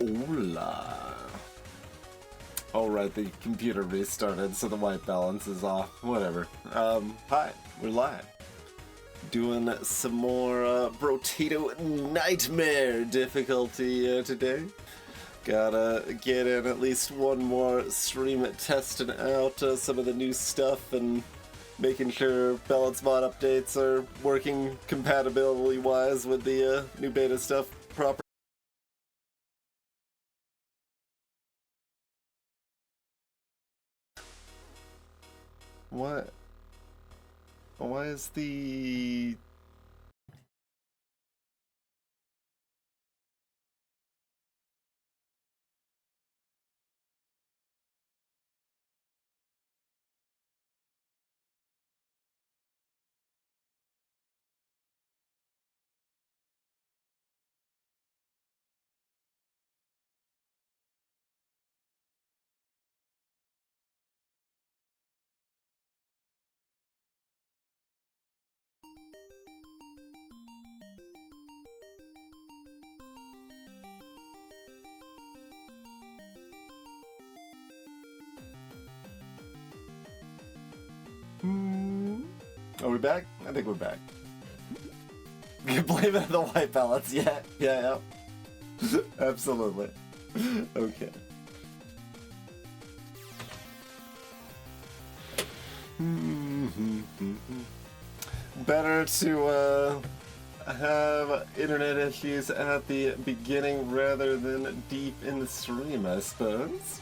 Hola. Alright, the computer restarted, so the white balance is off. Whatever. Hi, we're live. Doing some more Brotato Nightmare difficulty today. Gotta get in at least one more stream testing out some of the new stuff and making sure balance mod updates are working compatibility-wise with the new beta stuff properly. What? Why is the... Are we back? I think we're back. You can blame it on the white balance. Yeah. Absolutely. Okay. Better to have internet issues at the beginning rather than deep in the stream, I suppose.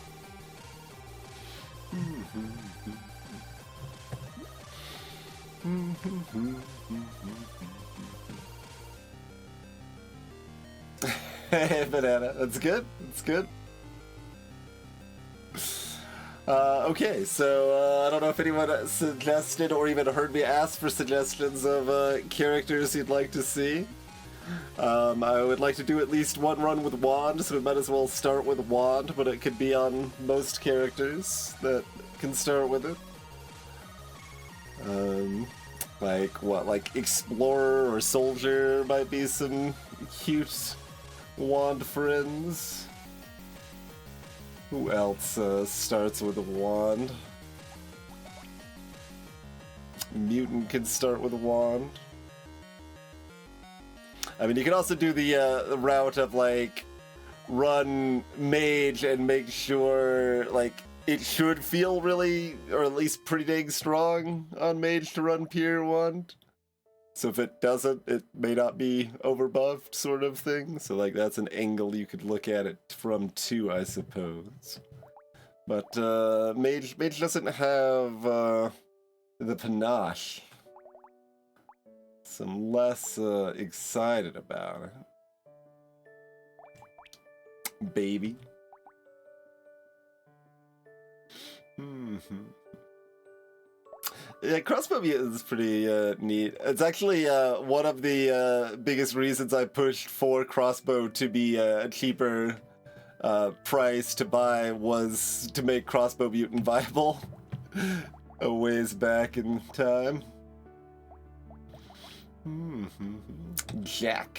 Hey, banana. That's good. That's good. Okay, so I don't know if anyone suggested or even heard me ask for suggestions of characters you'd like to see. I would like to do at least one run with Wand, so we might as well start with Wand, but it could be on most characters that can start with it. Like what, like Explorer or Soldier might be some cute Wand friends. Who else starts with a Wand? Mutant can start with a Wand. I mean, you can also do the route of like run Mage and make sure like it should feel really, or at least pretty dang strong on Mage to run Pure Wand. So if it doesn't, it may not be overbuffed, sort of thing. So like that's an angle you could look at it from too, I suppose. But Mage doesn't have the panache. So I'm less excited about it. Baby. Yeah, crossbow is pretty neat. It's actually one of the biggest reasons I pushed for crossbow to be a cheaper price to buy was to make crossbow mutant viable a ways back in time. Jack.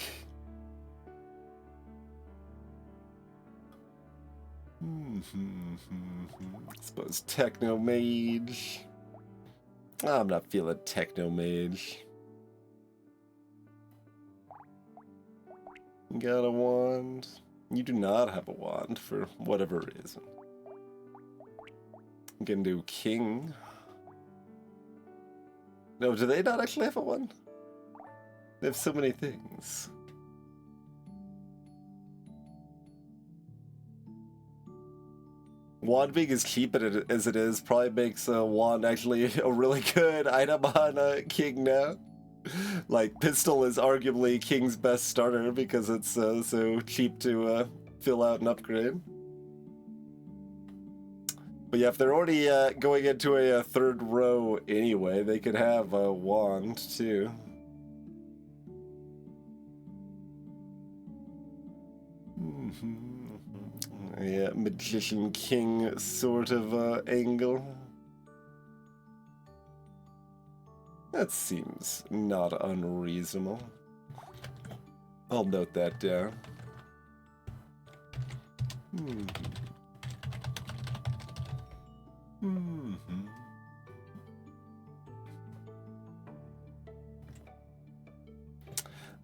I suppose Techno Mage. I'm not feeling Techno Mage. Got a wand? You do not have a wand for whatever reason. I'm gonna do King. No, do they not actually have a wand? They have so many things. Wand being as cheap as it is probably makes a wand actually a really good item on King now. Like, pistol is arguably King's best starter because it's so cheap to fill out and upgrade. But yeah, if they're already going into a third row anyway, they could have a wand too. Yeah, Magician King sort of angle. That seems not unreasonable. I'll note that down. Hmm. Hmm.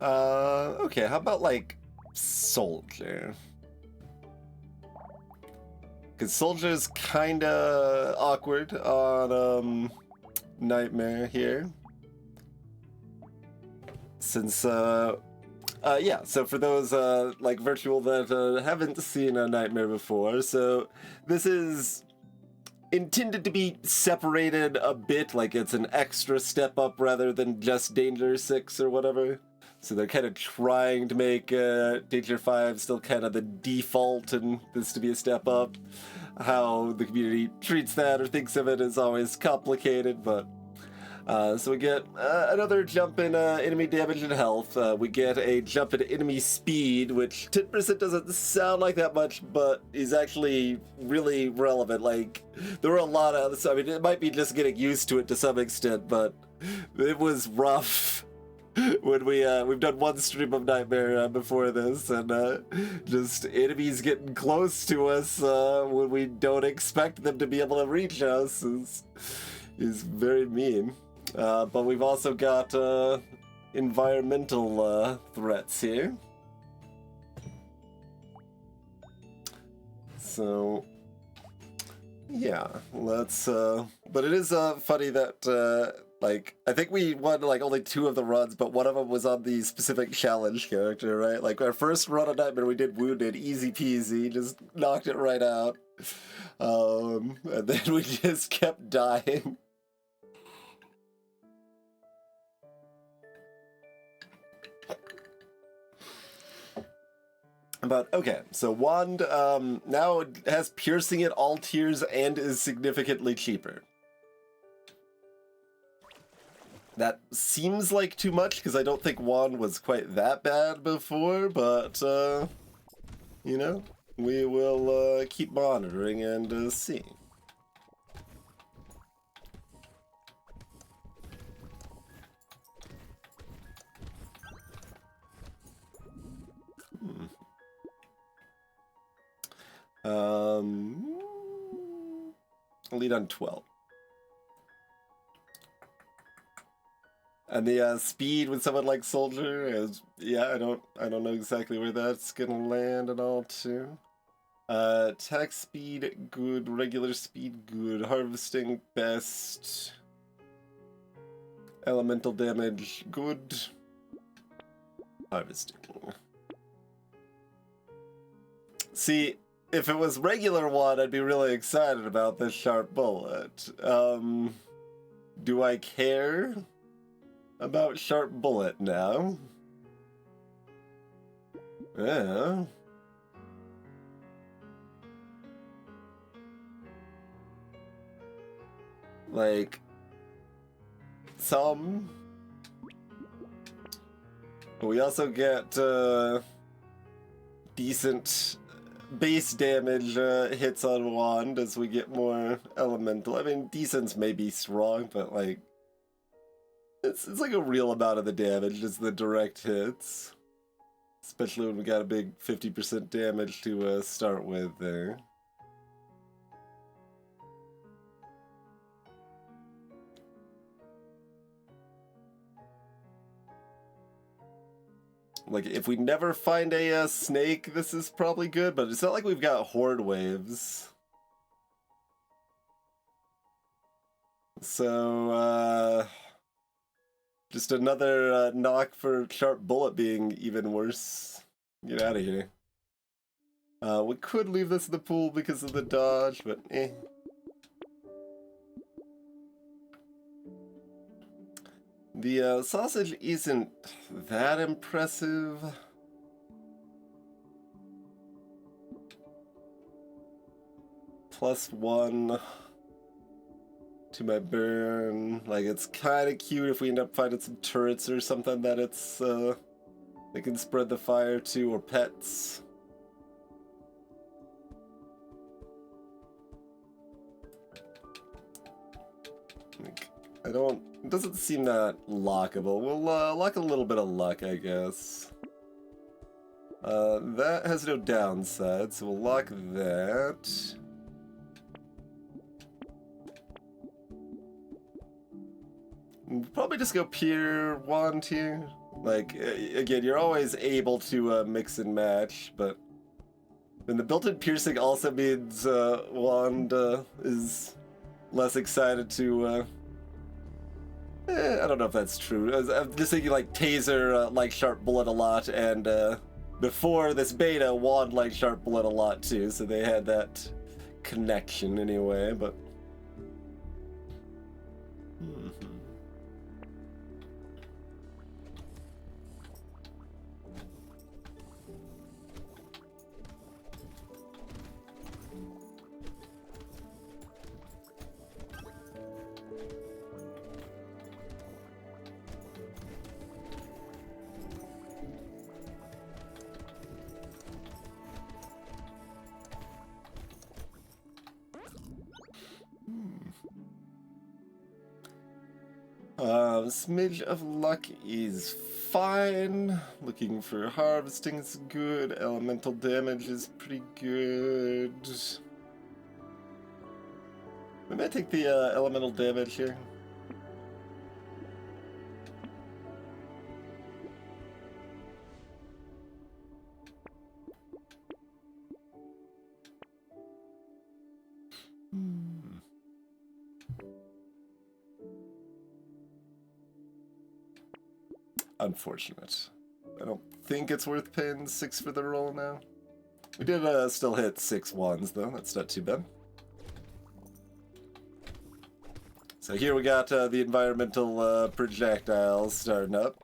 Okay, how about, like, Soldier? Because Soldier's kinda awkward on, Nightmare here. Since, yeah, so for those, like, virtual that haven't seen a Nightmare before, so this is intended to be separated a bit, like it's an extra step up rather than just Danger 6 or whatever. So they're kind of trying to make Danger 5 still kind of the default and this to be a step up. How the community treats that or thinks of it is always complicated, but so we get another jump in enemy damage and health. We get a jump in enemy speed, which 10% doesn't sound like that much, but is actually really relevant. Like, there were a lot of, I mean, it might be just getting used to it to some extent, but it was rough when we've done one stream of Nightmare before this, and just enemies getting close to us when we don't expect them to be able to reach us is very mean. But we've also got environmental threats here. So, yeah, let's... but it is funny that, like, I think we won, like, only 2 of the runs, but one of them was on the specific challenge character, right? Like, our first run of Nightmare, we did Wounded, easy peasy, just knocked it right out. And then we just kept dying. But, okay, so Wand now has Piercing at all tiers and is significantly cheaper. That seems like too much, because I don't think Wand was quite that bad before, but, you know, we will keep monitoring and see. Lead on 12. And the speed with someone like Soldier is, yeah, I don't know exactly where that's gonna land and all too. Attack speed good, regular speed good, harvesting best, elemental damage good, harvesting. See, if it was regular one, I'd be really excited about this sharp bullet. Do I care about sharp bullet now? Yeah. Like, some. We also get decent base damage hits on Wand as we get more elemental. I mean, decent's maybe strong, but like, it's like a real amount of the damage is the direct hits. Especially when we got a big 50% damage to start with there. Like, if we never find a snake, this is probably good, but it's not like we've got horde waves. So, just another knock for sharp bullet being even worse. Get out of here. We could leave this in the pool because of the dodge, but eh. The sausage isn't that impressive. +1 to my burn. Like, it's kind of cute if we end up finding some turrets or something that it's they can spread the fire to, or pets. Like, it doesn't seem that lockable. We'll lock a little bit of luck, I guess. That has no downside, so we'll lock that. We'll probably just go Pier Wand here. Like, again, you're always able to mix and match, but then the built-in piercing also means Wand is less excited to... I don't know if that's true. I'm just thinking like Taser liked Sharp Bullet a lot, and before this beta, Wand liked Sharp Bullet a lot too, so they had that connection anyway, but... Smidge of Luck is fine. Looking for Harvesting is good. Elemental damage is pretty good. We might take the elemental damage here. Unfortunate. I don't think it's worth paying 6 for the roll now. We did still hit 6 wands though, that's not too bad. So here we got the environmental projectiles starting up.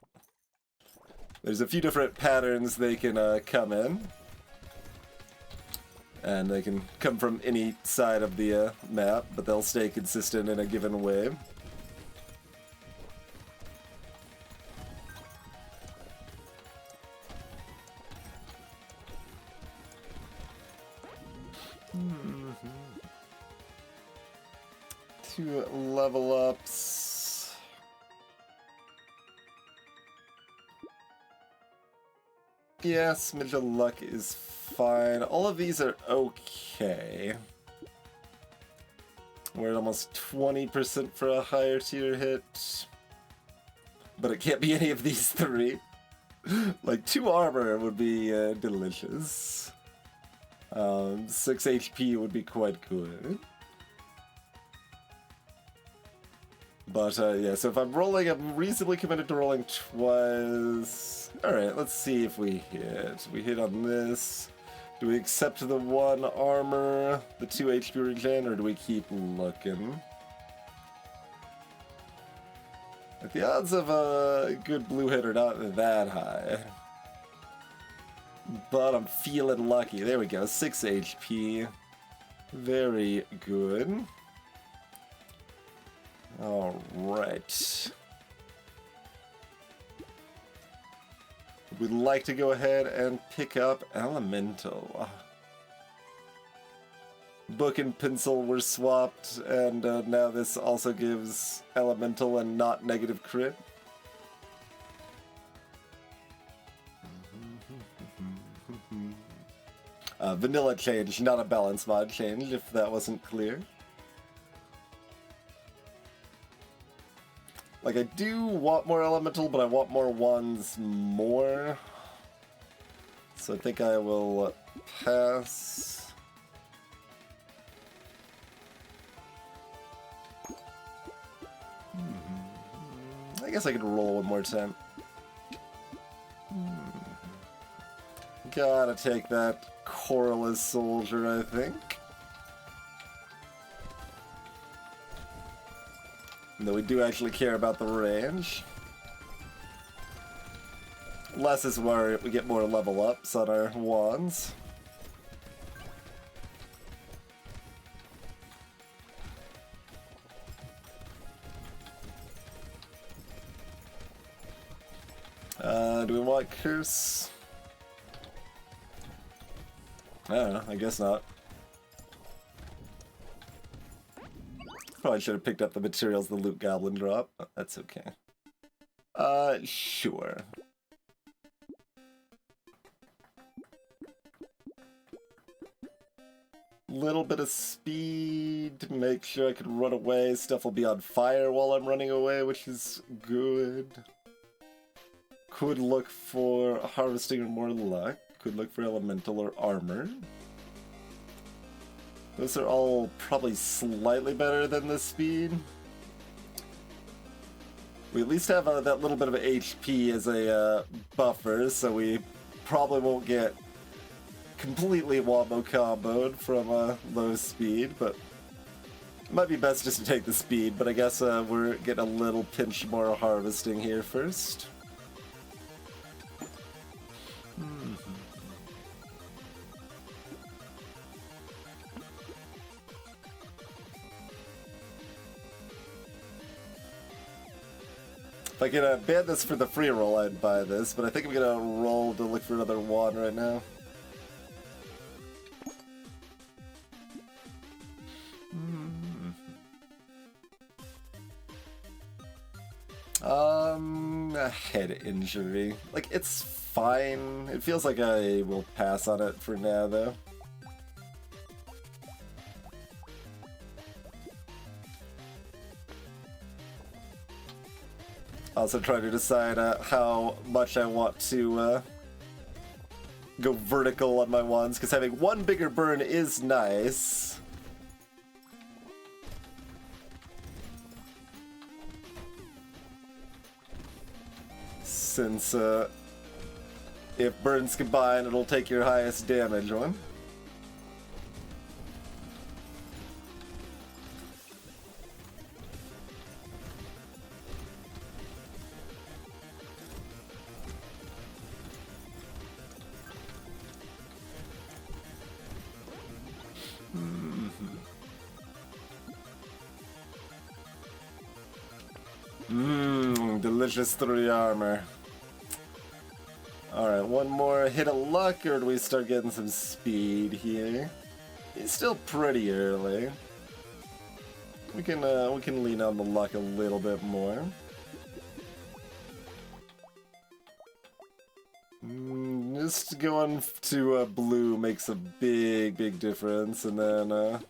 There's a few different patterns they can come in. And they can come from any side of the map, but they'll stay consistent in a given way. Two level ups. Yeah, Smidge of Luck is fine. All of these are okay. We're at almost 20% for a higher tier hit. But it can't be any of these 3. Like 2 armor would be delicious. 6 HP would be quite good. But yeah, so if I'm rolling, I'm reasonably committed to rolling twice. Alright, let's see if we hit. We hit on this. Do we accept the 1 armor, the 2 HP regen, or do we keep looking? Like, the odds of a good blue hit are not that high. But I'm feeling lucky. There we go, 6 HP. Very good. Alright. We'd like to go ahead and pick up Elemental. Book and pencil were swapped, and now this also gives Elemental and not negative crit. Vanilla change, not a balance mod change, if that wasn't clear. Like, I do want more elemental, but I want more ones more. So I think I will pass. I guess I could roll one more time. Gotta take that Coralus Soldier, I think. Though we do actually care about the range. Less is where we get more level ups on our wands. Do we want Curse? I don't know, I guess not. Probably should have picked up the materials the Loot Goblin dropped, but that's okay. Sure. little bit of speed to make sure I can run away. Stuff will be on fire while I'm running away, which is good. Could look for harvesting or more luck. Could look for elemental or armor. Those are all probably slightly better than the speed. We at least have that little bit of HP as a buffer, so we probably won't get completely wombo comboed from low speed, but it might be best just to take the speed, but I guess we're getting a little pinch more harvesting here first. If I could ban this for the free roll, I'd buy this, but I think I'm gonna roll to look for another one right now. A head injury. Like, it's fine. It feels like I will pass on it for now, though. Also trying to decide how much I want to go vertical on my ones, because having one bigger burn is nice. Since if burns combine, it'll take your highest damage one. Delicious 3 armor. Alright, one more hit of luck, or do we start getting some speed here? It's still pretty early. We can lean on the luck a little bit more. Just going to blue makes a big difference, and then going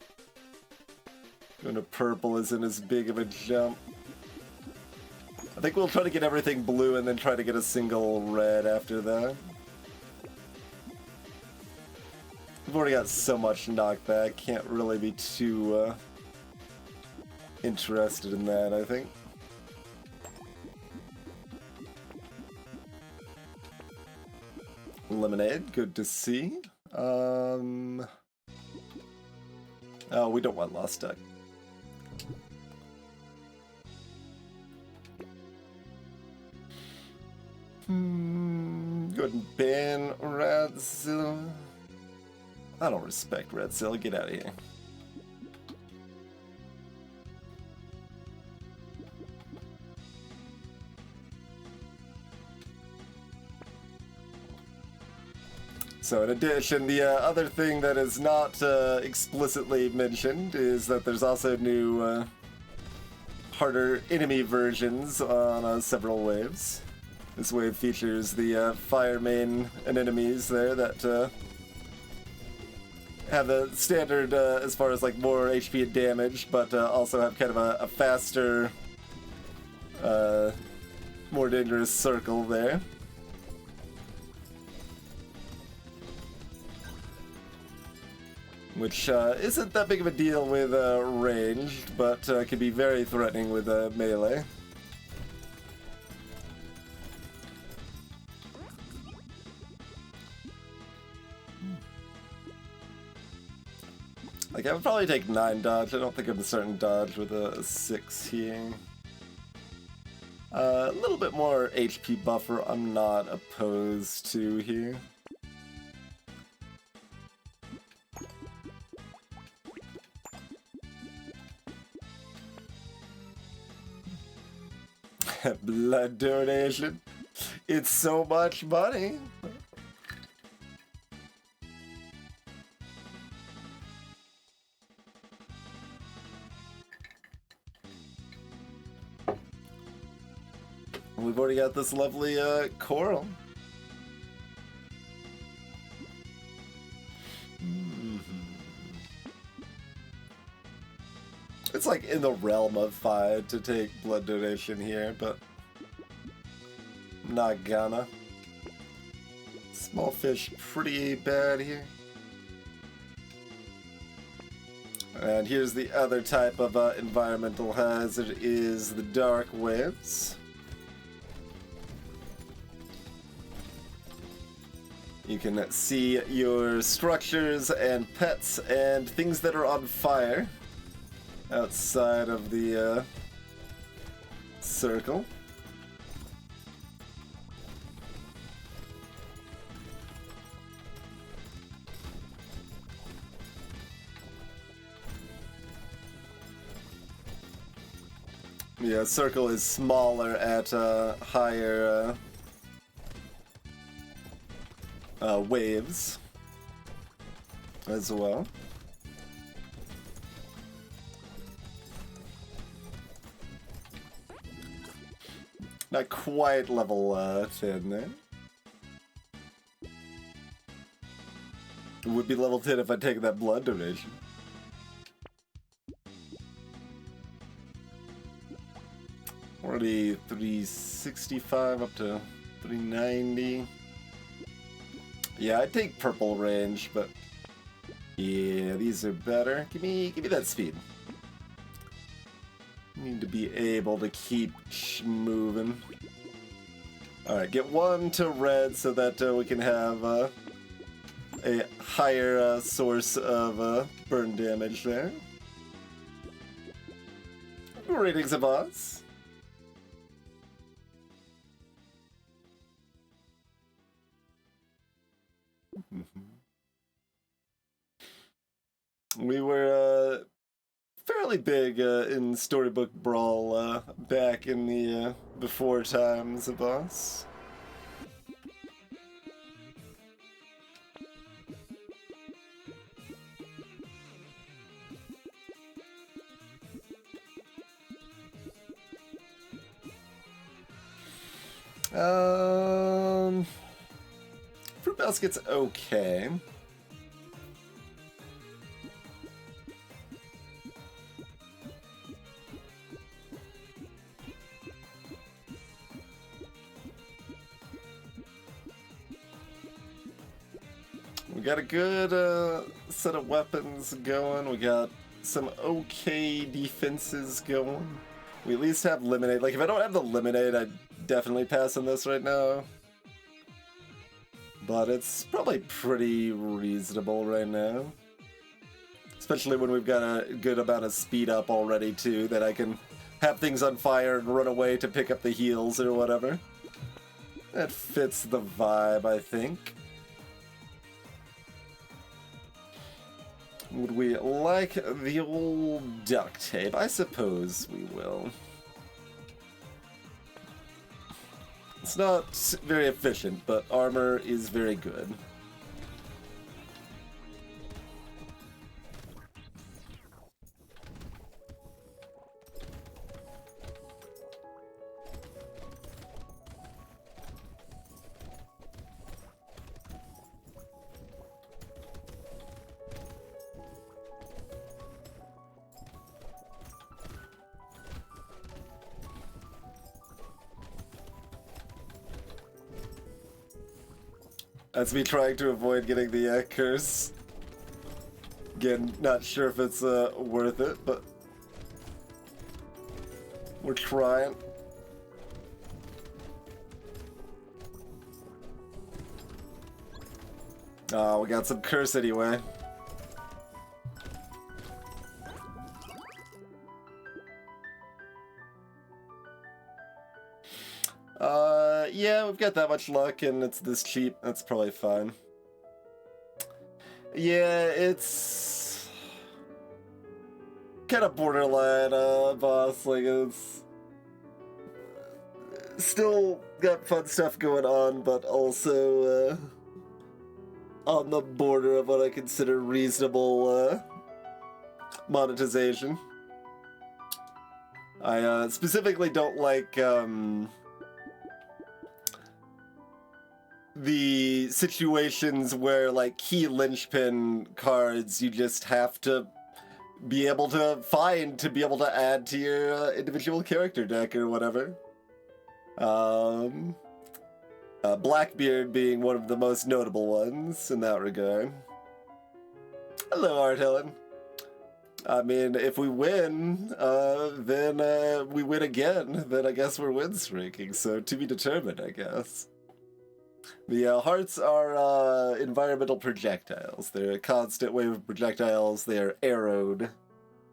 to purple isn't as big of a jump. I think we'll try to get everything blue and then try to get a single red after that. We've already got so much knockback, can't really be too interested in that, I think. Lemonade, good to see. Oh, we don't want Lost Duck. Go ahead and ban Radzilla. I don't respect Radzilla, get out of here. So in addition, the other thing that is not explicitly mentioned is that there's also new harder enemy versions on several waves. This wave features the fire main anemones there that have the standard as far as like more HP and damage, but also have kind of a faster, more dangerous circle there. Which isn't that big of a deal with ranged, but can be very threatening with melee. Like, I would probably take 9 dodge. I don't think I'm starting dodge with a 6 here. A little bit more HP buffer I'm not opposed to here. Blood donation. It's so much money. We've already got this lovely coral. It's like in the realm of fine to take blood donation here, but not gonna. Small fish pretty bad here. And here's the other type of environmental hazard is the dark waves. You can see your structures and pets and things that are on fire outside of the circle. Yeah, circle is smaller at higher waves as well. Not quite level 10 there. It would be level 10 if I'd taken that blood donation. Already 365 up to 390. Yeah, I'd take purple range, but yeah, these are better. Give me that speed. Need to be able to keep moving. Alright, get one to red so that we can have a higher source of burn damage there. Ratings of us. We were fairly big in Storybook Brawl back in the before times of us. Fruit basket's okay. We got a good set of weapons going. We got some okay defenses going. We at least have Lemonade. Like, if I don't have the Lemonade, I'd definitely pass on this right now. But it's probably pretty reasonable right now. Especially when we've got a good amount of speed up already, too, that I can have things on fire and run away to pick up the heals or whatever. That fits the vibe, I think. Would we like the old duct tape? I suppose we will. It's not very efficient, but armor is very good. That's me trying to avoid getting the curse. Again, not sure if it's worth it, but we're trying. Oh, we got some curse anyway. Yeah, we've got that much luck and it's this cheap. That's probably fine. Yeah, it's kind of borderline, boss. Like, it's still got fun stuff going on, but also on the border of what I consider reasonable monetization. I specifically don't like the situations where, like, key linchpin cards, you just have to be able to find to be able to add to your individual character deck or whatever. Blackbeard being one of the most notable ones in that regard. Hello, Art Helen. I mean, if we win, then we win again. Then I guess we're win streaking, so to be determined, I guess. The hearts are environmental projectiles. They're a constant wave of projectiles. They are arrowed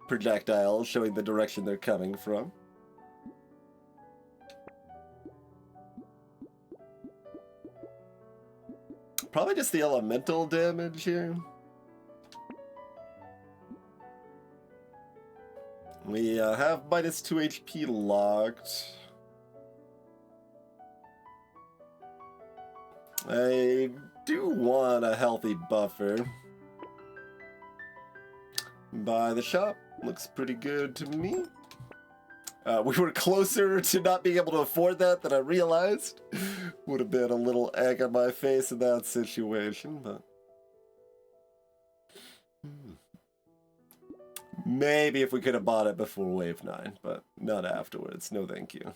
projectiles, showing the direction they're coming from. Probably just the elemental damage here. We have -2 HP locked. I do want a healthy buffer. Buy the shop. Looks pretty good to me. We were closer to not being able to afford that than I realized. Would have been a little egg on my face in that situation, but... Maybe if we could have bought it before Wave 9, but not afterwards. No thank you.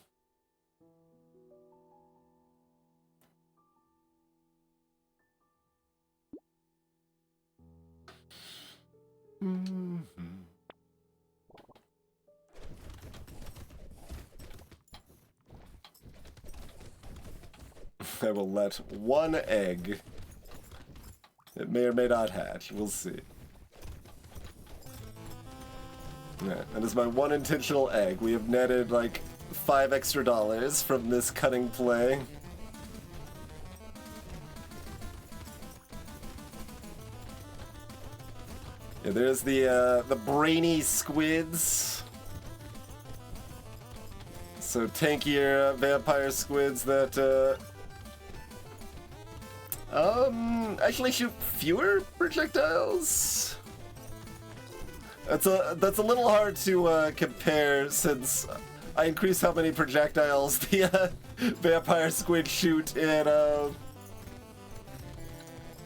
I will let one egg. It may or may not hatch. We'll see. Yeah, that is my one intentional egg. We have netted like $5 extra from this cunning play. Yeah, there's the brainy squids. So tankier vampire squids that actually shoot fewer projectiles. That's a little hard to compare since I increase how many projectiles the vampire squid shoot in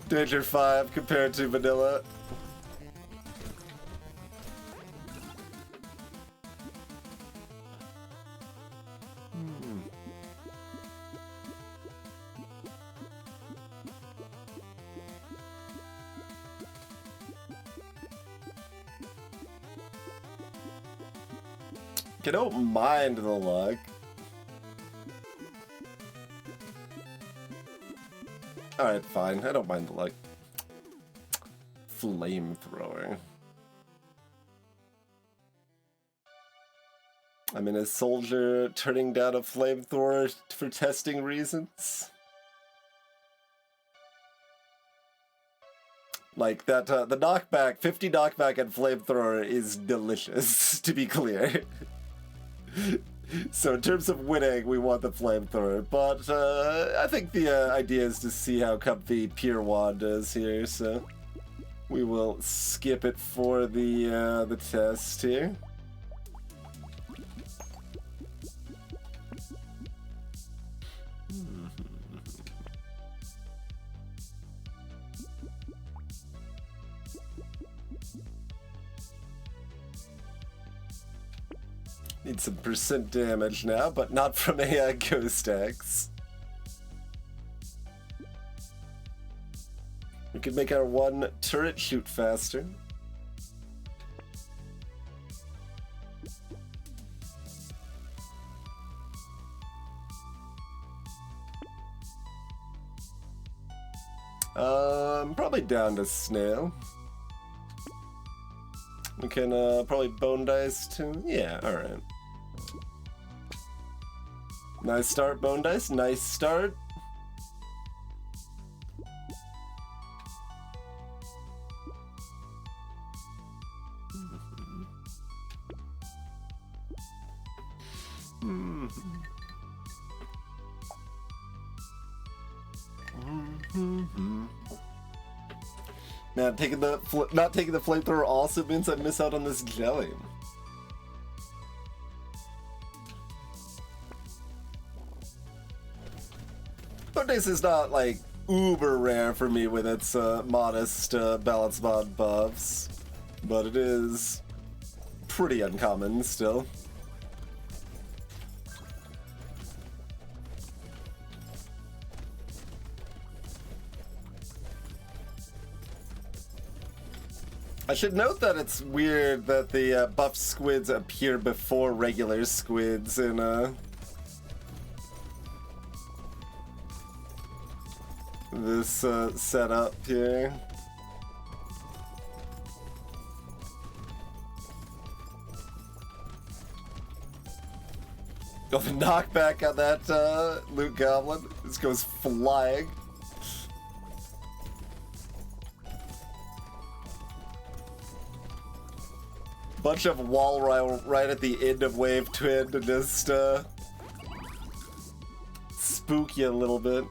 Danger 5 compared to vanilla. I don't mind the luck. Alright, fine. I don't mind the luck. Flamethrower. I mean, is Soldier turning down a flamethrower for testing reasons? Like, that, the knockback, 50 knockback and flamethrower is delicious, to be clear. So in terms of winning, we want the flamethrower, but I think the idea is to see how comfy Pier Wand is here, so we will skip it for the test here. Need some percent damage now, but not from a Ghost X. We could make our one turret shoot faster. Probably down to snail. We can probably bone dice too. Yeah, alright. Nice start, bone dice. Nice start. Now, not taking the flamethrower also means I miss out on this jelly. This is not like uber rare for me with its modest balance mod buffs, but it is pretty uncommon still. I should note that it's weird that the buff squids appear before regular squids in this setup here. Oh, the knockback on that loot goblin. This goes flying. Bunch of wall right at the end of Wave Twin to just spook you a little bit.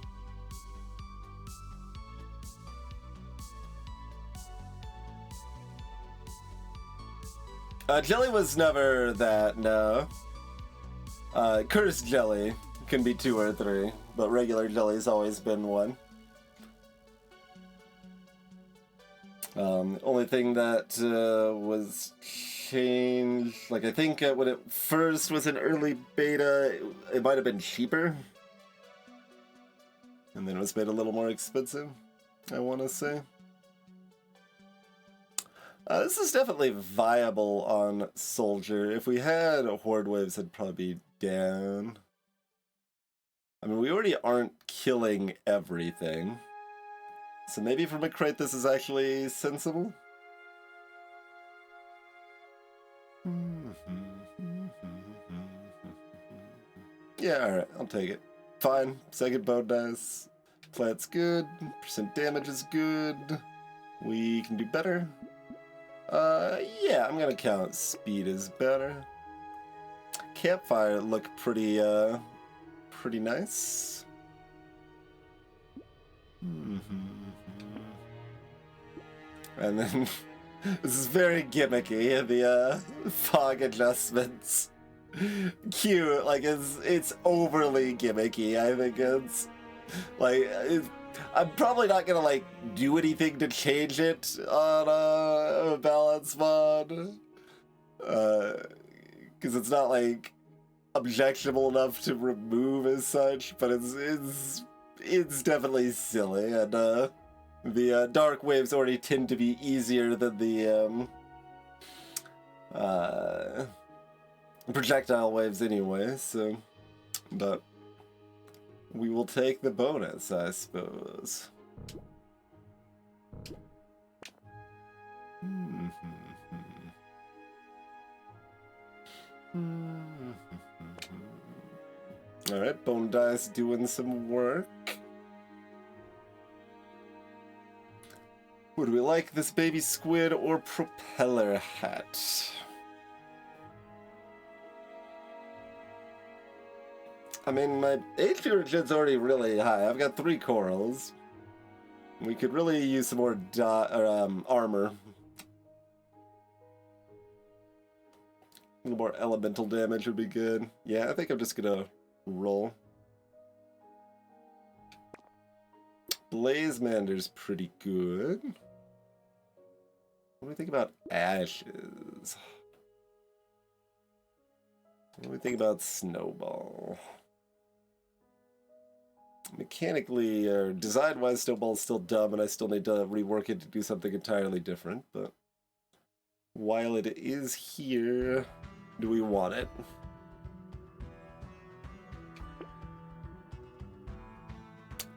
Jelly was never that, no. Cursed jelly can be 2 or 3, but regular jelly's always been 1. Only thing that was changed, like I think when it first was an early beta, it might have been cheaper. And then it was made a little more expensive, I want to say. This is definitely viable on Soldier. If we had Horde Waves, it'd probably be down. I mean, we already aren't killing everything. So maybe from a crate this is actually sensible? Yeah, alright, I'll take it. Fine, second bone dice. Plant's good, percent damage is good. We can do better. Yeah, I'm gonna count speed as better. Campfire look pretty nice. And then this is very gimmicky. The fog adjustments, cute. Like it's overly gimmicky. I think it's like I'm probably not gonna like do anything to change it on a balance mod, because it's not like objectionable enough to remove as such. But it's definitely silly, and the dark waves already tend to be easier than the projectile waves anyway. So, but we will take the bonus, I suppose. Alright, bone dice doing some work. Would we like this baby squid or propeller hat? I mean, my HP regen's already really high. I've got 3 corals. We could really use some more armor. A little more elemental damage would be good. Yeah, I think I'm just gonna roll. Blazemander's pretty good. What do we think about ashes? What do we think about snowball? Mechanically, or design-wise, snowball's still dumb, and I still need to rework it to do something entirely different, but while it is here, do we want it?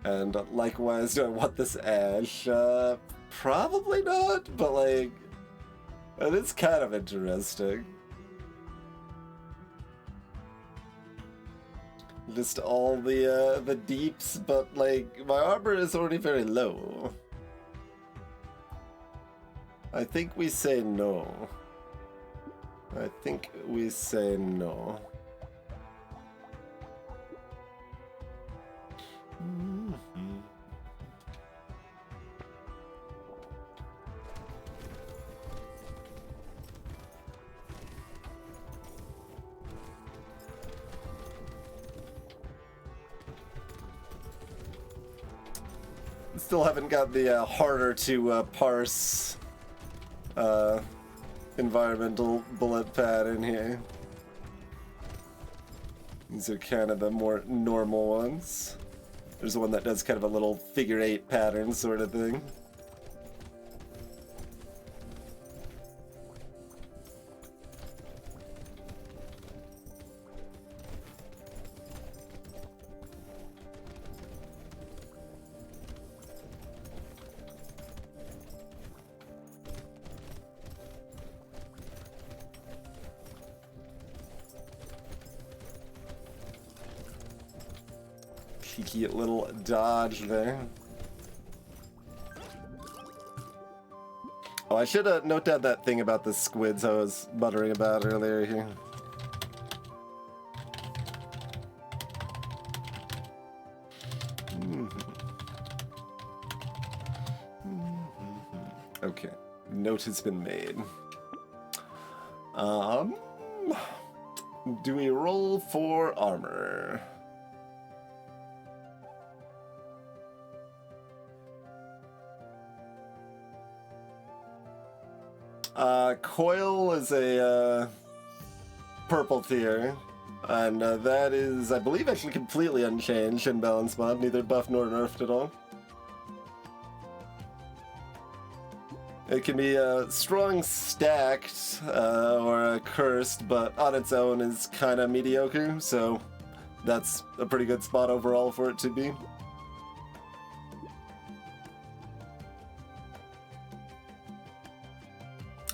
And likewise, do I want this ash? Probably not, but like, it's kind of interesting. Just all the deeps, but like, my armor is already very low. I think we say no. I think we say no. Still haven't got the harder to parse environmental bullet pattern here. These are kind of the more normal ones. There's one that does kind of a little figure 8 pattern sort of thing. Cheeky little dodge there. Oh, I should note down that thing about the squids I was muttering about earlier here. Okay, note has been made. Do we roll for armor? Coil is a purple tier, and that is, I believe, actually completely unchanged in balance mod, neither buffed nor nerfed at all. It can be strong stacked or cursed, but on its own is kind of mediocre, so that's a pretty good spot overall for it to be.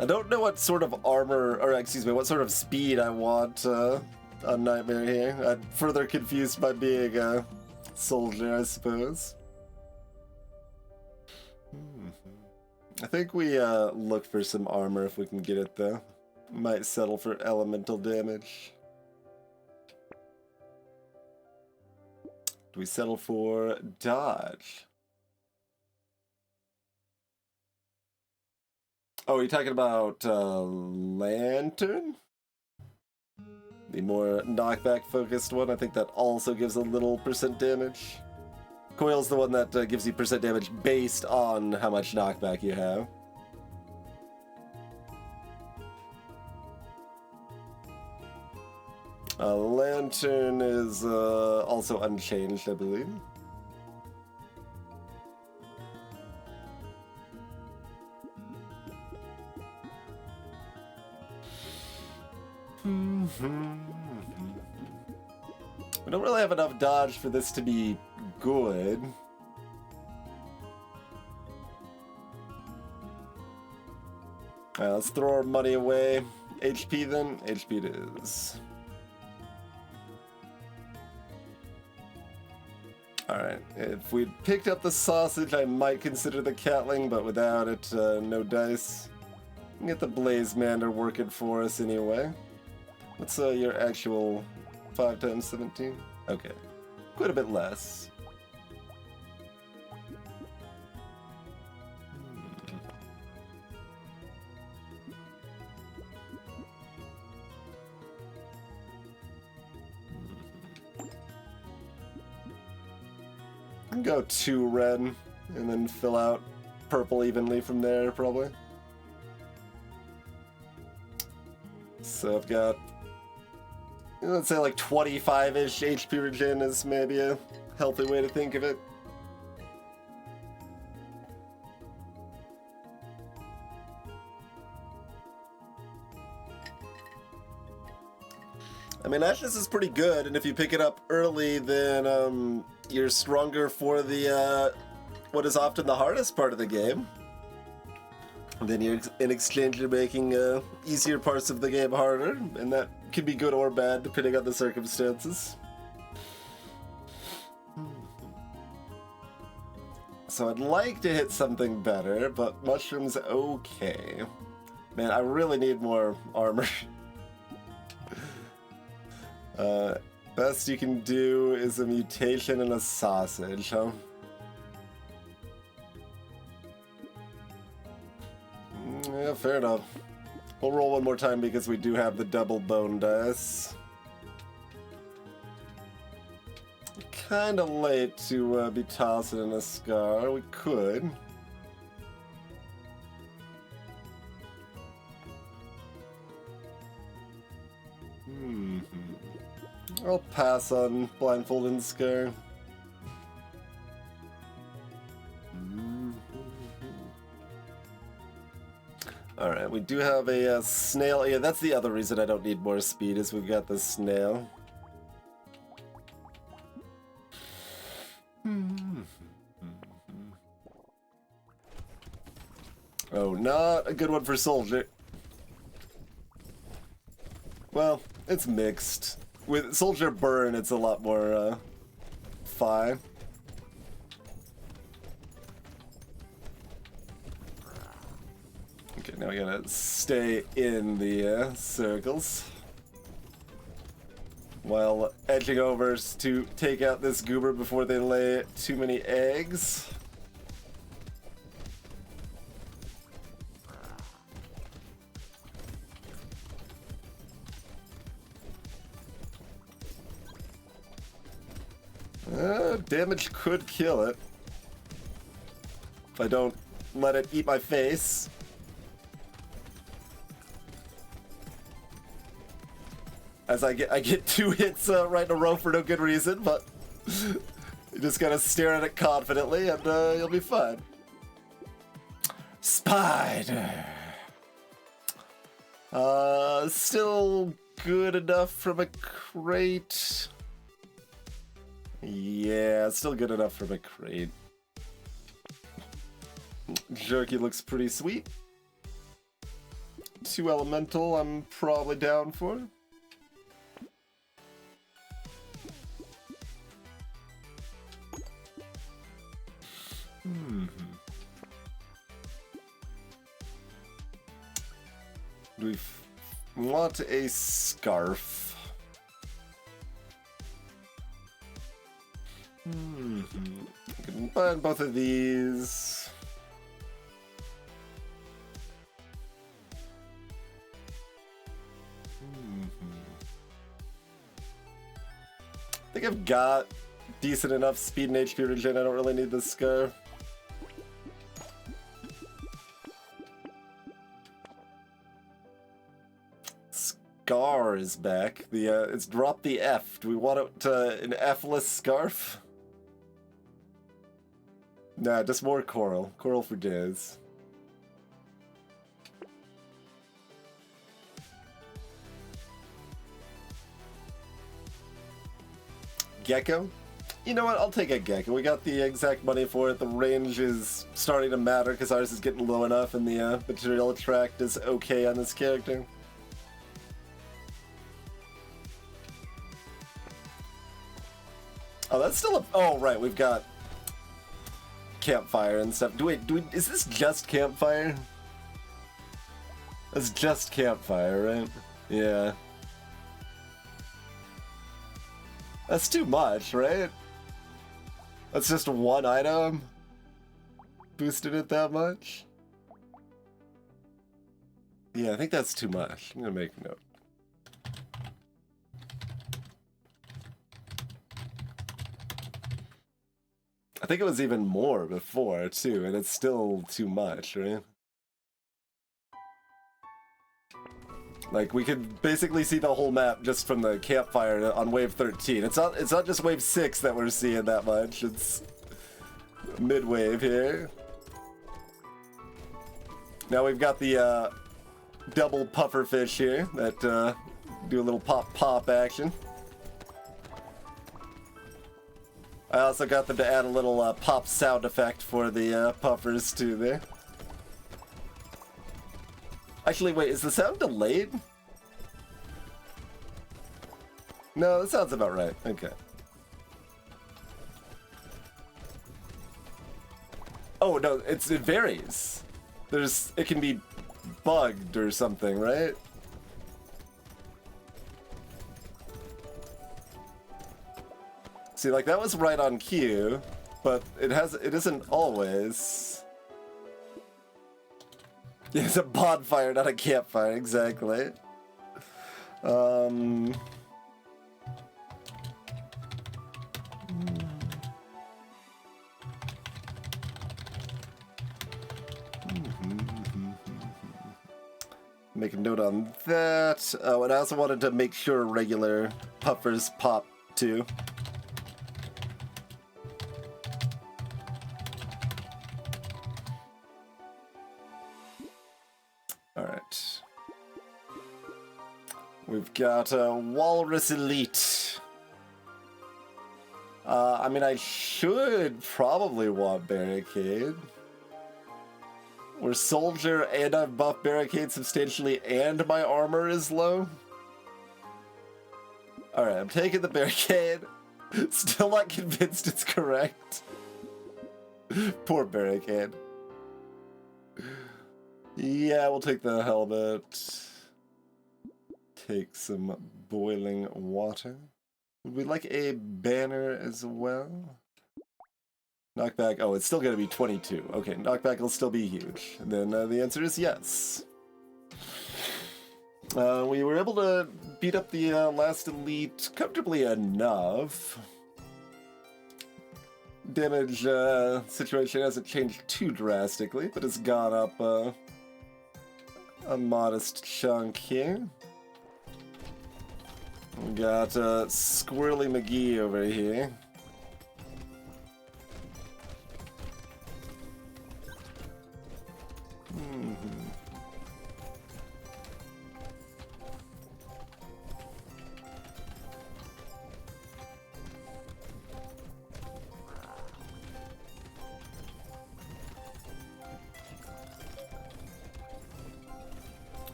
I don't know what sort of armor, or excuse me, what sort of speed I want on Nightmare here. I'm further confused by being a soldier, I suppose. I think we look for some armor if we can get it, though. Might settle for elemental damage. Do we settle for dodge? Oh, are you talking about Lantern? The more knockback focused one. I think that also gives a little percent damage. Coil's the one that gives you percent damage based on how much knockback you have. Lantern is also unchanged, I believe. We don't really have enough dodge for this to be good. Alright, let's throw our money away. HP then? HP it is. Alright, if we'd picked up the sausage, I might consider the Catling, but without it, no dice. We can get the Blaze Mander working for us anyway. What's your actual 5 times 17? Okay, quite a bit less. Go 2 red, and then fill out purple evenly from there, probably. So I've got, let's say like 25-ish HP regen is maybe a healthy way to think of it. I mean, Ashes is pretty good, and if you pick it up early, then you're stronger for the what is often the hardest part of the game. And then you're in exchange you're making easier parts of the game harder, and that can be good or bad depending on the circumstances. So I'd like to hit something better, but Mushroom's okay. Man, I really need more armor. Best you can do is a mutation and a sausage, huh? Yeah, fair enough. We'll roll one more time because we do have the double bone dice. Kinda late to be tossing in a scar. We could. I'll pass on Blindfold and Scare. Alright, we do have a snail. Yeah, that's the other reason I don't need more speed, is we've got the snail. Oh, not a good one for Soldier. Well, it's mixed. With Soldier Burn, it's a lot more, fine. Okay, now we gotta stay in the, circles. While edging over to take out this goober before they lay too many eggs. Damage could kill it if I don't let it eat my face. As I get 2 hits right in a row for no good reason, but you just gotta stare at it confidently and you'll be fine. Spider. Still good enough from a crate. Yeah, still good enough from a crate. Jerky looks pretty sweet. 2 elemental I'm probably down for. Do we want a scarf? I can combine both of these. I think I've got decent enough speed and HP regen. I don't really need this scarf. Scar is back. It's dropped the F. Do we want it an F-less scarf? Nah, just more coral. Coral for days. Gecko? You know what? I'll take a gecko. We got the exact money for it. The range is starting to matter because ours is getting low enough, and the material attract is okay on this character. Oh, that's still a... Oh, right, we've got campfire and stuff. Is this just campfire? That's just campfire, right? Yeah. That's too much, right? That's just one item? Boosted it that much? Yeah, I think that's too much. I'm gonna make a note. I think it was even more before, too, and it's still too much, right? Like, we could basically see the whole map just from the campfire on wave 13. It's not just wave 6 that we're seeing that much, it's mid-wave here. Now we've got the double pufferfish here that do a little pop-pop action. I also got them to add a little pop sound effect for the puffers too there. Actually, wait, is the sound delayed? No, that sounds about right. Okay. Oh, no, it varies. It can be bugged or something, right? See, like, that was right on cue, but it isn't always. Yeah, it's a bonfire, not a campfire, exactly. Make a note on that. Oh, and I also wanted to make sure regular puffers pop too. Alright. We've got Walrus Elite. I mean, I should probably want Barricade. We're Soldier and I've buffed Barricade substantially and my armor is low. Alright, I'm taking the Barricade. Still not convinced it's correct. Poor Barricade. Yeah, we'll take the helmet. Take some boiling water. Would we like a banner as well? Knockback, oh, it's still gonna be 22. Okay, knockback will still be huge. And then the answer is yes. We were able to beat up the last elite comfortably enough. Damage situation hasn't changed too drastically, but it's gone up a modest chunk here. We got Squirrely McGee over here.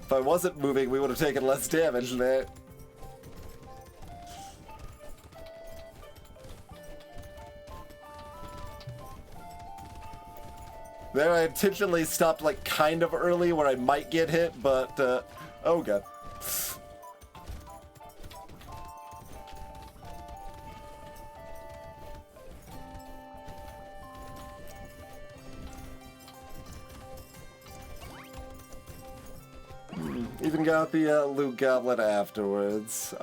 If I wasn't moving, we would have taken less damage there. There, I intentionally stopped like kind of early where I might get hit, but oh god. Even got the loot goblet afterwards.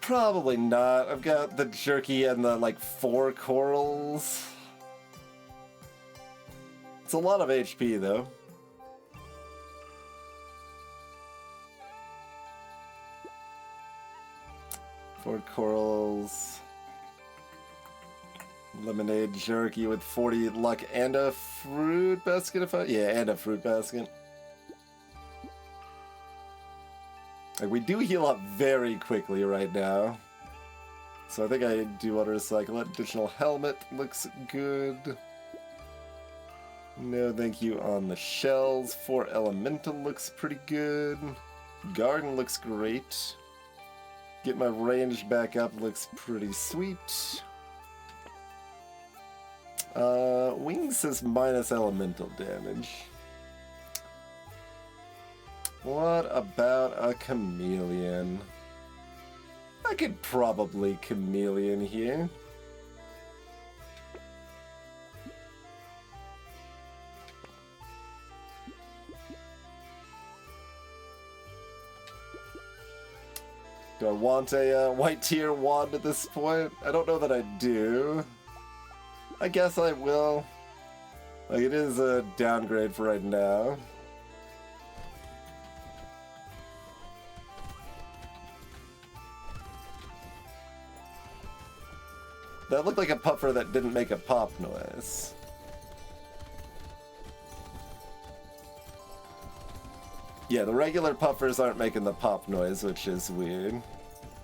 Probably not. I've got the jerky and the, like, 4 corals. It's a lot of HP, though. Four corals. Lemonade jerky with 40 luck and a fruit basket if I... Yeah, and a fruit basket. Like, we do heal up very quickly right now. So I think I do want to recycle it. Additional helmet looks good. No thank you on the shells. 4 elemental looks pretty good. Garden looks great. Get my range back up looks pretty sweet. Wings says minus elemental damage. What about a chameleon? I could probably chameleon here. Do I want a white tier wand at this point? I don't know that I do. I guess I will. Like, it is a downgrade for right now. That looked like a puffer that didn't make a pop noise. Yeah, the regular puffers aren't making the pop noise, which is weird.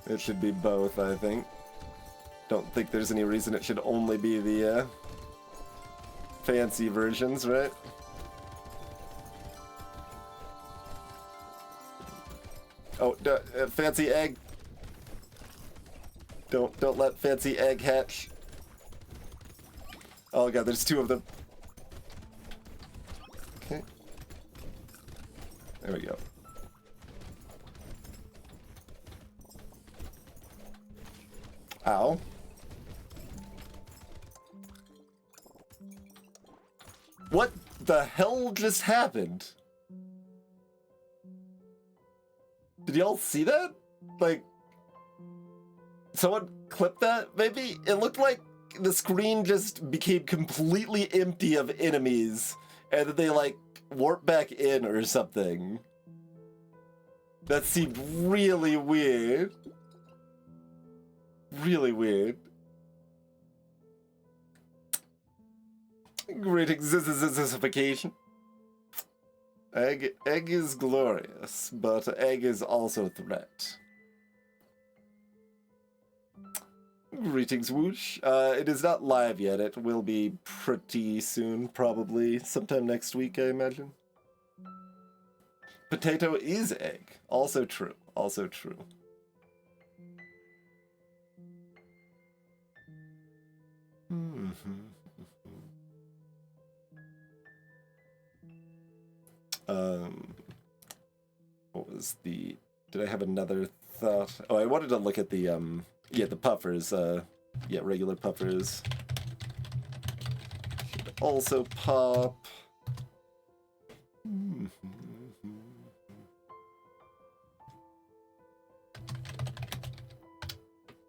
It should be both, I think. Don't think there's any reason it should only be the fancy versions, right? Oh, fancy egg. Don't let fancy egg hatch. Oh god, there's 2 of them. Okay. There we go. Ow. What the hell just happened? Did y'all see that? Like, someone clipped that, maybe? It looked like the screen just became completely empty of enemies, and then they, like, warped back in or something. That seemed really weird. Really weird. Greetings, zizzification. Egg is glorious, but egg is also a threat. Greetings, Whoosh. It is not live yet. It will be pretty soon, probably sometime next week, I imagine. Potato is egg. Also true. Also true. What was the... Did I have another thought? Oh, I wanted to look at the, yeah, the puffers, yeah, regular puffers. Should also pop.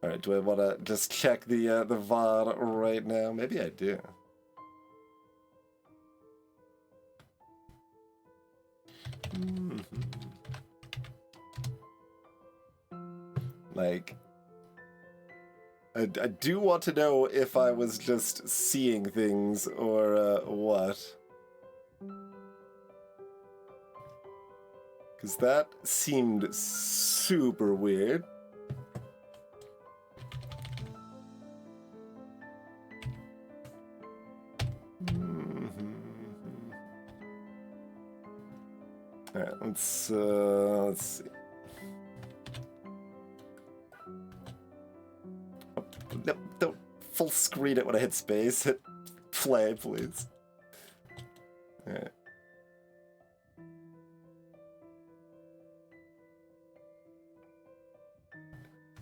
Alright, do I want to just check the VOD right now? Maybe I do. Like, I do want to know if I was just seeing things or what. Because that seemed super weird. Alright, let's see. No, don't full screen it when I hit space. Hit play, please. Alright.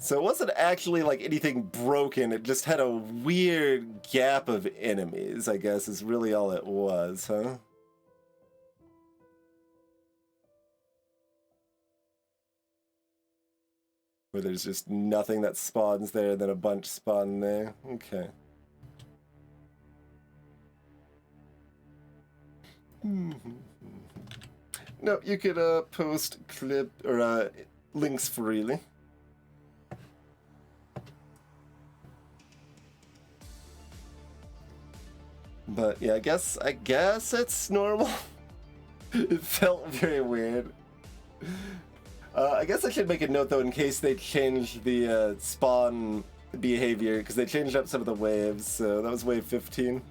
So it wasn't actually like anything broken, it just had a weird gap of enemies, I guess, is really all it was, huh? Where there's just nothing that spawns there, then a bunch spawn there. Okay. No, you could post clip or links freely. But yeah, I guess it's normal. It felt very weird. I guess I should make a note though in case they change the spawn behavior, because they changed up some of the waves. So that was wave 15.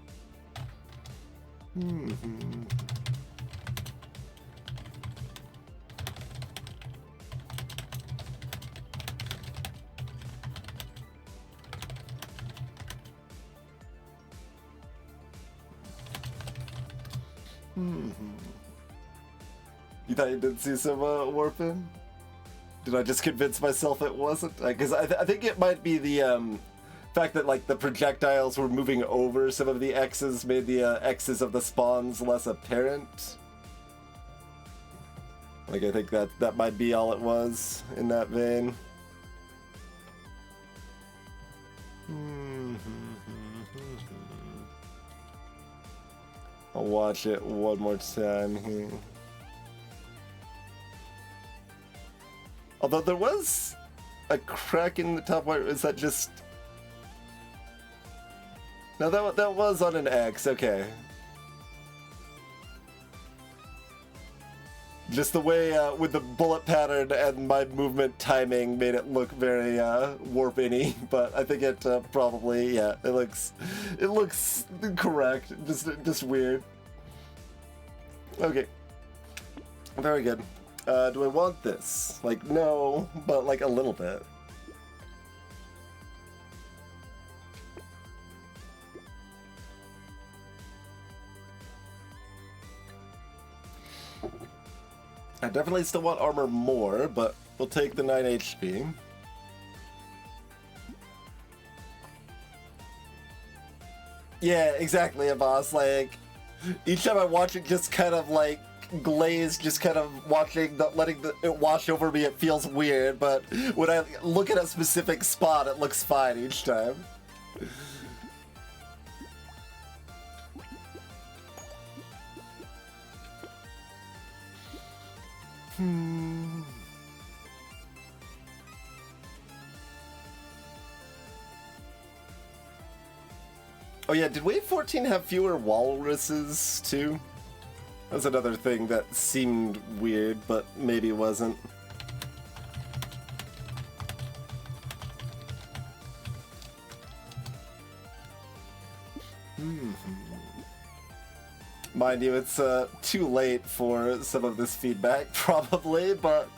You thought you did see some warping? Did I just convince myself it wasn't? Because I think it might be the fact that like the projectiles were moving over some of the X's made the X's of the spawns less apparent. Like I think that might be all it was in that vein. I'll watch it one more time here. Although there was a crack in the top right, is that just... No, that was on an X, okay. Just the way with the bullet pattern and my movement timing made it look very warp-y, but I think it probably, yeah, it looks correct, just weird. Okay, very good. Do I want this? Like, no, but like a little bit. I definitely still want armor more, but we'll take the 9 HP. Yeah, exactly, boss. Like, each time I watch it just kind of like glaze, just kind of watching, letting it wash over me, it feels weird, but when I look at a specific spot, it looks fine each time. Oh yeah, did Wave 14 have fewer walruses too? That's another thing that seemed weird, but maybe wasn't. Mind you, it's too late for some of this feedback, probably, but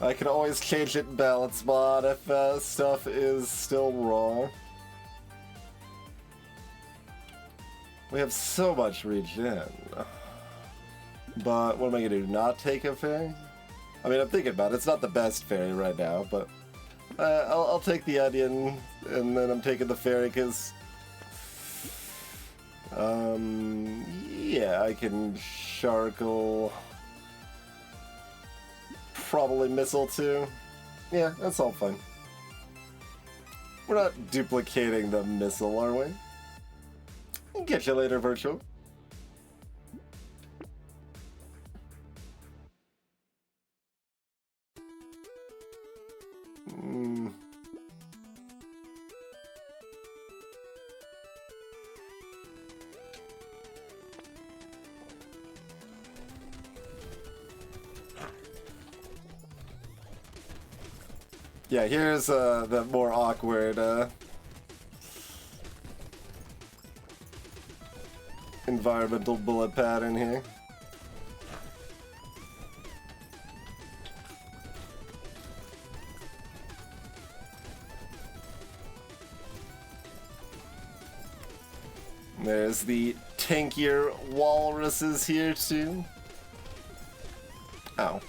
I can always change it in balance mod if stuff is still wrong. We have so much regen. But what am I gonna do? Not take a fairy? I mean, I'm thinking about it. It's not the best fairy right now, but I'll take the onion, and then I'm taking the fairy because, yeah, I can Sharkle. Probably missile too. Yeah, that's all fine. We're not duplicating the missile, are we? Get you later, Virtual. Yeah, here's the more awkward environmental bullet pattern here. There's the tankier walruses here too. Ow.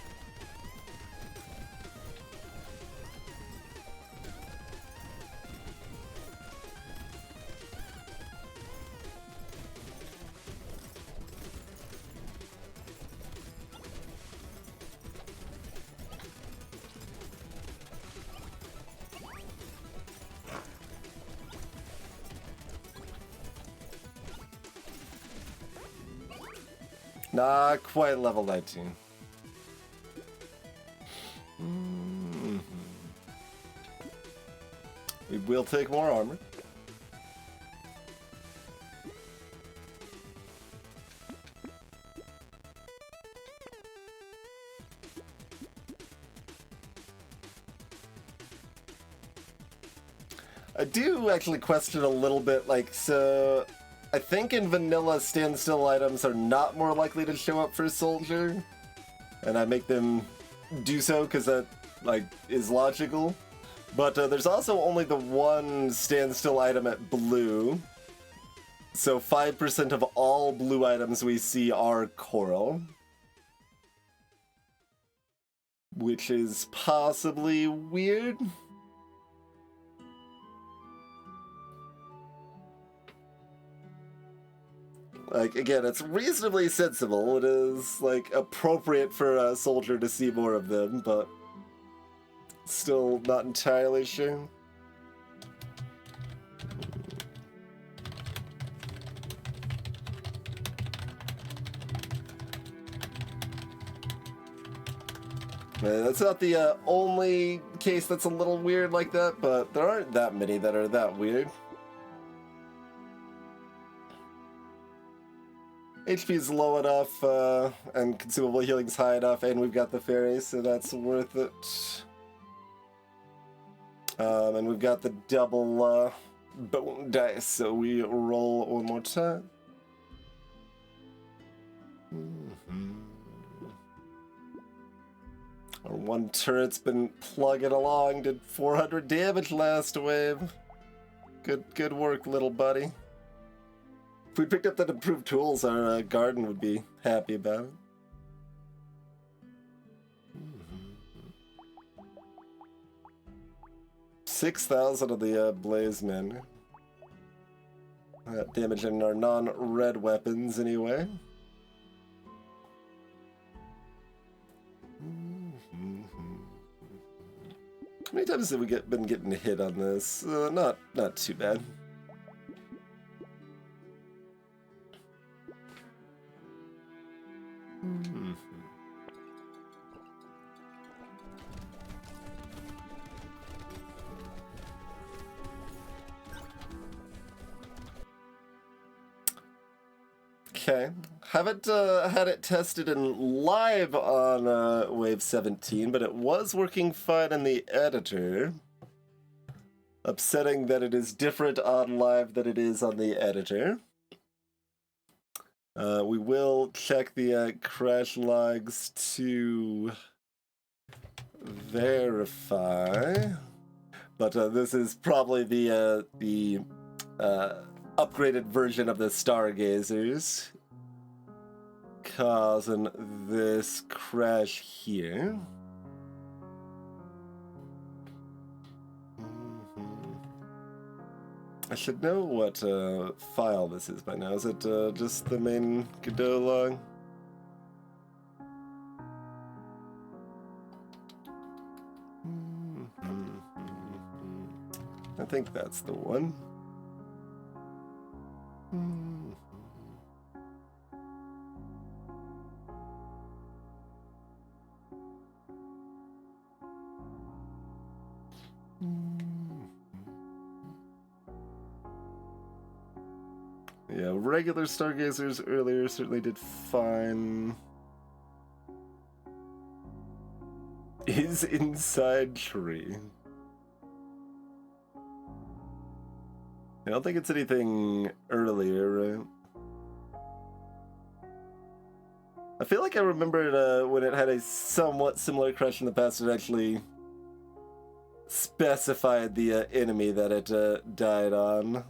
Not quite level 19. We will take more armor. I do actually question a little bit, like, so I think in vanilla standstill items are not more likely to show up for Soldier, and I make them do so because that, like, is logical. But there's also only the one standstill item at blue, so 5% of all blue items we see are coral, which is possibly weird. Like, again, it's reasonably sensible. It is, like, appropriate for a soldier to see more of them, but still not entirely sure. That's not the only case that's a little weird like that, but there aren't that many that are that weird. HP is low enough, and consumable healing's high enough, and we've got the fairy, so that's worth it. And we've got the double bone dice, so we roll one more time. Our one turret's been plugging along, did 400 damage last wave. Good work, little buddy. If we picked up that improved tools, our garden would be happy about it. 6,000 of the Blazemen. Damaging our non-red weapons anyway. How many times have we been getting hit on this? Not too bad. Okay. Haven't had it tested in live on Wave 17, but it was working fine in the editor. Upsetting that it is different on live than it is on the editor. We will check the crash logs to verify, but this is probably the upgraded version of the Stargazers causing this crash here. I should know what file this is by now. Is it just the main Godot log? I think that's the one. Yeah, regular Stargazers earlier certainly did fine. Is inside tree. I don't think it's anything earlier, right? I feel like I remembered when it had a somewhat similar crash in the past, it actually specified the enemy that it died on.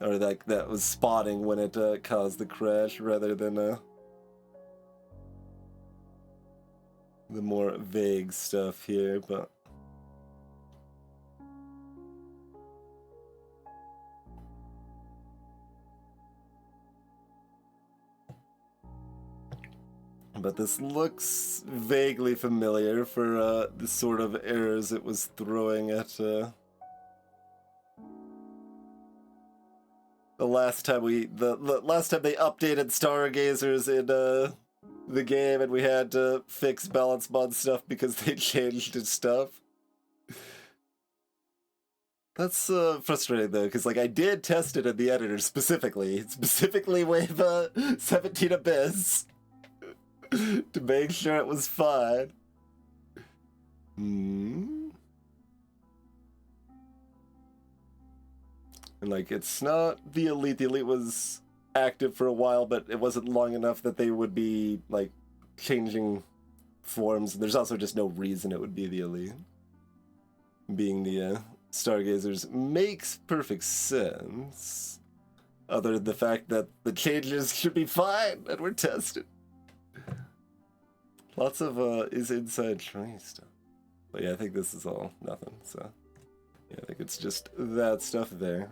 Or that was spotting when it caused the crash, rather than the more vague stuff here, but... But this looks vaguely familiar for the sort of errors it was throwing at the last time the last time they updated Stargazers in the game, and we had to fix balance mod stuff because they changed its stuff. That's frustrating though, because like I did test it in the editor specifically Wave 17 Abyss. To make sure it was fine. And like, it's not the Elite. The Elite was active for a while, but it wasn't long enough that they would be like changing forms. There's also just no reason it would be the Elite. Being the Stargazers makes perfect sense. Other than the fact that the changes should be fine and we're tested. Lots of is inside tree stuff. But yeah, I think this is all nothing, so yeah, I think it's just that stuff there.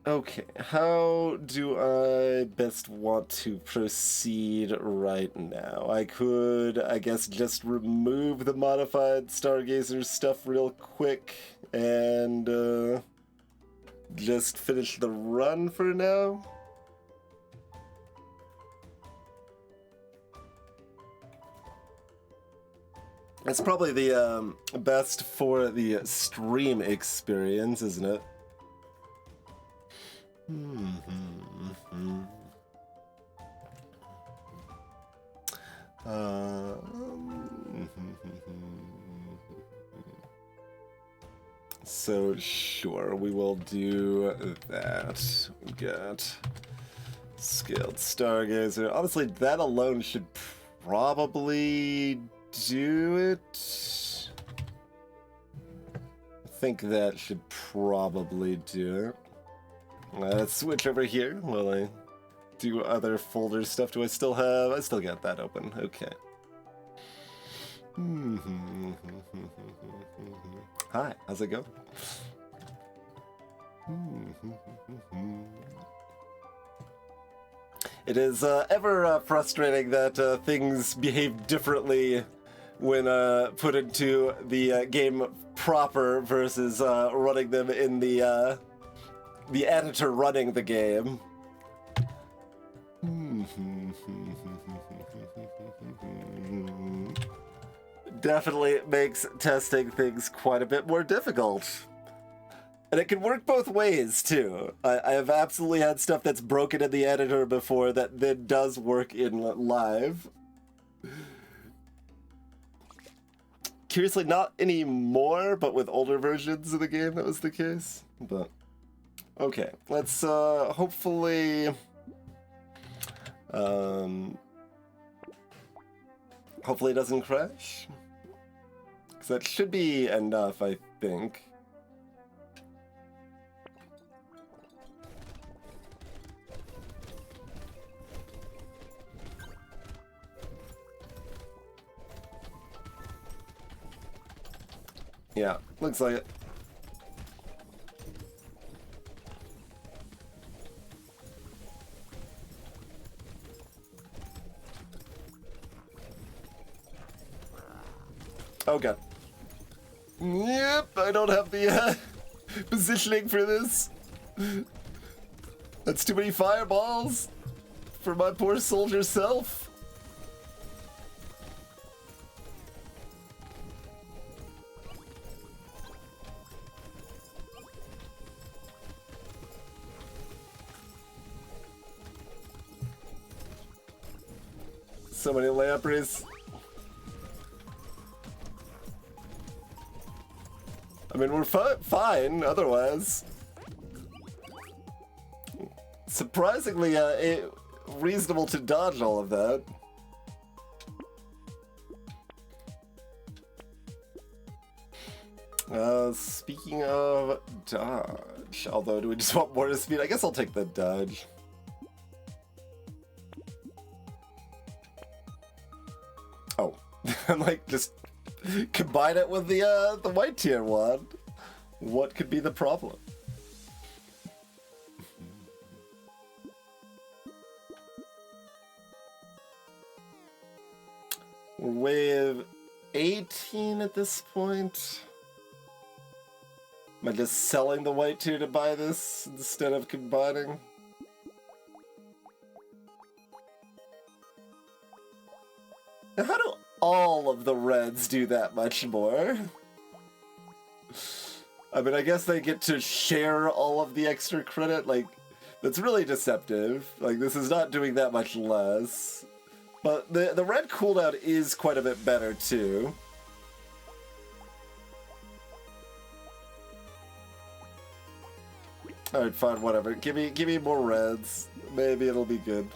Okay, how do I best want to proceed right now? I could, I guess, just remove the modified Stargazer stuff real quick and just finish the run for now. It's probably the best for the stream experience, isn't it? So sure, we will do that. We got scaled Stargazer. Honestly, that alone should probably do it. I think that should probably do it. Let's switch over here while I do other folder stuff. Do I still have... I still got that open. Okay. Hi, how's it going? It is ever frustrating that things behave differently when put into the game proper versus running them in the editor running the game. Definitely makes testing things quite a bit more difficult. And it can work both ways, too. I have absolutely had stuff that's broken in the editor before that then does work in live. Curiously, not anymore, but with older versions of the game that was the case. But, okay, let's hopefully... hopefully it doesn't crash. Because that should be enough, I think. Yeah, looks like it. Oh god. Yep, I don't have the positioning for this. That's too many fireballs for my poor soldier self. So many lampreys. I mean, we're fine otherwise. Surprisingly, reasonable to dodge all of that. Speaking of dodge, although do we just want more speed? I guess I'll take the dodge. Oh, I'm like just combine it with the white tier one. What could be the problem? We're wave 18 at this point. Am I just selling the white tier to buy this instead of combining? Now, how do all of the reds do that much more? I mean, I guess they get to share all of the extra credit. Like, that's really deceptive. Like, this is not doing that much less. But the red cooldown is quite a bit better, too. Alright, fine, whatever. Give me more reds. Maybe it'll be good.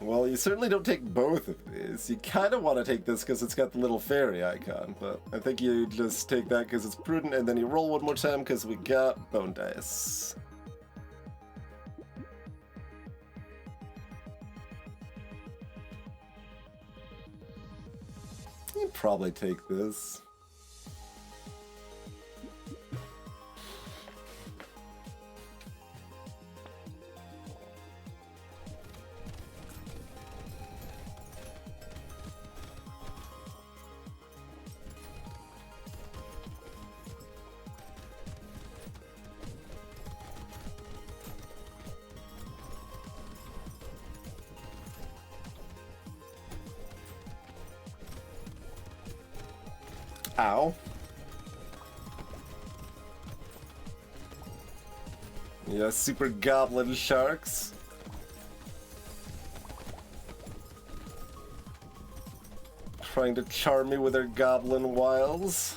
Well, you certainly don't take both of these. You kind of want to take this because it's got the little fairy icon, but I think you just take that because it's prudent, and then you roll one more time because we got bone dice. You'd probably take this. Ow. Yeah, super goblin sharks. Trying to charm me with their goblin wiles.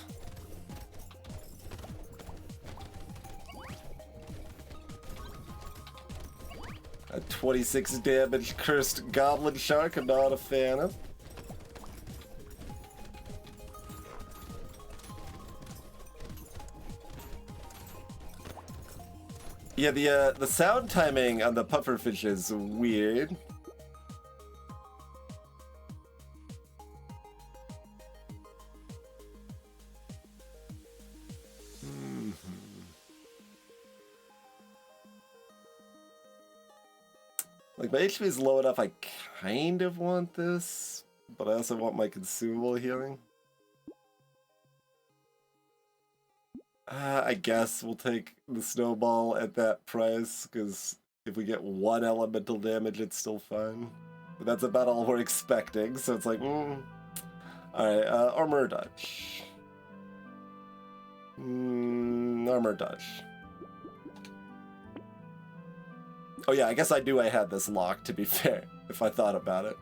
A 26 damage cursed goblin shark I'm not a fan of. Yeah, the sound timing on the pufferfish is weird. Like, my HP is low enough, I kind of want this, but I also want my consumable healing. I guess we'll take the snowball at that price, because if we get one elemental damage, it's still fine. But that's about all we're expecting, so it's like, Alright, armor dodge. Armor dodge. Oh yeah, I guess I knew I had this locked, to be fair, if I thought about it.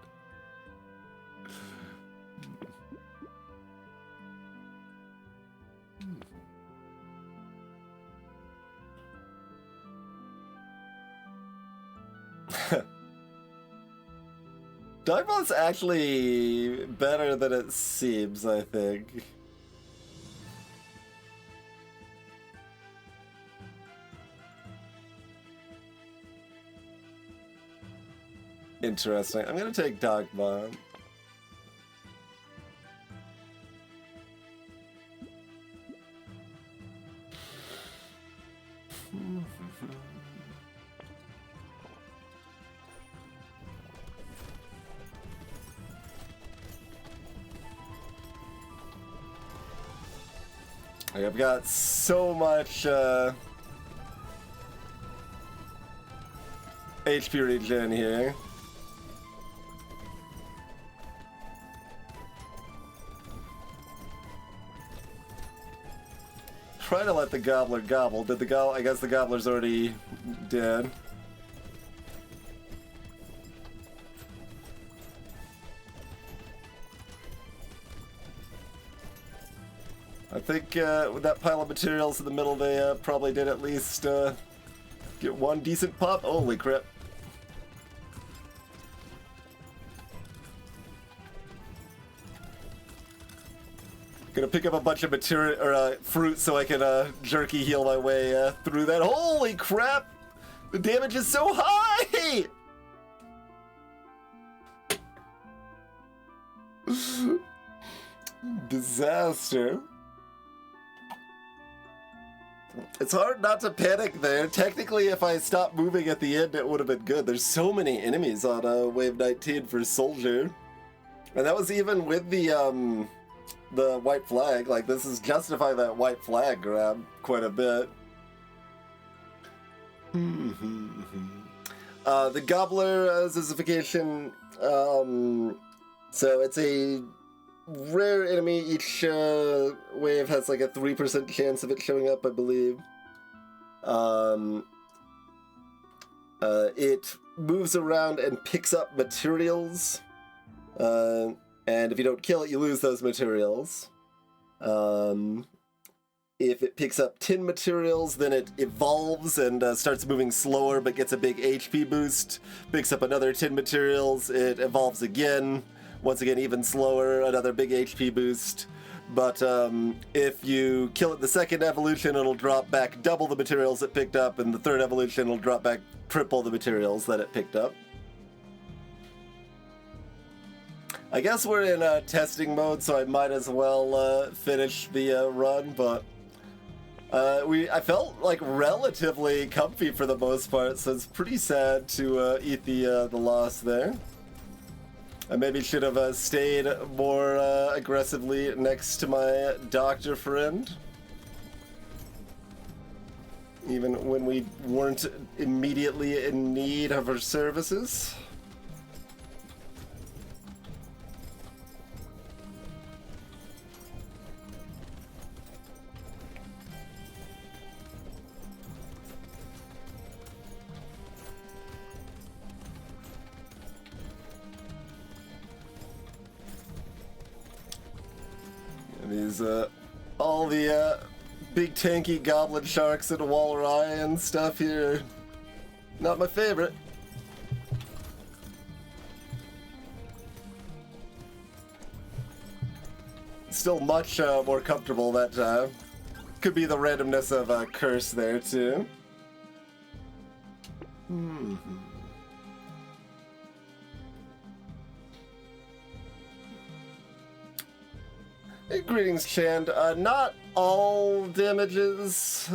Dogmo's actually better than it seems, I think. Interesting. I'm gonna take Dogma. I've got so much HP regen here. Try to let the gobbler gobble. Did the I guess the gobbler's already dead. I think with that pile of materials in the middle, they probably did at least get one decent pop. Holy crap. Gonna pick up a bunch of material or fruit so I can jerky heal my way through that. Holy crap! The damage is so high! Disaster. It's hard not to panic there. Technically, if I stopped moving at the end, it would have been good. There's so many enemies on wave 19 for Soldier. And that was even with the white flag. Like, this is justifying that white flag grab quite a bit. The Gobbler zazzification, so it's a rare enemy. Each wave has like a 3% chance of it showing up, I believe. It moves around and picks up materials. And if you don't kill it, you lose those materials. If it picks up 10 materials, then it evolves and starts moving slower but gets a big HP boost. Picks up another 10 materials, it evolves again. Once again, even slower, another big HP boost. But if you kill it the second evolution, it'll drop back double the materials it picked up, and the third evolution will drop back triple the materials that it picked up. I guess we're in testing mode, so I might as well finish the run, but I felt like relatively comfy for the most part, so it's pretty sad to eat the loss there. I maybe should have stayed more aggressively next to my doctor friend, even when we weren't immediately in need of her services. These, all the, big tanky goblin sharks and walrus and stuff here. Not my favorite. Still much, more comfortable that, could be the randomness of a curse there, too. Hey, greetings, Chand. Not all damages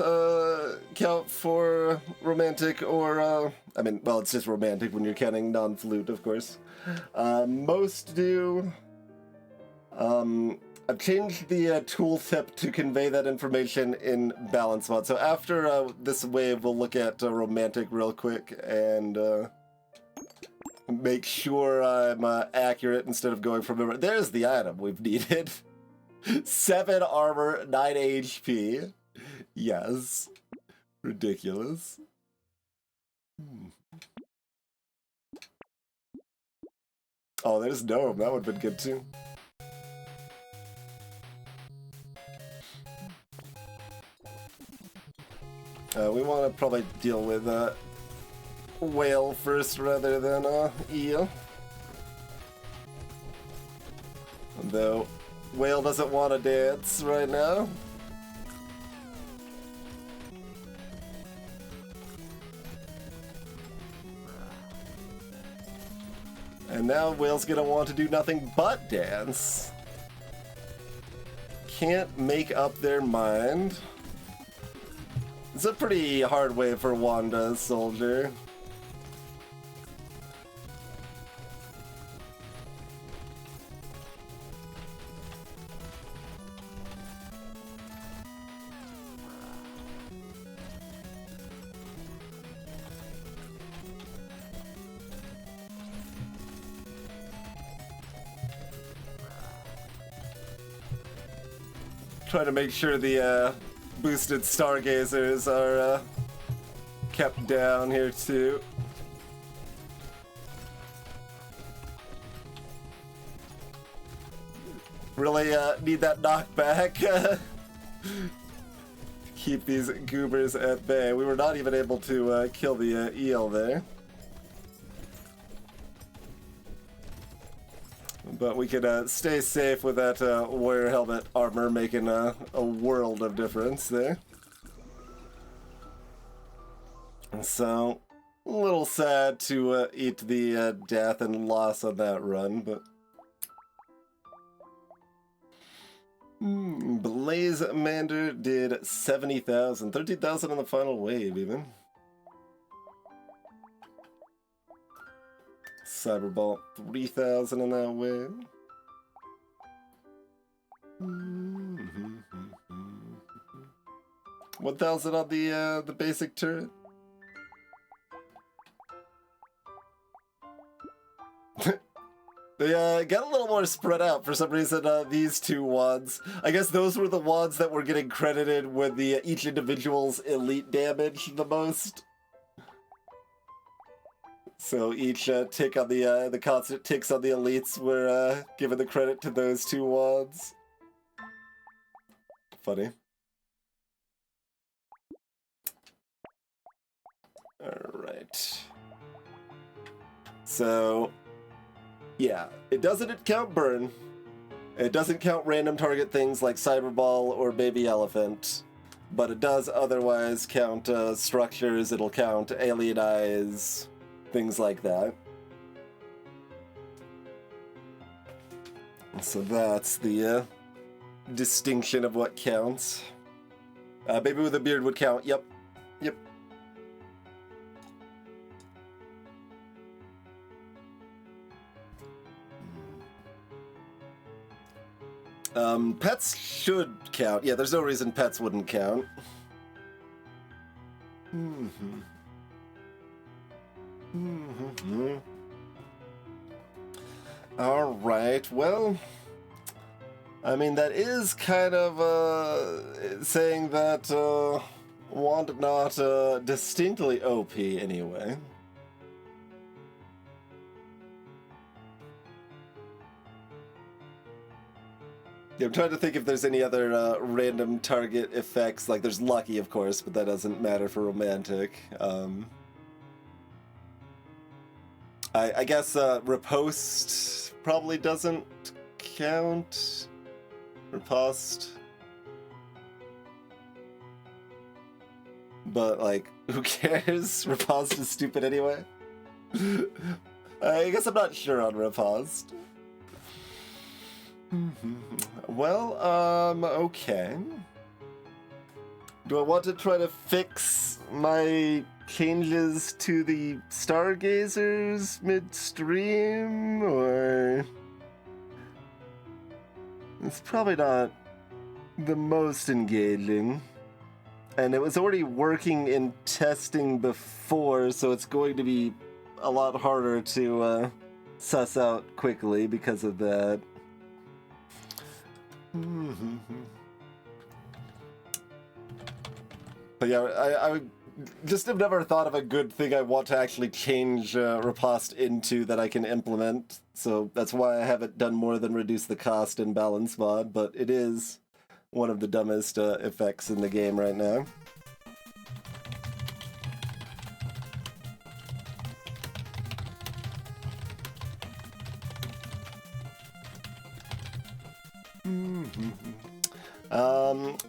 count for romantic or, I mean, well, it's just romantic when you're counting non-flute, of course. Most do. I've changed the tooltip to convey that information in balance mode. So after this wave, we'll look at romantic real quick, and make sure I'm accurate instead of going from... There's the item we've needed. 7 armor, 9 HP. Yes. Ridiculous. Oh, there's Gnome. That would have been good too. We want to probably deal with whale first rather than eel. Though whale doesn't want to dance right now. And now whale's gonna want to do nothing but dance. Can't make up their mind. It's a pretty hard way for Wanda's soldier. Trying to make sure the boosted stargazers are kept down here too. Really need that knockback. Keep these goobers at bay. We were not even able to kill the eel there. But we could stay safe with that warrior helmet armor, making a world of difference there. And so, a little sad to eat the death and loss on that run, but... Blaze Mander did 70,000. 13,000 on the final wave, even. Cyberball 3,000 in that wave. Mm-hmm. 1,000 on the basic turret. They got a little more spread out for some reason, these two wands. I guess those were the wands that were getting credited with the each individual's elite damage the most. So each tick on the constant ticks on the elites were given the credit to those two wands. Funny. Alright. So... yeah, it doesn't count burn. It doesn't count random target things like Cyberball or Baby Elephant. But it does otherwise count structures, it'll count alien eyes, things like that. So that's the distinction of what counts. Baby with a beard would count, yep. Yep. Pets should count. Yeah, there's no reason pets wouldn't count. Alright, well... I mean, that is kind of, saying that, Wanda not, distinctly OP anyway. Yeah, I'm trying to think if there's any other random target effects. Like, there's lucky, of course, but that doesn't matter for romantic. I guess riposte probably doesn't count. Riposte. But, like, who cares? Riposte is stupid anyway. I guess I'm not sure on riposte. Well, okay. Do I want to try to fix my changes to the stargazers midstream, or... It's probably not the most engaging. And it was already working in testing before, so it's going to be a lot harder to suss out quickly because of that. But yeah, I just have never thought of a good thing I want to actually change riposte into that I can implement. So that's why I haven't done more than reduce the cost in balance mod, but it is one of the dumbest effects in the game right now.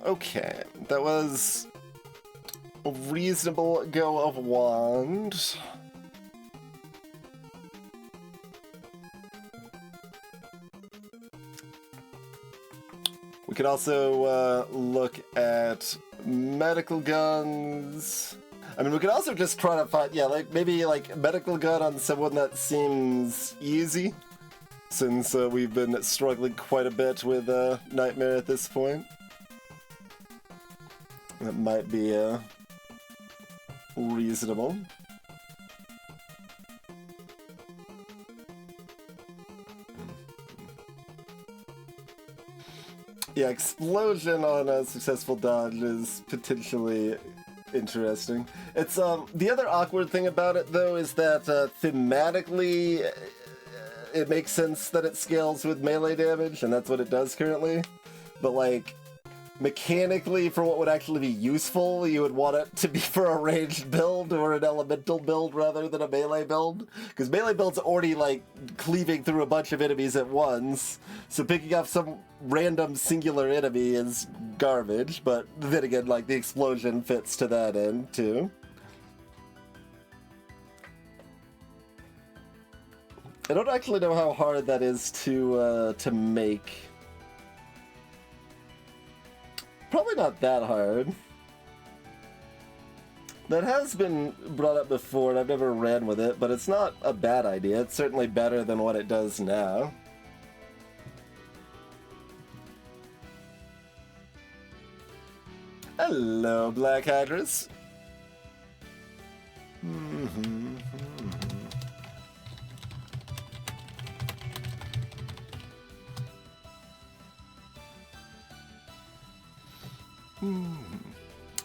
Okay, that was a reasonable go of wand. We could also look at medical guns. I mean, we could also just try to find, yeah, like maybe like medical gun on someone that seems easy, since we've been struggling quite a bit with Nightmare at this point. That might be reasonable. Yeah, explosion on a successful dodge is potentially interesting. It's the other awkward thing about it though is that thematically it makes sense that it scales with melee damage, and that's what it does currently. But like mechanically, for what would actually be useful, you would want it to be for a ranged build or an elemental build rather than a melee build. Because melee build's already, like, cleaving through a bunch of enemies at once, so picking up some random singular enemy is garbage, but then again, like, the explosion fits to that end, too. I don't actually know how hard that is to make. Probably not that hard. That has been brought up before, and I've never ran with it, but it's not a bad idea. It's certainly better than what it does now. Hello, Black Hydras.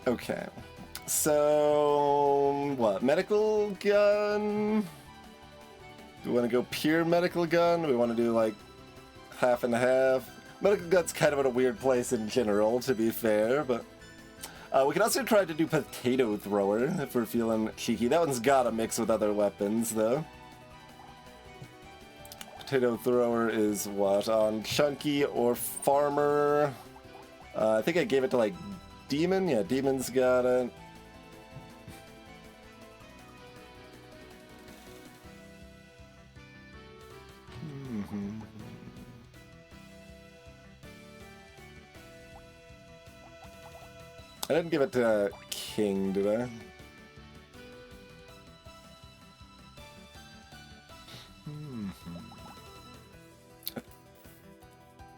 Okay, so what? Medical gun? Do we want to go pure medical gun? Do we want to do like half and half? Medical gun's kind of in a weird place in general, to be fair, but we can also try to do potato thrower if we're feeling cheeky. That one's got to mix with other weapons, though. Potato thrower is what? On chunky or farmer? I think I gave it to, like, Demon? Yeah, Demon's got it. I didn't give it to King, did I?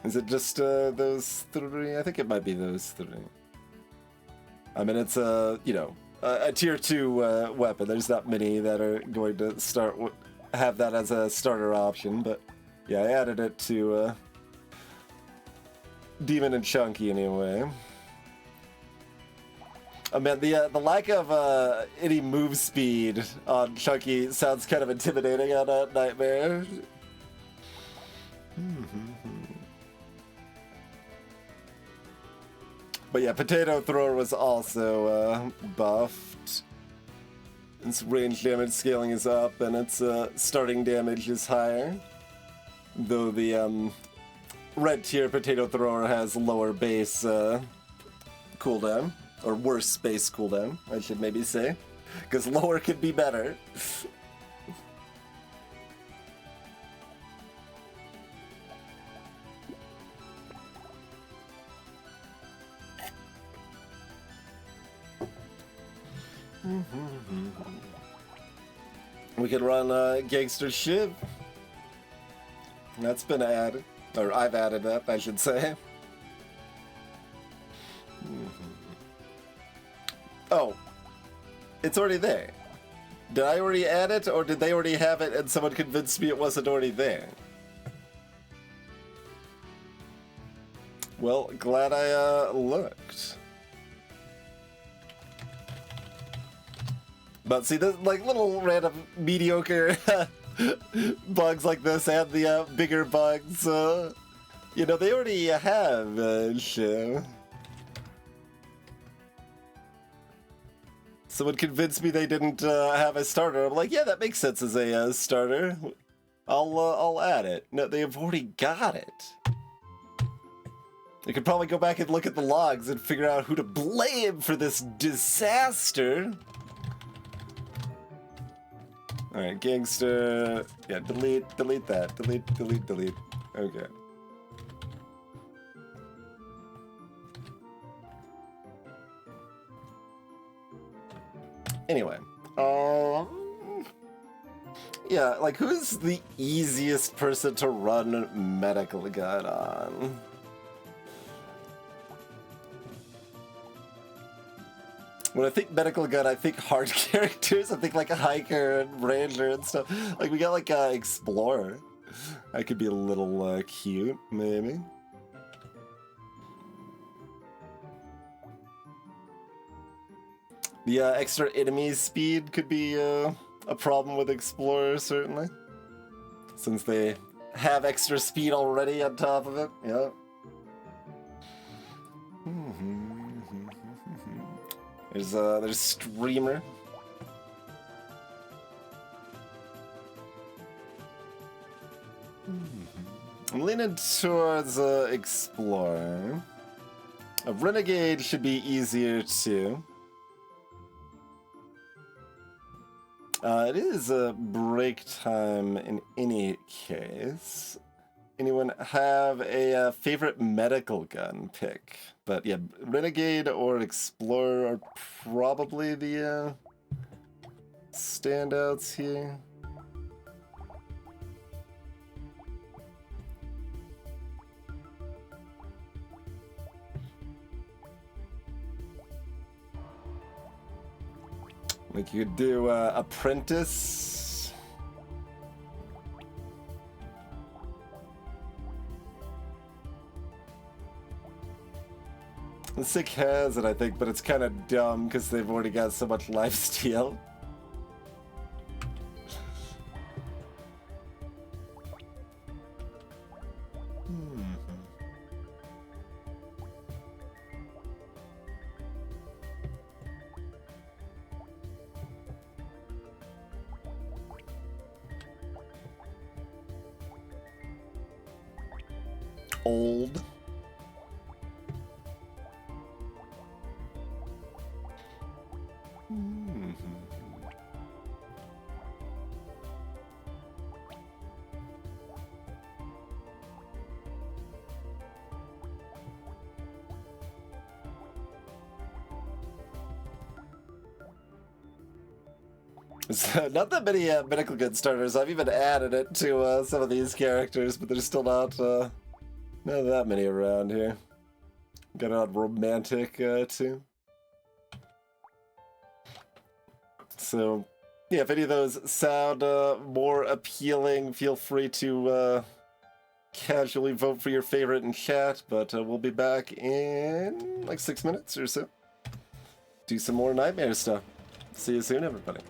Is it just those three? I think it might be those three. I mean, it's a, you know, a tier 2 weapon. There's not many that are going to have that as a starter option, but yeah, I added it to Demon and Chunky anyway. I mean, the lack of any move speed on Chunky sounds kind of intimidating on a Nightmare. But yeah, Potato Thrower was also buffed. Its range damage scaling is up, and its starting damage is higher. Though the red tier Potato Thrower has lower base cooldown. Or worse base cooldown, I should maybe say. Because lower could be better. We could run Gangster Shiv. That's been added. Or I've added that, I should say. Oh. It's already there. Did I already add it, or did they already have it and someone convinced me it wasn't already there? Well, glad I looked. But see, this, like, little random mediocre bugs like this and the bigger bugs, you know, they already have shit. Someone convinced me they didn't have a starter. I'm like, yeah, that makes sense as a starter. I'll add it. No, they've already got it. You could probably go back and look at the logs and figure out who to blame for this disaster. Alright, gangster. Yeah, delete that. Delete. Okay. Anyway, yeah, like, who's the easiest person to run medical gun on? When I think medical gun, I think hard characters. I think like a hiker and ranger and stuff. Like, we got like a explorer. I could be a little cute, maybe. The extra enemy speed could be a problem with explorers, certainly. Since they have extra speed already on top of it, yeah. There's Streamer. I'm leaning towards Explorer. A Renegade should be easier too. It is a break time in any case. Anyone have a favorite medical gun pick? But yeah, Renegade or Explorer are probably the standouts here. Like, you could do Apprentice. The Sick has it, I think, but it's kind of dumb because they've already got so much lifesteal. Old. Not that many medical gun starters. I've even added it to some of these characters, but there's still not that many around here. Got it on romantic too. So, yeah, if any of those sound more appealing, feel free to casually vote for your favorite in chat. But we'll be back in like 6 minutes or so. Do some more nightmare stuff. See you soon, everybody.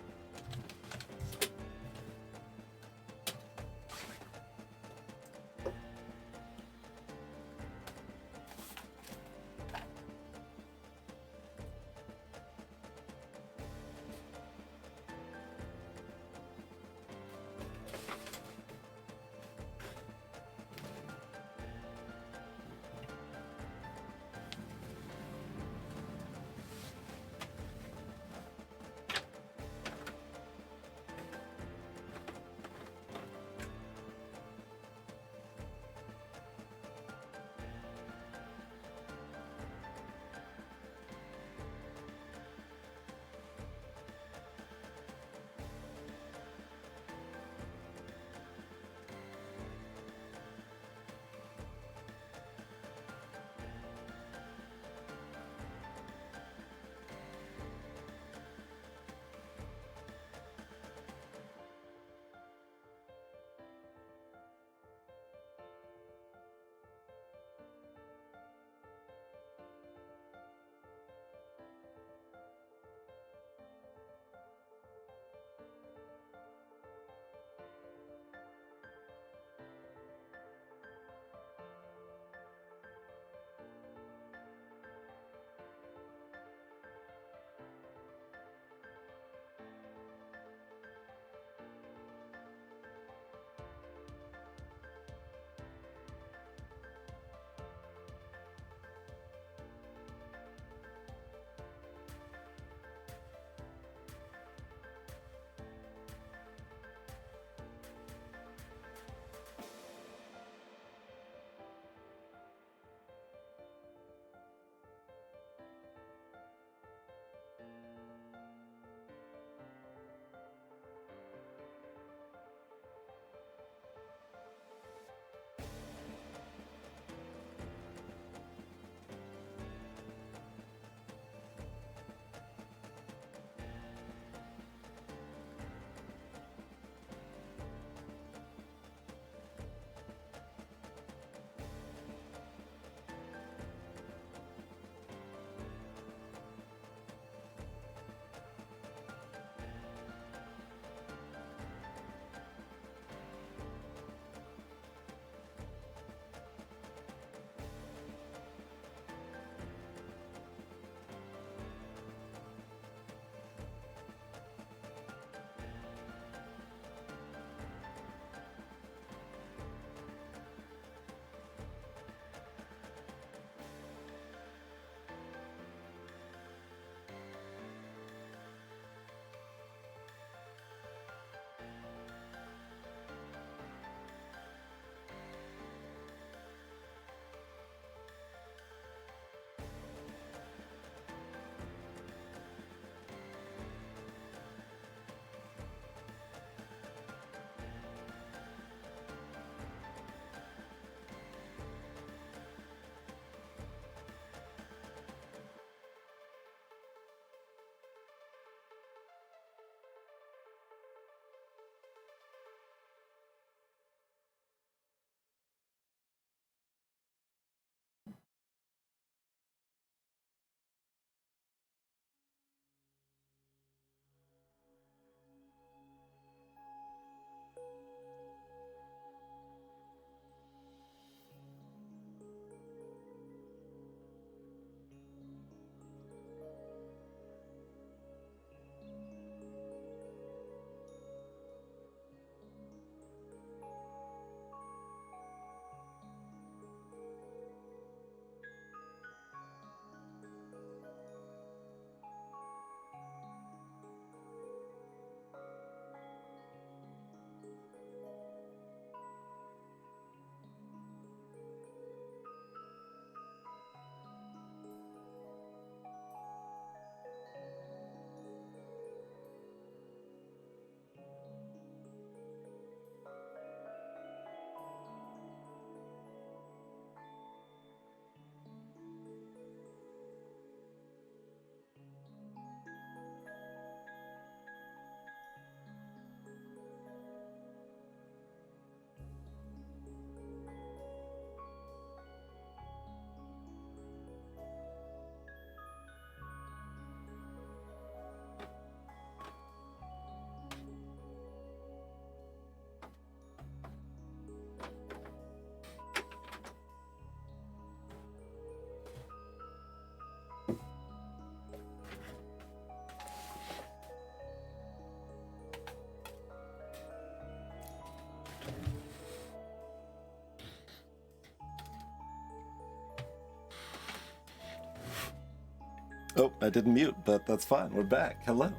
Oh, I didn't mute, but that's fine. We're back. Hello.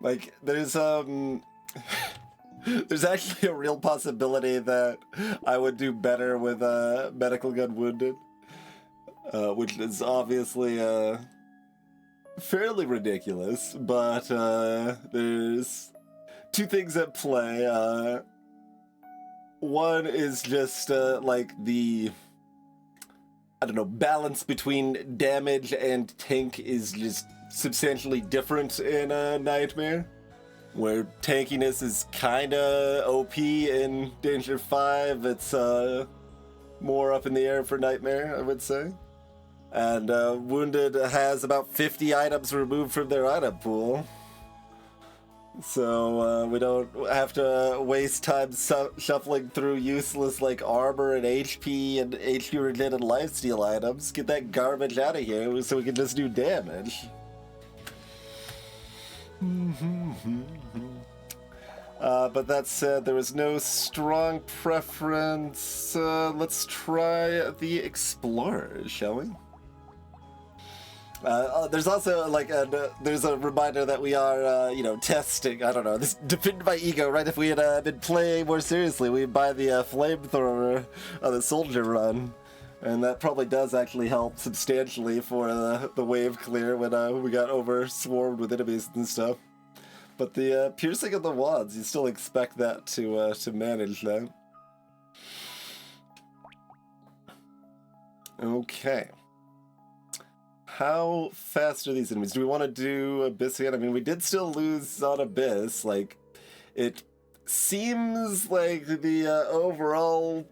Like, there's there's actually a real possibility that I would do better with Medical Gun Wounded, which is obviously fairly ridiculous, but there's two things at play. One is just like the, I don't know, balance between damage and tank is just substantially different in Nightmare, where tankiness is kinda OP in Danger 5. It's more up in the air for Nightmare, I would say. And Wounded has about 50 items removed from their item pool. So we don't have to waste time shuffling through useless like armor and HP and HP related lifesteal items. Get that garbage out of here so we can just do damage. But that said, there was no strong preference. Let's try the Explorer, shall we? There's also like there's a reminder that we are, testing. I don't know. This defended my ego, right? If we had been playing more seriously, we'd buy the flamethrower on the soldier run, and that probably does actually help substantially for the wave clear when we got over swarmed with enemies and stuff. But the piercing of the wands, you still expect that to manage that. Okay. How fast are these enemies? Do we want to do Abyss again? I mean, we did still lose on Abyss. Like, it seems like the overall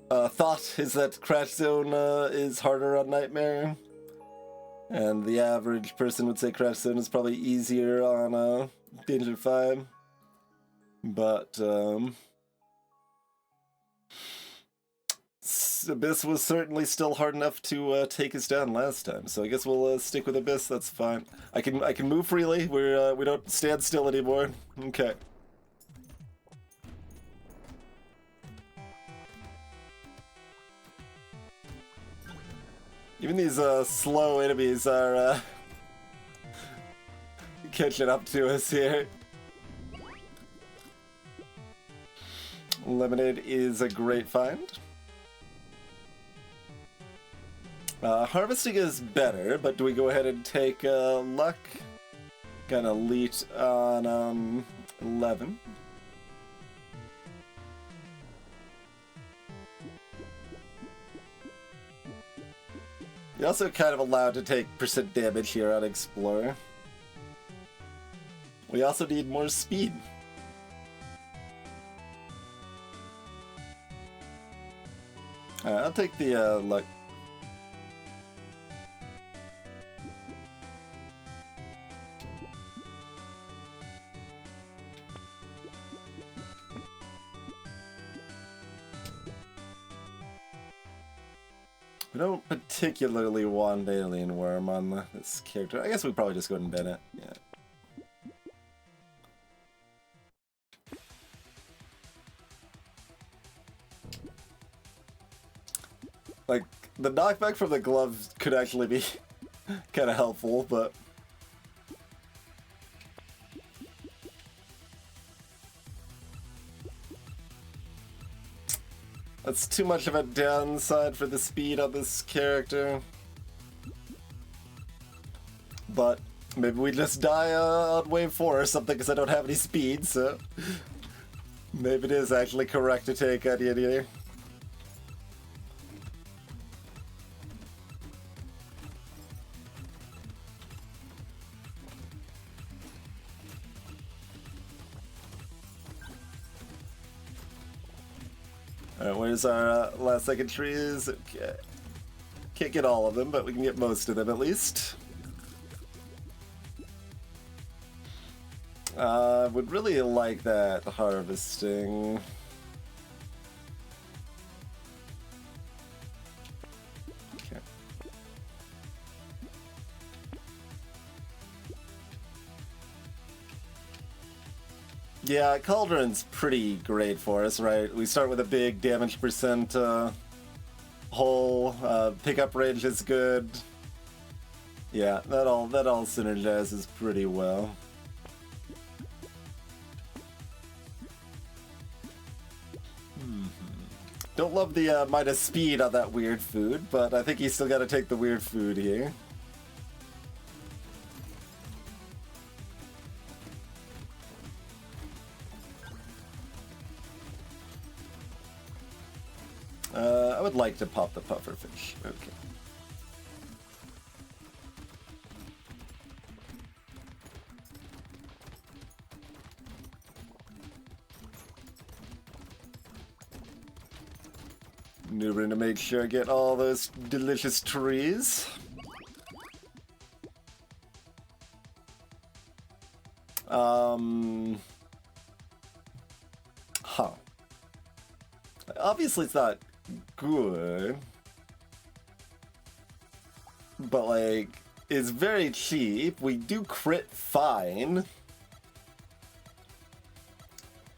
thought is that Crash Zone is harder on Nightmare. And the average person would say Crash Zone is probably easier on Danger 5. But, Abyss was certainly still hard enough to take us down last time, so I guess we'll stick with Abyss. That's fine. I can move freely. We don't stand still anymore. Okay. Even these slow enemies are catching up to us here. Lemonade is a great find. Harvesting is better, but do we go ahead and take luck? Gonna elite on 11. You're also kind of allowed to take percent damage here on Explorer. We also need more speed. I'll take the luck. We don't particularly want Alien Worm on this character. I guess we probably just go ahead and ban it. Yeah. Like, the knockback from the gloves could actually be kind of helpful, but... that's too much of a downside for the speed on this character. But maybe we just die on wave 4 or something because I don't have any speed, so... maybe it is actually correct to take Onion here. Alright, where's our last second trees? Okay. Can't get all of them, but we can get most of them at least. Would really like that harvesting. Okay. Yeah, Cauldron's pretty great for us, right? We start with a big damage percent hole, pickup range is good. Yeah, that all synergizes pretty well. Don't love the Midas speed on that weird food, but I think you still gotta take the weird food here. I would like to pop the pufferfish. Okay. Maneuvering to make sure I get all those delicious trees. Huh. Obviously it's not good. But like, it's very cheap. We do crit fine.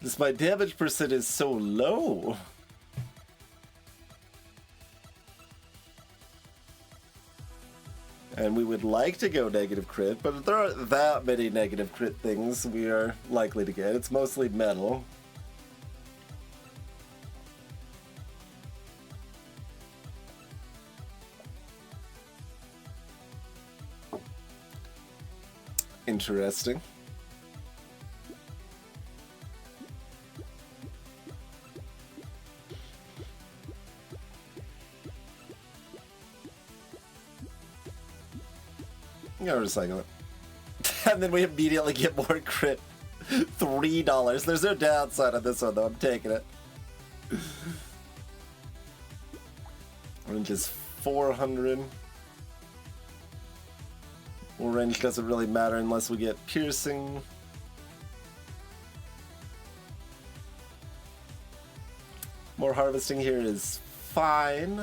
Just my damage percent is so low. And we would like to go negative crit, but if there aren't that many negative crit things we are likely to get. It's mostly metal. Interesting. I'm gonna recycle it. And then we immediately get more crit. $3. There's no downside on this one though, I'm taking it. Range is 400. Well, range doesn't really matter unless we get piercing. More harvesting here is fine.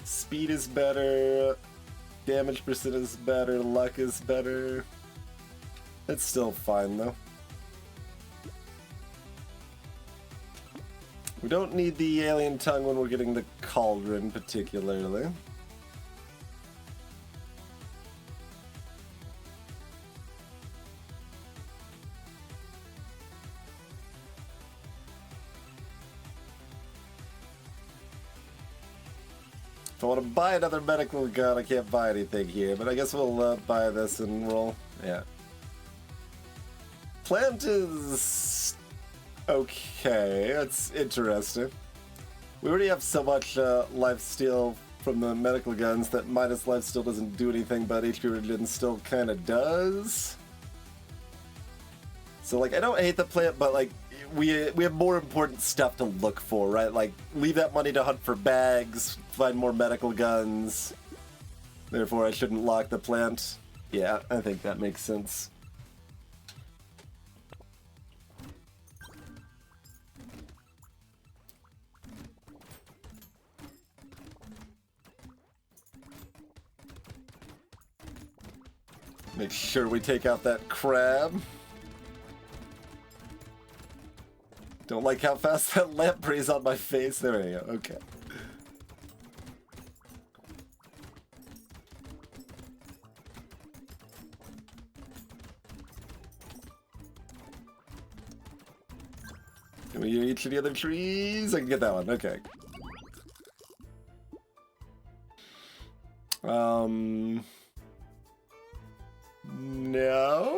Speed is better. Damage percent is better. Luck is better. It's still fine though. We don't need the alien tongue when we're getting the cauldron particularly. If I want to buy another medical gun, I can't buy anything here, but I guess we'll buy this and roll. Yeah. Plant is okay. That's interesting. We already have so much lifesteal from the medical guns that minus lifesteal doesn't do anything, but HP regen still kind of does. So, like, I don't hate the plant, but, like, we have more important stuff to look for, right? Like, leave that money to hunt for bags, find more medical guns. Therefore, I shouldn't lock the plant. Yeah, I think that makes sense. Make sure we take out that crab. Don't like how fast that lamprey is on my face. There we go. Okay. Can we reach any other trees? I can get that one. Okay. No.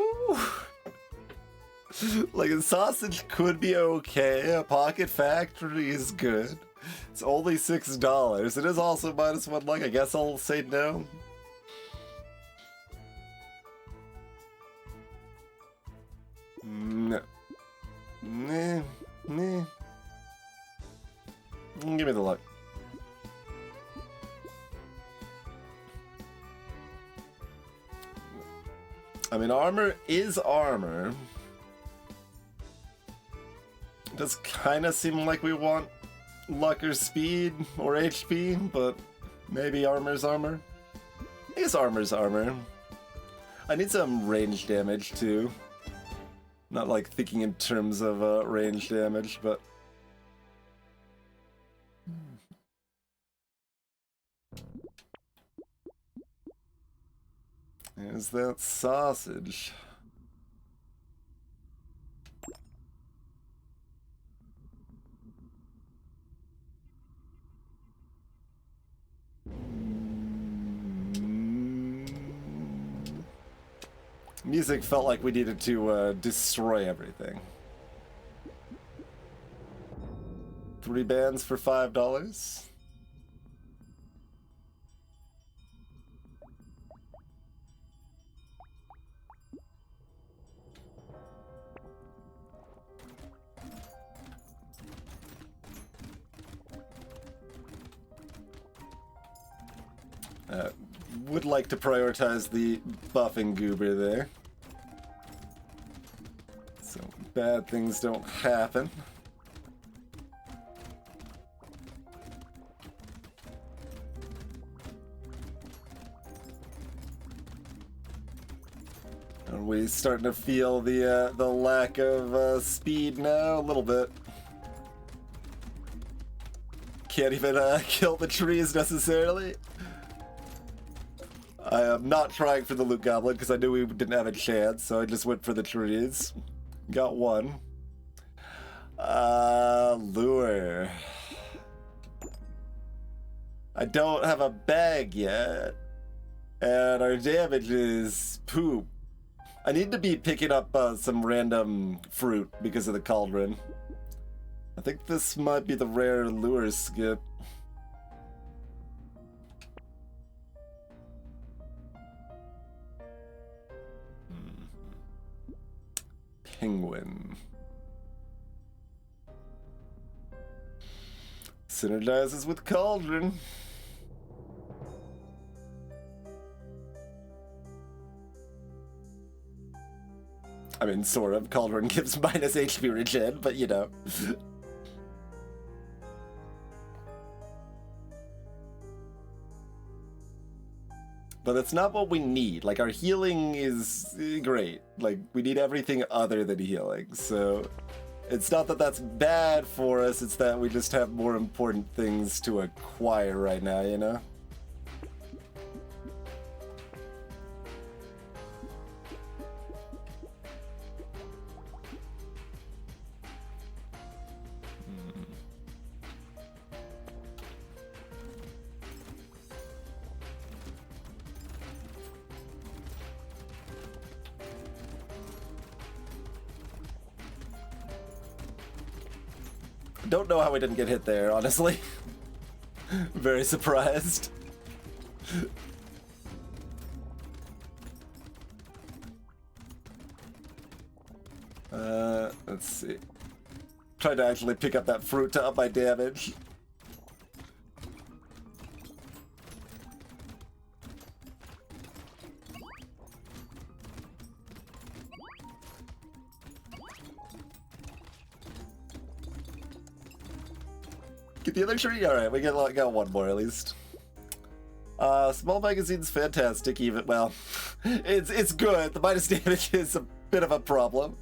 Like, a sausage could be okay. A pocket factory is good. It's only $6. It is also -1 luck. I guess I'll say no. No. Nah. Nah. Give me the luck. I mean, armor is armor. It does kind of seem like we want luck or speed or HP, but maybe armor's armor. I guess armor's armor. I need some range damage too. Not like thinking in terms of range damage, but... There's that sausage. Music felt like we needed to destroy everything. 3 bands for $5. Would like to prioritize the buffing goober there, so bad things don't happen. Are we starting to feel the lack of speed now? A little bit. Can't even kill the trees necessarily. I am not trying for the loot goblin because I knew we didn't have a chance, so I just went for the trees. Got one. Lure. I don't have a bag yet, and our damage is poop. I need to be picking up some random fruit because of the cauldron. I think this might be the rare lure skip. Penguin. Synergizes with cauldron. I mean, sort of. Cauldron gives minus HP regen, but you know. But that's not what we need. Like, our healing is great. Like, we need everything other than healing. So, it's not that that's bad for us, it's that we just have more important things to acquire right now, you know? Don't know how we didn't get hit there, honestly. Very surprised. Let's see. Tried to actually pick up that fruit to up my damage. Get the other tree? Alright, we got one more at least. Small magazine's fantastic, even, well, it's good. The minus damage is a bit of a problem.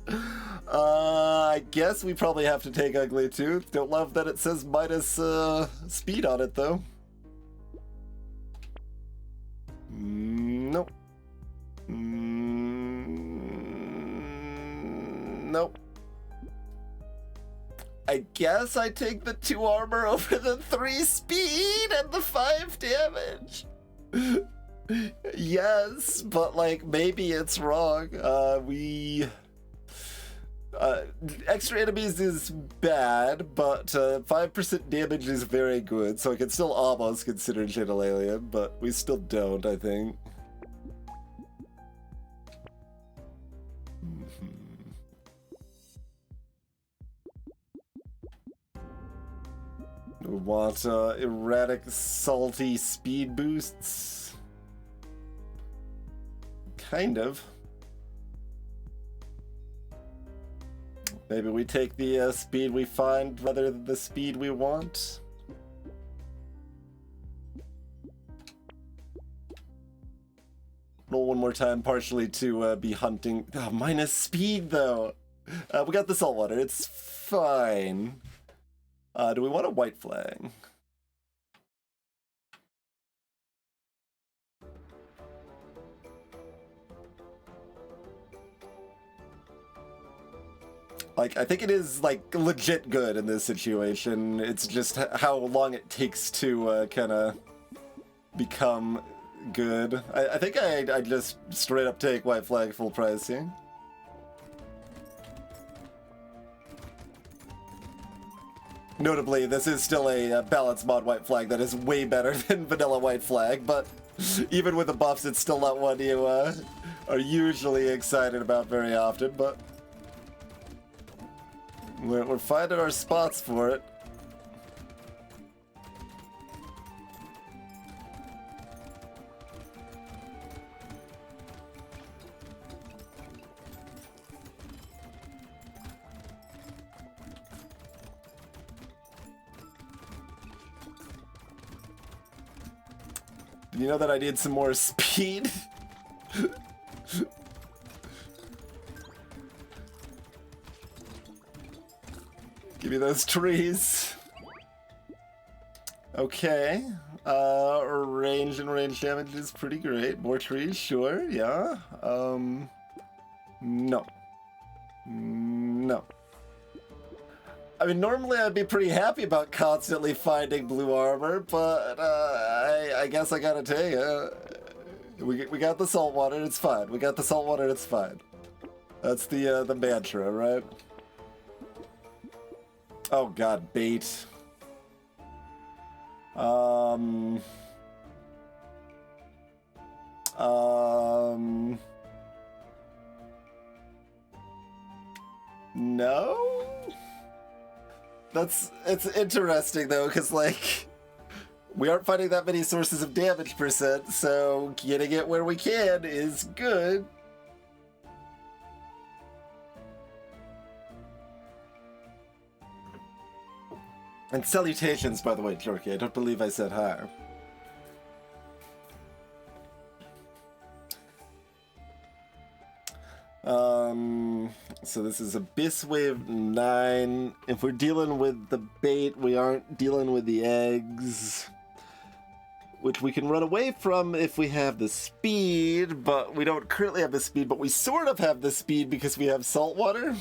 I guess we probably have to take Ugly Tooth. Don't love that it says minus speed on it, though. Nope. Nope. I guess I take the 2 armor over the 3 speed and the 5 damage. Yes, but like maybe it's wrong. Extra enemies is bad, but 5% damage is very good, so I can still almost consider Gentle Alien, but we still don't, I think. We want erratic, salty speed boosts. Kind of. Maybe we take the speed we find rather than the speed we want. Roll one more time, partially to be hunting. Oh, minus speed, though. We got the saltwater. It's fine. Do we want a white flag? Like, I think it is, like, legit good in this situation. It's just how long it takes to kind of become good. I think I'd just straight up take white flag full price here. Notably, this is still a balanced mod white flag that is way better than vanilla white flag, but even with the buffs, it's still not one you are usually excited about very often, but we're finding our spots for it. You know that I need some more speed? Give me those trees. Okay. Range and range damage is pretty great. More trees, sure, yeah. No. No. I mean, normally I'd be pretty happy about constantly finding blue armor, but I guess I gotta take it. We got the saltwater, it's fine. We got the saltwater, it's fine. That's the mantra, right? Oh god, bait. No? It's interesting though, because like, we aren't finding that many sources of damage percent, so getting it where we can is good. And salutations, by the way, Jorky. I don't believe I said hi. So this is Abyss Wave 9. If we're dealing with the bait, we aren't dealing with the eggs, which we can run away from if we have the speed, but we don't currently have the speed, but we sort of have the speed because we have saltwater.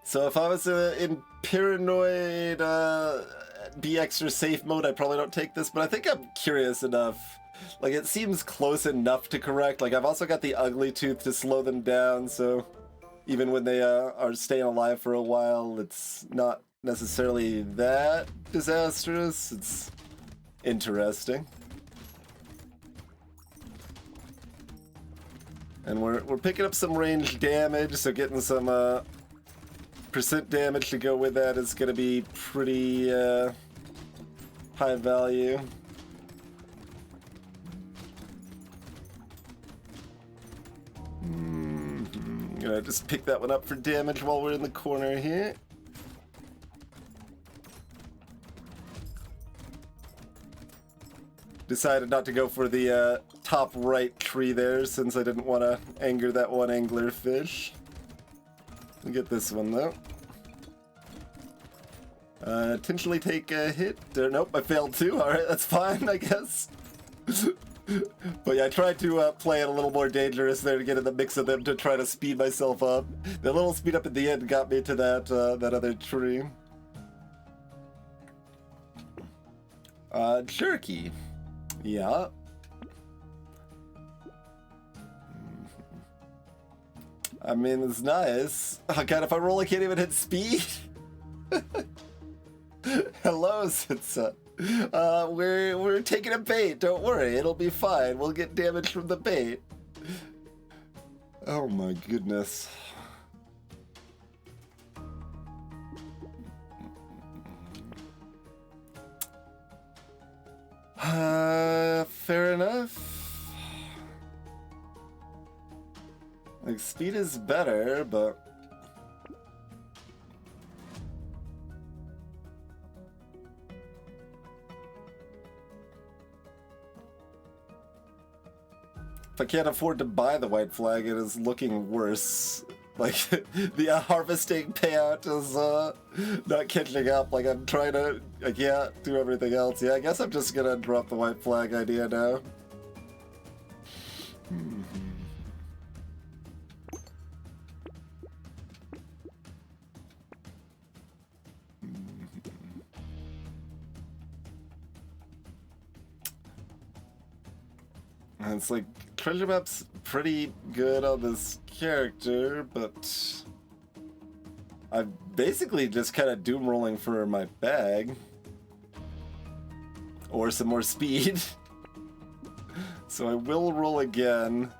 So if I was in paranoid, be extra safe mode, I probably don't take this, but I think I'm curious enough. Like, it seems close enough to correct. Like, I've also got the ugly tooth to slow them down, so even when they are staying alive for a while, it's not necessarily that disastrous. It's interesting. And we're picking up some range damage, so getting some percent damage to go with that is going to be pretty high value. Gonna just pick that one up for damage while we're in the corner here. Decided not to go for the top right tree there since I didn't want to anger that one anglerfish. We'll get this one though. Potentially take a hit. Nope, I failed too. Alright, that's fine, I guess. But yeah, I tried to play it a little more dangerous there to get in the mix of them to try to speed myself up. The little speed up at the end got me to that that other tree. Jerky. Yeah. I mean, it's nice. Oh god, if I roll, I can't even hit speed. Hello, Sitsa. We're taking a bait. Don't worry, it'll be fine. We'll get damage from the bait. Oh my goodness. Fair enough. Like, speed is better, but If I can't afford to buy the white flag, it is looking worse. Like, the harvesting payout is not catching up. Like, I can't do everything else. Yeah, I guess I'm just gonna drop the white flag idea now. And it's like, treasure map's pretty good on this character, but I'm basically just kind of doom rolling for my bag. Or some more speed. So I will roll again.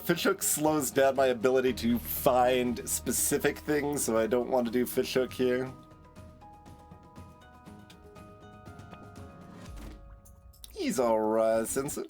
Fishhook slows down my ability to find specific things, so I don't want to do fishhook here. He's alright, Sensei.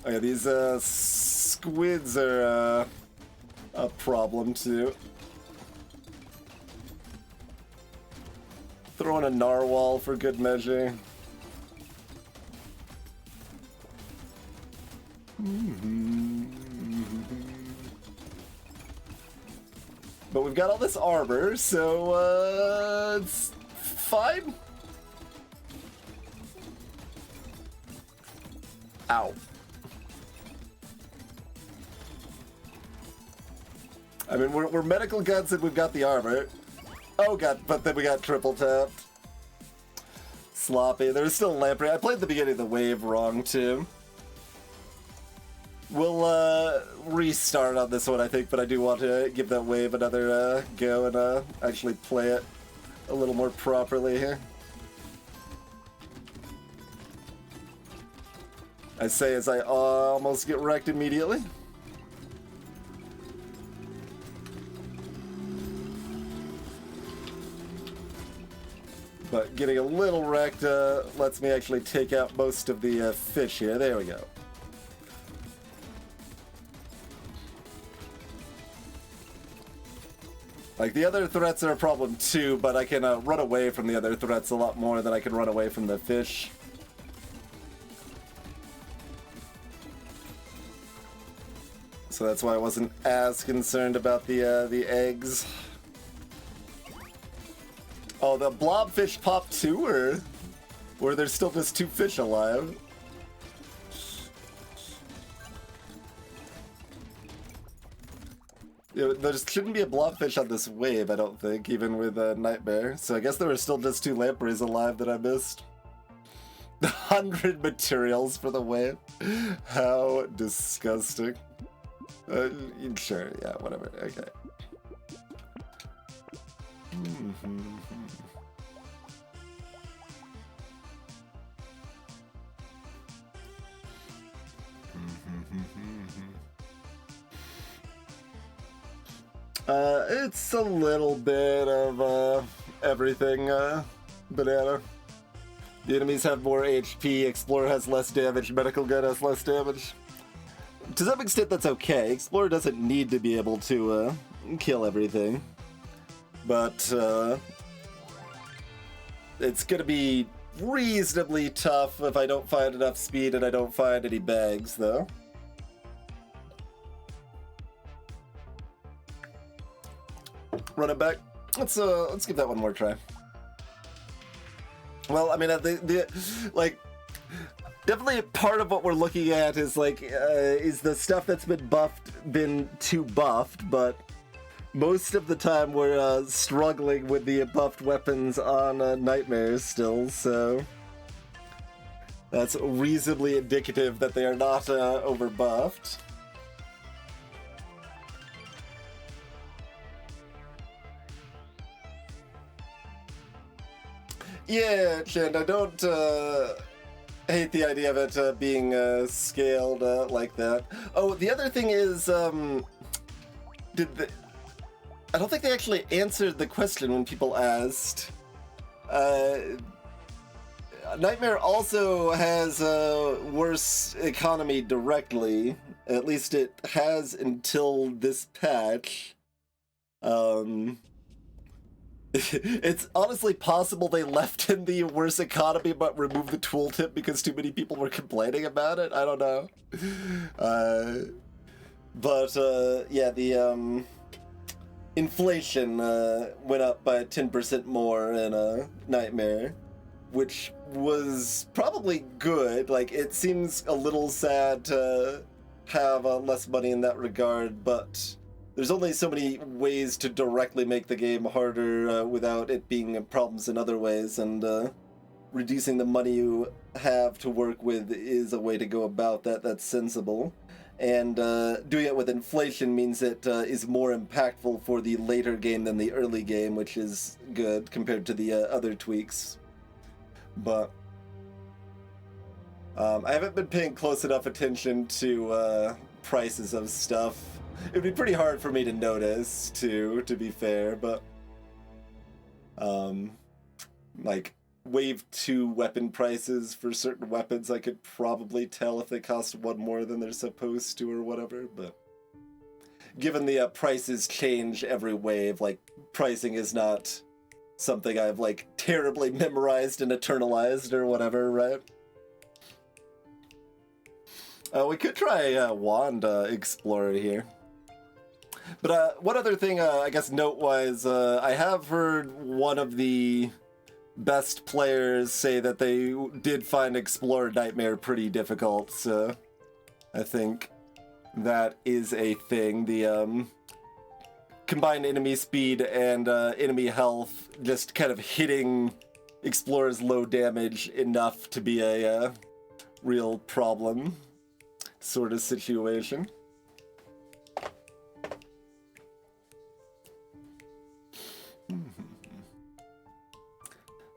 Oh yeah, these squids are a problem too. Throw in a narwhal for good measure. But we've got all this armor, so it's fine. Ow. I mean, we're medical guns and we've got the armor. Oh god, but then we got triple tapped. Sloppy. There's still lamprey. I played the beginning of the wave wrong too. We'll restart on this one, I think, but I do want to give that wave another go and actually play it a little more properly here. I say as I almost get wrecked immediately. But getting a little wrecked lets me actually take out most of the fish here. There we go. Like, the other threats are a problem too, but I can run away from the other threats a lot more than I can run away from the fish. So that's why I wasn't as concerned about the eggs. Oh, the blobfish popped too, or there's still just 2 fish alive? Yeah, there shouldn't be a blobfish on this wave, I don't think, even with Nightmare. So I guess there were still just 2 lampreys alive that I missed. 100 materials for the wave? How disgusting. Sure, yeah, whatever, okay. It's a little bit of everything, Banana. The enemies have more HP, Explorer has less damage, Medical Gun has less damage. To some extent that's okay, Explorer doesn't need to be able to kill everything. But it's gonna be reasonably tough if I don't find enough speed and I don't find any bags, though. Run it back. Let's give that one more try. Well, I mean, like, definitely part of what we're looking at is like, is the stuff that's been too buffed, but most of the time we're struggling with the buffed weapons on Nightmares still, so that's reasonably indicative that they are not over buffed. Yeah, Chen, I don't hate the idea of it being scaled like that. Oh, the other thing is, I don't think they actually answered the question when people asked. Nightmare also has a worse economy directly. At least it has until this patch. It's honestly possible they left in the worse economy but removed the tooltip because too many people were complaining about it. I don't know. Yeah, the inflation went up by 10% more in Nightmare, which was probably good. Like, it seems a little sad to have less money in that regard, but there's only so many ways to directly make the game harder without it being problems in other ways, and reducing the money you have to work with is a way to go about that that's sensible. And doing it with inflation means it is more impactful for the later game than the early game, which is good compared to the other tweaks. But I haven't been paying close enough attention to prices of stuff. It'd be pretty hard for me to notice, too, to be fair, but like Wave 2 weapon prices for certain weapons, I could probably tell if they cost one more than they're supposed to or whatever, but given the prices change every wave, like, pricing is not something I've, like, terribly memorized and eternalized or whatever, right? We could try Wand Explorer here. But one other thing, I guess note-wise, I have heard one of the best players say that they did find Explorer Nightmare pretty difficult, so I think that is a thing. The combined enemy speed and enemy health just kind of hitting Explorer's low damage enough to be a real problem sort of situation.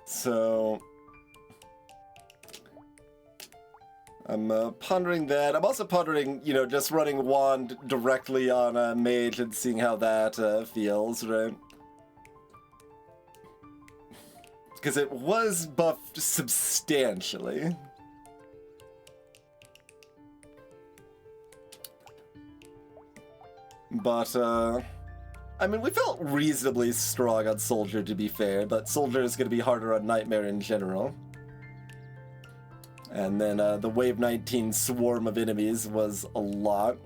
So I'm pondering that. I'm also pondering, you know, just running Wand directly on a Mage and seeing how that feels, right? Because it was buffed substantially. But, I mean, we felt reasonably strong on Soldier, to be fair, but Soldier is going to be harder on Nightmare in general. And then the Wave 19 swarm of enemies was a lot.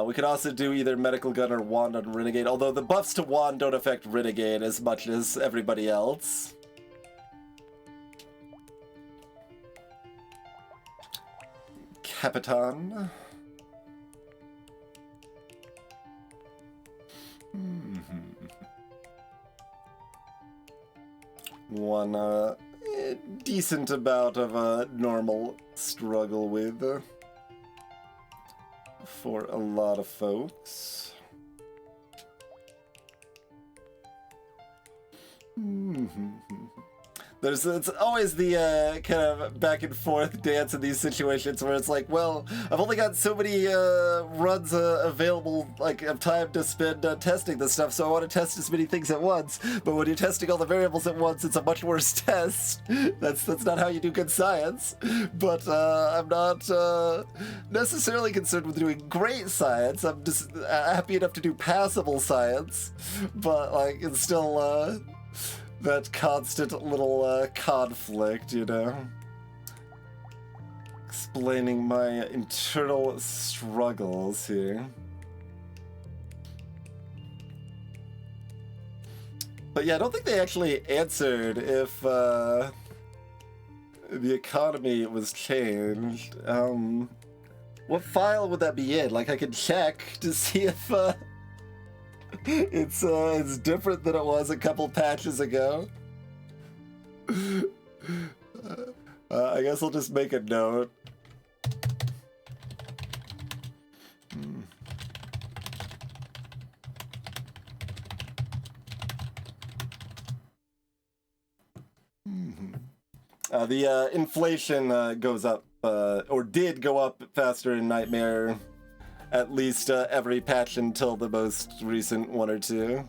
We could also do either Medical Gun or Wand on Renegade, although the buffs to Wand don't affect Renegade as much as everybody else. Capitan. One decent amount of a normal struggle with for a lot of folks. It's always the kind of back and forth dance in these situations where it's like, well, I've only got so many runs available, like, of time to spend testing this stuff, so I want to test as many things at once. But when you're testing all the variables at once, it's a much worse test. That's not how you do good science. But I'm not necessarily concerned with doing great science. I'm just happy enough to do passable science. But, like, it's still that constant little conflict, you know? Explaining my internal struggles here. But yeah, I don't think they actually answered if the economy was changed. What file would that be in? Like, I could check to see if it's different than it was a couple patches ago. I guess I'll just make a note. The inflation goes up, or did go up faster in Nightmare, at least every patch until the most recent one or two.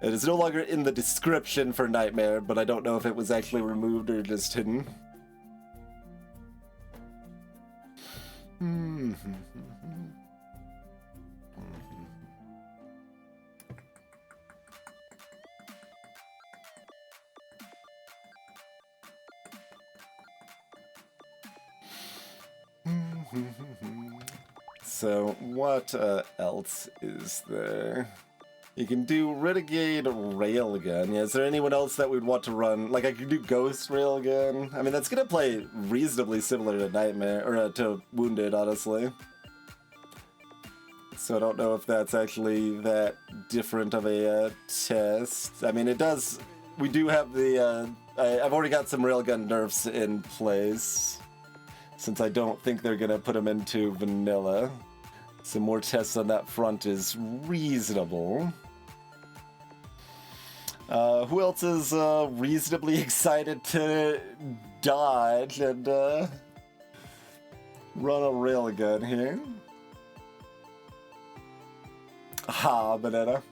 It is no longer in the description for Nightmare, but I don't know if it was actually removed or just hidden. So, what else is there? You can do Renegade Railgun. Yeah, is there anyone else that we'd want to run? Like, I could do Ghost Railgun. I mean, that's gonna play reasonably similar to Nightmare, or to Wounded, honestly. So I don't know if that's actually that different of a test. I mean, it does... We do have the... I've already got some Railgun nerfs in place, since I don't think they're gonna put them into vanilla. Some more tests on that front is reasonable. Who else is reasonably excited to dodge and run a railgun here? Ha, banana.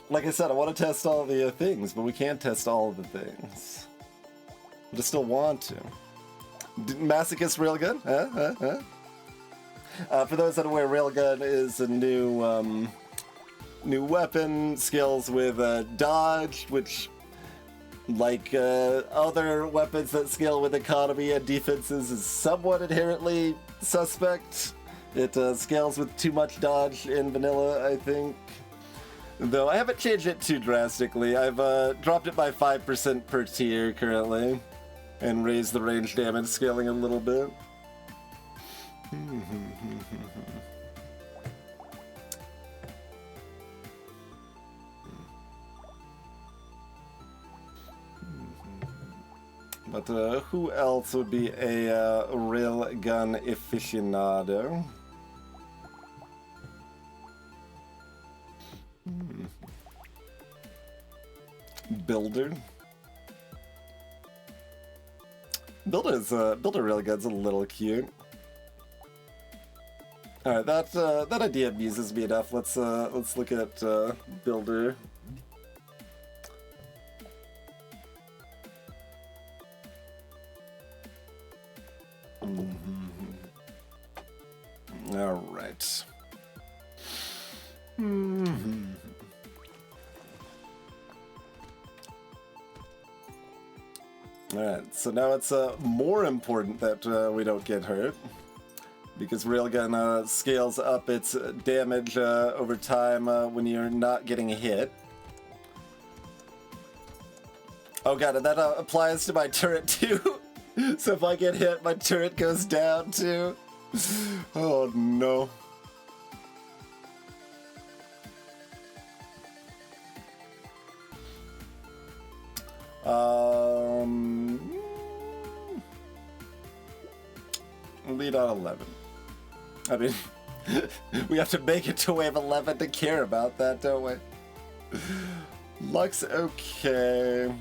Like I said, I want to test all the things, but we can't test all of the things. But I still want to. Masochist Railgun? For those unaware, Railgun is a new new weapon, skills with dodge, which, like other weapons that scale with economy and defenses, is somewhat inherently suspect. It scales with too much dodge in vanilla, I think. Though I haven't changed it too drastically. I've dropped it by 5% per tier currently, and raised the range damage scaling a little bit. But who else would be a railgun aficionado? Builder. Builder railgun's a little cute. All right, that idea amuses me enough. Let's look at builder. All right. Alright, so now it's more important that we don't get hurt, because Railgun scales up its damage over time when you're not getting hit. Oh god, and that applies to my turret too? So if I get hit, my turret goes down too? Oh no. Lead on 11. I mean, we have to make it to wave 11 to care about that, don't we? Luck's okay.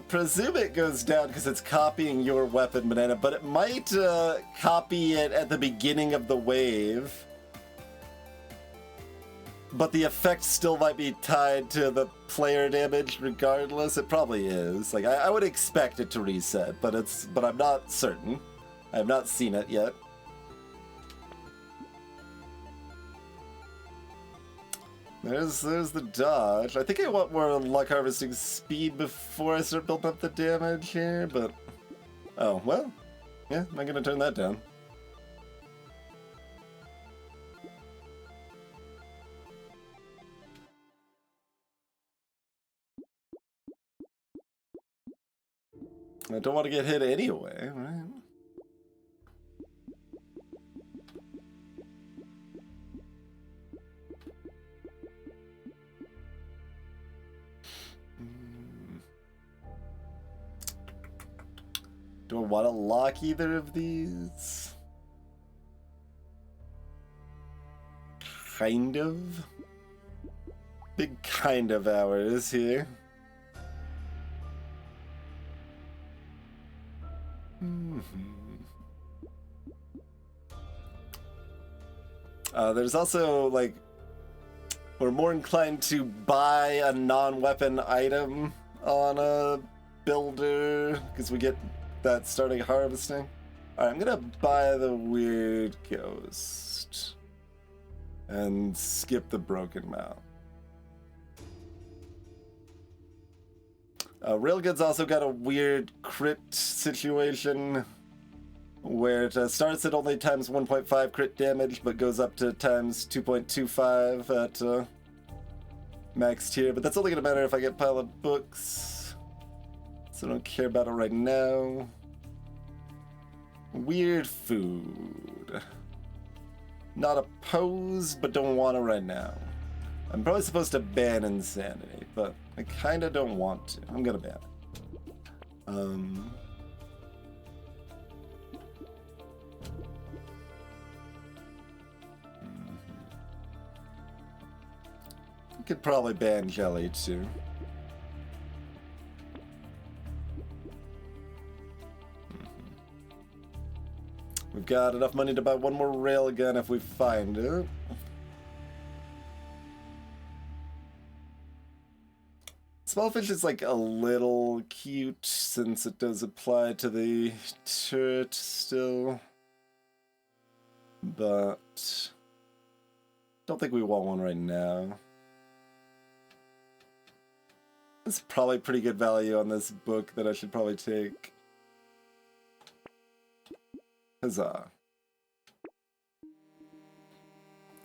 Presume it goes down because it's copying your weapon, Banana, but it might copy it at the beginning of the wave. But the effect still might be tied to the player damage regardless. It probably is. Like, I would expect it to reset, but I'm not certain. I have not seen it yet. There's the dodge. I think I want more luck harvesting speed before I start building up the damage here, but... Oh, well. Yeah, I'm gonna turn that down. I don't want to get hit anyway, right? Do I want to lock either of these? Kind of. Big kind of hours here. There's also, like, we're more inclined to buy a non-weapon item on a builder, because we get that starting harvesting. Alright, I'm gonna buy the weird ghost. And skip the broken mount. Railgun's also got a weird crit situation where it starts at only times 1.5 crit damage, but goes up to times 2.25 at max tier. But that's only going to matter if I get pile of books, so I don't care about it right now. Weird food. Not opposed, but don't want it right now. I'm probably supposed to ban insanity, but I kind of don't want to. I'm going to ban it. Could probably ban jelly too. We've got enough money to buy one more railgun if we find it. Smallfish is like a little cute since it does apply to the turret still. But don't think we want one right now. It's probably pretty good value on this book that I should probably take. Huzzah.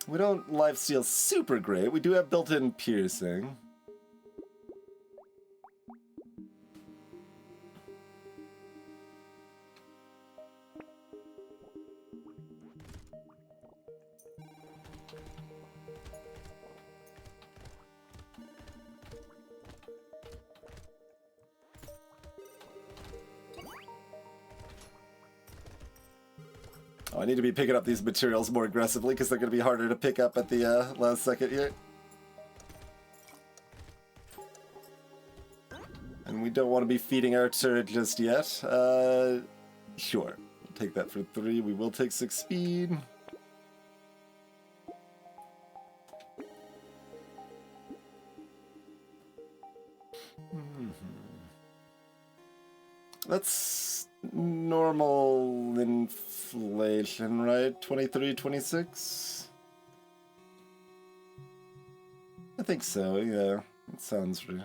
We don't lifesteal super great. We do have built-in piercing. Oh, I need to be picking up these materials more aggressively because they're going to be harder to pick up at the last second here. And we don't want to be feeding our turret just yet. Sure. We'll take that for 3. We will take 6 speed. That's normal inflation, right? 23, 26? I think so, yeah. That sounds right.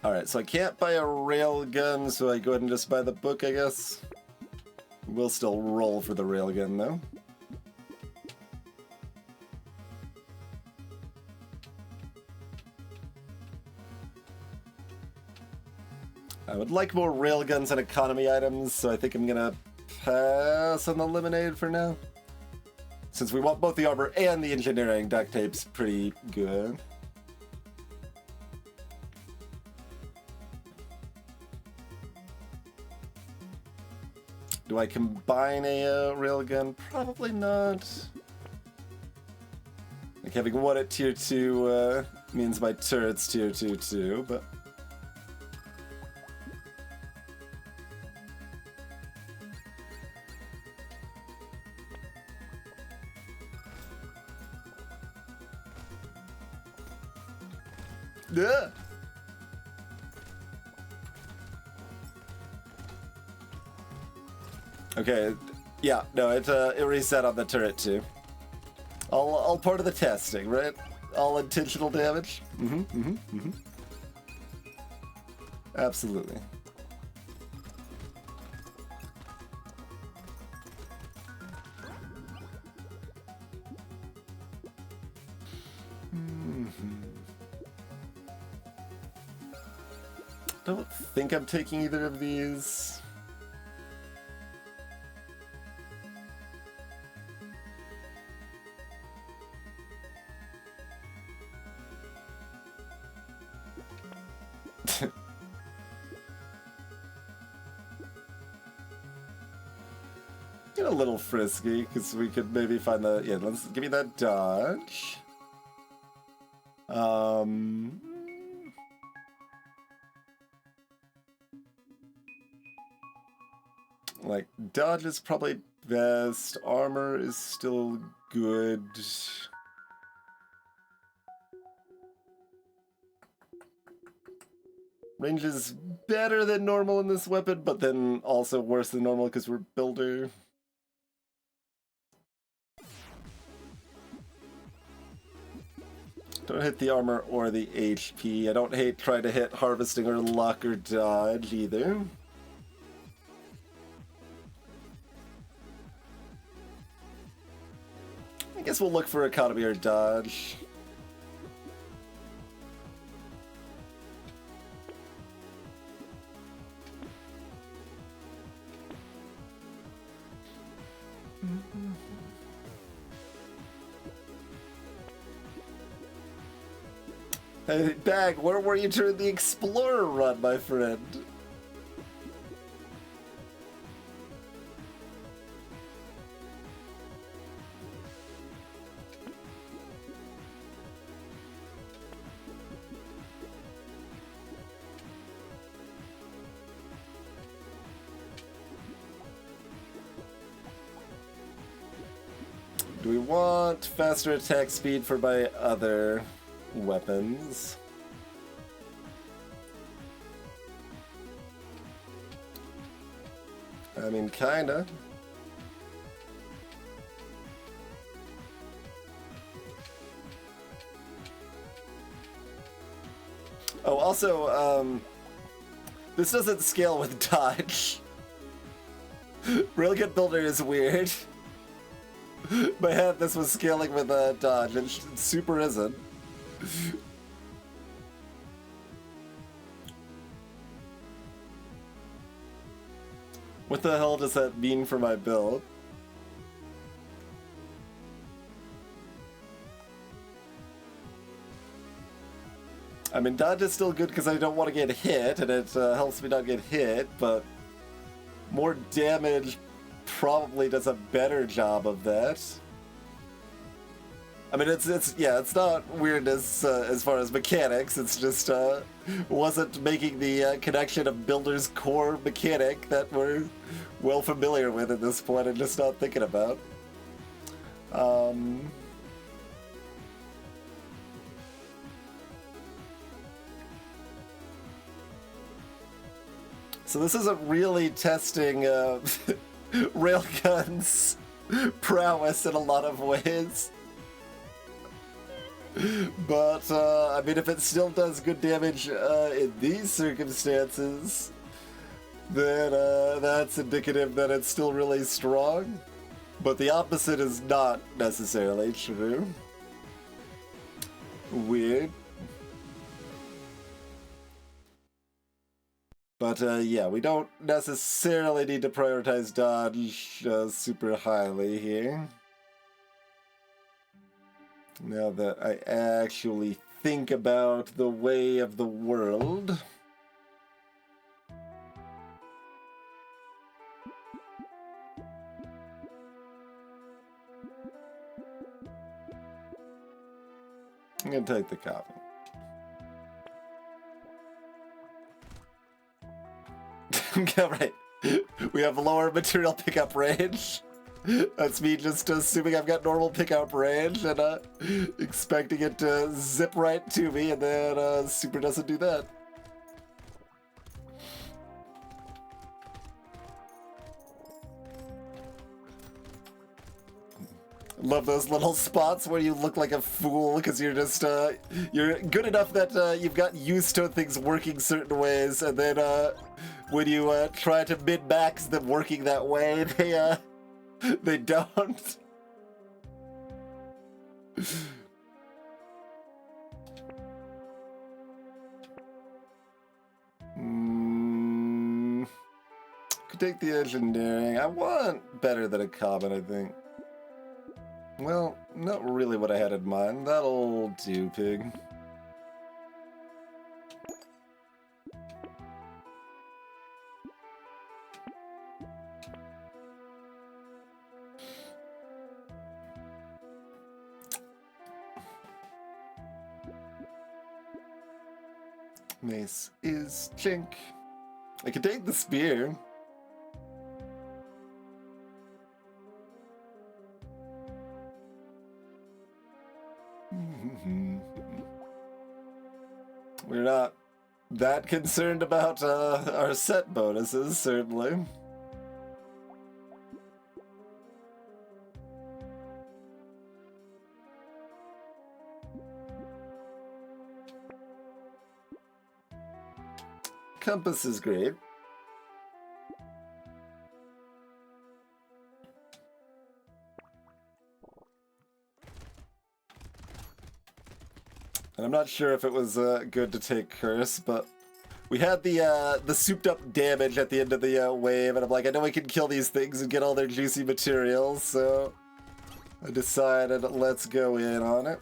Alright, so I can't buy a railgun, so I go ahead and just buy the book, I guess. We'll still roll for the railgun, though. I would like more railguns and economy items, so I think I'm gonna pass on the lemonade for now. Since we want both the armor and the engineering, duct tape's pretty good. Do I combine a railgun? Probably not. Like having one at tier 2 means my turret's tier 2 too, but... Yeah. Okay, yeah, no, it reset on the turret too. All part of the testing, right? All intentional damage. Absolutely. Don't think I'm taking either of these. a little frisky, because we could maybe find the... Yeah, let's give me that dodge. Like, dodge is probably best. Armor is still good. Range is better than normal in this weapon, but then also worse than normal because we're builder. Don't hit the armor or the HP. I don't hate trying to hit harvesting or luck or dodge either. I guess we'll look for economy or dodge. Hey, Bag, where were you during the Explorer run, my friend? Do we want faster attack speed for my other weapons? I mean, kinda. Oh, also, this doesn't scale with dodge. Railgun Builder is weird. My head, this was scaling with dodge, and it super isn't. What the hell does that mean for my build? I mean, dodge is still good because I don't want to get hit, and it helps me not get hit, but more damage probably does a better job of that. I mean, it's not weird as far as mechanics. It's just wasn't making the connection of Builder's core mechanic that we're well familiar with at this point and just not thinking about. So this isn't really testing Railgun's prowess in a lot of ways. But, I mean, if it still does good damage in these circumstances, then that's indicative that it's still really strong. But the opposite is not necessarily true. Weird. But, yeah, we don't necessarily need to prioritize dodge super highly here. Now that I actually think about the way of the world. I'm gonna take the copy. Alright. We have lower material pickup range. That's me just assuming I've got normal pickup range and expecting it to zip right to me, and then Super doesn't do that. Love those little spots where you look like a fool because you're just, you're good enough that you've got used to things working certain ways, and then when you try to min-max them working that way, they don't. Could take the engineering. I want better than a common, I think. Well, not really what I had in mind. That'll do, pig. Mace is chink. I could take the spear. We're not that concerned about our set bonuses, certainly. Compass is great. And I'm not sure if it was good to take Curse, but we had the souped up damage at the end of the wave, and I'm like, I know we can kill these things and get all their juicy materials, so I decided let's go in on it.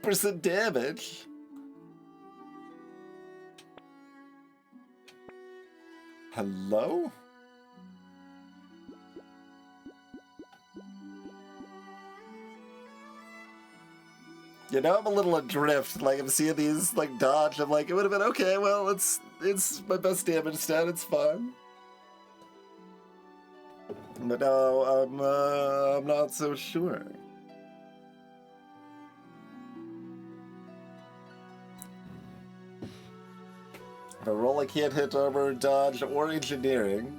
Percent damage. Hello? You know, I'm a little adrift. Like, I'm seeing these, like, dodge. I'm like, it would have been okay. Well, it's my best damage stat. It's fine. But now I'm not so sure. If I roll, I can't hit armor, dodge, or engineering.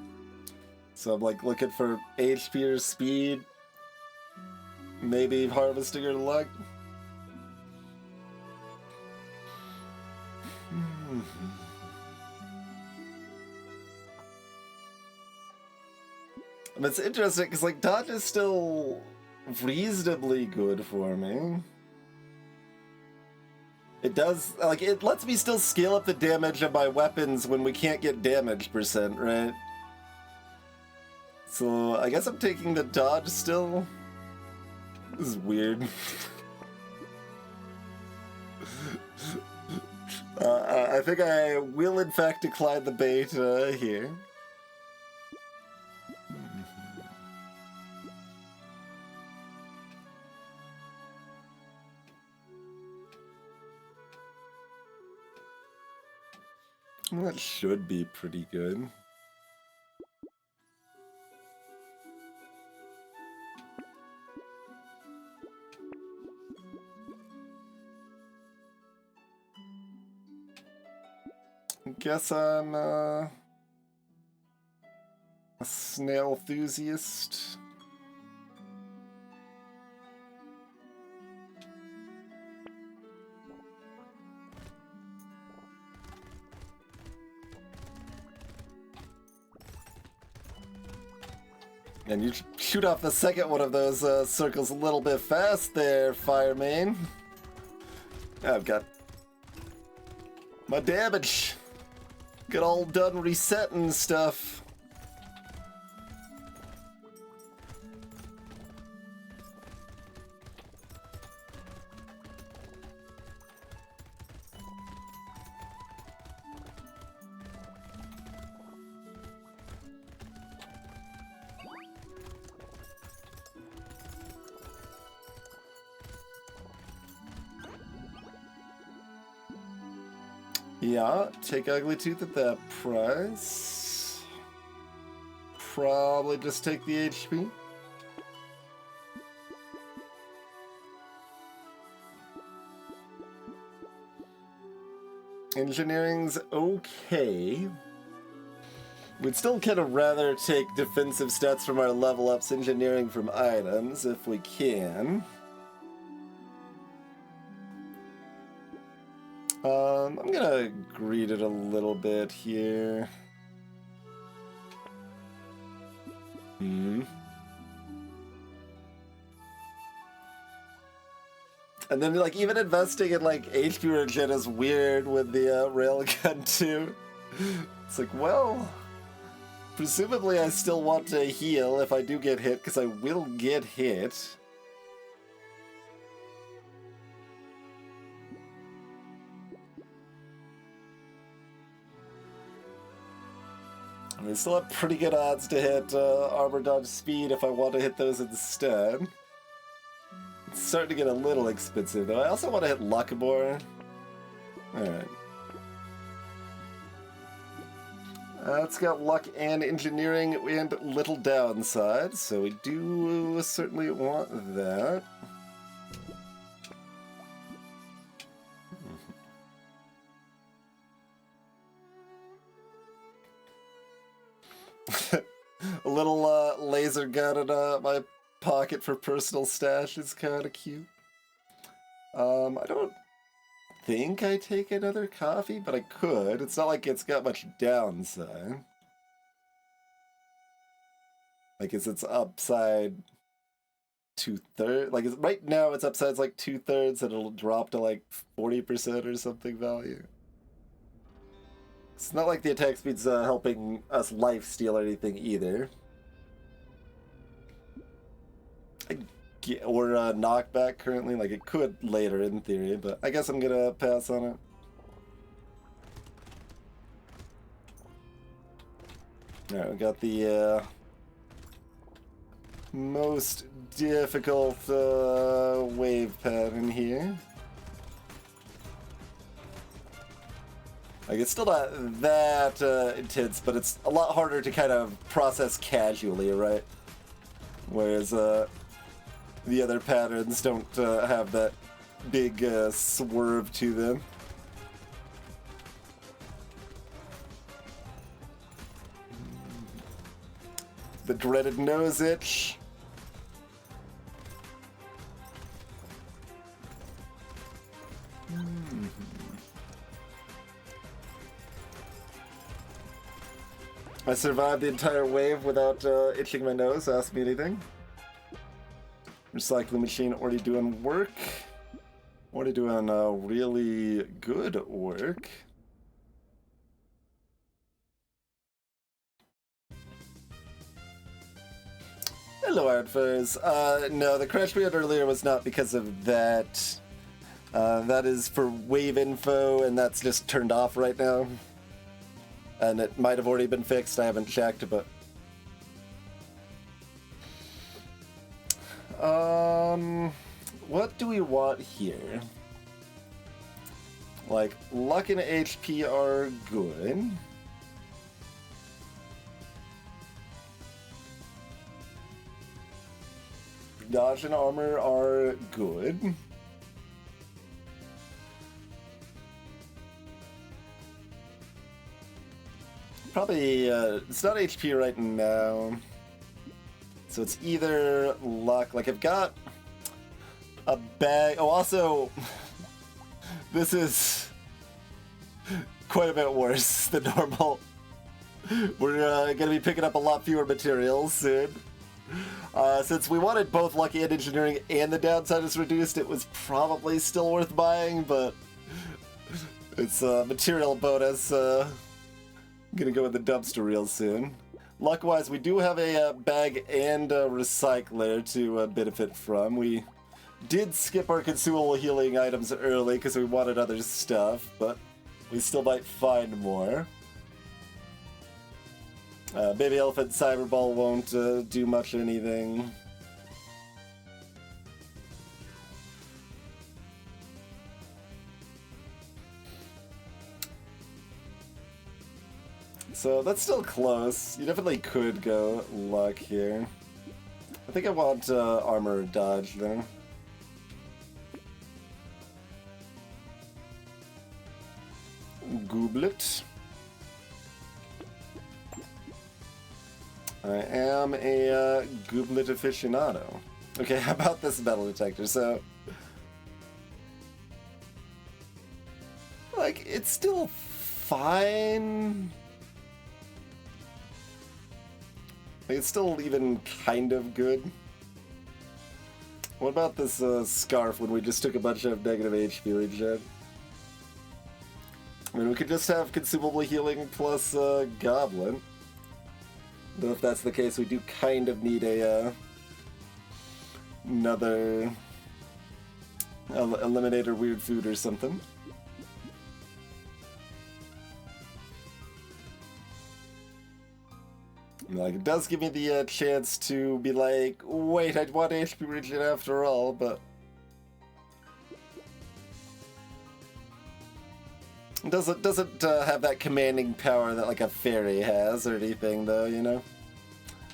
So I'm like looking for HP or speed. Maybe harvesting or luck. And it's interesting because like dodge is still reasonably good for me. It does, like, it lets me still scale up the damage of my weapons when we can't get damage percent, right? So, I guess I'm taking the dodge still. This is weird. I think I will, in fact, decline the bait here. That should be pretty good. I guess I'm a snail enthusiast. And you shoot off the second one of those circles a little bit fast there, Firemain. I've got my damage. Get all done resetting stuff. Yeah, take Ugly Tooth at that price. Probably just take the HP. Engineering's okay. We'd still kind of rather take defensive stats from our level ups, engineering from items, if we can. I'm gonna greed it a little bit here. And then, like, even investing in, like, HP regen is weird with the Railgun, too. It's like, well, Presumably I still want to heal if I do get hit, because I will get hit. I mean, still have pretty good odds to hit armor dodge speed if I want to hit those instead. It's starting to get a little expensive though. I also want to hit luck more. Alright. It's got luck and engineering and little downside, so we do certainly want that. A little laser gun in my pocket for personal stash is kind of cute. I don't think I take another coffee, but I could. It's not like it's got much downside. Like, it's upside 2/3. Like, right now it's upside like 2/3, and it'll drop to like 40% or something value. It's not like the attack speed's helping us lifesteal or anything either. Or knockback currently, like it could later in theory, but I guess I'm gonna pass on it. Alright, we got the most difficult wave pattern here. Like, it's still not that intense, but it's a lot harder to kind of process casually, right? Whereas the other patterns don't have that big swerve to them. The dreaded nose itch. I survived the entire wave without itching my nose. Ask me anything. Recycling machine already doing work. Already doing really good work. Hello, Artfurs. No, the crash we had earlier was not because of that. That is for wave info, and that's just turned off right now. And it might have already been fixed. I haven't checked, but... what do we want here? Like, luck and HP are good. Dodge and armor are good. Probably, it's not HP right now. So it's either luck, like I've got a bag. Oh, also, this is quite a bit worse than normal. We're going to be picking up a lot fewer materials soon. Since we wanted both luck and engineering and the downside is reduced, it was probably still worth buying, but it's a material bonus. Gonna go with the dumpster real soon. Luck-wise, we do have a bag and a recycler to benefit from. We did skip our consumable healing items early because we wanted other stuff, but we still might find more. Baby Elephant Cyberball won't do much anything. So that's still close. You definitely could go luck here. I think I want armor dodge though. Gooblet. I am a gooblet aficionado. Okay, how about this metal detector? So, like, it's still fine. Like, it's still even kind of good. What about this scarf when we just took a bunch of negative HP regen? I mean, we could just have consumable healing plus goblin. Though if that's the case, we do kind of need a another eliminator weird food or something. Like, it does give me the chance to be like, wait, I want HP regen after all, but it doesn't have that commanding power that like a fairy has or anything, though, you know.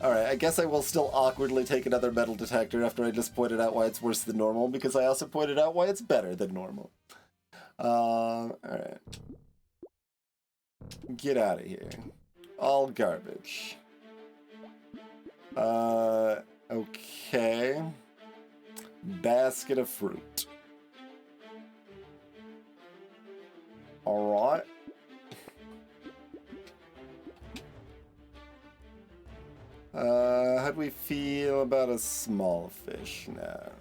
All right, I guess I will still awkwardly take another metal detector after I just pointed out why it's worse than normal, because I also pointed out why it's better than normal. All right, get out of here. All garbage. Okay. Basket of fruit. Alright. How do we feel about a small fish now?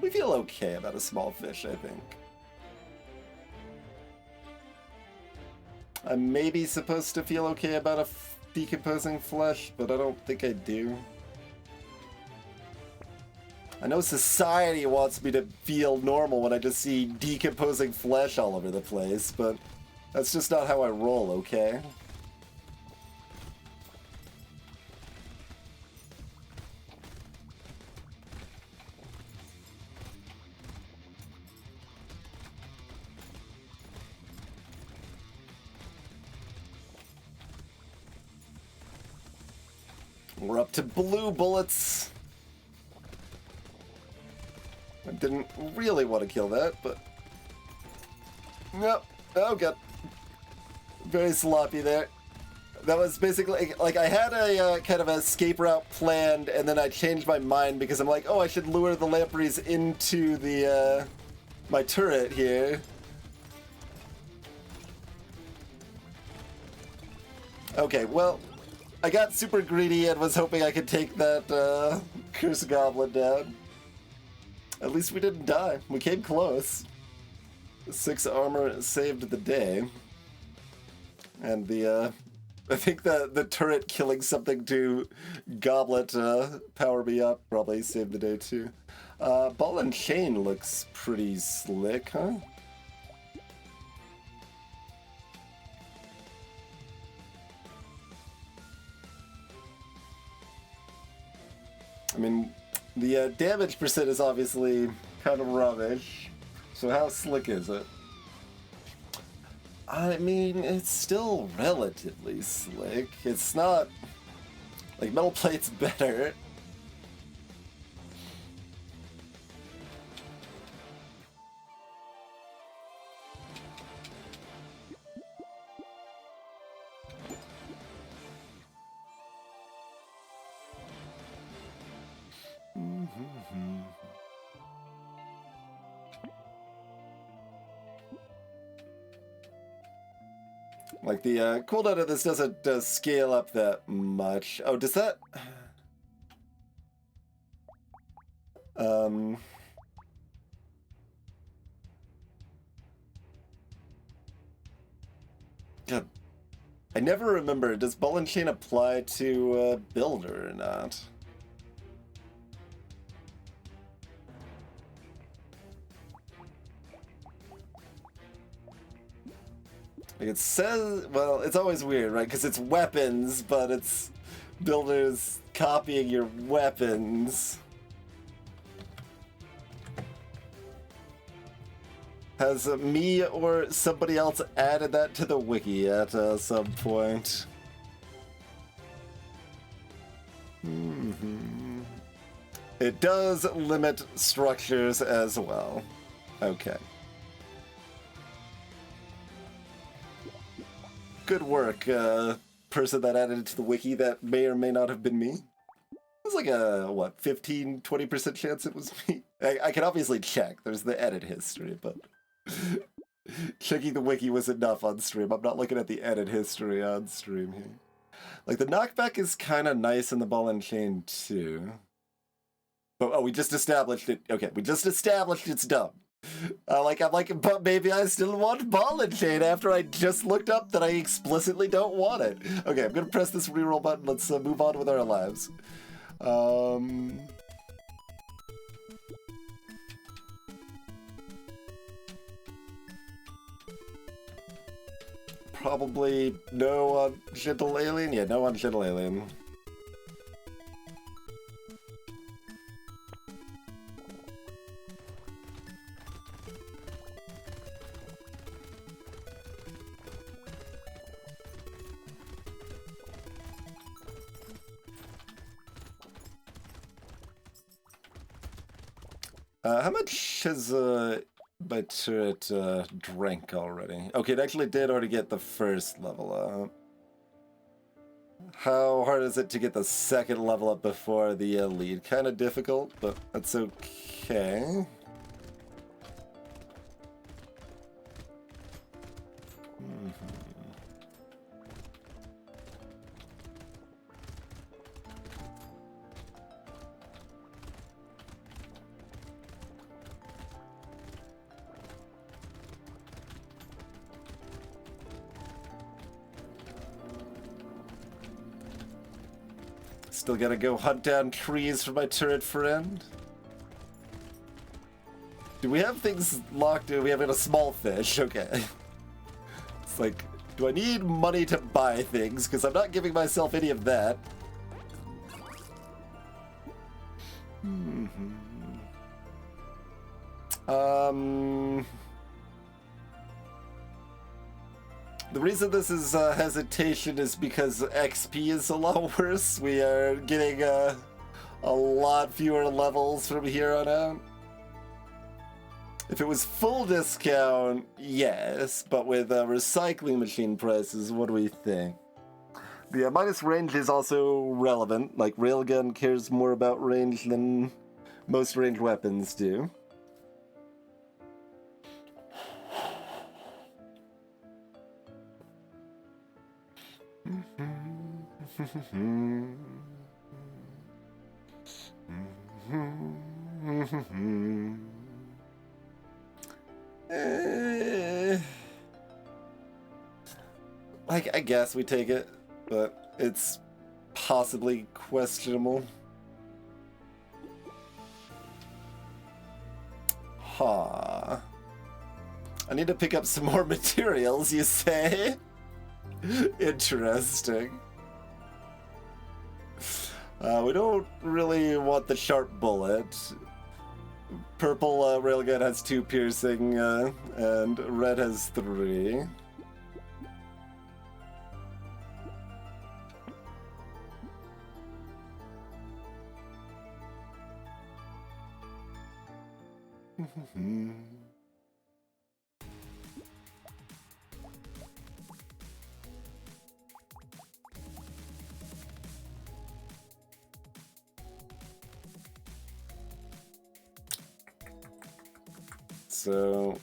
We feel okay about a small fish, I think. I'm maybe supposed to feel okay about a decomposing flesh, but I don't think I do. I know society wants me to feel normal when I just see decomposing flesh all over the place, but that's just not how I roll, okay? We're up to blue bullets. I didn't really want to kill that, but... Nope. Oh, God. Very sloppy there. That was basically... Like, I had a kind of an escape route planned, and then I changed my mind because I'm like, oh, I should lure the lampreys into the, my turret here. Okay, well... I got super greedy and was hoping I could take that cursed goblin down. At least we didn't die. We came close. 6 armor saved the day. And the, I think the turret killing something to goblet power me up probably saved the day too. Ball and chain looks pretty slick, huh? I mean, the damage percent is obviously kind of rubbish. So how slick is it? I mean, it's still relatively slick. It's not... Like, metal plate's better. Like, the cooldown of this doesn't scale up that much. Oh, does that... God. I never remember, does Ball and Chain apply to Builder or not? Like it says, well, it's always weird, right? Because it's weapons, but it's builders copying your weapons. Has me or somebody else added that to the wiki at some point? It does limit structures as well. Okay. Good work, person that added it to the wiki that may or may not have been me. It's like a, what, 15-20% chance it was me? I can obviously check. There's the edit history, but... Checking the wiki was enough on stream. I'm not looking at the edit history on stream here. Like, the knockback is kind of nice in the Ball and Chain, too. But, oh, we just established it. Okay, we just established it's dumb. I'm like, but maybe I still want ball and chain after I just looked up that I explicitly don't want it. Okay, I'm gonna press this reroll button. Let's move on with our lives. Probably no on Gentle Alien? Yeah, no on Gentle Alien. How much has my turret drank already? Okay, it actually did already get the first level up. How hard is it to get the second level up before the lead? Kind of difficult, but that's okay. Still gotta go hunt down trees for my turret friend. Do we have things locked? Do we have a small fish? Okay. It's like, do I need money to buy things? Because I'm not giving myself any of that. The reason this is hesitation is because XP is a lot worse. We are getting a lot fewer levels from here on out. If it was full discount, yes, but with recycling machine prices, what do we think? The minus range is also relevant. Like, Railgun cares more about range than most ranged weapons do. Like, I guess we take it, but it's possibly questionable. Huh. I need to pick up some more materials, you say? Interesting. We don't really want the sharp bullet. Purple railgun has 2 piercing, and red has 3. So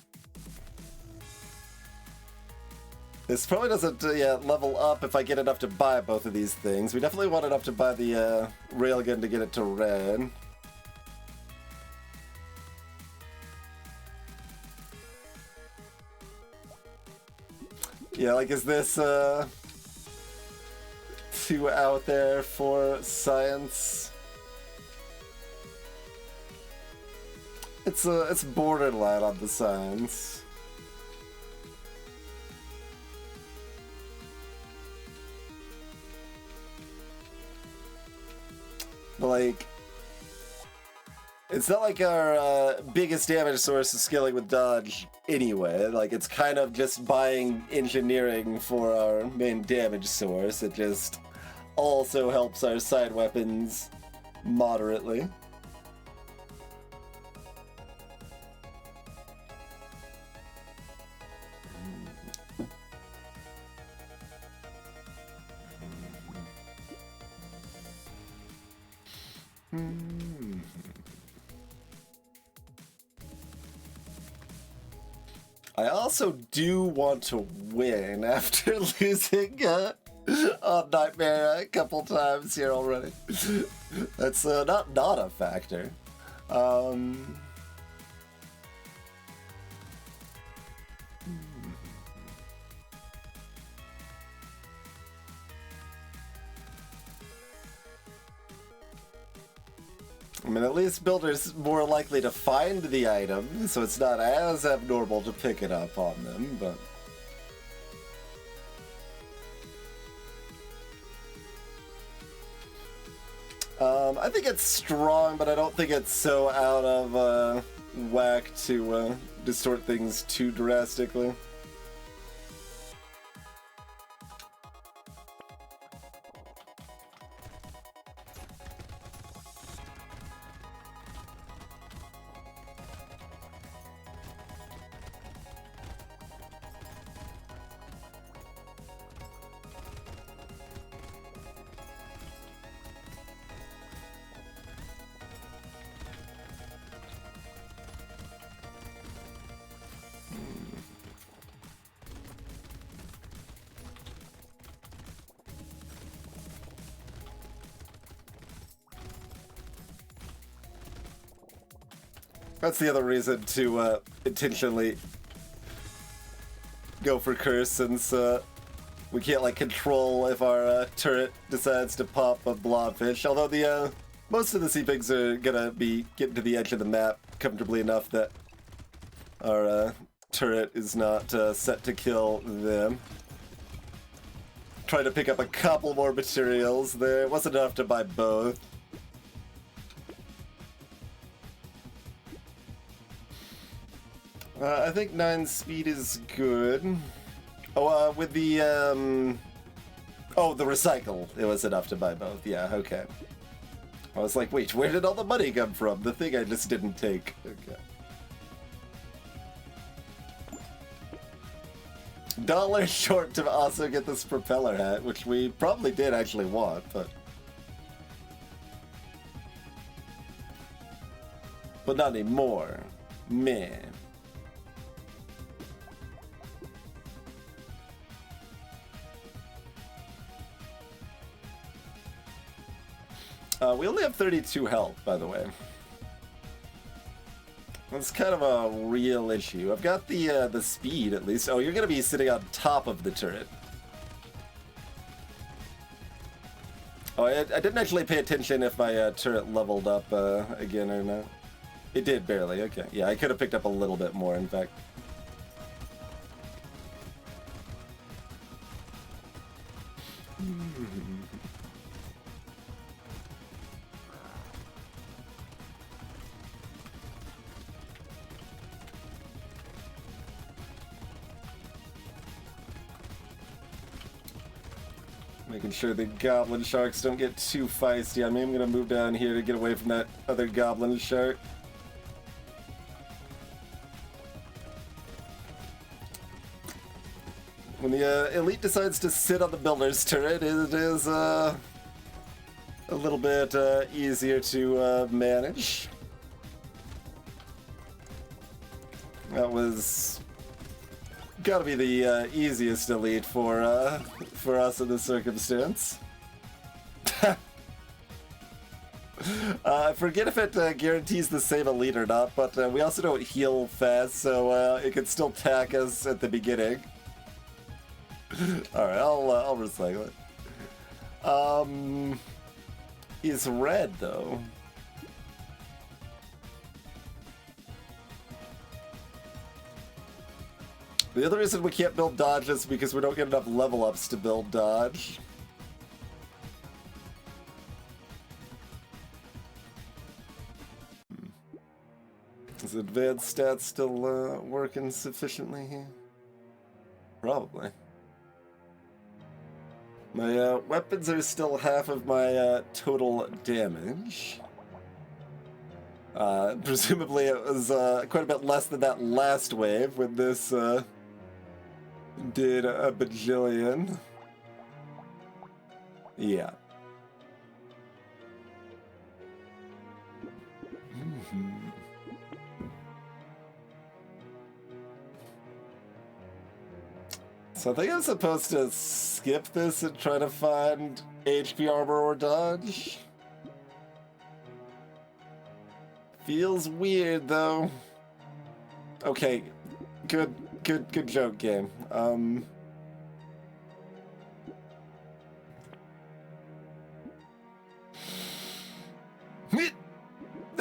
this probably doesn't level up if I get enough to buy both of these things. We definitely want enough to buy the railgun to get it to red. Yeah, like, is this too out there for science? It's borderline on the science. But, like, it's not like our biggest damage source is scaling with dodge anyway. Like, it's kind of just buying engineering for our main damage source. It just also helps our side weapons moderately. I also do want to win after losing on Nightmare a couple times here already. That's not a factor. I mean, at least builders more likely to find the item, so it's not as abnormal to pick it up on them, but... I think it's strong, but I don't think it's so out of whack to distort things too drastically. That's the other reason to intentionally go for curse, since we can't like control if our turret decides to pop a blobfish. Although the most of the sea pigs are gonna be getting to the edge of the map comfortably enough that our turret is not set to kill them. Trying to pick up a couple more materials there. It wasn't enough to buy both. I think 9 speed is good. Oh, with the, oh, the recycle. It was enough to buy both. Yeah, okay. I was like, wait, where did all the money come from? The thing I just didn't take. Okay. $1 short to also get this propeller hat, which we probably did actually want, but... But not anymore. Man. We only have 32 health, by the way. That's kind of a real issue. I've got the speed, at least. Oh, you're gonna be sitting on top of the turret. Oh, I didn't actually pay attention if my turret leveled up again or not. It did, barely. Okay. Yeah, I could have picked up a little bit more, in fact. Making sure the goblin sharks don't get too feisty on me. I'm gonna move down here to get away from that other goblin shark. When the elite decides to sit on the builder's turret, it is a little bit easier to manage. That was gotta be the easiest elite for us in this circumstance. I forget if it guarantees the same elite or not, but we also don't heal fast, so it could still pack us at the beginning. Alright, I'll recycle it. He's red, though. The other reason we can't build dodge is because we don't get enough level ups to build dodge. Is advanced stats still working sufficiently here? Probably. My weapons are still half of my total damage. Presumably it was quite a bit less than that last wave when this did a bajillion. Yeah. So I think I'm supposed to skip this and try to find HP armor or dodge. Feels weird though. Okay, good joke, game.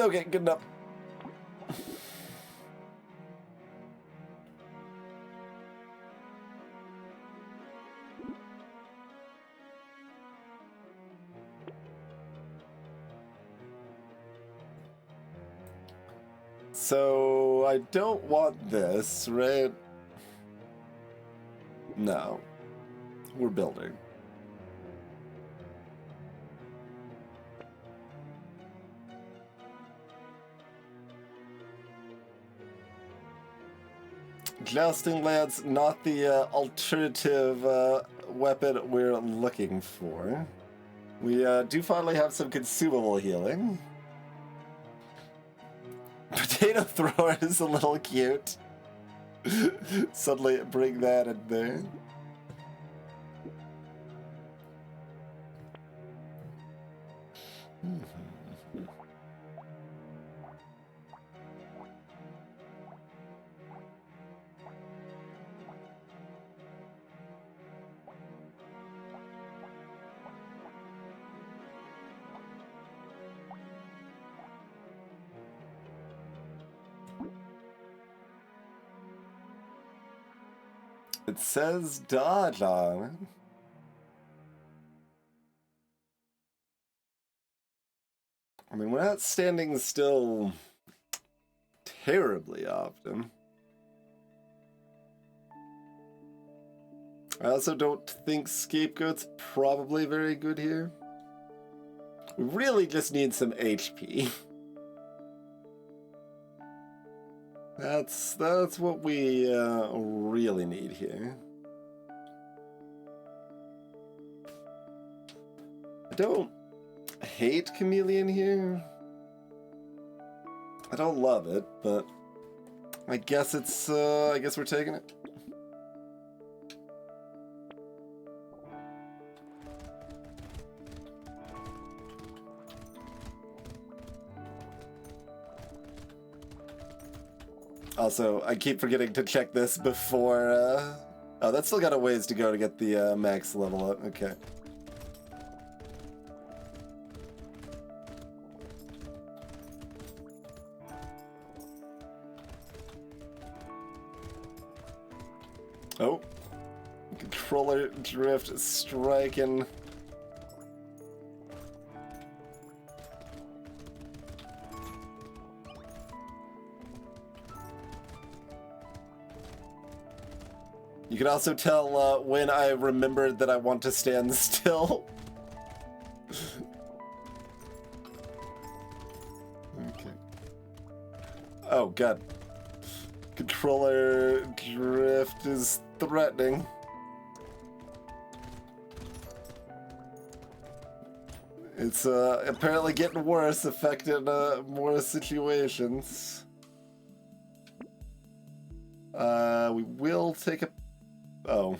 Okay, good enough. So, I don't want this, right? No. We're building. Jousting Lance, not the alternative weapon we're looking for. We do finally have some consumable healing. Potato thrower is a little cute. Suddenly bring that in there. It says dodge on it. I mean, we're not standing still terribly often. I also don't think Scapegoat's probably very good here. We really just need some HP. That's what we really need here. I don't hate Chameleon here. I don't love it, but I guess it's I guess we're taking it. Also, I keep forgetting to check this before, oh, that's still got a ways to go to get the max level up. Okay. Oh. Controller drift striking. You can also tell when I remembered that I want to stand still. Okay. Oh, God. Controller drift is threatening. It's apparently getting worse, affecting more situations. We will take a... Oh.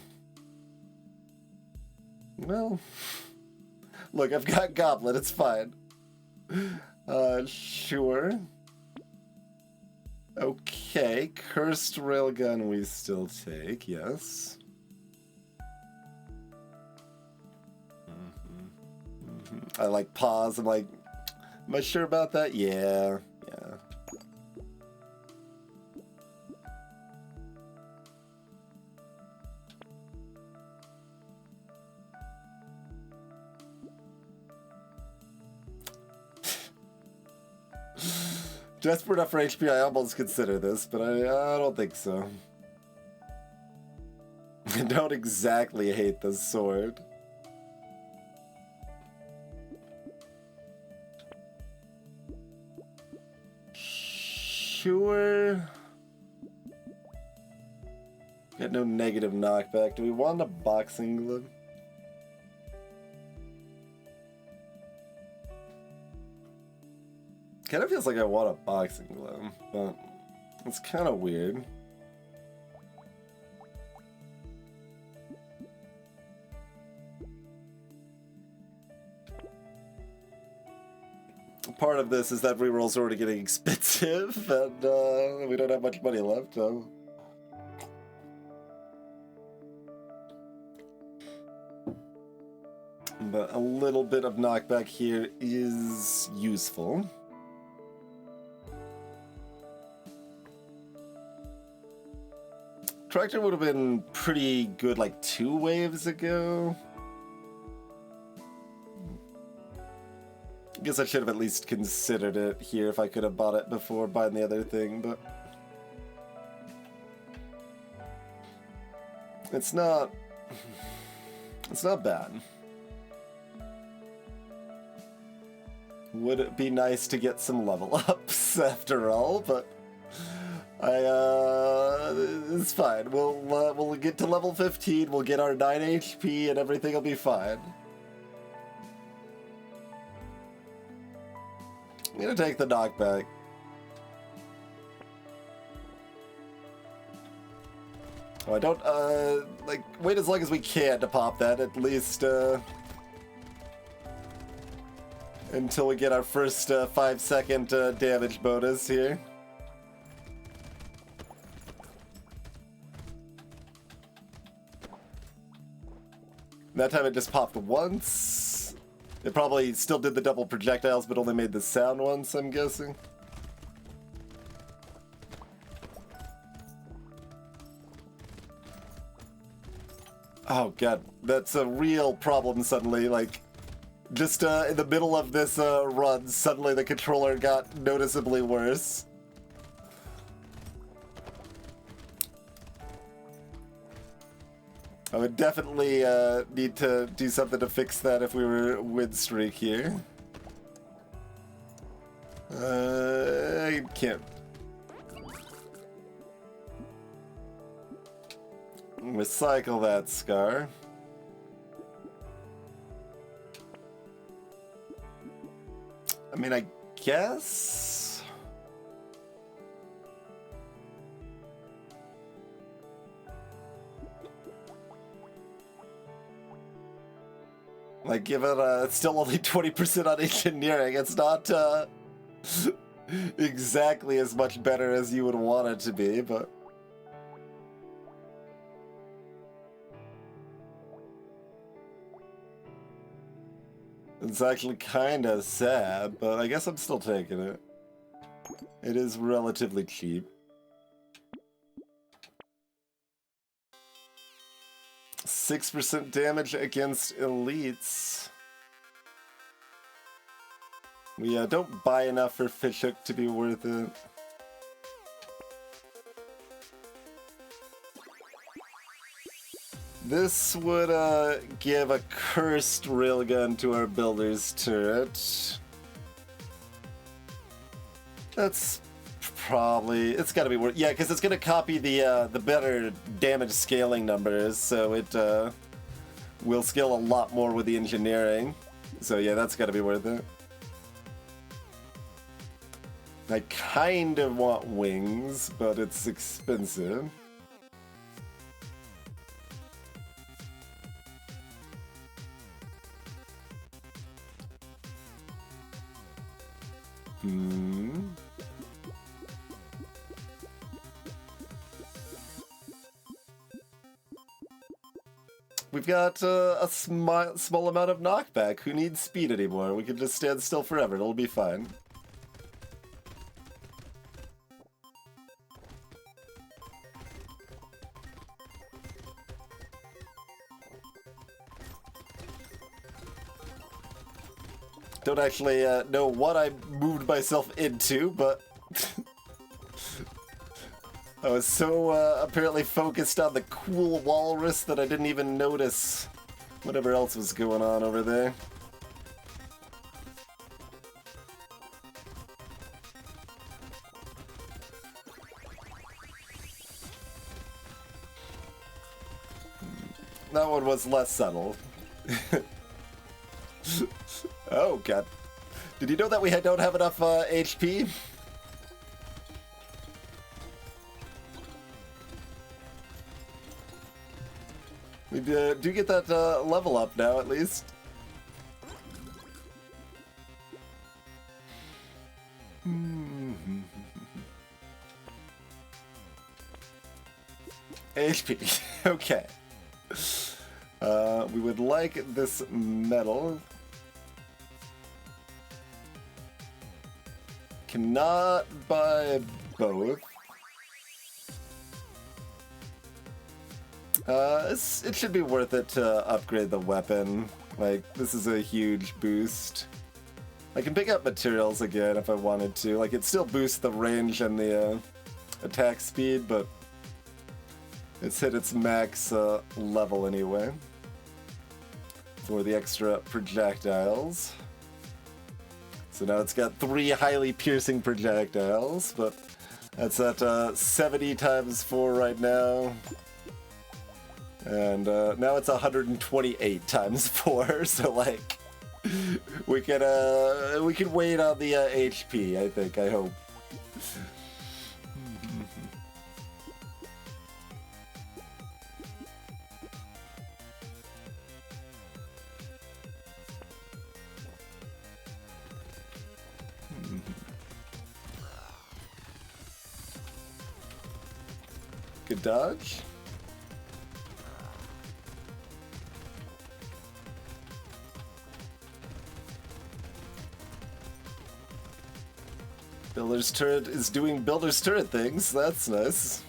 Well... Look, I've got Goblet, it's fine. Sure. Okay, Cursed Railgun we still take, yes. I like pause, I'm like, am I sure about that? Yeah, yeah. Desperate enough for HP, I almost consider this, but I don't think so. I don't exactly hate the sword. Sure. Got no negative knockback. Do we want a boxing glove? Kind of feels like I want a boxing glove, but it's kind of weird. Part of this is that rerolls are already getting expensive, and we don't have much money left, so... But a little bit of knockback here is useful. Corrector would have been pretty good like 2 waves ago. I guess I should have at least considered it here if I could have bought it before buying the other thing, but... It's not bad. Would it be nice to get some level ups after all, but it's fine. We'll get to level 15, we'll get our 9 HP and everything will be fine. I'm gonna take the knockback. Oh, I don't, like, wait as long as we can to pop that, at least, until we get our first 5-second damage bonus here. That time it just popped once. It probably still did the double projectiles, but only made the sound once, I'm guessing. Oh god, that's a real problem suddenly, like, just in the middle of this run, suddenly the controller got noticeably worse. I would definitely need to do something to fix that if we were win streak here. I can't. Recycle that scar. I mean, I guess... Like, give it it's still only 20% on engineering. It's not exactly as much better as you would want it to be, but... It's actually kind of sad, but I guess I'm still taking it. It is relatively cheap. 6% damage against elites. We don't buy enough for Fishhook to be worth it. This would give a cursed railgun to our builder's turret. That's probably, it's gotta be worth, yeah, because it's gonna copy the better damage scaling numbers, so it will scale a lot more with the engineering. So yeah, that's gotta be worth it. I kind of want wings, but it's expensive. We've got a small amount of knockback. Who needs speed anymore? We can just stand still forever. It'll be fine. Don't actually know what I moved myself into, but I was so apparently focused on the cool walrus that I didn't even notice whatever else was going on over there. That one was less subtle. Oh god. Did you know that we don't have enough HP? We do get that level up now, at least. HP. Okay. We would like this metal. Cannot buy both. It should be worth it to upgrade the weapon. Like, this is a huge boost. I can pick up materials again if I wanted to. Like, it still boosts the range and the attack speed, but it's hit its max level anyway for the extra projectiles. So now it's got 3 highly piercing projectiles, but that's at 70 times 4 right now. And now it's 128 times 4, so like we can wait on the HP, I think, I hope. Good dodge. Builder's turret is doing builder's turret things. That's nice.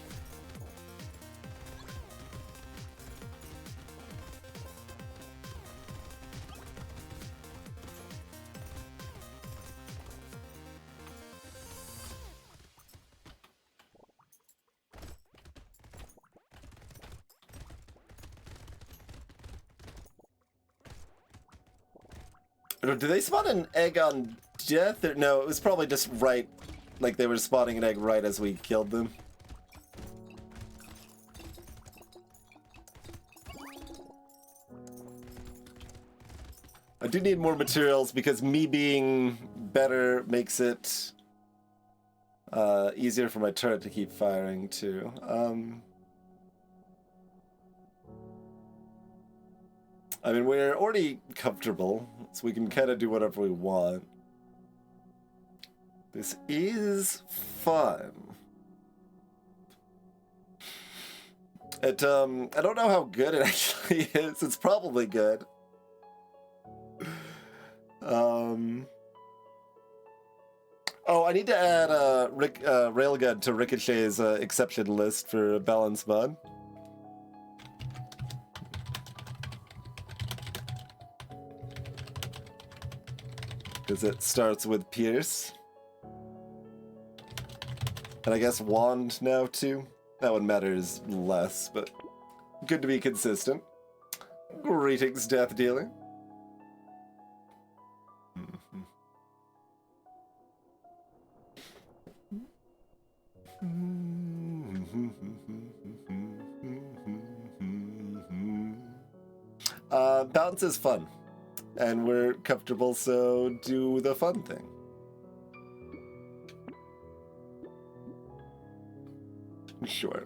Did they spawn an egg on death? Or no, it was probably just right, like they were spawning an egg right as we killed them. I do need more materials because me being better makes it easier for my turret to keep firing too. I mean, we're already comfortable, so we can kind of do whatever we want. This is fun. I don't know how good it actually is. It's probably good. Oh, I need to add Railgun to Ricochet's exception list for balance mod. Because it starts with Pierce. And I guess Wand now too. That one matters less, but good to be consistent. Greetings, Death Dealer. Bounce is fun. And we're comfortable, so do the fun thing. Sure.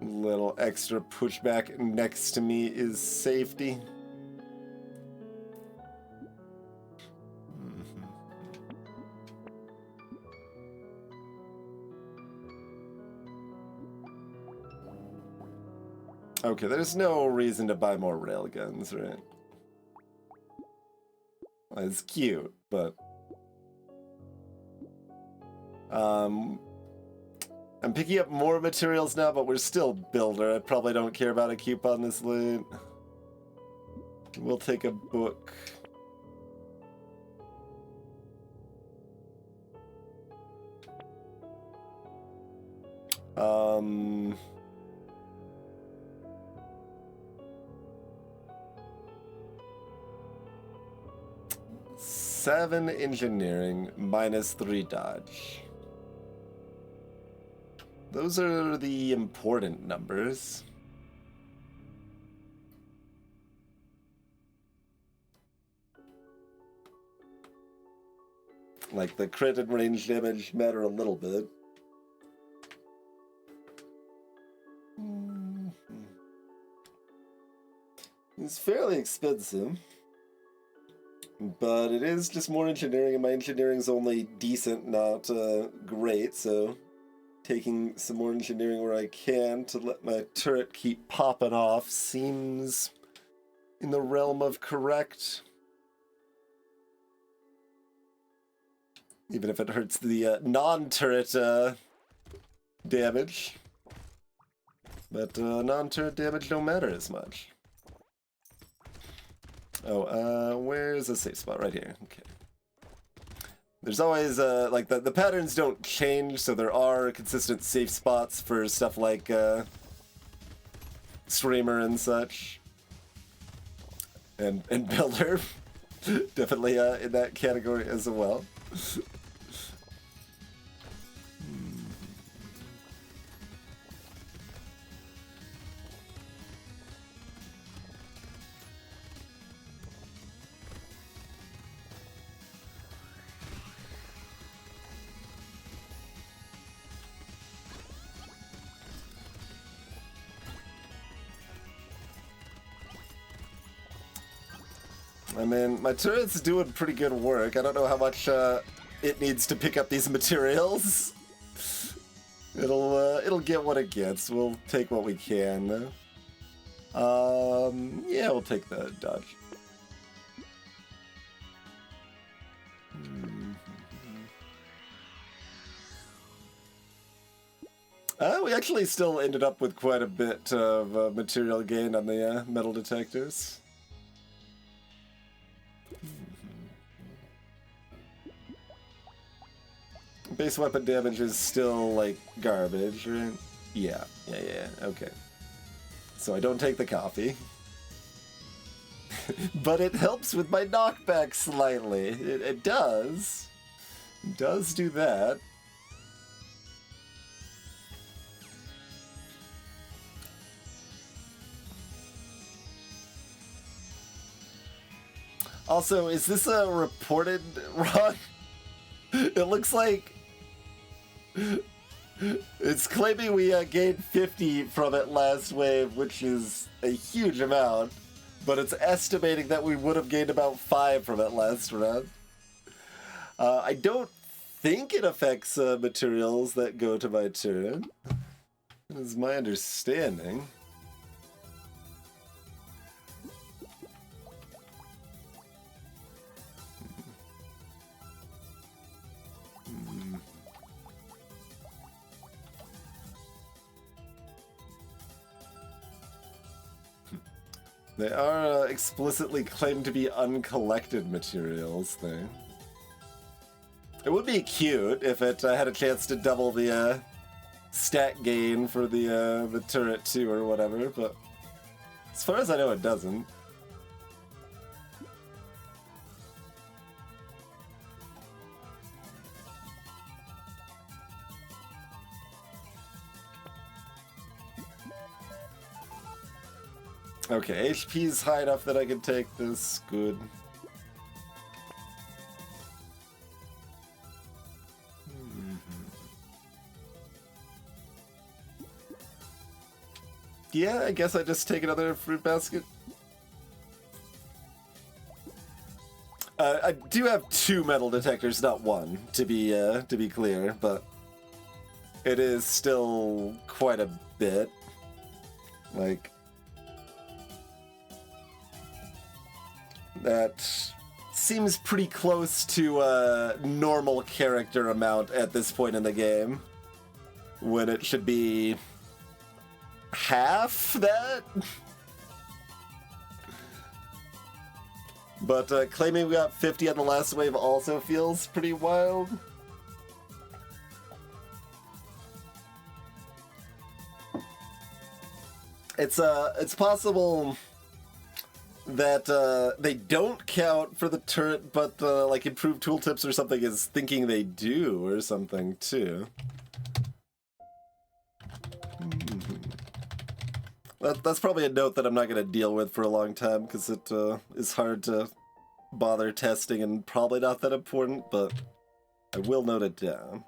Little extra pushback next to me is safety. Okay, there's no reason to buy more railguns, right? It's cute, but I'm picking up more materials now, but we're still builder. I probably don't care about a coupon this late. We'll take a book. Seven engineering, -3 dodge. Those are the important numbers. Like the crit and range damage matter a little bit. It's fairly expensive. But it is just more engineering, and my engineering's only decent, not great, so taking some more engineering where I can to let my turret keep popping off seems in the realm of correct. Even if it hurts the non-turret damage. But non-turret damage don't matter as much. Oh, where's the safe spot? Right here. Okay. There's always, like, the patterns don't change, so there are consistent safe spots for stuff like, Streamer and such. And Builder. Definitely, in that category as well. I mean, my turret's doing pretty good work. I don't know how much it needs to pick up these materials. It'll get what it gets. We'll take what we can. Yeah, we'll take the dodge. We actually still ended up with quite a bit of material gain on the metal detectors. Base weapon damage is still, like, garbage, right? Yeah, okay. So I don't take the coffee. But it helps with my knockback slightly. It does. It does do that. Also, is this a reported run? It looks like it's claiming we gained 50 from it last wave, which is a huge amount, but it's estimating that we would have gained about 5 from it last round. I don't think it affects materials that go to my turn. That is my understanding. They are explicitly claimed to be uncollected materials, though. It would be cute if it had a chance to double the stat gain for the turret too, or whatever. But as far as I know, it doesn't. Okay, HP's high enough that I can take this. Good. Yeah, I guess I just take another fruit basket. I do have 2 metal detectors, not 1, to be clear, but it is still quite a bit. Like, that seems pretty close to a normal character amount at this point in the game, when it should be half that? But claiming we got 50 on the last wave also feels pretty wild. It's possible that they don't count for the turret, but like improved tooltips or something is thinking they do or something too. That's probably a note that I'm not going to deal with for a long time, because it is hard to bother testing and probably not that important, but I will note it down.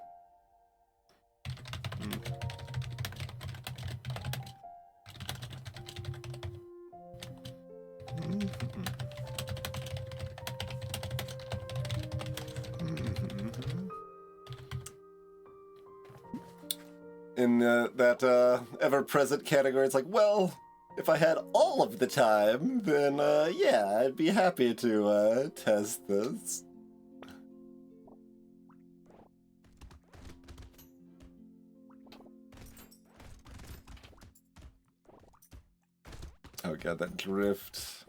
In that ever-present category, it's like, well, if I had all of the time, then yeah, I'd be happy to test this. Oh god, that drift.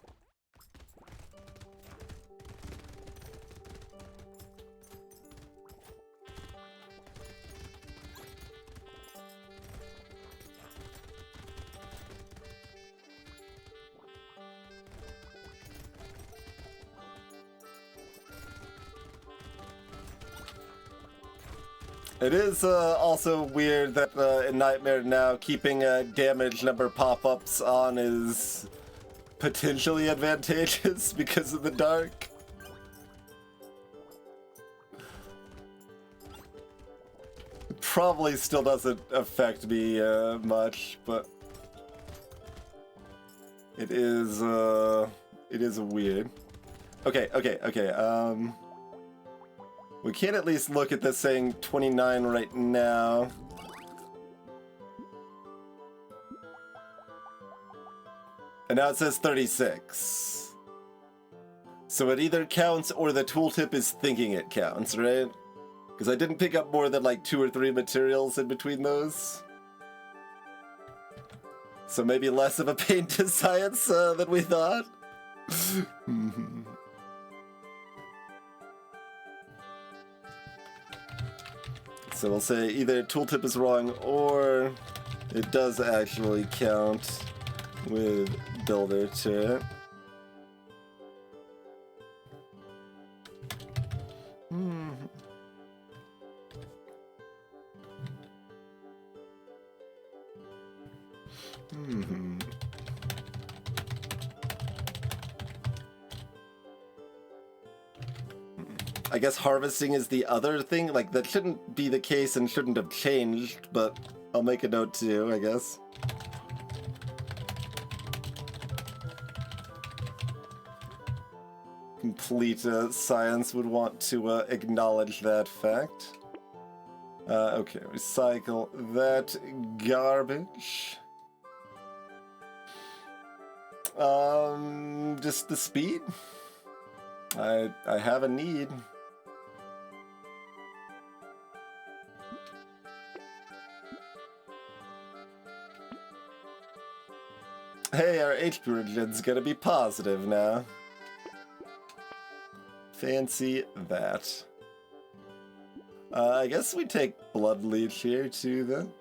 It is also weird that in Nightmare now keeping damage number pop-ups on is potentially advantageous because of the dark. It probably still doesn't affect me much, but it is weird. Okay. We can at least look at this saying 29 right now. And now it says 36. So it either counts or the tooltip is thinking it counts, right? Because I didn't pick up more than like 2 or 3 materials in between those. So maybe less of a pain to science than we thought. So we'll say either tooltip is wrong or it does actually count with builder to I guess harvesting is the other thing. Like, that shouldn't be the case and shouldn't have changed, but I'll make a note too, I guess. Complete science would want to acknowledge that fact. Okay, recycle that garbage. Just the speed? I have a need. Hey, our HP regen's gonna be positive now. Fancy that. I guess we take Blood Leech here too, then.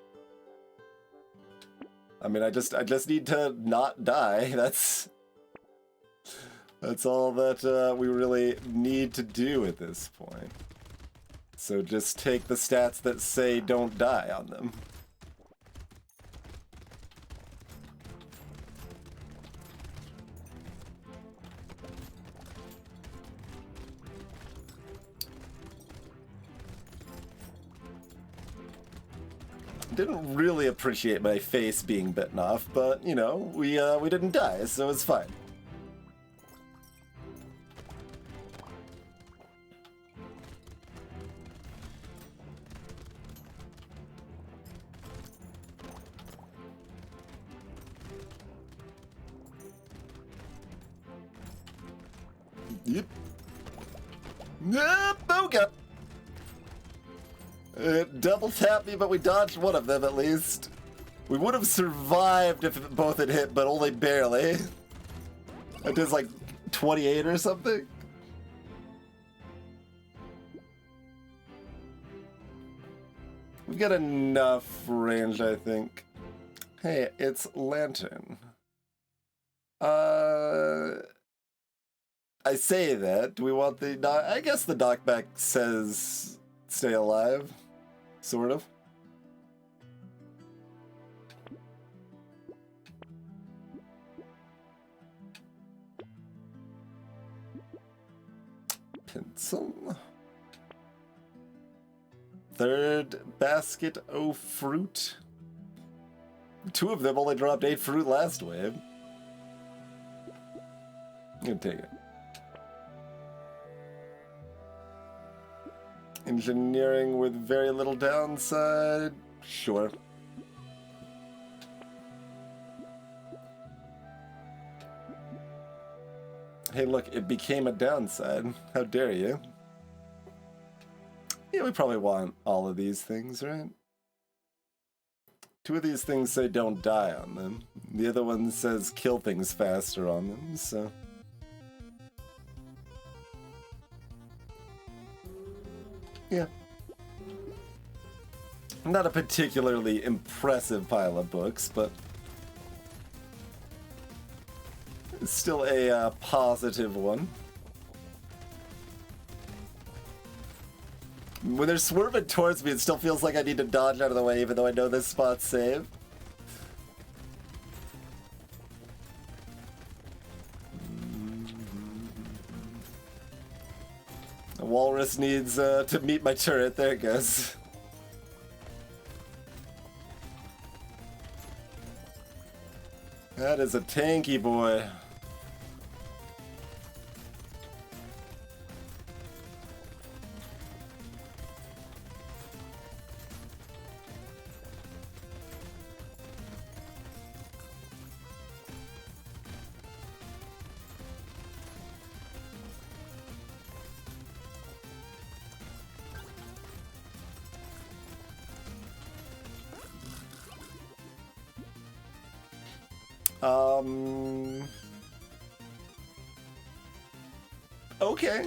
I mean, I just need to not die. That's all that we really need to do at this point. So just take the stats that say don't die on them. Didn't really appreciate my face being bitten off, but you know, we didn't die, so it's fine. Yep. Booga! It double tapped me, but we dodged one of them at least. We would have survived if both had hit, but only barely. It does like 28 or something. We've got enough range, I think. Hey, it's Lantern. I say that. Do we want the... I guess the knockback says stay alive. Sort of. Pencil. Third basket o' fruit. 2 of them only dropped 8 fruit last wave. I'm gonna take it. Engineering with very little downside. Sure. Hey, look, it became a downside. How dare you? Yeah, we probably want all of these things, right? Two of these things say don't die on them. The other one says kill things faster on them, so... yeah. Not a particularly impressive pile of books, but... it's still a positive one. When they're swerving towards me, it still feels like I need to dodge out of the way, even though I know this spot's safe. The walrus needs to meet my turret. There it goes. That is a tanky boy. Okay.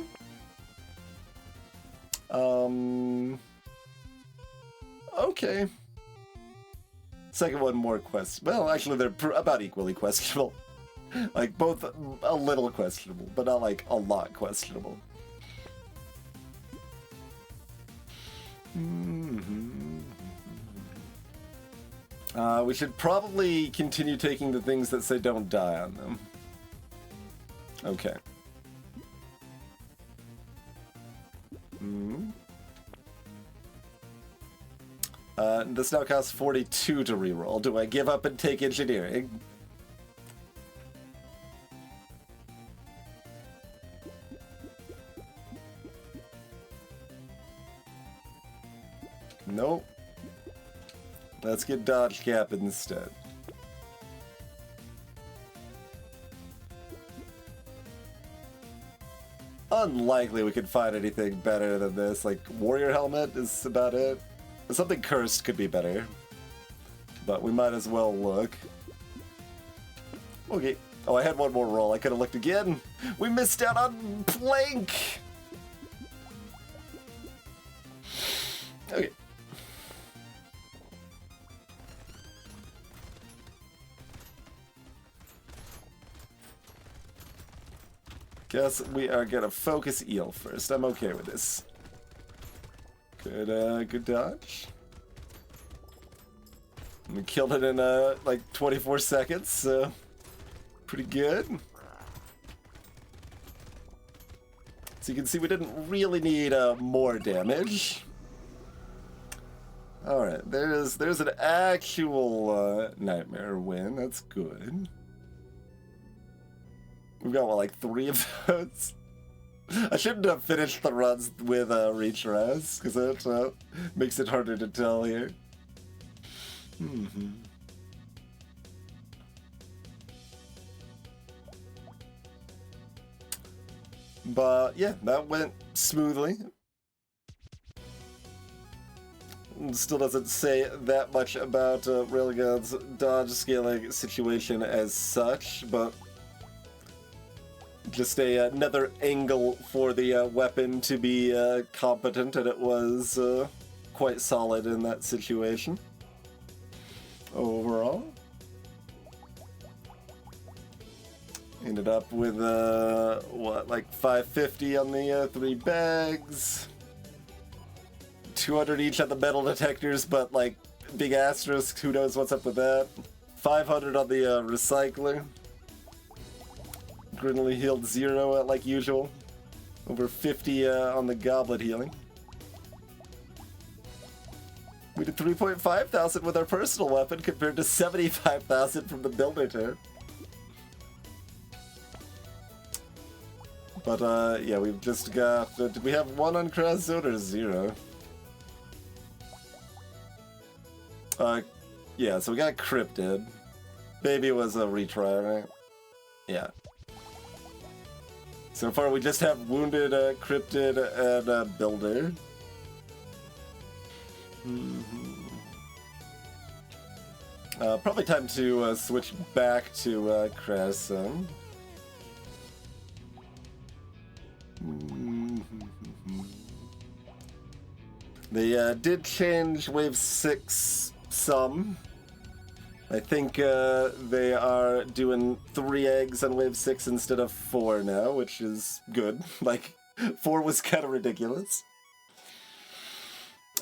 Okay. Second one more well, actually, they're about equally questionable. Like, both a little questionable, but not, like, a lot questionable. We should probably continue taking the things that say don't die on them. Okay. This now costs 42 to reroll. Do I give up and take engineering? Nope. Let's get dodge cap instead. Unlikely we could find anything better than this. Like, warrior helmet is about it. Something cursed could be better. But we might as well look. Okay. Oh, I had one more roll. I could have looked again. We missed out on plank. Okay. Guess we are gonna focus eel first. I'm okay with this. Good dodge. We killed it in like 24 seconds, so pretty good. So you can see we didn't really need more damage. All right, there's an actual nightmare win. That's good. We've got what, like 3 of those. I shouldn't have finished the runs with reach res, because that makes it harder to tell here. But yeah, that went smoothly. Still doesn't say that much about Railgun's dodge scaling situation as such, but just another angle for the weapon to be competent, and it was quite solid in that situation. Overall, ended up with what, like 550 on the 3 bags, 200 each on the metal detectors, but like big asterisk, who knows what's up with that. 500 on the recycler. Grinnily healed 0 like usual. Over 50 on the goblet healing. We did 3.5 thousand with our personal weapon compared to 75,000 from the builder turn. But yeah, we've just got. Did we have 1 on Cross Zone or 0? Yeah, so we got Cryptid. Maybe it was a retry, right? Yeah. So far, we just have Wounded, Cryptid, and Builder. Probably time to switch back to Crescent. They did change Wave 6 some. I think they are doing 3 eggs on Wave 6 instead of 4 now, which is good. Like, 4 was kind of ridiculous.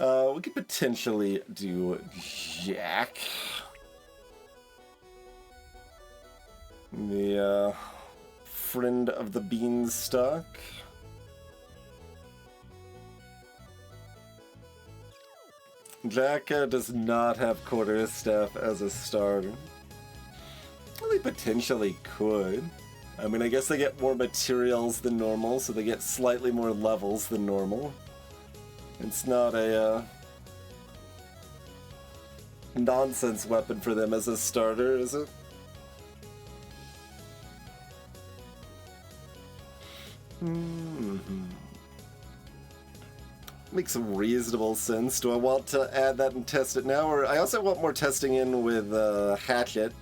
We could potentially do Jack. The friend of the beanstalk. Jack does not have quarterstaff as a starter. Well, they potentially could. I mean, I guess they get more materials than normal, so they get slightly more levels than normal. It's not a nonsense weapon for them as a starter, is it? Makes some reasonable sense. Do I want to add that and test it now? Or I also want more testing in with Hatchet.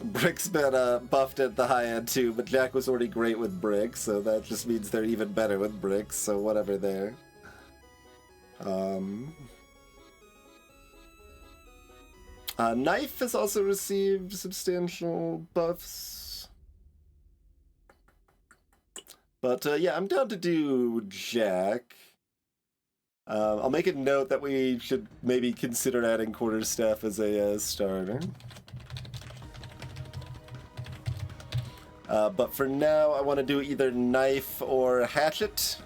Brick's been buffed at the high end too, but Jack was already great with Brick, so that just means they're even better with Brick, so whatever there. Knife has also received substantial buffs. But yeah, I'm down to do Jack. I'll make a note that we should maybe consider adding quarterstaff as a starter. But for now, I want to do either knife or hatchet.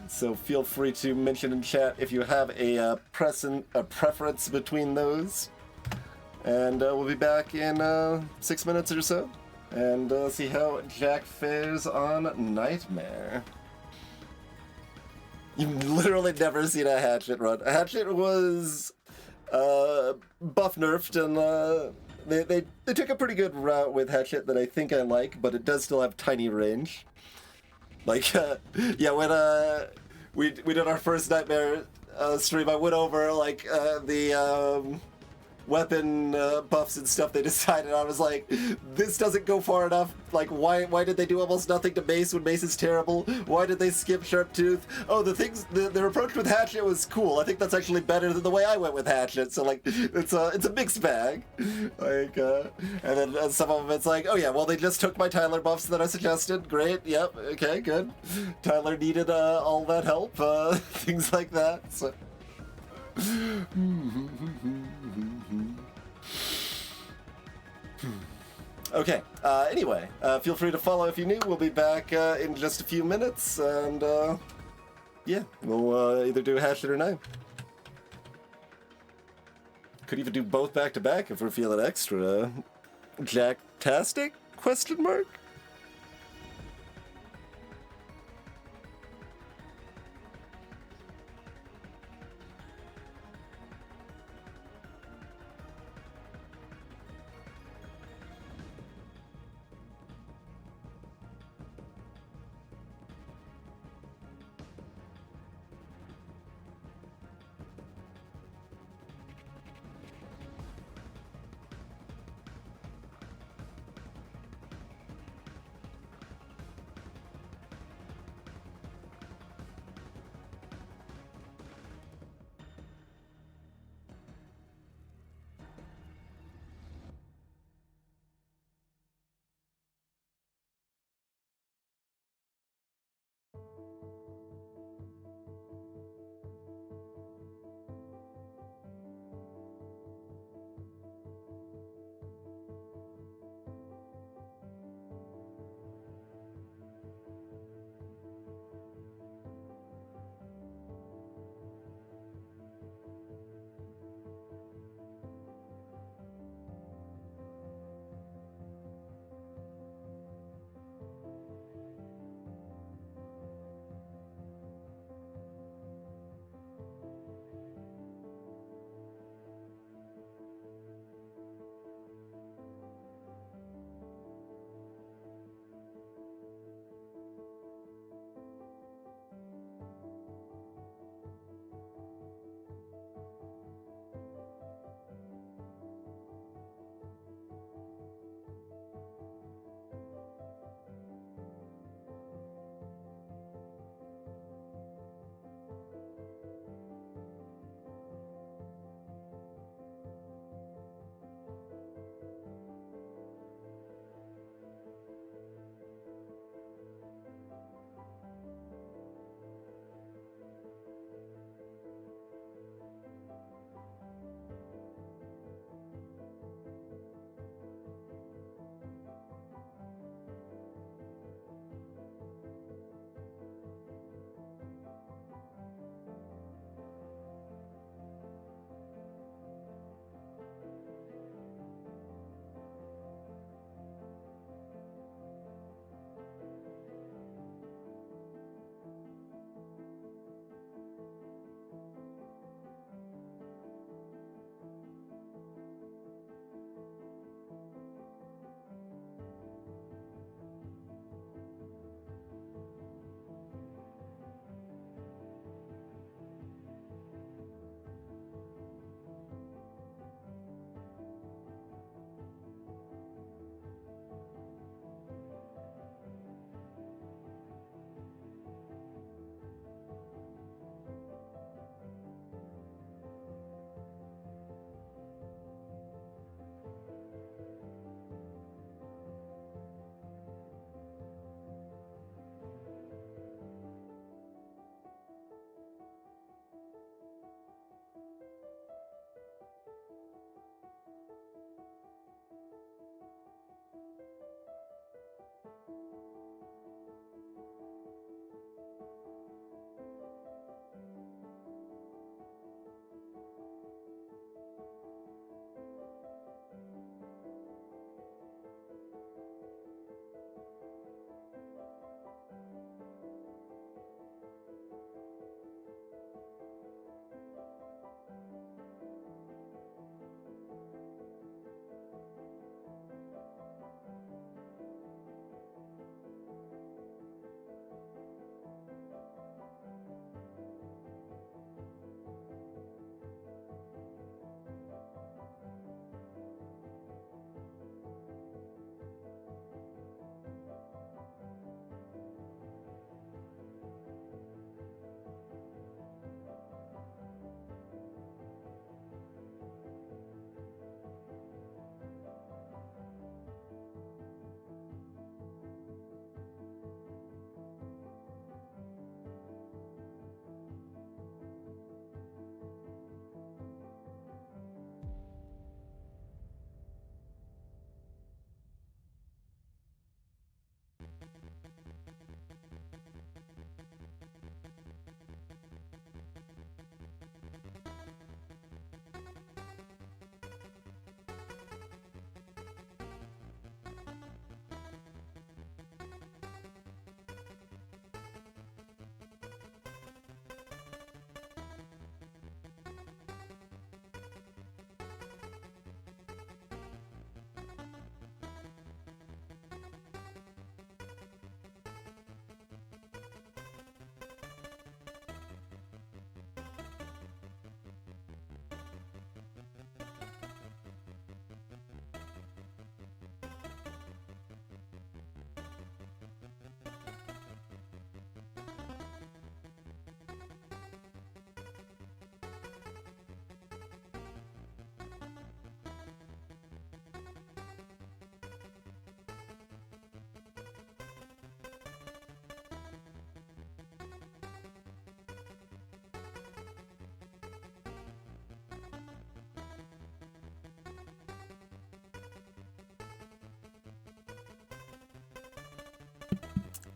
So feel free to mention in chat if you have a preference between those. And we'll be back in 6 minutes or so. And see how Jack fares on Nightmare. You've literally never seen a Hatchet run. A Hatchet was buff nerfed, and they took a pretty good route with Hatchet that I think I like, but it does still have tiny range. Like, yeah, when we did our first Nightmare stream, I went over like the weapon buffs and stuff they decided. I was like, this doesn't go far enough. Like, why did they do almost nothing to Mace when Mace is terrible? Why did they skip Sharp Tooth? Oh, their approach with Hatchet was cool. I think that's actually better than the way I went with Hatchet. So like, it's a mixed bag. Like, and then some of them it's like, oh yeah, well they just took my Tyler buffs that I suggested. Great, yep, okay, good. Tyler needed all that help, things like that. So. Okay, anyway, feel free to follow if you're new. We'll be back in just a few minutes, and yeah, we'll either do Hatchet or Knife. Could even do both back to back if we're feeling extra Jack-tastic? Question mark?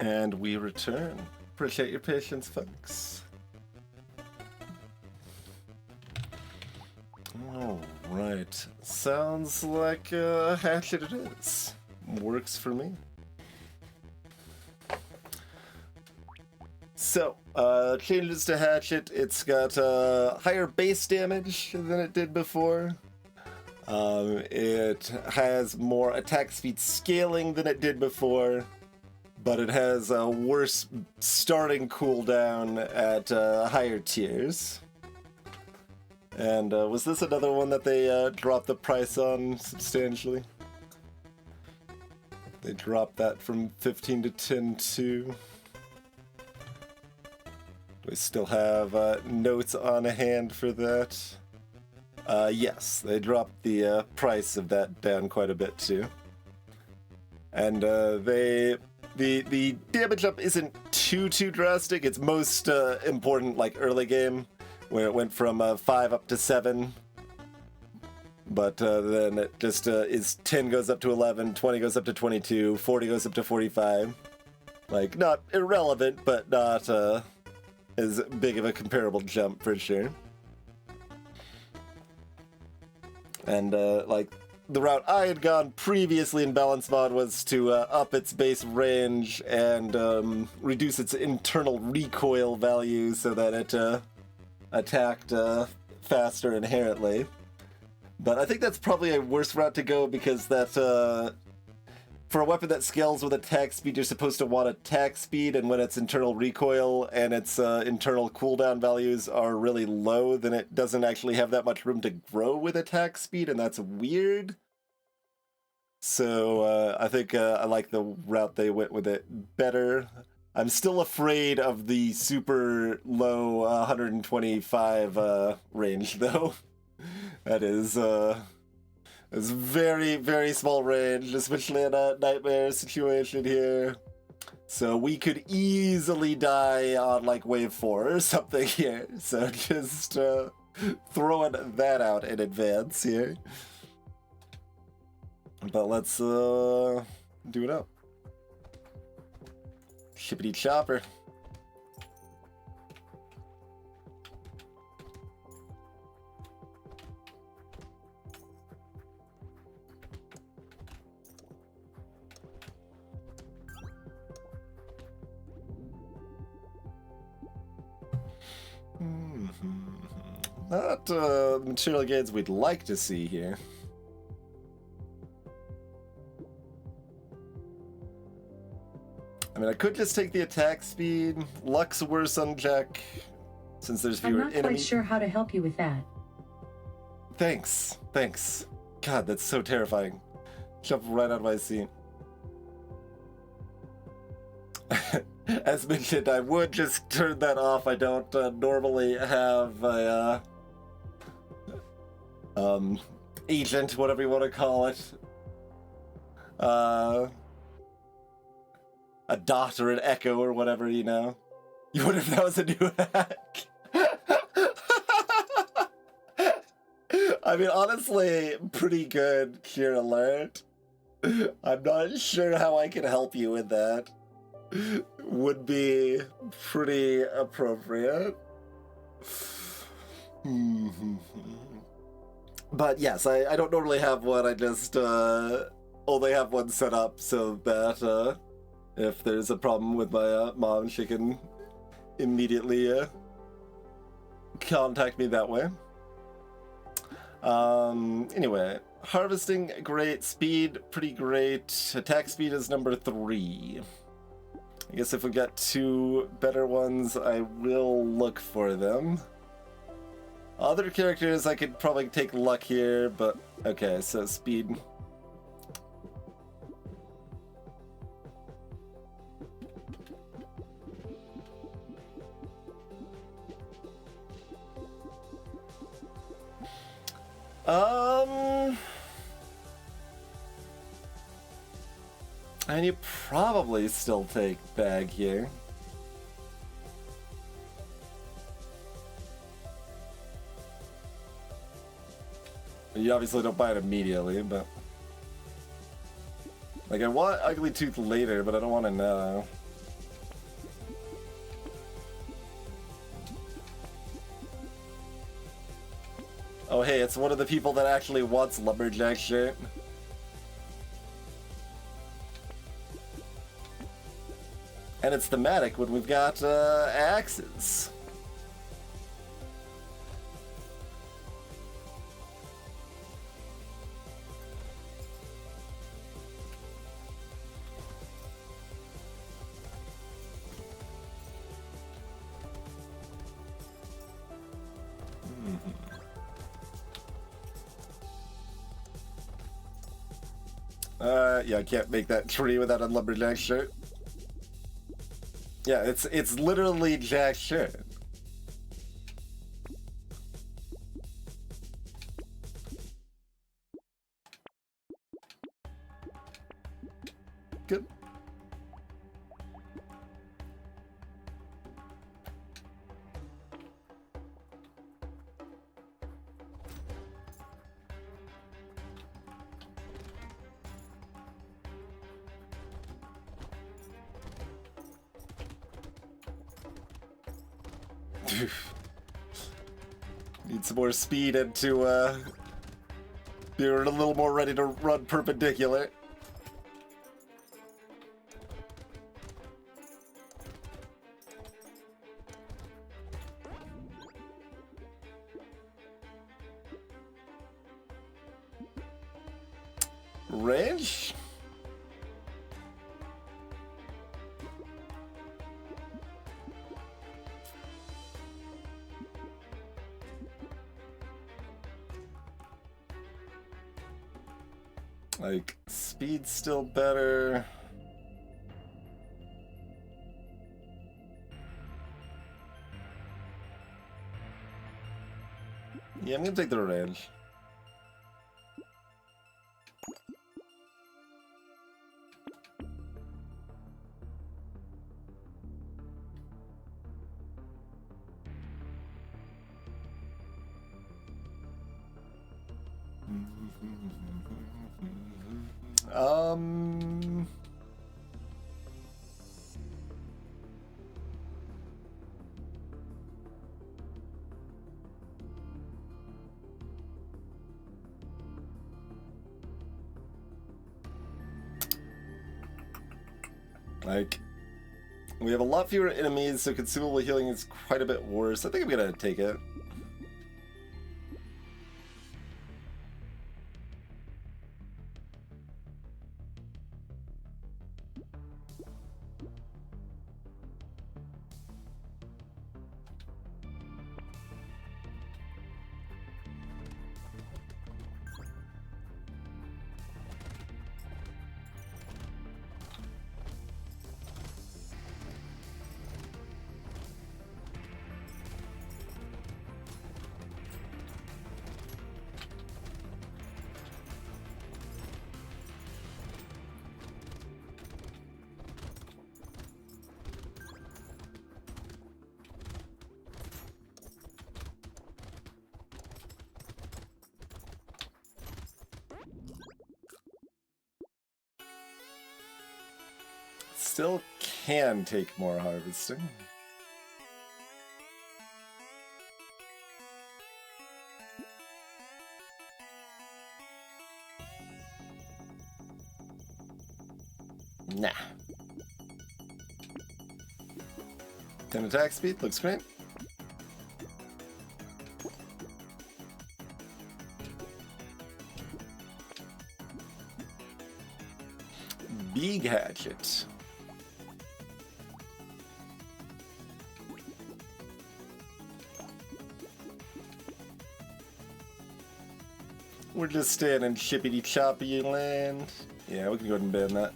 And we return. Appreciate your patience, folks. Alright. Sounds like Hatchet it is. Works for me. So, changes to Hatchet. It's got higher base damage than it did before. It has more attack speed scaling than it did before, but it has a worse starting cooldown at higher tiers. And was this another one that they dropped the price on substantially? They dropped that from 15 to 10 too. Do we still have notes on hand for that? Yes, they dropped the price of that down quite a bit too. And the damage up isn't too drastic. It's most important like early game, where it went from 5 up to 7. But then it just is 10 goes up to 11, 20 goes up to 22, 40 goes up to 45. Like, not irrelevant, but not as big of a comparable jump for sure. And, like, the route I had gone previously in Balance Mod was to up its base range and reduce its internal recoil value so that it attacked faster inherently. But I think that's probably a worse route to go because that, for a weapon that scales with attack speed, you're supposed to want attack speed, and when its internal recoil and its internal cooldown values are really low, then it doesn't actually have that much room to grow with attack speed, and that's weird. So I think I like the route they went with it better. I'm still afraid of the super low 125 range, though. That is it's very small range, especially in a nightmare situation here. So we could easily die on like wave 4 or something here. So just throwing that out in advance here. But let's do it up. Shippity chopper. Not material gains we'd like to see here. I mean, I could just take the attack speed. Luck's worse on Jack, since there's fewer enemies. I'm not quite sure how to help you with that. Thanks. God, that's so terrifying. Jump right out of my seat. As mentioned, I would just turn that off. I don't normally have a agent, whatever you want to call it. A dot or an echo or whatever, you know. You wonder if that was a new hack. I mean, honestly, pretty good cure alert. I'm not sure how I can help you with that. Would be pretty appropriate. But yes, I don't normally have one. I just only have one set up so that if there's a problem with my mom, she can immediately contact me that way. Anyway, harvesting, great. Speed, pretty great. Attack speed is number 3. I guess if we got 2 better ones, I will look for them. Other characters, I could probably take luck here, but okay, so speed. And you probably still take bag here. You obviously don't buy it immediately, but... Like, I want Ugly Tooth later, but I don't want to know. Oh hey, it's one of the people that actually wants lumberjack shirt. And it's thematic when we've got axes. Yeah, I can't make that tree without a lumberjack shirt. Yeah, it's literally Jack's shirt. Good. Need some more speed and to be a little more ready to run perpendicular. Range? Like, speed's still better. Yeah, I'm gonna take the range. Um... Like, we have a lot fewer enemies, so consumable healing is quite a bit worse. I think I'm gonna take it. Still can take more harvesting. Nah. 10 attack speed, looks great. Big Hatchet. We're just staying in chippity choppy land. Yeah, we can go ahead and ban that.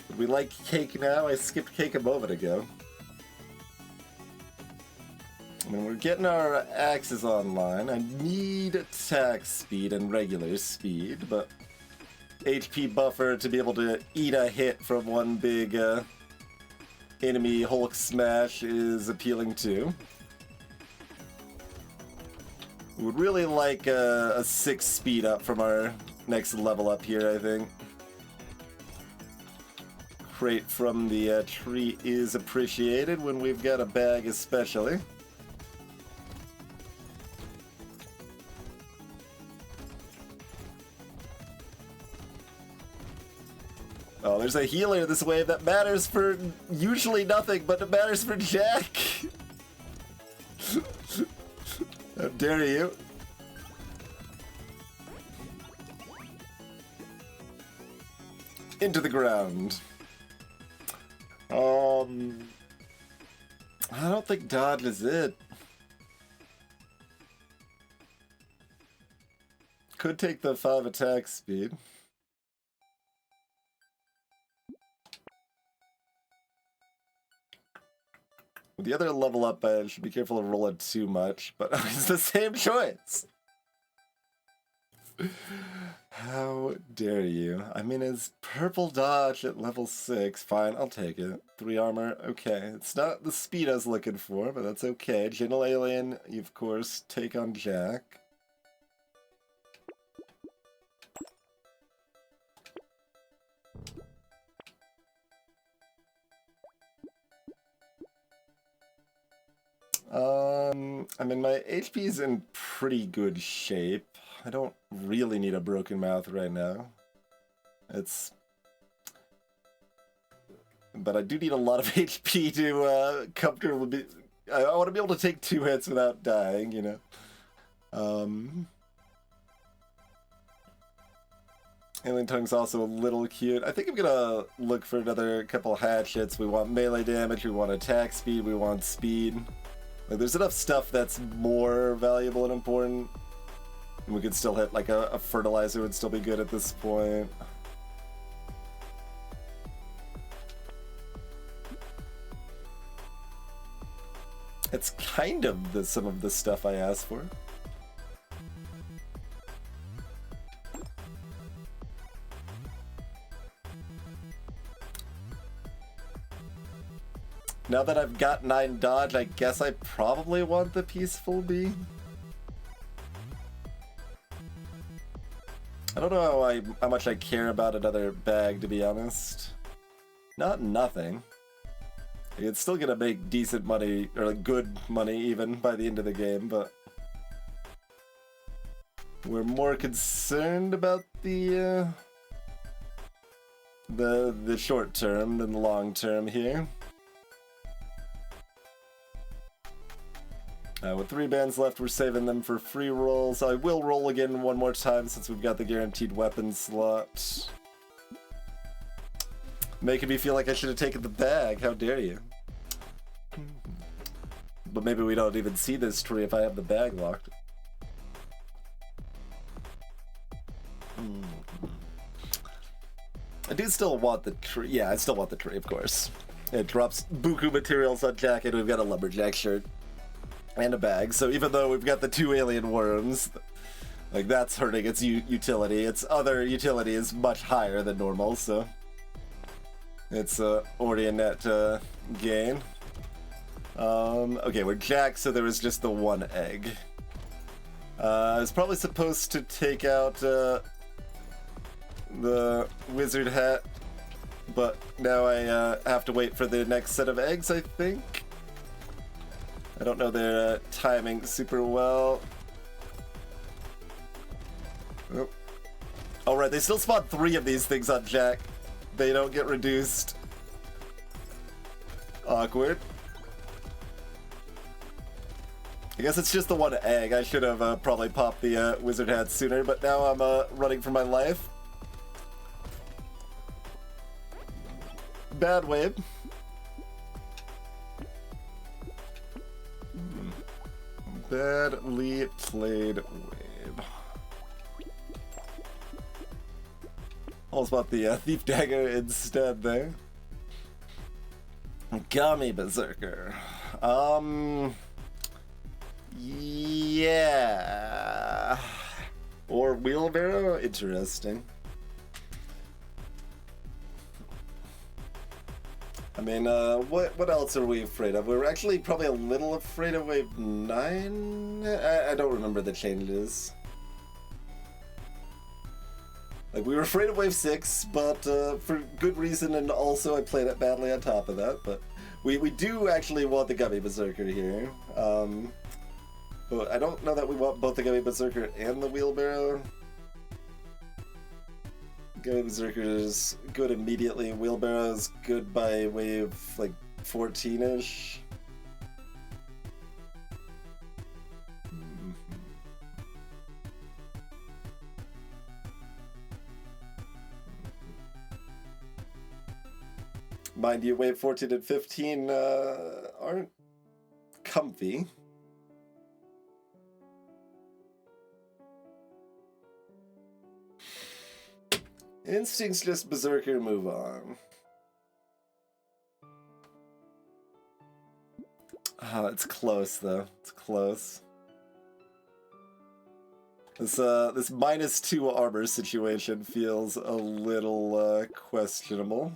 Would we like cake now? I skipped cake a moment ago. I mean, we're getting our axes online. I need attack speed and regular speed, but HP buffer to be able to eat a hit from one big enemy Hulk smash is appealing too. We would really like a 6 speed up from our next level up here, I think. Crate from the tree is appreciated when we've got a bag especially. Oh, there's a healer this wave that matters for usually nothing, but it matters for Jack. How dare you? Into the ground. I don't think dodge is it. Could take the 5 attack speed. With the other level up, I should be careful of rolling too much, but it's the same choice. How dare you? I mean, it's purple dodge at level 6. Fine, I'll take it. 3 armor, okay. It's not the speed I was looking for, but that's okay. Gentle Alien, you of course take on Jack. I mean, my HP is in pretty good shape. I don't really need a broken mouth right now. But I do need a lot of HP to comfortably be... I want to be able to take 2 hits without dying, you know? Alien Tongue's also a little cute. I think I'm gonna look for another couple hatchets. We want melee damage, we want attack speed, we want speed. Like, there's enough stuff that's more valuable and important. And we could still hit, like, a fertilizer would still be good at this point. It's kind of some of the stuff I asked for. Now that I've got 9 dodge, I guess I probably want the Peaceful Bee. I don't know how much I care about another bag, to be honest. Not nothing. It's still gonna make decent money, or like good money even, by the end of the game, but... we're more concerned about the short term than the long term here. With 3 bands left, we're saving them for free rolls. I will roll again one more time since we've got the guaranteed weapon slot. Making me feel like I should have taken the bag. How dare you? But maybe we don't even see this tree if I have the bag locked. I do still want the tree. Yeah, I still want the tree, of course. It drops buku materials on jacket. We've got a lumberjack shirt. And a bag, so even though we've got the 2 alien worms, like, that's hurting its utility. Its other utility is much higher than normal, so it's already a net gain. Okay, we're Jack, so there was just the 1 egg. I was probably supposed to take out the wizard hat, but now I have to wait for the next set of eggs, I think. I don't know their timing super well. Oh. Alright, they still spawn 3 of these things on Jack. They don't get reduced. Awkward. I guess it's just the 1 egg. I should have probably popped the wizard hat sooner, but now I'm running for my life. Bad wave. Badly played wave. Almost bought the thief dagger instead there. Gummy Berserker. Yeah. Or wheelbarrow? Interesting. I mean, what else are we afraid of? We're actually probably a little afraid of wave 9? I don't remember the changes. Like, we were afraid of wave 6, but for good reason, and also I played it badly on top of that, but we do actually want the Gummy Berserker here. But I don't know that we want both the Gummy Berserker and the wheelbarrow. Go Berserker's good immediately. Wheelbarrow's good by wave like 14-ish. Mind you, wave 14 and 15 aren't comfy. Instincts just Berserker, move on. It's close though. It's close. This -2 armor situation feels a little questionable.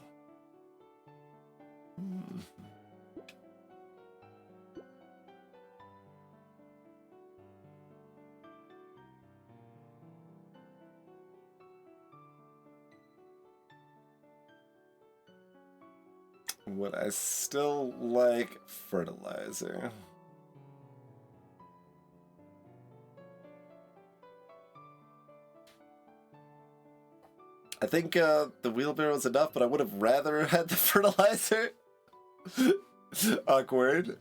Would I still like fertilizer? I think the wheelbarrow's enough, but I would have rather had the fertilizer. Awkward.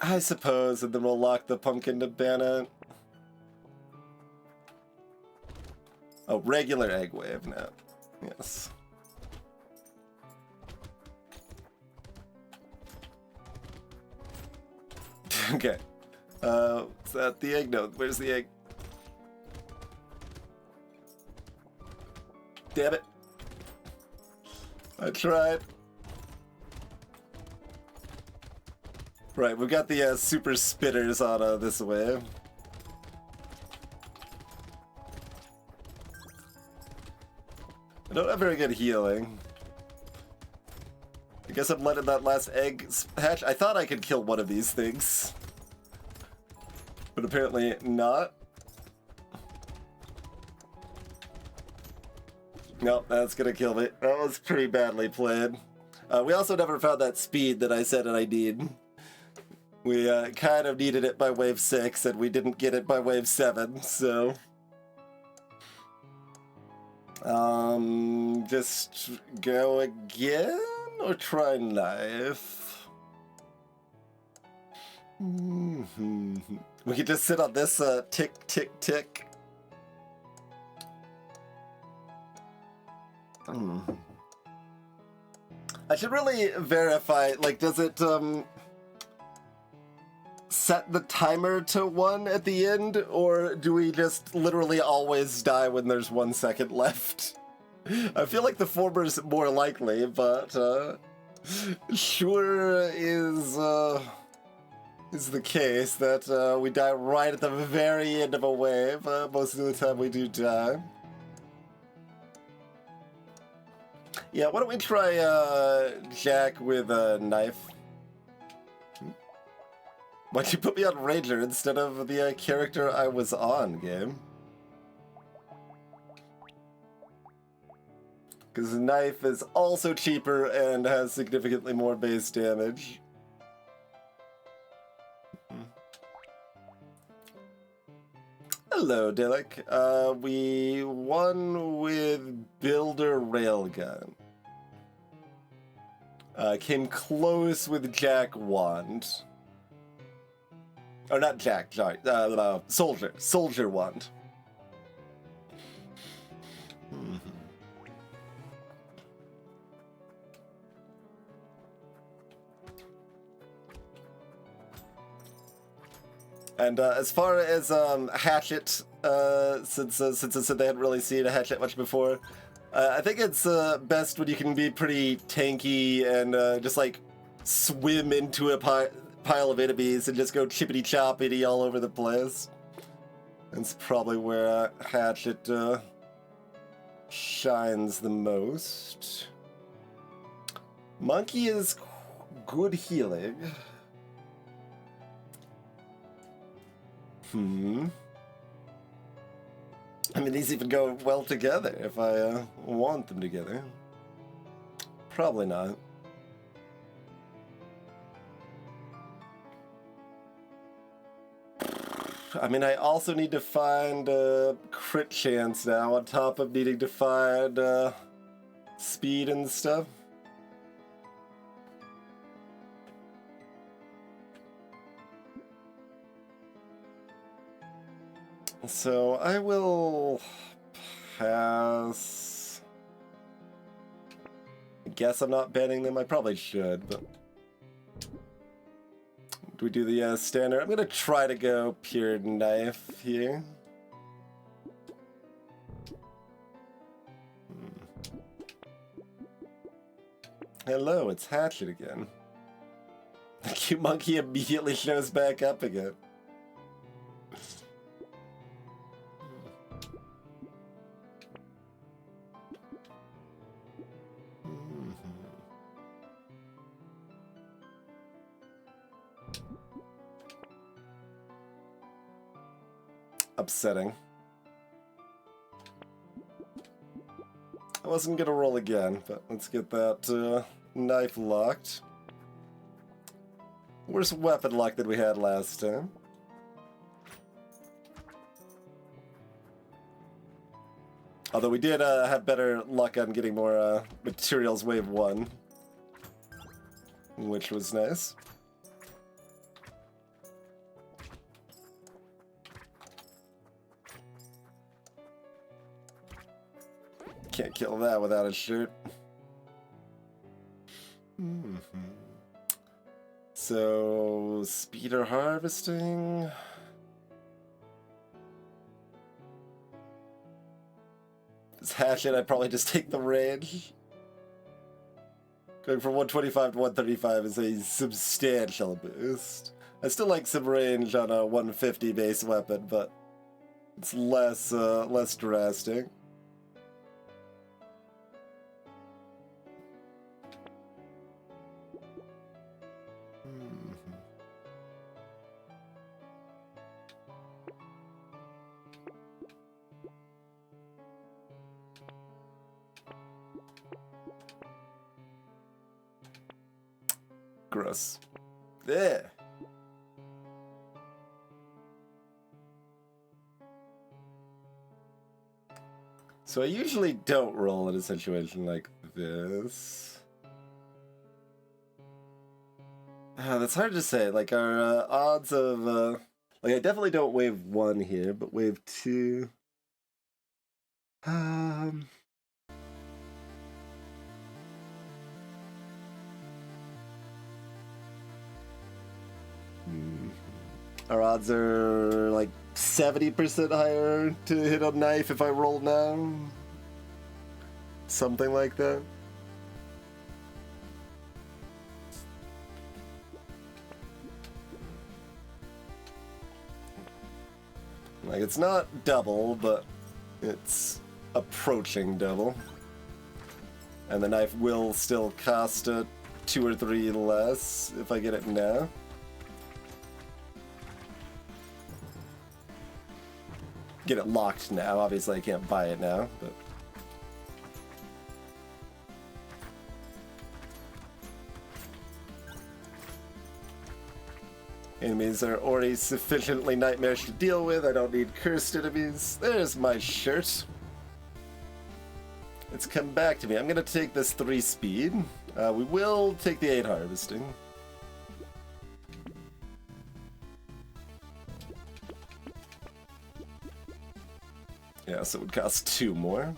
I suppose, and then we'll lock the pumpkin to ban it. Oh, regular egg wave now. Yes. Okay. Is that the egg? No, where's the egg? Damn it. I tried. Right, we've got the super spitters on this wave. I don't have very good healing. I guess I'm letting that last egg hatch. I thought I could kill one of these things, but apparently not. Nope, that's gonna kill me. That was pretty badly played. We also never found that speed that I said I need. We kind of needed it by wave 6, and we didn't get it by wave 7, so... just go again, or try knife? We could just sit on this tick, tick, tick. I should really verify, like, does it, set the timer to 1 at the end, or do we just literally always die when there's 1 second left? I feel like the former is more likely, but sure is the case that we die right at the very end of a wave. Most of the time we do die. Yeah, why don't we try Jack with a knife? Why'd you put me on Ranger instead of the character I was on, game? Because knife is also cheaper and has significantly more base damage. Hello, Dilek. We won with Builder Railgun. Came close with Jack Wand. Oh, not Jack, sorry. Soldier. Soldier Wand. And as far as Hatchet, since I said they hadn't really seen a Hatchet much before, I think it's best when you can be pretty tanky and just like swim into a pile of enemies and just go chippity-choppity all over the place. That's probably where Hatchet shines the most. Monkey is good healing. I mean, these even go well together if I want them together. Probably not. I mean, I also need to find crit chance now on top of needing to find speed and stuff. So I will pass. I guess I'm not banning them. I probably should, but do we do the standard? I'm gonna try to go pure knife here. Hello, it's Hatchet again. The cute monkey immediately shows back up again. Upsetting. I wasn't gonna roll again, but let's get that knife locked. Worse weapon lock than we had last time. Although we did have better luck on getting more materials wave 1, which was nice. Can't kill that without a shirt. So, speeder harvesting. This Hatchet, I'd probably just take the range. Going from 125 to 135 is a substantial boost. I still like some range on a 150 base weapon, but it's less drastic. Gross. There. So I usually don't roll in a situation like this. That's hard to say. Like our odds of like I definitely don't wave 1 here, but wave 2. Our odds are like 70% higher to hit a knife if I roll now. Something like that. Like, it's not double, but it's approaching double. And the knife will still cost 2 or 3 less if I get it now. Get it locked now. Obviously, I can't buy it now, but enemies are already sufficiently nightmarish to deal with. I don't need cursed enemies. There's my shirt. It's come back to me. I'm gonna take this 3 speed. We will take the 8 harvesting. Yeah, so it would cost 2 more.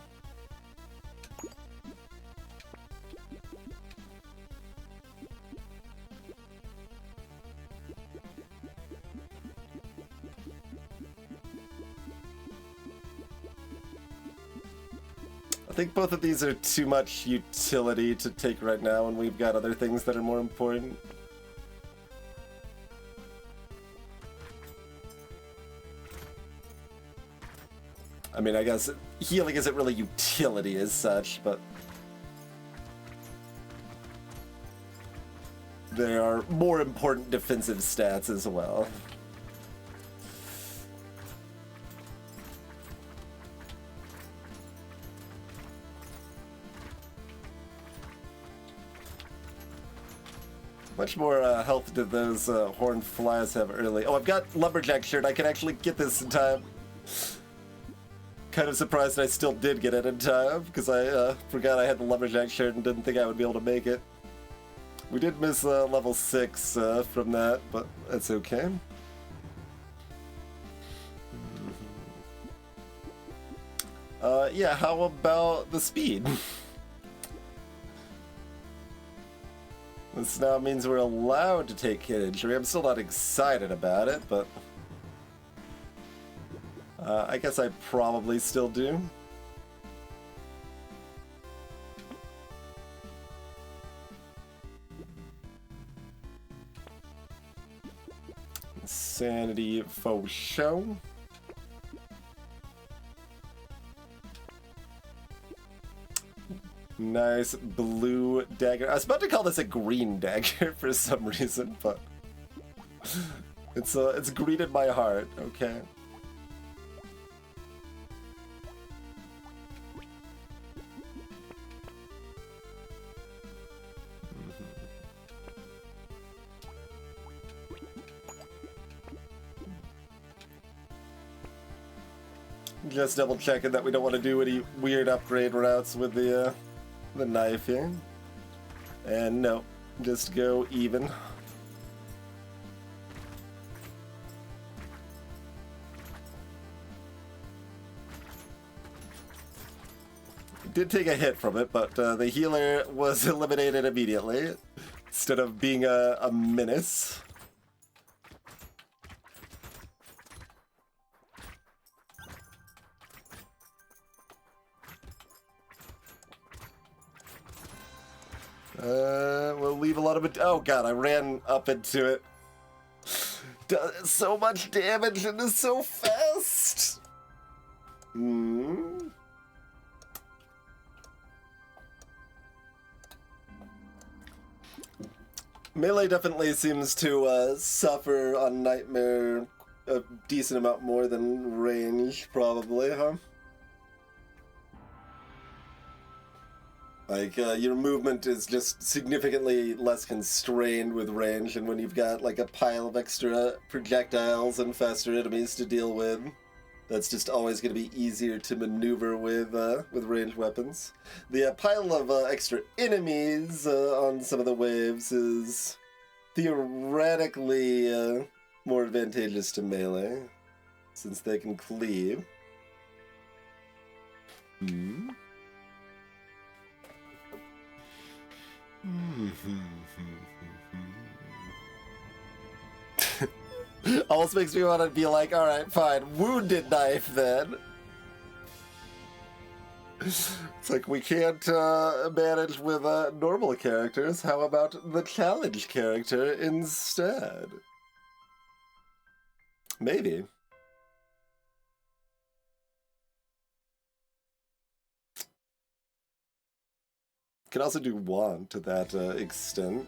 I think both of these are too much utility to take right now, and we've got other things that are more important. I mean, I guess healing isn't really utility as such, but there are more important defensive stats as well. much more health did those horned flies have early? Oh, I've got Lumberjack shirt. I can actually get this in time. Kind of surprised I still did get it in time, because I forgot I had the Lumberjack shirt and didn't think I would be able to make it. We did miss level 6 from that, but that's okay. Yeah, how about the speed? This now means we're allowed to take hit injury. I'm still not excited about it, but I guess I probably still do. Sanity faux show. Nice blue dagger. I was about to call this a green dagger for some reason, but it's green in my heart. Okay. Just double checking that we don't want to do any weird upgrade routes with the knife here. And no, just go even. Did take a hit from it, but the healer was eliminated immediately instead of being a menace. We'll leave a lot of it. Oh god, I ran up into it. Does so much damage and is so fast. Melee definitely seems to suffer on Nightmare a decent amount more than range, probably, huh? Like, your movement is just significantly less constrained with range, and when you've got, like, a pile of extra projectiles and faster enemies to deal with, that's just always going to be easier to maneuver with ranged weapons. The pile of extra enemies on some of the waves is theoretically more advantageous to melee, since they can cleave. Almost makes me want to be like, alright, fine, wounded knife then. It's like, we can't manage with normal characters. How about the challenge character instead? Maybe. Can also do one to that extent.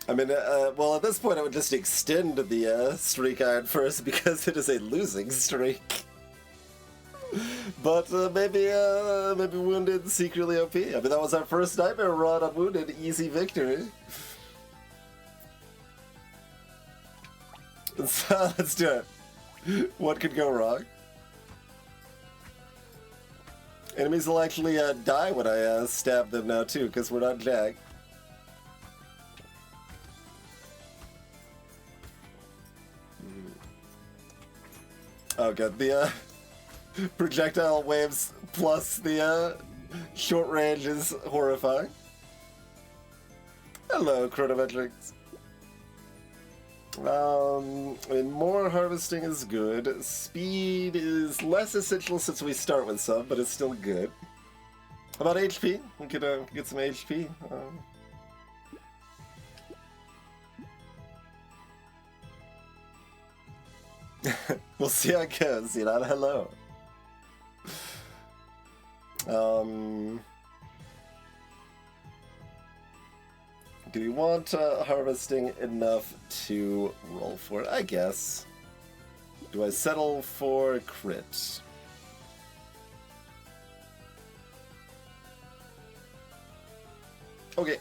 I mean, well, at this point I would just extend the streak iron first because it is a losing streak. But maybe Wounded secretly OP. I mean, that was our first Nightmare run on Wounded. Easy victory. So, let's do it. What could go wrong? Enemies will actually die when I stab them now too, because we're not Jack. Oh god, the projectile waves plus the short range is horrifying. Hello, Chronometrics. I mean, more harvesting is good. Speed is less essential since we start with some, but it's still good. How about HP? We could get some HP. We'll see how it goes, you know? Hello. Do we want harvesting enough to roll for it? I guess. Do I settle for crit? Okay.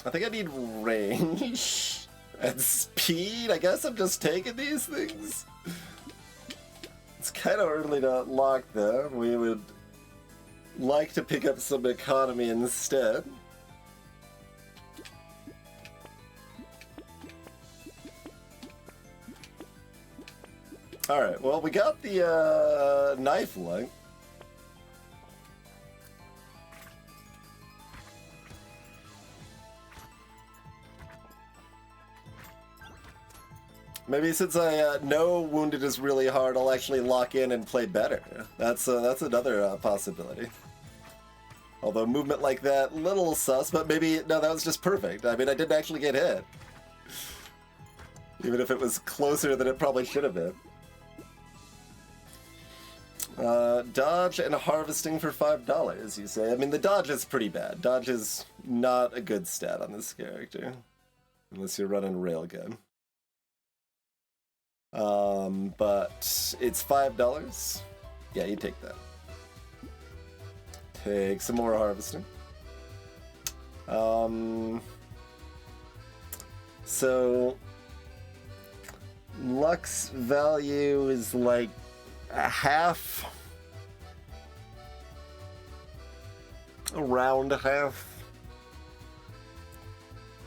I think I need range and speed. I guess I'm just taking these things. It's kind of early to lock them. We would like to pick up some economy instead. Alright, well, we got the knife luck. Maybe since I know wounded is really hard, I'll actually lock in and play better. That's another possibility. Although movement like that, little sus, but maybe, no, that was just perfect. I mean, I didn't actually get hit. Even if it was closer than it probably should have been. Dodge and harvesting for $5, you say? I mean, the dodge is pretty bad. Dodge is not a good stat on this character. Unless you're running Railgun. But it's $5. Yeah, you take that. Take some more harvesting. So Lux value is like a half. Around a half.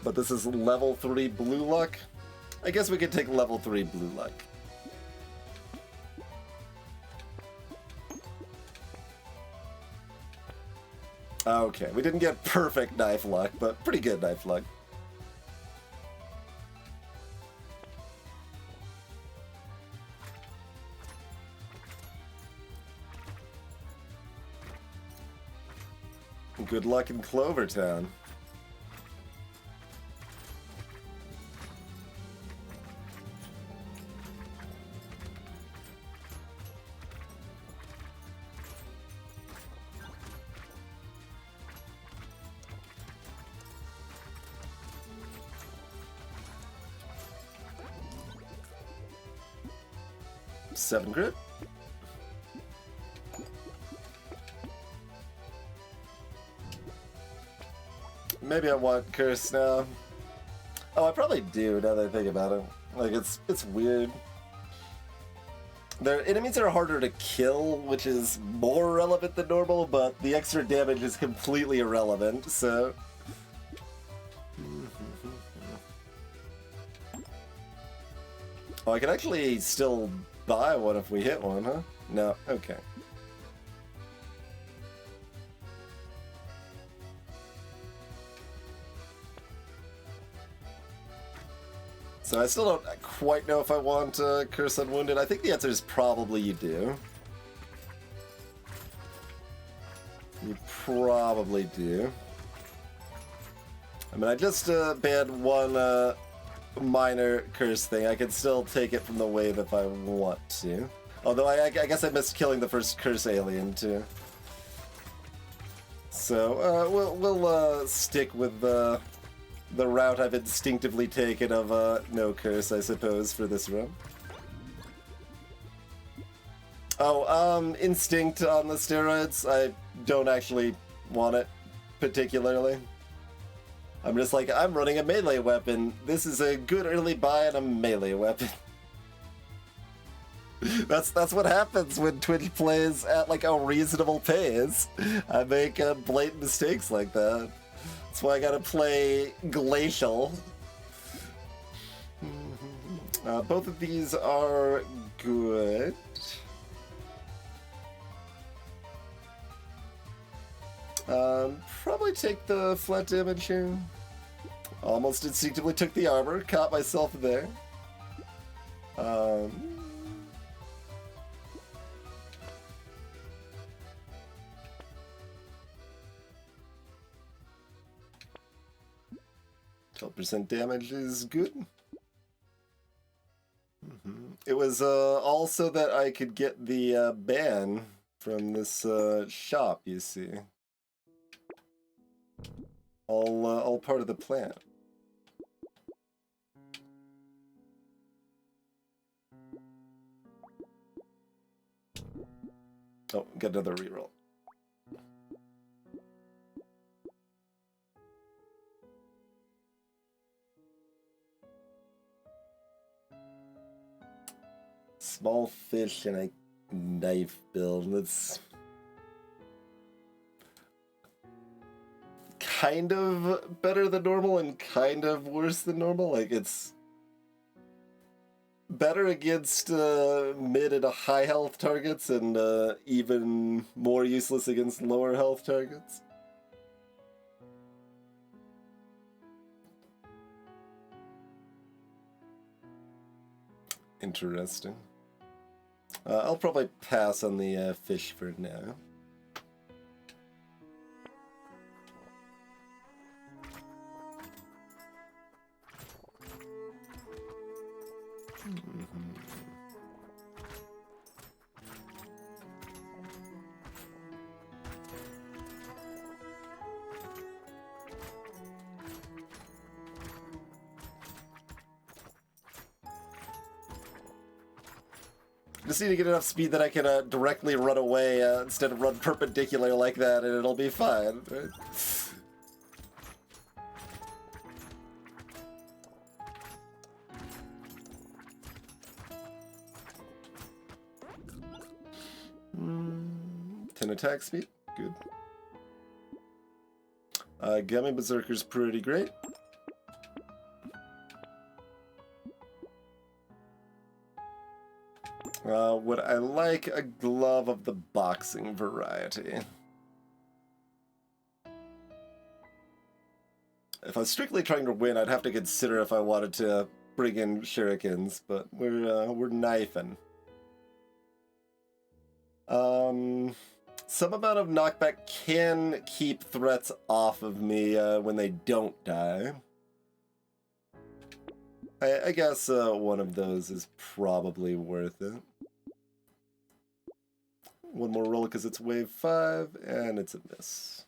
But this is level 3 blue luck. I guess we could take level 3 blue luck. Okay, we didn't get perfect knife luck, but pretty good knife luck. Good luck in Clovertown. Seven grit. Maybe I want curse now. Oh, I probably do now that I think about it. Like it's weird. Their enemies are harder to kill, which is more relevant than normal, but the extra damage is completely irrelevant, so. Oh, I can actually still buy one if we hit one, huh? No, okay. So I still don't quite know if I want Curse Unwounded. I think the answer is probably you do. You probably do. I mean, I just banned one minor curse thing. I can still take it from the wave if I want to. Although I guess I missed killing the first curse alien too. So we'll stick with the route I've instinctively taken of no curse, I suppose, for this run. Oh, instinct on the steroids. I don't actually want it particularly. I'm just like, I'm running a melee weapon. This is a good early buy on a melee weapon. That's what happens when Twitch plays at like a reasonable pace. I make blatant mistakes like that. That's why I gotta play Glacial. Both of these are good. Probably take the flat damage here. Almost instinctively took the armor, caught myself there. 12% damage is good. It was also that I could get the ban from this shop, you see. All part of the plan. Oh, get another reroll. Small fish and a knife build. That's kind of better than normal and kind of worse than normal. Like, it's better against mid and high health targets and even more useless against lower health targets. Interesting. I'll probably pass on the fish for now. Just need to get enough speed that I can directly run away instead of run perpendicular like that, and it'll be fine. Right? Mm, 10 attack speed, good. Gummy Berserker's pretty great. Would I like a glove of the boxing variety? If I was strictly trying to win, I'd have to consider if I wanted to bring in shurikens, but we're knifing. Some amount of knockback can keep threats off of me when they don't die. I guess one of those is probably worth it. One more roll because it's wave 5, and it's a miss.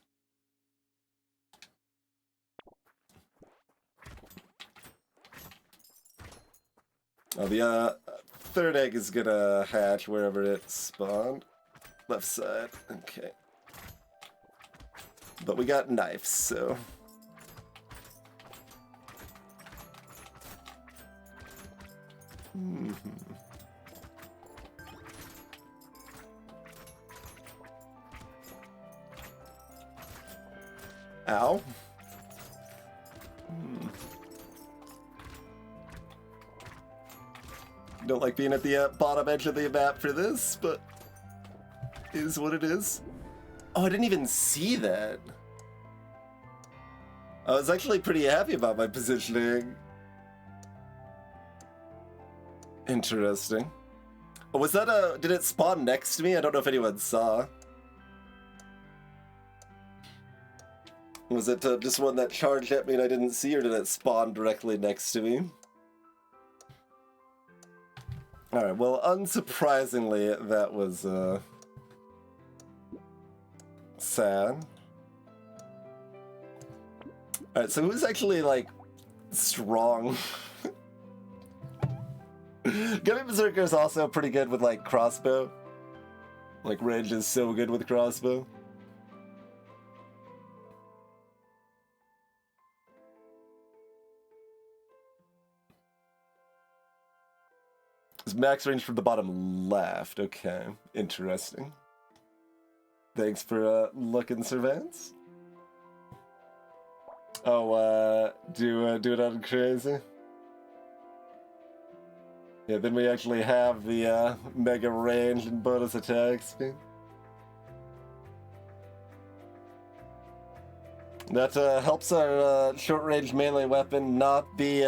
Oh, the third egg is gonna hatch wherever it spawned. Left side, okay. But we got knives, so... Ow. Don't like being at the bottom edge of the map for this, but is what it is. Oh, I didn't even see that. I was actually pretty happy about my positioning. Interesting. Oh, was that did it spawn next to me? I don't know if anyone saw. Was it just one that charged at me and I didn't see, or did it spawn directly next to me? Alright, well, unsurprisingly, that was, sad. Alright, so who's actually, like, strong? Gummy Berserker is also pretty good with, like, crossbow. Like, range is so good with crossbow. It's max range from the bottom left. Okay, interesting. Thanks for looking, Servants. Oh, do it on crazy. Yeah, then we actually have the mega range and bonus attack speed. That helps our short-range melee weapon not be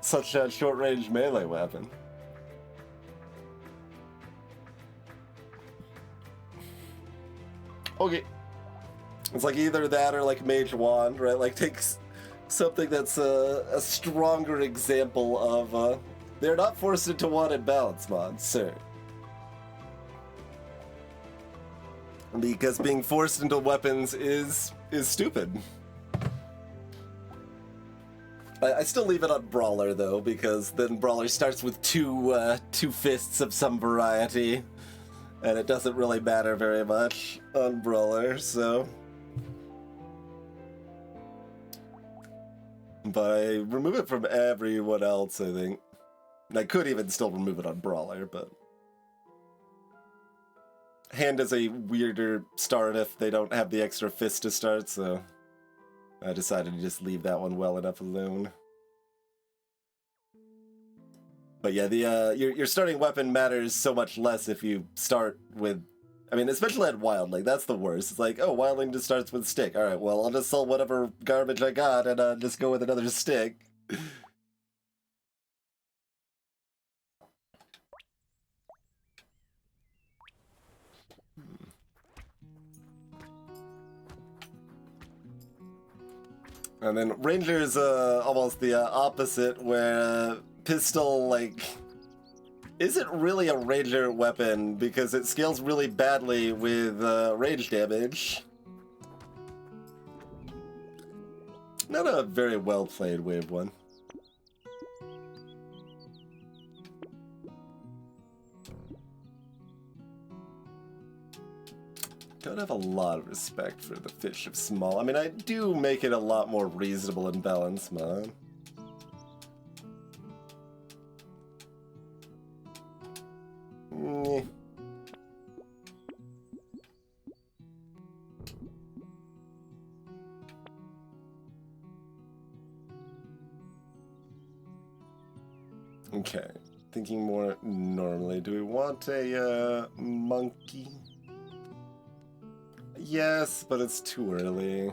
such a short-range melee weapon. Okay. It's like either that or like Mage Wand, right? Like takes something that's a stronger example of they're not forced into wanted balance mods, sir. Because being forced into weapons is stupid. I still leave it on Brawler though, because then Brawler starts with two fists of some variety, And it doesn't really matter very much on Brawler, so... But I remove it from everyone else, I think. And I could even still remove it on Brawler, but... Hand is a weirder start if they don't have the extra fist to start, so... I decided to just leave that one well enough alone. But yeah, the your starting weapon matters so much less if you start with... I mean, especially at Wild, like, that's the worst. It's like, oh, Wildling just starts with stick. Alright, well, I'll just sell whatever garbage I got and just go with another stick. And then Ranger's almost the opposite, where pistol, like, isn't really a Ranger weapon because it scales really badly with range damage. Not a very well played Wave 1. Don't have a lot of respect for the Fish of Small. I mean, I do make it a lot more reasonable and balanced, man. Okay, thinking more normally. Do we want a monkey? Yes, but it's too early.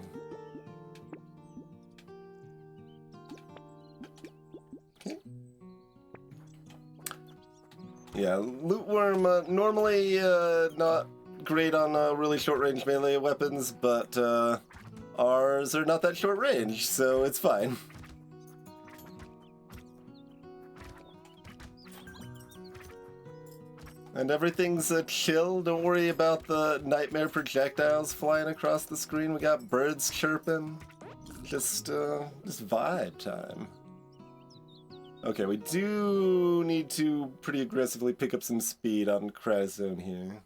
Okay. Yeah, Loot Worm, normally not great on really short-range melee weapons, but ours are not that short range, so it's fine. And everything's chill. Don't worry about the nightmare projectiles flying across the screen. We got birds chirping. Just vibe time. Okay, we do need to pretty aggressively pick up some speed on Cry Zone here.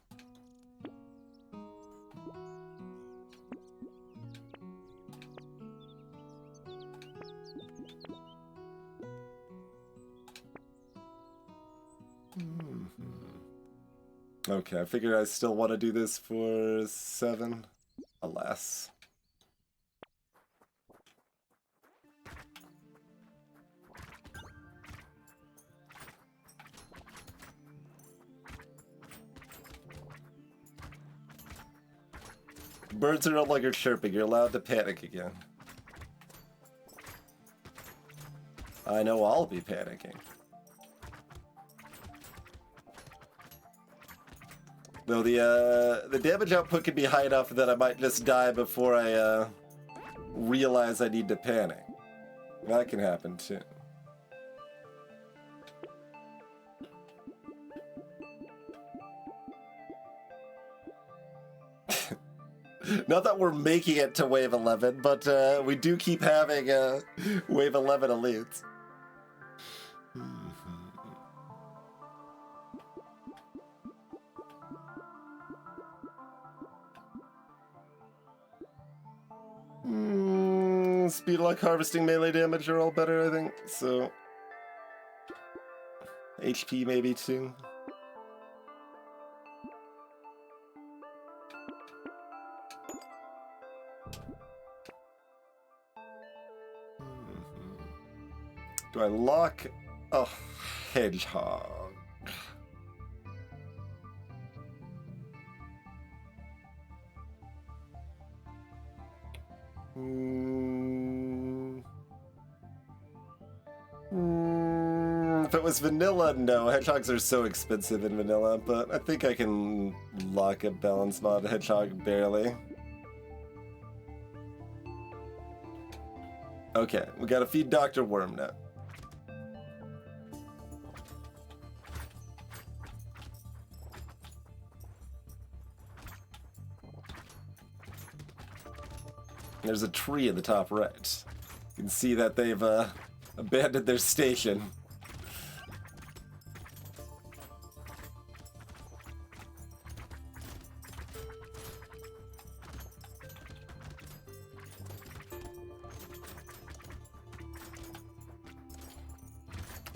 Okay, I figure I still want to do this for 7. Alas. Birds are no longer chirping. You're allowed to panic again. I know I'll be panicking. Though the damage output can be high enough that I might just die before I realize I need to panic. That can happen too. Not that we're making it to Wave 11, but we do keep having Wave 11 elites. Speed luck, harvesting, melee damage are all better, I think, so... HP maybe too. Do I lock a hedgehog? If it was vanilla, no. Hedgehogs are so expensive in vanilla, but I think I can lock a balance mod hedgehog barely. Okay, we gotta feed Dr. Worm now. There's a tree in the top right. You can see that they've abandoned their station.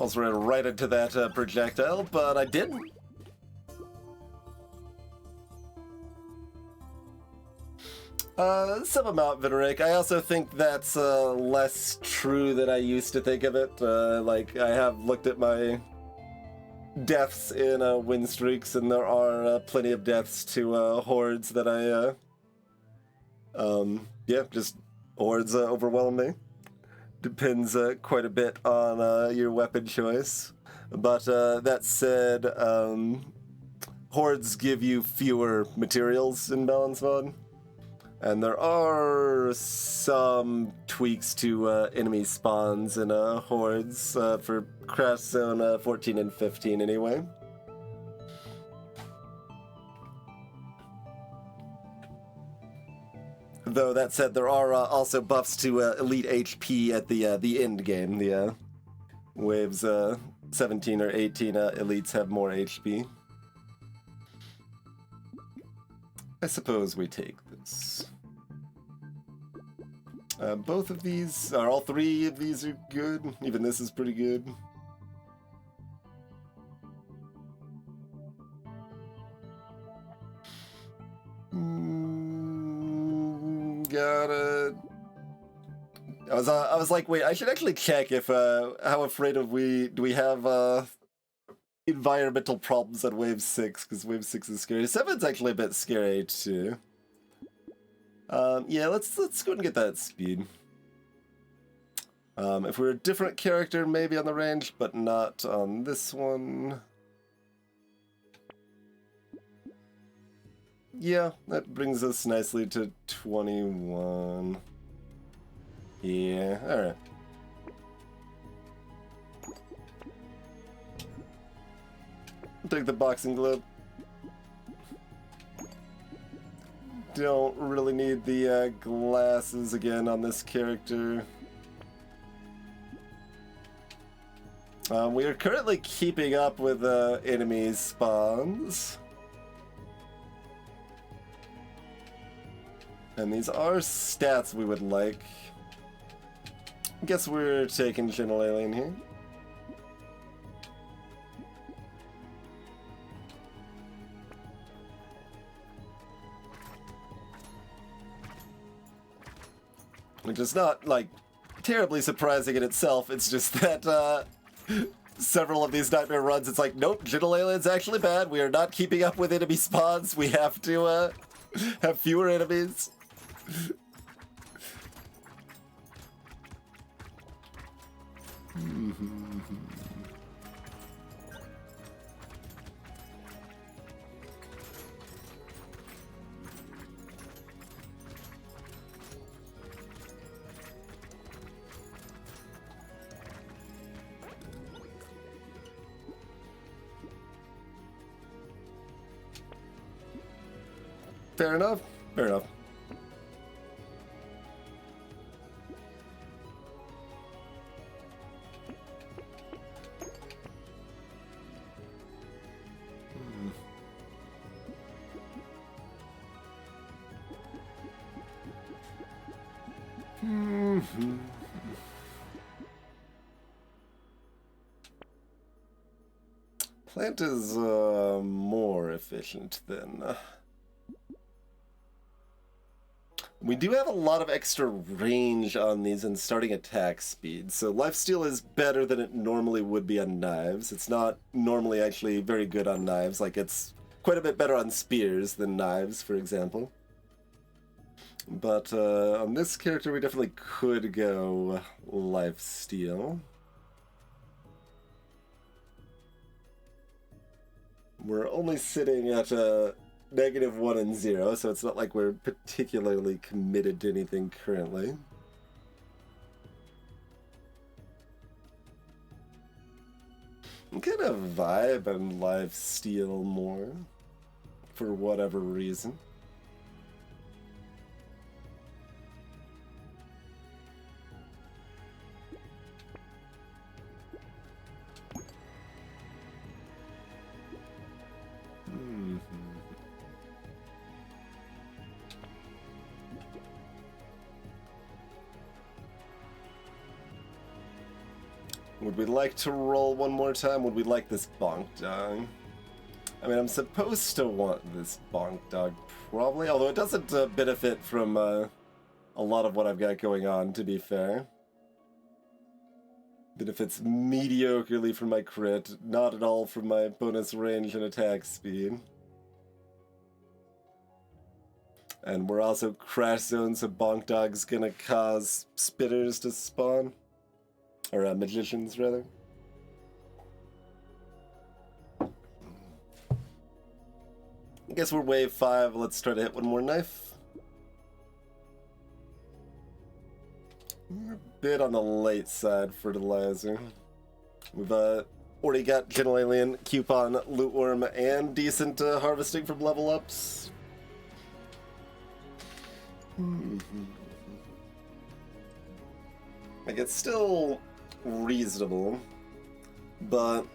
Almost ran right into that projectile, but I didn't. Some amount, Vitterick. I also think that's less true than I used to think of it. Like, I have looked at my deaths in win streaks, and there are plenty of deaths to hordes that yeah, just hordes overwhelm me. Depends quite a bit on your weapon choice. But that said, hordes give you fewer materials in balance mode. And there are some tweaks to enemy spawns in hordes for Crash Zone 14 and 15 anyway. Though that said, there are also buffs to elite HP at the end game. The waves 17 or 18 elites have more HP. I suppose we take this. Both of these, all three of these are good. Even this is pretty good. Got it. I was like, wait, I should actually check if how afraid do we have environmental problems on Wave 6, because Wave 6 is scary. 7's actually a bit scary too. Yeah, let's go ahead and get that speed. If we're a different character, maybe on the range, but not on this one. Yeah, that brings us nicely to 21. Yeah, alright. Take the boxing glove. Don't really need the glasses again on this character. We are currently keeping up with enemy spawns. And these are stats we would like. Guess we're taking General Alien here. Which is not, like, terribly surprising in itself. It's just that, several of these nightmare runs, it's like, nope, General Alien's actually bad. We are not keeping up with enemy spawns. We have to, have fewer enemies. Fair enough. Fair enough. Plant is more efficient than... We do have a lot of extra range on these and starting attack speed, so lifesteal is better than it normally would be on knives. It's not normally actually very good on knives, like it's quite a bit better on spears than knives, for example. But on this character we definitely could go lifesteal. We're only sitting at -1 and 0, so it's not like we're particularly committed to anything currently. I'm kind of vibe and lifesteal more, for whatever reason. Would we like to roll one more time? Would we like this bonk dog? I mean, I'm supposed to want this bonk dog, probably, although it doesn't benefit from a lot of what I've got going on, to be fair. Benefits mediocrely from my crit, not at all from my bonus range and attack speed. And we're also crash zone, so bonk dog's gonna cause spitters to spawn. Or magicians, rather. I guess we're wave 5. Let's try to hit one more knife. We're a bit on the late side fertilizer. We've already got General Alien, Coupon, Loot Worm, and decent harvesting from level ups. Like, it's still reasonable, but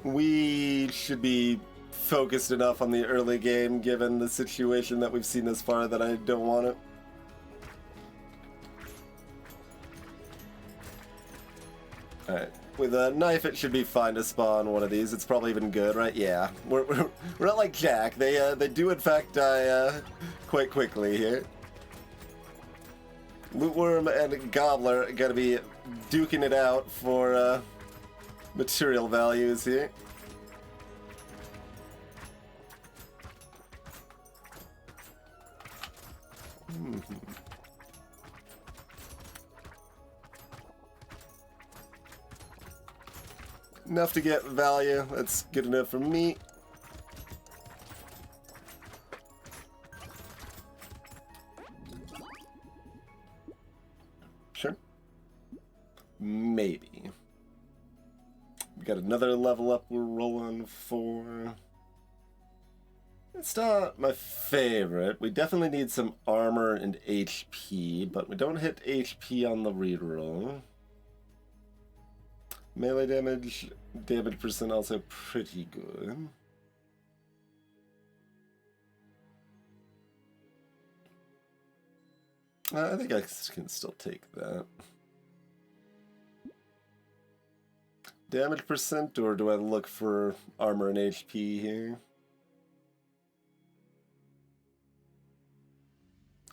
we should be focused enough on the early game given the situation that we've seen this far that I don't want it. Alright, with a knife it should be fine to spawn one of these. It's probably even good, right? Yeah, we're not like Jack. They do in fact die quite quickly here. Loot Worm and Gobbler are gonna be duking it out for material values here. Enough to get value. That's good enough for me. Sure. Maybe. We got another level up we're rolling for. It's not my favorite. We definitely need some armor and HP, but we don't hit HP on the reroll. Melee damage percent also pretty good. I think I can still take that. Damage percent, or do I look for armor and HP here?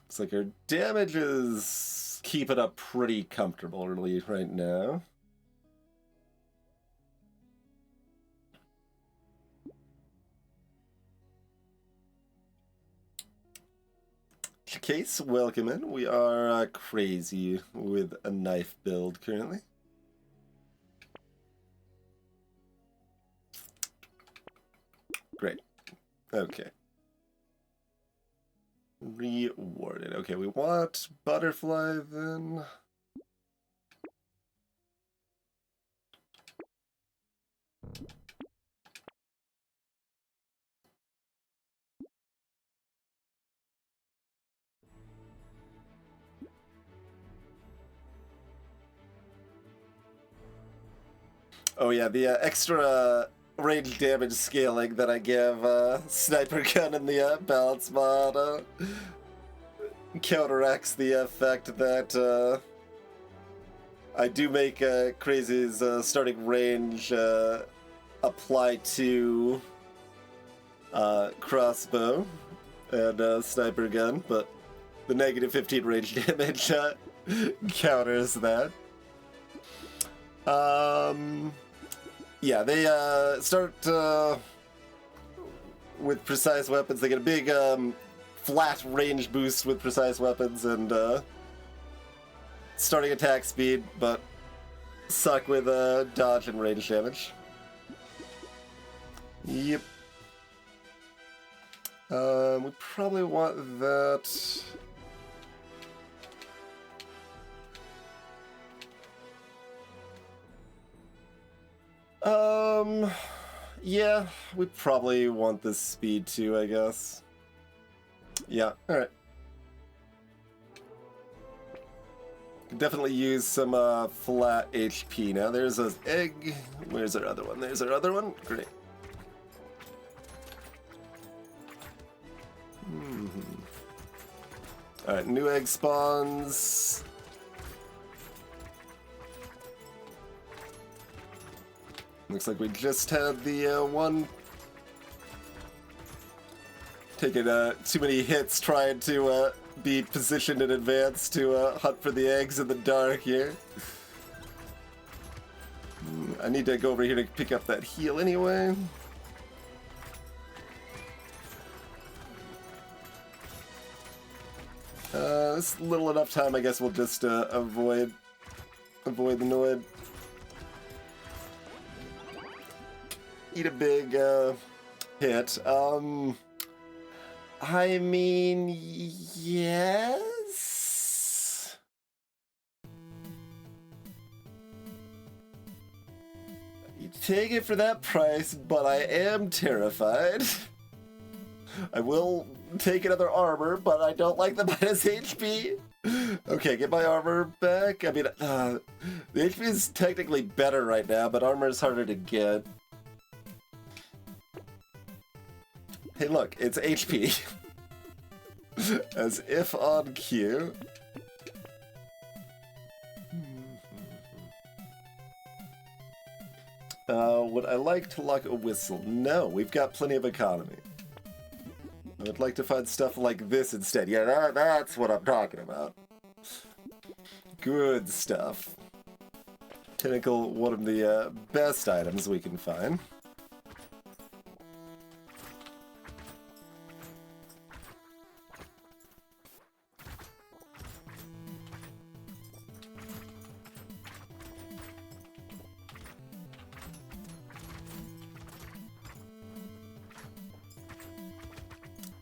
Looks like our damage is keeping up pretty comfortably right now. Case, welcome in. We are crazy with a knife build currently. Great. Okay. Rewarded. Okay, we want butterfly then. Oh yeah, the extra range damage scaling that I give Sniper Gun in the balance mod counteracts the effect that I do make Crazy's starting range apply to crossbow and Sniper Gun, but the negative 15 range damage counters that. Yeah, they start with precise weapons. They get a big flat range boost with precise weapons and starting attack speed, but suck with dodge and range damage. Yep. We probably want that. Yeah, we probably want this speed too, I guess. Yeah, alright. Definitely use some flat HP. Now there's an egg. Where's our other one? There's our other one. Great. Alright, new egg spawns. Looks like we just had the one taking too many hits trying to be positioned in advance to hunt for the eggs in the dark here. I need to go over here to pick up that heal anyway. This little enough time, I guess we'll just avoid the Noid. Eat a big hit. I mean, yes. You take it for that price, but I am terrified. I will take another armor, but I don't like the minus HP. Okay, get my armor back. I mean, the HP is technically better right now, but armor is harder to get. Hey, look, it's HP. As if on cue. Would I like to lock a whistle? No, we've got plenty of economy. I would like to find stuff like this instead. Yeah, that's what I'm talking about. Good stuff. Tentacle, one of the best items we can find.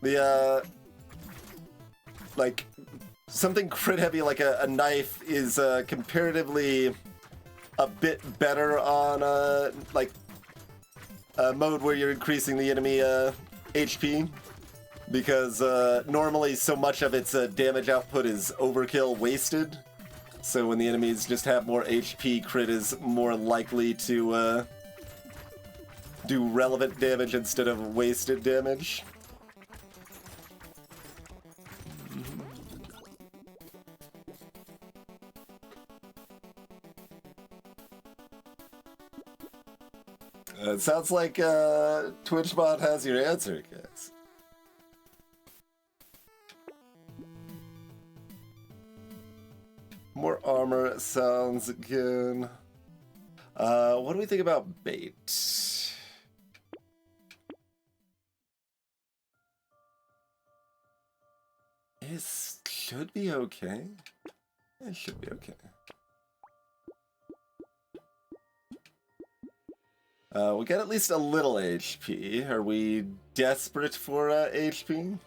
The, like, something crit heavy like a knife is comparatively a bit better on, like, a mode where you're increasing the enemy HP, because normally so much of its damage output is overkill wasted, so when the enemies just have more HP, crit is more likely to do relevant damage instead of wasted damage. It sounds like TwitchBot has your answer, guys. More armor sounds good. What do we think about bait? It should be okay. It should be okay. We got at least a little HP. Are we desperate for HP?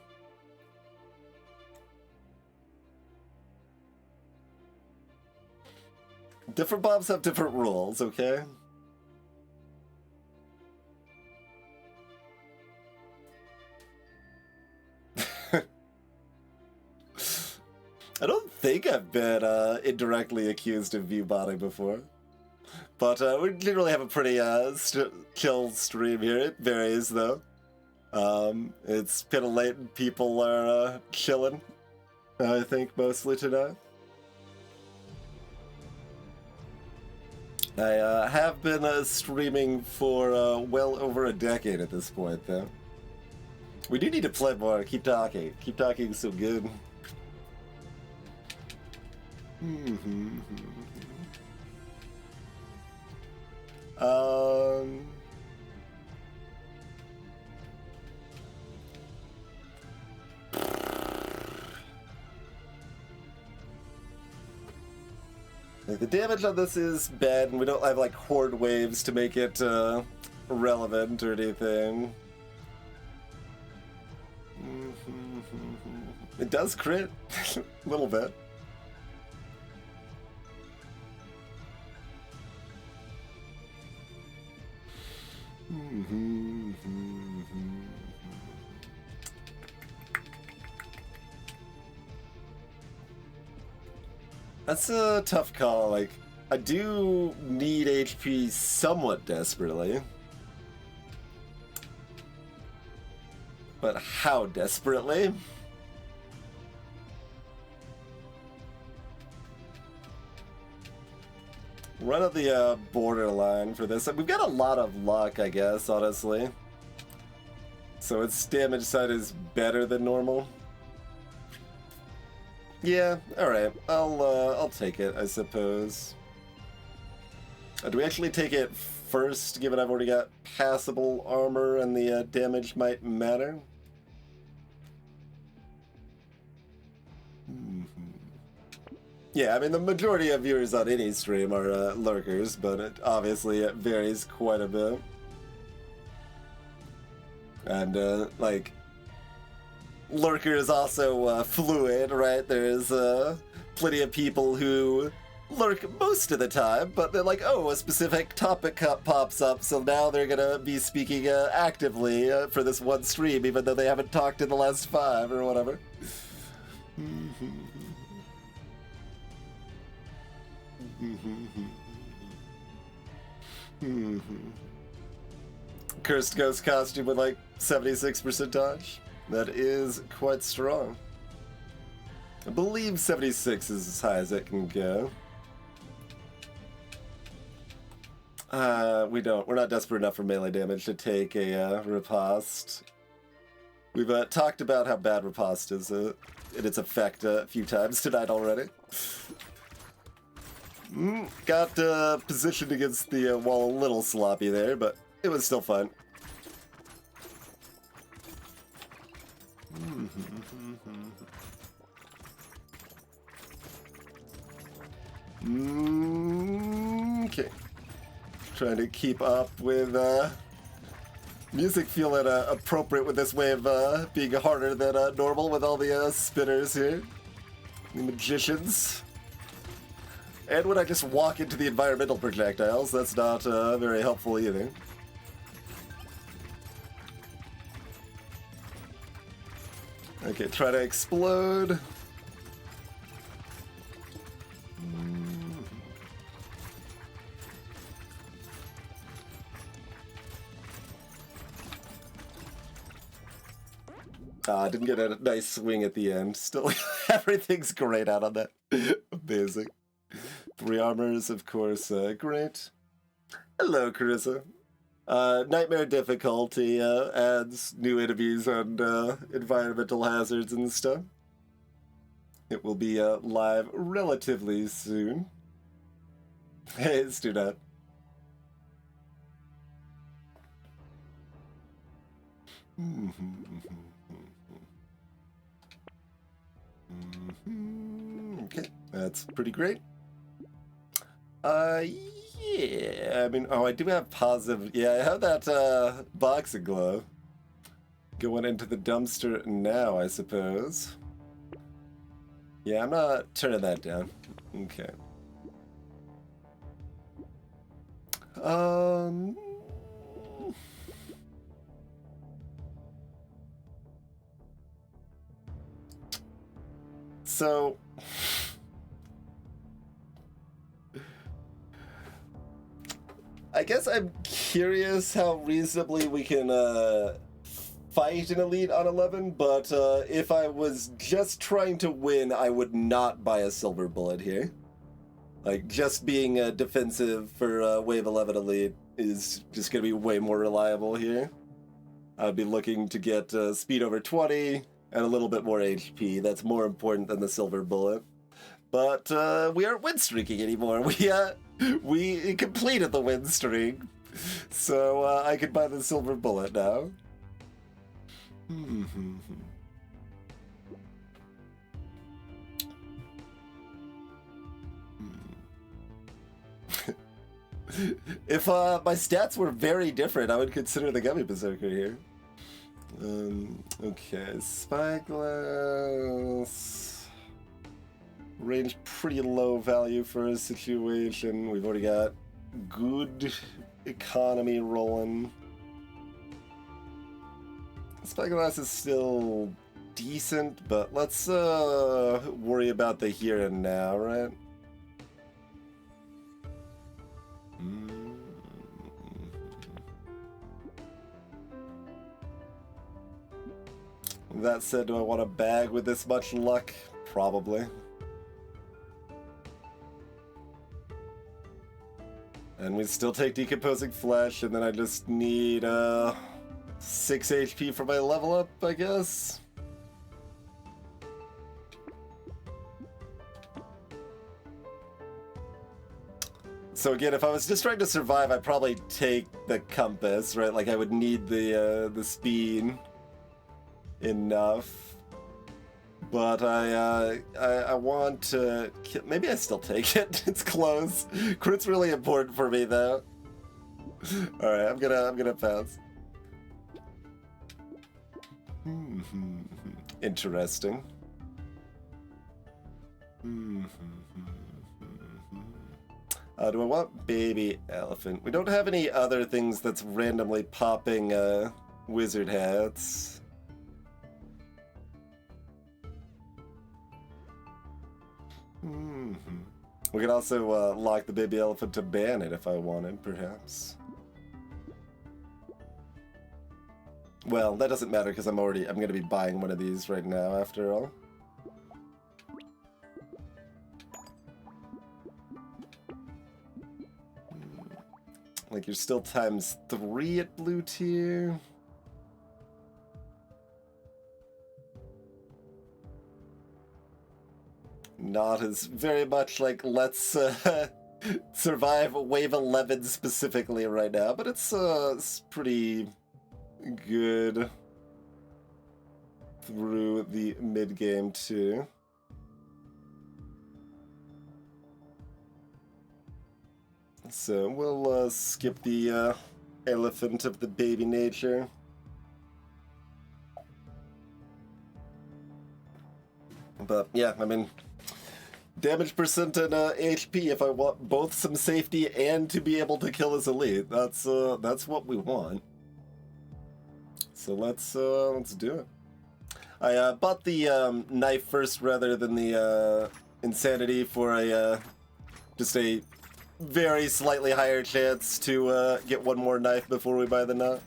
Different bombs have different rules, okay? I don't think I've been indirectly accused of view-botting before. But we generally have a pretty chill stream here. It varies, though. It's kind of late and people are chilling, I think, mostly tonight. I have been streaming for well over a decade at this point, though. We do need to play more. Keep talking. Keep talking so good. The damage on this is bad, and we don't have like horde waves to make it relevant or anything. It does crit a little bit. That's a tough call. Like, I do need HP somewhat desperately. But how desperately? Run at the borderline for this. We've got a lot of luck, I guess, honestly. So its damage side is better than normal. Yeah, alright. I'll take it, I suppose. Do we actually take it first, given I've already got passable armor and the damage might matter? Yeah, I mean, the majority of viewers on any stream are lurkers, but obviously it varies quite a bit. And, like, lurker is also fluid, right? There's plenty of people who lurk most of the time, but they're like, oh, a specific topic pops up, so now they're gonna be speaking actively for this one stream, even though they haven't talked in the last 5 or whatever. Cursed Ghost costume with like 76% dodge. That is quite strong. I believe 76 is as high as it can go. We're not desperate enough for melee damage to take a riposte. We've talked about how bad riposte is in its effect a few times tonight already. Got positioned against the wall a little sloppy there, but it was still fun. Okay. Trying to keep up with music, feeling appropriate with this wave being harder than normal with all the spinners here. The magicians. And when I just walk into the environmental projectiles, that's not very helpful either. Okay, try to explode. I didn't get a nice swing at the end. Still, everything's great out on that. Amazing. 3 armors, of course, great. Hello, Carissa. Nightmare difficulty adds new enemies and environmental hazards and stuff. It will be live relatively soon. Hey, it's Student. Okay, that's pretty great. Yeah, I mean, oh, I do have positive. Yeah, I have that boxing glove. Going into the dumpster now, I suppose. Yeah, I'm not turning that down. Okay. So I guess I'm curious how reasonably we can fight an elite on 11, but if I was just trying to win, I would not buy a silver bullet here. Like, just being defensive for wave 11 elite is just going to be way more reliable here. I'd be looking to get speed over 20 and a little bit more HP. That's more important than the silver bullet. But we aren't win streaking anymore. We completed the win streak, so I could buy the silver bullet now. If my stats were very different, I would consider the Gummy Berserker here. Okay, Spyglass. Range pretty low value for a situation. We've already got good economy rolling. Spyglass is still decent, but let's worry about the here and now, right? That said, do I want a bag with this much luck? Probably. And we still take decomposing flesh, and then I just need 6 HP for my level up, I guess. So again, if I was just trying to survive, I'd probably take the compass, right? Like I would need the speed enough. But I want to kill, maybe I still take it. It's close. Crit's really important for me though. All right, I'm gonna pass. Interesting. Do I want baby elephant? We don't have any other things that's randomly popping wizard hats. We could also lock the baby elephant to ban it if I wanted, perhaps. Well, that doesn't matter because I'm gonna be buying one of these right now after all. Like you're still ×3 at blue tier. Not as very much like let's survive wave 11 specifically right now, but it's pretty good through the mid game too. So we'll skip the elephant of the baby nature. But yeah, I mean, damage percent and HP if I want both some safety and to be able to kill this elite. That's what we want. So let's do it. I bought the knife first rather than the insanity for just a very slightly higher chance to get one more knife before we buy the nut.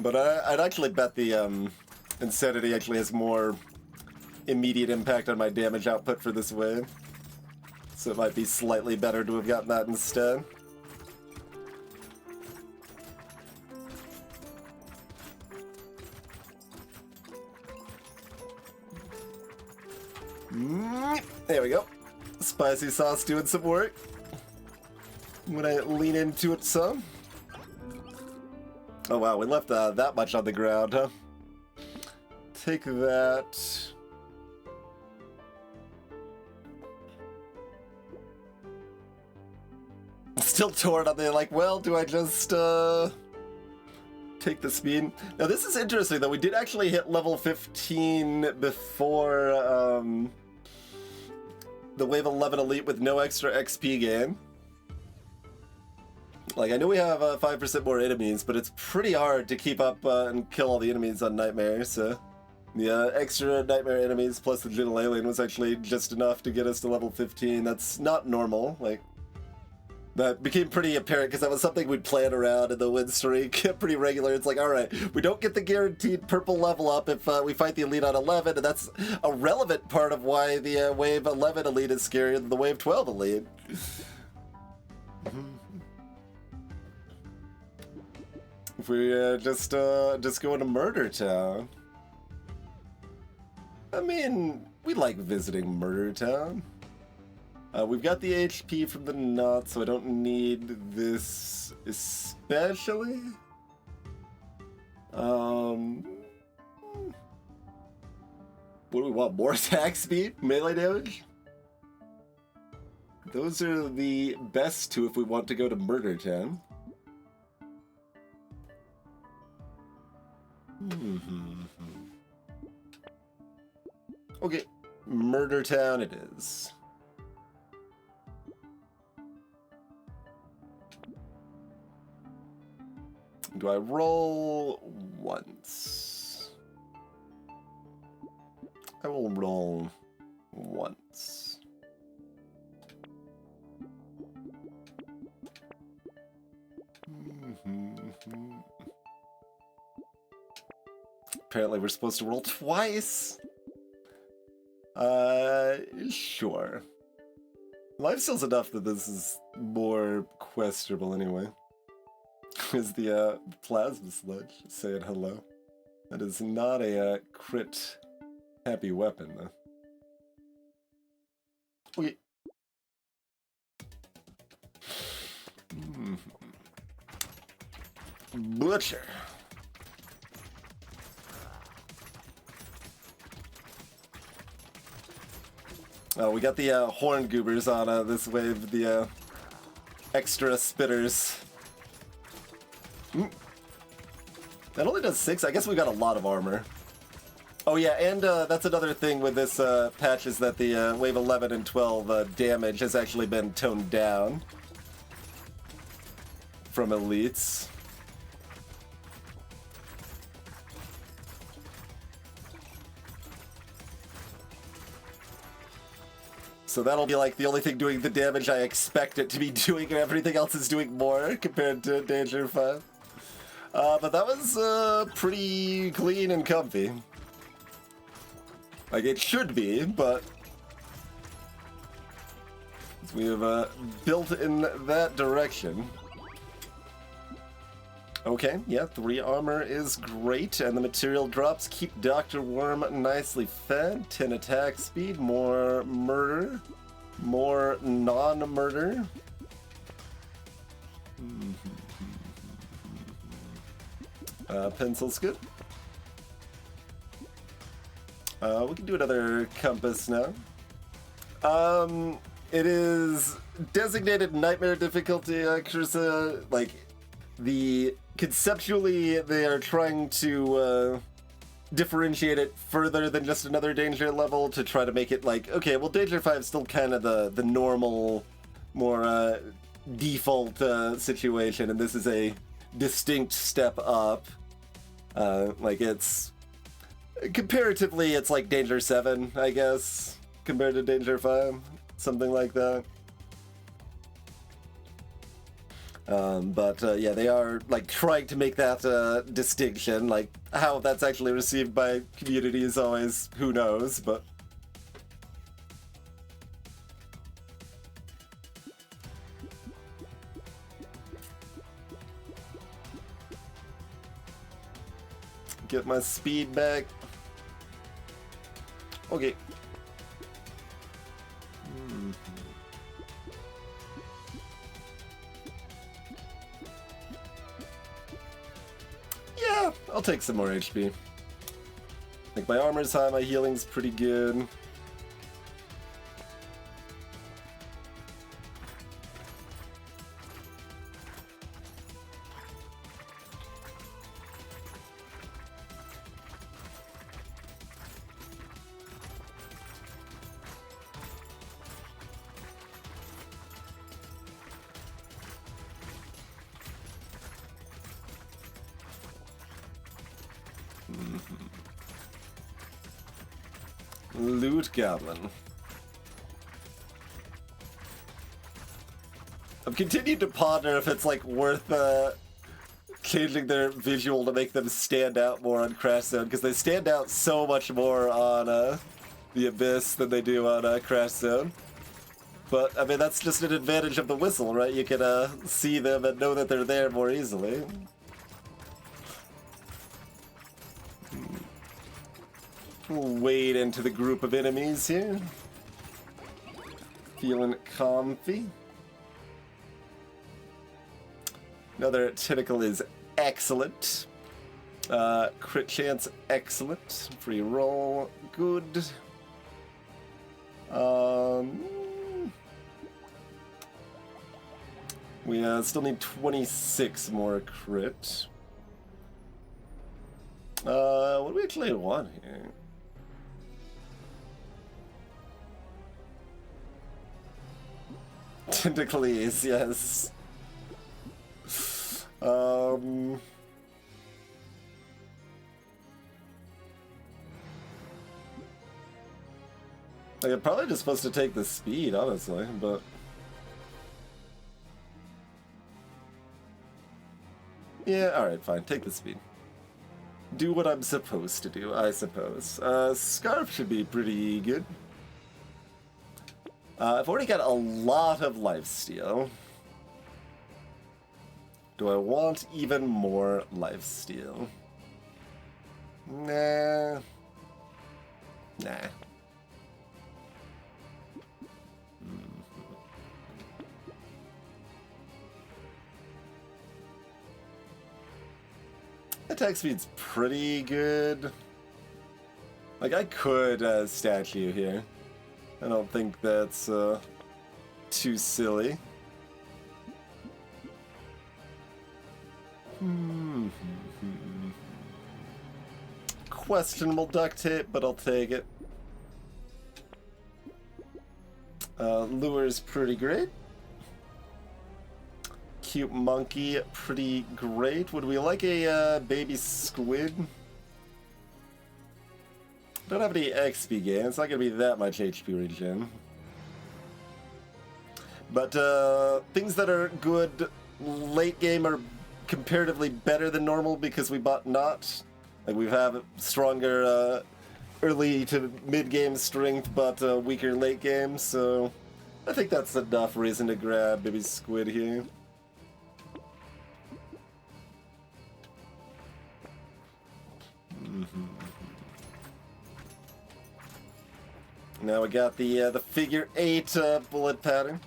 But I'd actually bet the Insanity actually has more immediate impact on my damage output for this wave. So it might be slightly better to have gotten that instead. There we go. Spicy sauce doing some work. I'm gonna lean into it some. Oh wow, we left that much on the ground, huh? Take that. Still torn on the, like, well, do I just take the speed? Now this is interesting though, we did actually hit level 15 before the wave 11 elite with no extra XP gain. Like, I know we have 5% more enemies, but it's pretty hard to keep up and kill all the enemies on Nightmare, so the extra Nightmare enemies plus the Gentle Alien was actually just enough to get us to level 15. That's not normal. Like, that became pretty apparent because that was something we'd plan around in the win streak pretty regular. It's like, alright, we don't get the guaranteed purple level up if we fight the elite on 11, and that's a relevant part of why the wave 11 elite is scarier than the wave 12 elite. If we just go into Murder Town. I mean, we like visiting Murder Town. We've got the HP from the knot, so I don't need this especially. What do we want? More attack speed? Melee damage? Those are the best two if we want to go to Murder Town. Okay, Murder Town it is. Do I roll once? I will roll once. Apparently we're supposed to roll twice. Sure. Lifesteal's enough that this is more questionable anyway. Is the plasma sludge saying hello? That is not a crit happy weapon though. Okay. Butcher. Oh, we got the horn goobers on this wave, the extra spitters. That only does 6. I guess we got a lot of armor. Oh yeah, and that's another thing with this patch is that the wave 11 and 12 damage has actually been toned down from elites. So that'll be like the only thing doing the damage I expect it to be doing, and everything else is doing more compared to Danger 5. But that was pretty clean and comfy. Like it should be, but we have built in that direction. Okay, yeah, 3 armor is great, and the material drops keep Dr. Worm nicely fed. 10 attack speed, more murder, more non-murder. Pencil's good. We can do another compass now. It is designated nightmare difficulty, like the conceptually they are trying to differentiate it further than just another danger level to try to make it like, okay, well Danger 5 is still kind of the normal, more default situation, and this is a distinct step up. Like it's comparatively it's like Danger 7, I guess, compared to Danger 5, something like that. But yeah, they are like trying to make that distinction. Like how that's actually received by community is always who knows, but get my speed back. Okay. Yeah, I'll take some more HP. Like my armor's high, my healing's pretty good. Loot Goblin. I've continued to ponder if it's like worth changing their visual to make them stand out more on Crash Zone, because they stand out so much more on the Abyss than they do on Crash Zone. But I mean, that's just an advantage of the whistle, right? You can see them and know that they're there more easily. We'll wade into the group of enemies here. Feeling comfy. Another tentacle is excellent. Crit chance, excellent. Free roll, good. We still need 26 more crit. What do we actually want here? Tentacles, yes. Like, I'm probably just supposed to take the speed, honestly, but... Yeah, alright, fine. Take the speed. Do what I'm supposed to do, I suppose. Scarf should be pretty good. I've already got a lot of lifesteal. Do I want even more lifesteal? Nah. Nah. Attack speed's pretty good. Like, I could statue here. I don't think that's too silly. Questionable duct tape, but I'll take it. Lure's pretty great. Cute monkey, pretty great. Would we like a baby squid? Don't have any XP gain. It's not gonna be that much HP regen. But things that are good late game are comparatively better than normal because we bought not. Like, we have stronger early to mid game strength, but weaker late game. So I think that's enough reason to grab baby squid here. Now we got the figure 8 bullet pattern,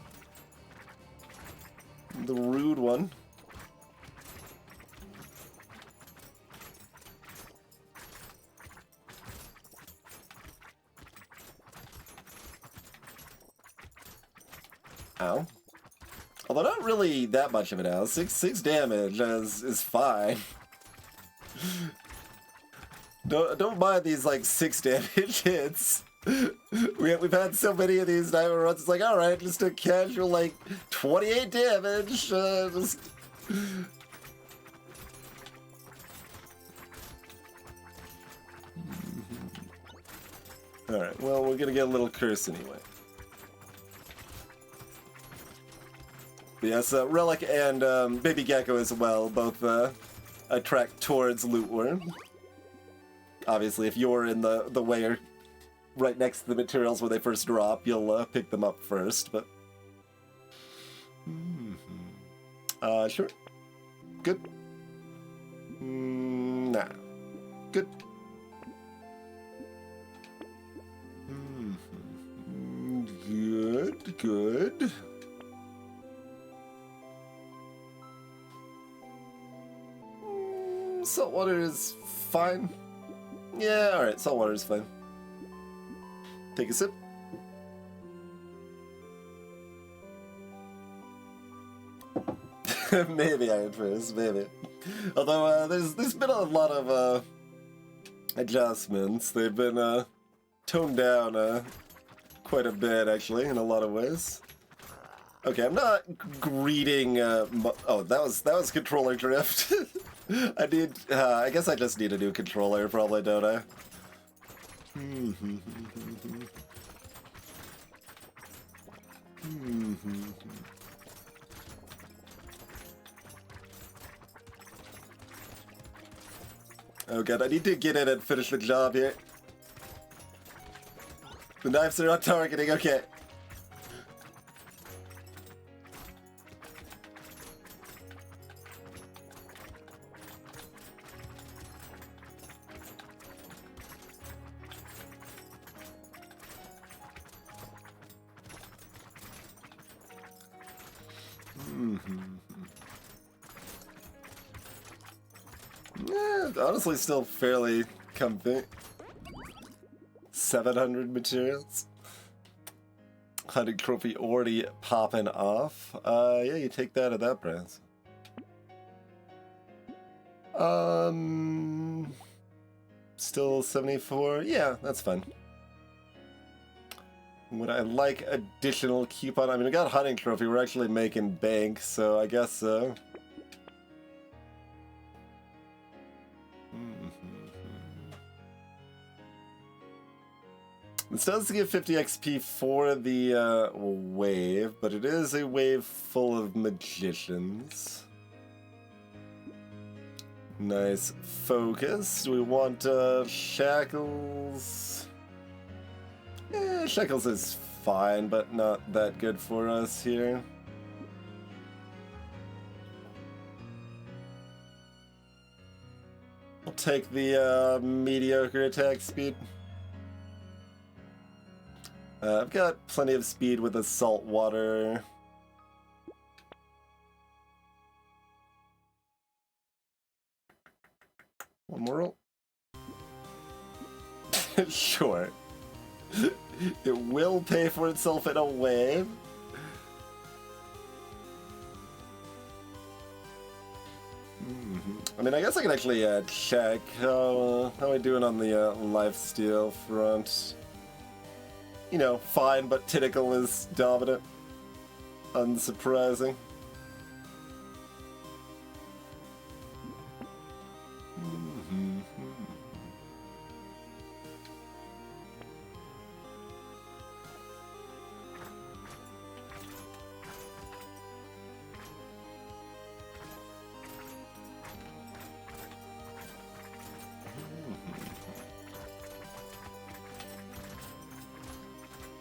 the rude one. Ow. Although not really that much of it now. 6 damage is fine. Don't mind these like 6 damage hits. We've had so many of these diamond runs. It's like, all right, just a casual like 28 damage. Just... All right. Well, we're gonna get a little curse anyway. But yes, Relic and Baby Gecko as well both attract towards Loot Worm. Obviously, if you're in the way or right next to the materials where they first drop, you'll pick them up first, but... Sure. Good. Nah. Good. Good. Saltwater is fine. Yeah, alright, saltwater is fine. Take a sip. Maybe Iron Fist, maybe. Although there's been a lot of adjustments. They've been toned down quite a bit, actually, in a lot of ways. Okay, I'm not greeting. Oh, that was controller drift. I guess I just need a new controller, probably, don't I? Oh god, I need to get in and finish the job here. The knives are not targeting, okay. Honestly, still fairly comfy. 700 materials. 100 trophy already popping off. Yeah, you take that at that price. Still 74? Yeah, that's fine. Would I like additional coupon? I mean, we got hunting trophy. We're actually making bank, so I guess so. This does give 50 XP for the wave, but it is a wave full of magicians. Nice focus. Do we want Shackles? Shackles is fine, but not that good for us here. I'll take the mediocre attack speed. I've got plenty of speed with the salt water. One more roll. Sure. It will pay for itself in a wave. I mean, I guess I can actually check how we doing on the lifesteal front. You know, fine, but Tentacle is dominant. Unsurprising.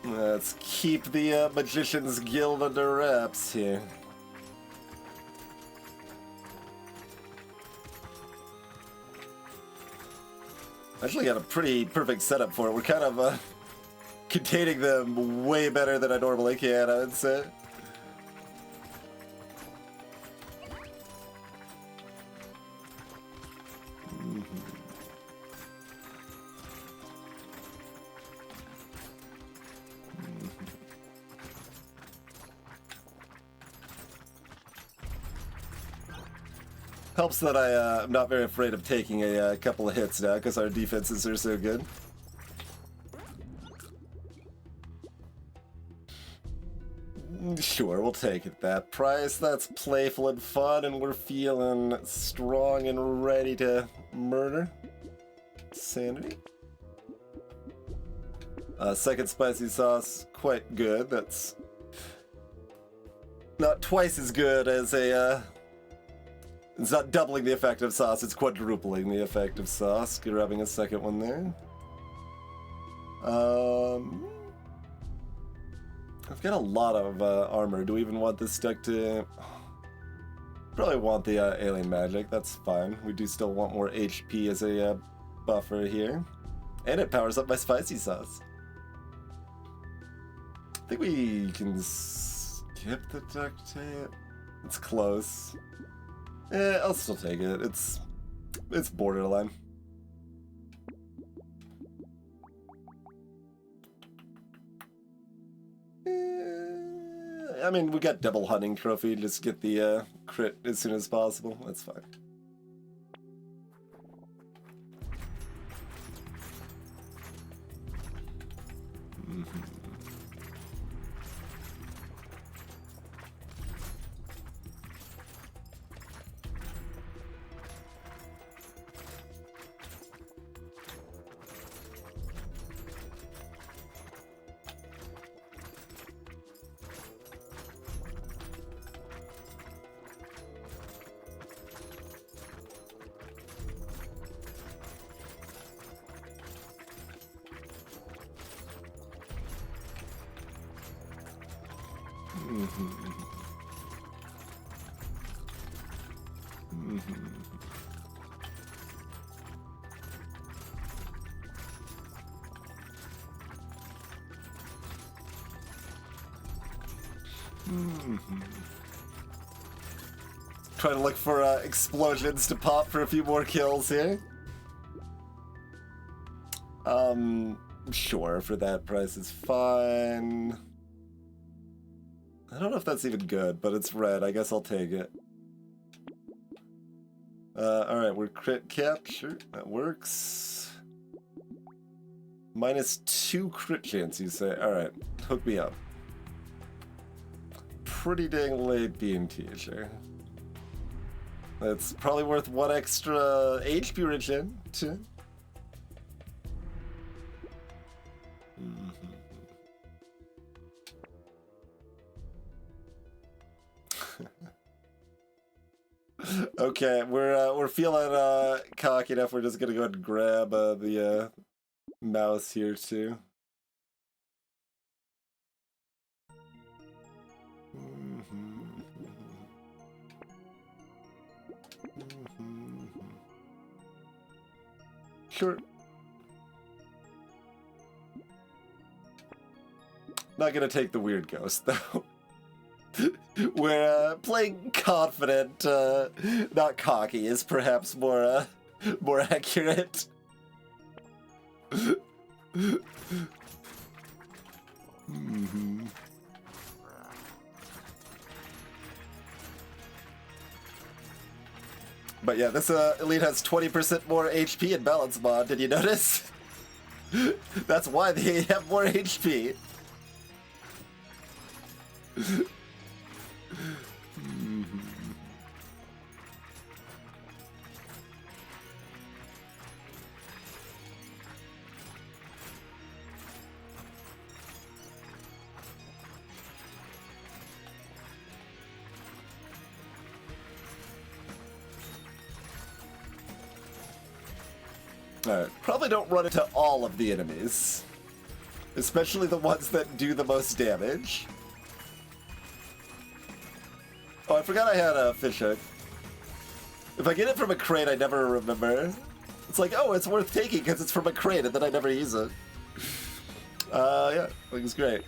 Let's keep the Magician's Guild under wraps here. Actually got a pretty perfect setup for it. We're kind of containing them way better than I normally can, I would say. Helps that I'm not very afraid of taking a couple of hits now, because our defenses are so good. Sure, we'll take it. That price, that's playful and fun, and we're feeling strong and ready to murder. Sanity. Second spicy sauce, quite good. That's not twice as good as a... It's not doubling the effect of sauce, it's quadrupling the effect of sauce. Grabbing a second one there. I've got a lot of armor. Do we even want this stuck to... Probably want the alien magic, that's fine. We do still want more HP as a buffer here. And it powers up my spicy sauce. I think we can skip the duct tape. It's close. I'll still take it. It's borderline. I mean, we got double hunting trophy. Just get the crit as soon as possible. That's fine. Trying to look for explosions to pop for a few more kills here. Sure, for that price is fine. I don't know if that's even good, but it's red. I guess I'll take it. Alright, we're crit capture. That works. -2 crit chance, you say. Alright, hook me up. Pretty dang late B&T, sure. That's probably worth 1 extra HP regen, too. Okay, we're feeling cocky enough. We're just gonna go ahead and grab the mouse here too. Sure. Not gonna take the weird ghost though. We're playing confident, not cocky is perhaps more more accurate. Mm-hmm. But yeah, this elite has 20% more HP in balance mod. Did you notice? That's why they have more HP. Alright, probably don't run into all of the enemies. Especially the ones that do the most damage. Oh, I forgot I had a fish hook. If I get it from a crate, I never remember. It's like, oh, it's worth taking because it's from a crate, and then I never use it. Yeah, looks great.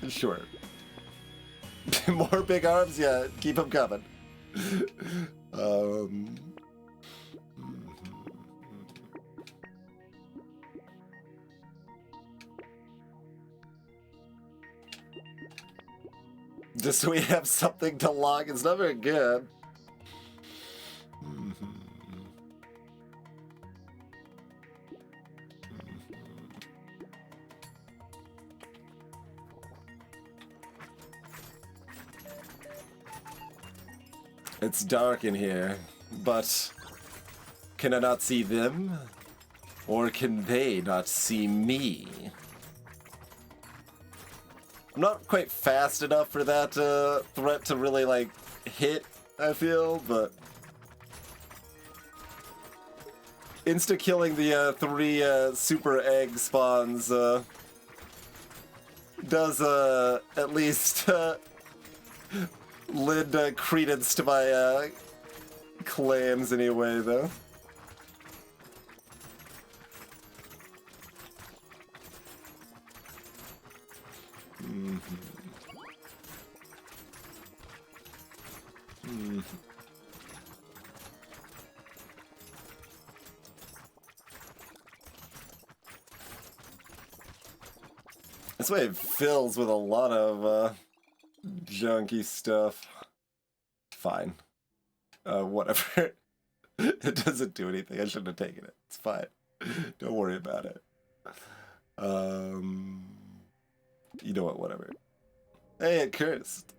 Sure. More big arms? Yeah, keep them coming. Just so we have something to log. It's not very good. It's dark in here, but can I not see them? Or can they not see me? I'm not quite fast enough for that threat to really, like, hit, I feel, but... Insta-killing the 3 super egg spawns does at least lend credence to my claims anyway, though. This wave fills with a lot of junky stuff. Fine. Whatever. It doesn't do anything. I shouldn't have taken it. It's fine. Don't worry about it. You know what? Whatever. Hey, it cursed.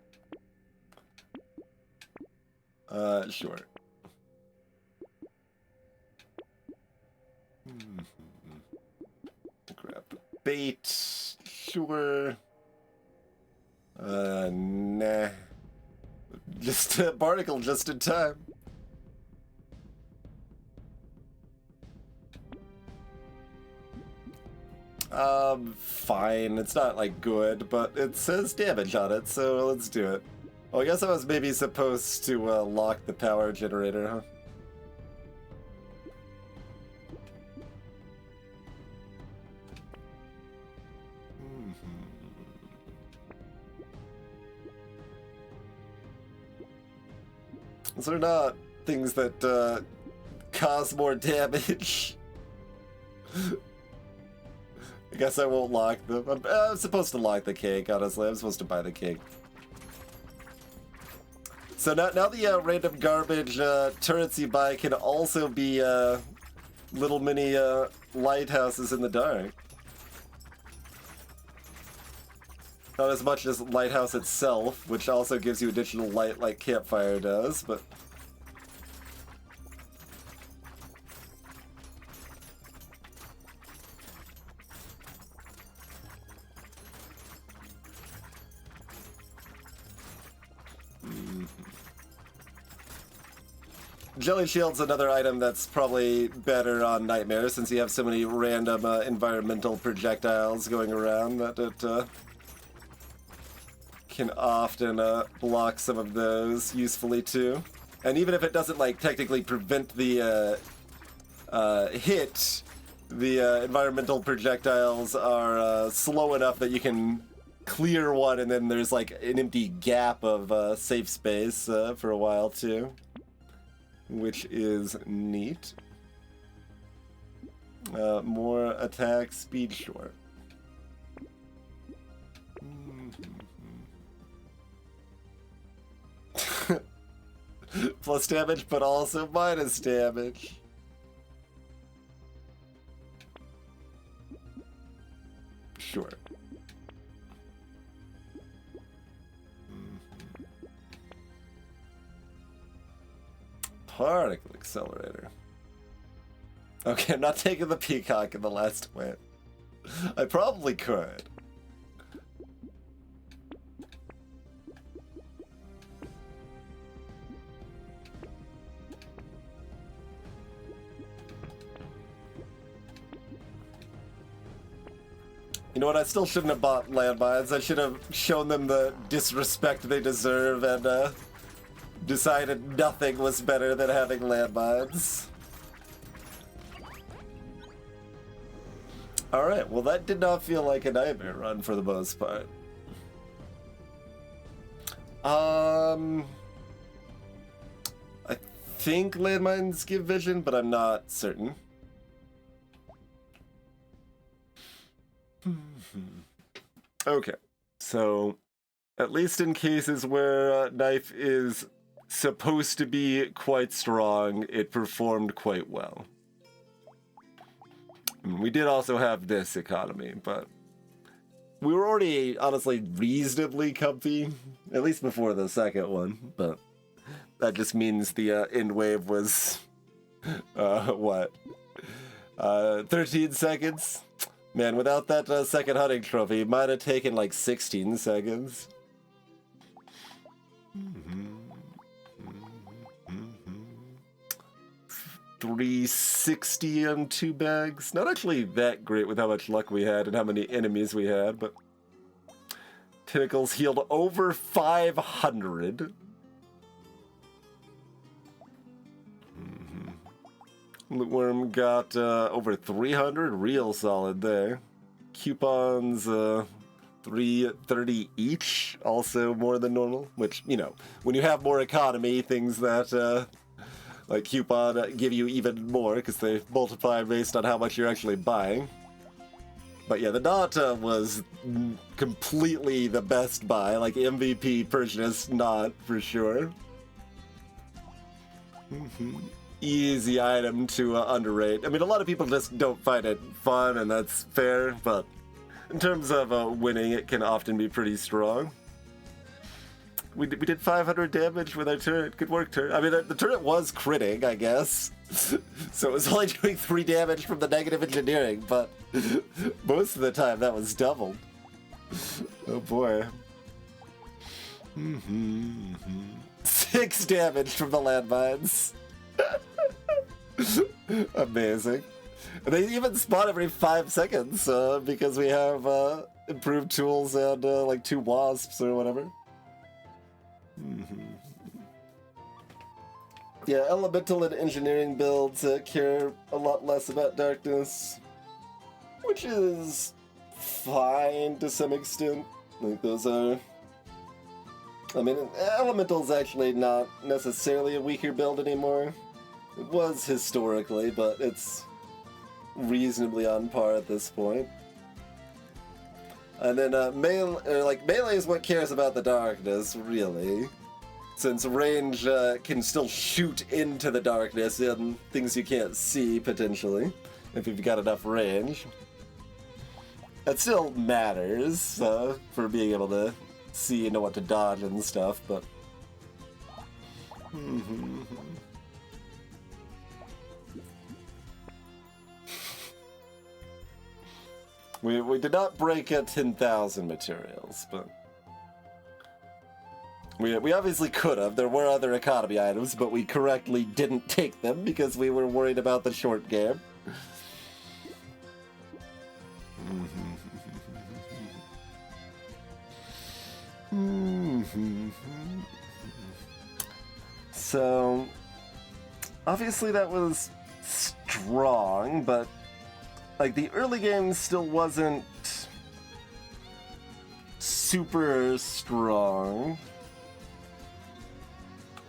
Sure. Grab the bait. Sure. Nah. Just a barnacle just in time. Fine. It's not, like, good, but it says damage on it, so let's do it. Oh, I guess I was maybe supposed to, lock the power generator, huh? Those are not things that, cause more damage. I guess I won't lock them. I'm supposed to lock the cake, honestly. I'm supposed to buy the cake. So now the random garbage turrets you buy can also be little mini lighthouses in the dark. Not as much as lighthouse itself, which also gives you additional light like campfire does, but... Jelly Shield's another item that's probably better on Nightmare since you have so many random environmental projectiles going around that it can often block some of those usefully too. And even if it doesn't like technically prevent the hit, the environmental projectiles are slow enough that you can clear one and then there's like an empty gap of safe space for a while too. Which is neat. More attack speed, sure. Plus damage, but also minus damage. Sure. Particle accelerator. Okay, I'm not taking the peacock in the last win. I probably could. You know what, I still shouldn't have bought landmines. I should have shown them the disrespect they deserve and decided nothing was better than having landmines. Alright, well that did not feel like a nightmare run for the most part. I think landmines give vision, but I'm not certain. Okay, so at least in cases where knife is supposed to be quite strong, it performed quite well. We did also have this economy, but we were already honestly reasonably comfy, at least before the second one, but that just means the end wave was, what, 13 seconds? Man, without that second hunting trophy, it might have taken like 16 seconds. 360 on 2 bags. Not actually that great with how much luck we had and how many enemies we had, but Tentacles healed over 500. Lootworm got over 300, real solid there. Coupons, 330 each, also more than normal, which, you know, when you have more economy, things that like coupon give you even more because they multiply based on how much you're actually buying. But yeah, the Nata was completely the best buy, like MVP purchase, not for sure. Easy item to underrate. I mean, a lot of people just don't find it fun, and that's fair, but in terms of winning, it can often be pretty strong. We did 500 damage with our turret. Good work, turret. I mean, the turret was critting, I guess. So it was only doing 3 damage from the negative engineering, but most of the time that was doubled. Oh boy. 6 damage from the landmines. Amazing. And they even spawn every 5 seconds because we have improved tools and like 2 wasps or whatever. Yeah, elemental and engineering builds care a lot less about darkness, which is fine to some extent. Like those are... I mean, elemental's actually not necessarily a weaker build anymore. It was historically, but it's reasonably on par at this point. And then melee is what cares about the darkness, really. Since range can still shoot into the darkness and things you can't see, potentially, if you've got enough range. That still matters for being able to see and know what to dodge and stuff, but... We did not break 10,000 materials, but We obviously could have. There were other economy items, but we correctly didn't take them because we were worried about the short game. So, obviously that was strong, but like the early game still wasn't super strong.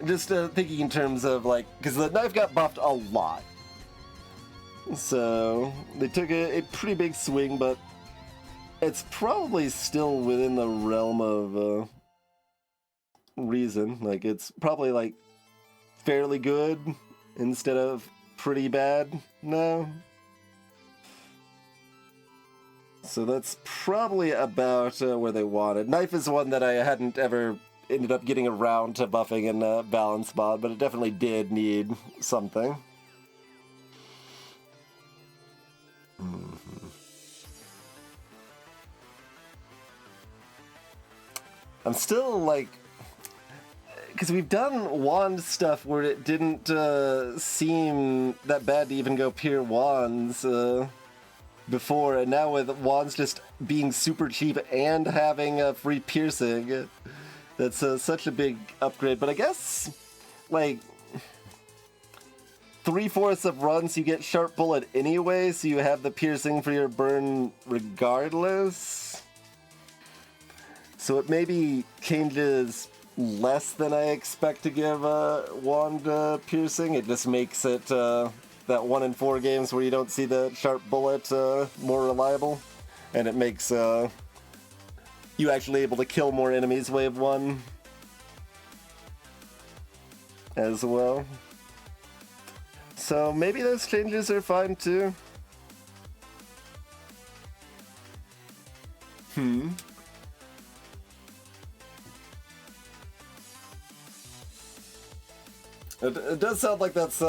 Just thinking in terms of like, because the knife got buffed a lot. So they took a pretty big swing, but it's probably still within the realm of reason. Like it's probably like fairly good instead of pretty bad. No. So that's probably about where they wanted. Knife is one that I hadn't ever ended up getting around to buffing in balance mod, but it definitely did need something. I'm still like, because we've done wand stuff where it didn't seem that bad to even go pure wands before, and now with wands just being super cheap and having free piercing, that's such a big upgrade. But I guess, like, 3/4 of runs you get sharp bullet anyway, so you have the piercing for your burn regardless. So it maybe changes less than I expect to give wand piercing. It just makes it that 1 in 4 games where you don't see the sharp bullet more reliable, and it makes you actually able to kill more enemies wave 1 as well. So maybe those changes are fine too. It does sound like that's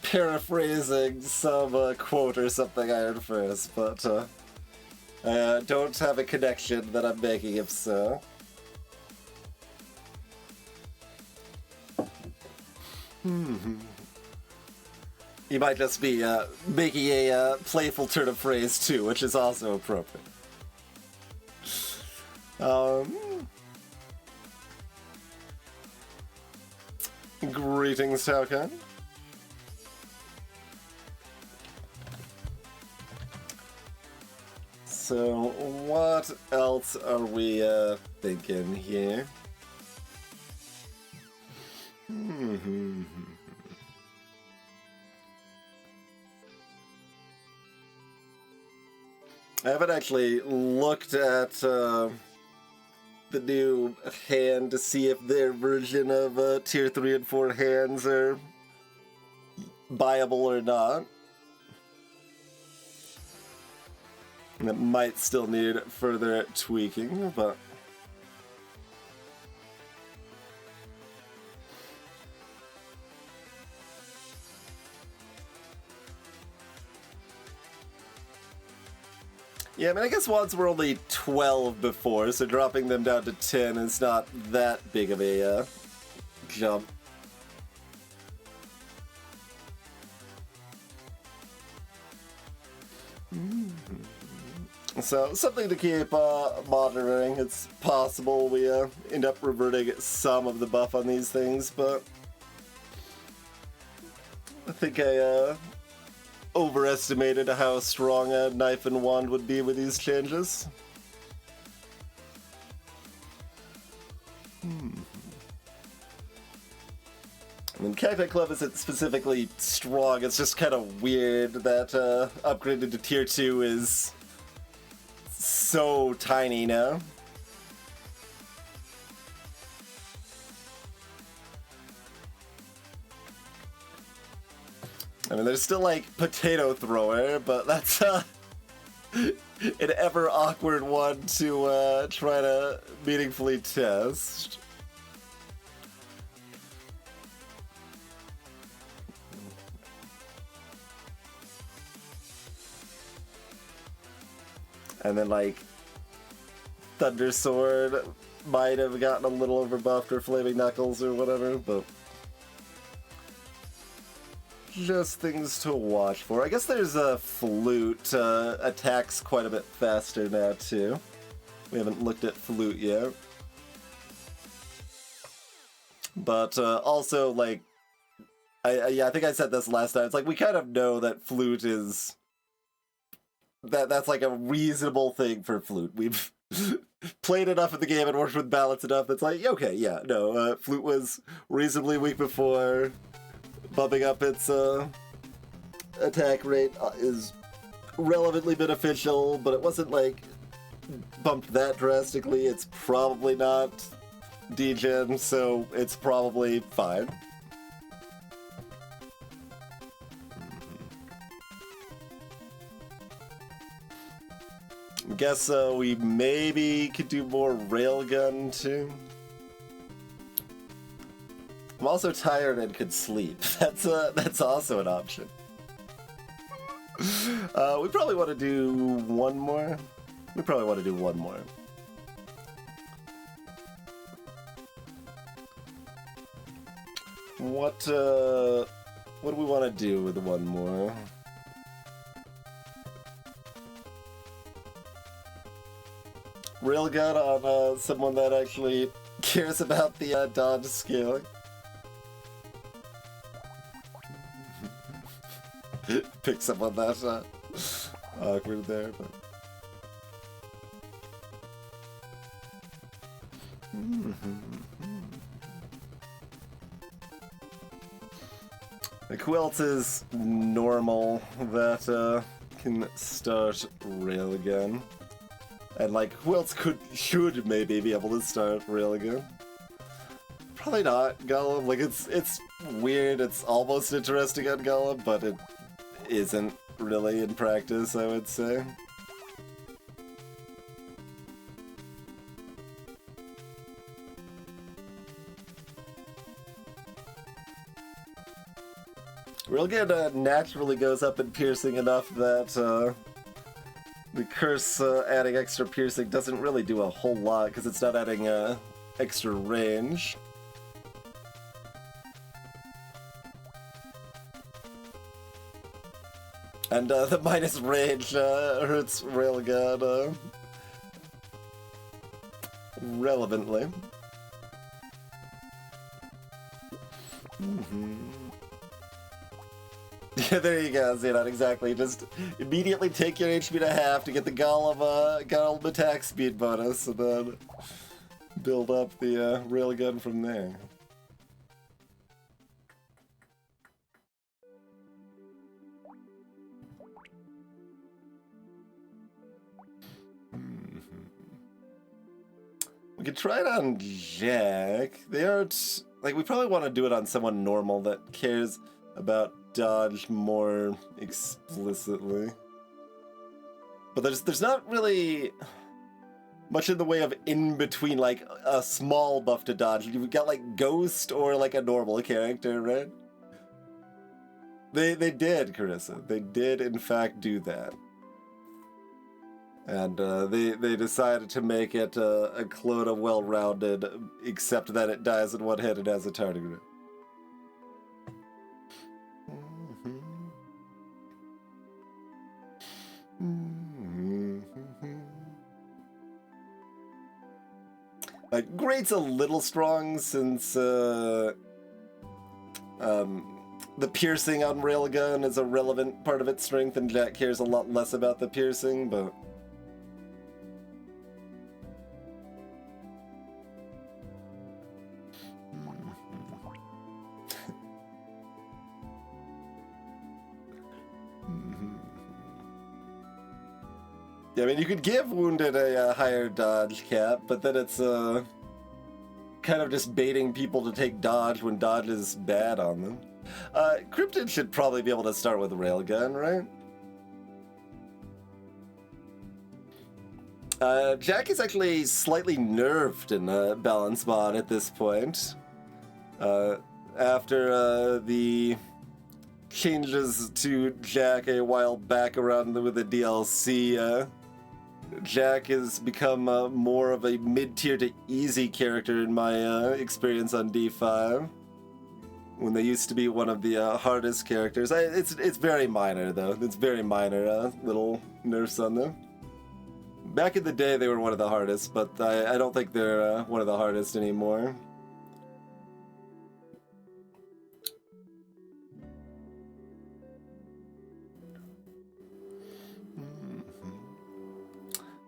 paraphrasing some quote or something I heard first, but I don't have a connection that I'm making if so. You might just be making a playful turn of phrase too, which is also appropriate. Greetings, Talcon. So, what else are we thinking here? I haven't actually looked at the new hand to see if their version of tier 3 and 4 hands are buyable or not. That might still need further tweaking, but yeah, I mean, I guess wands were only 12 before, so dropping them down to 10 is not that big of a jump. So, something to keep monitoring. It's possible we end up reverting some of the buff on these things, but I think I overestimated how strong a knife and wand would be with these changes. I mean, Cacti Club isn't specifically strong, it's just kind of weird that upgraded to tier 2 is so tiny now. I mean, there's still, like, Potato Thrower, but that's an ever awkward one to try to meaningfully test. And then, like, Thunder Sword might have gotten a little overbuffed or Flaming Knuckles or whatever, but just things to watch for. I guess there's a Flute attacks quite a bit faster now too. We haven't looked at Flute yet. But also, like, I think I said this last time. It's like we kind of know that Flute is that's like a reasonable thing for Flute. We've played enough of the game and worked with balance enough. That's like, okay, yeah, no, Flute was reasonably weak before. Bumping up its attack rate is relevantly beneficial, but it wasn't like bumped that drastically. It's probably not degen, so it's probably fine. Guess we maybe could do more Railgun too. I'm also tired and could sleep. That's also an option. We probably want to do one more. What do we want to do with one more? Railgun on someone that actually cares about the dodge scaling. Pick someone that's awkward there, but... Like, who else is normal that can start Railgun? And like, who else should maybe be able to start Railgun? Probably not Golem. Like, it's weird. It's almost interesting on Golem, but it isn't really in practice, I would say. Railgun naturally goes up in piercing enough that the curse adding extra piercing doesn't really do a whole lot because it's not adding extra range. And the minus range hurts Railgun relevantly. Yeah, there you go, Xenon, exactly. Just immediately take your HP to half to get the Golem attack speed bonus, and then build up the Railgun from there. We could try it on Jack. They aren't... Like, we probably want to do it on someone normal that cares about dodge more explicitly. But there's not really much in the way of in between, like a small buff to dodge. You've got like Ghost or like a normal character, right? They did, Carissa. They did in fact do that. And they decided to make it a Clone of well-rounded, except that it dies in one hit and has a tardigrade. Like, Great's a little strong since the piercing on Railgun is a relevant part of its strength, and Jack cares a lot less about the piercing, but... Yeah, I mean, you could give Wounded a higher dodge cap, but then it's kind of just baiting people to take dodge when dodge is bad on them. Cryptid should probably be able to start with Railgun, right? Jack is actually slightly nerfed in Balance Mod at this point. After the changes to Jack a while back around with the DLC, Jack has become more of a mid-tier to easy character in my experience on D5. When they used to be one of the hardest characters. It's very minor, though. It's very minor little nerfs on them. Back in the day, they were one of the hardest, but I don't think they're one of the hardest anymore.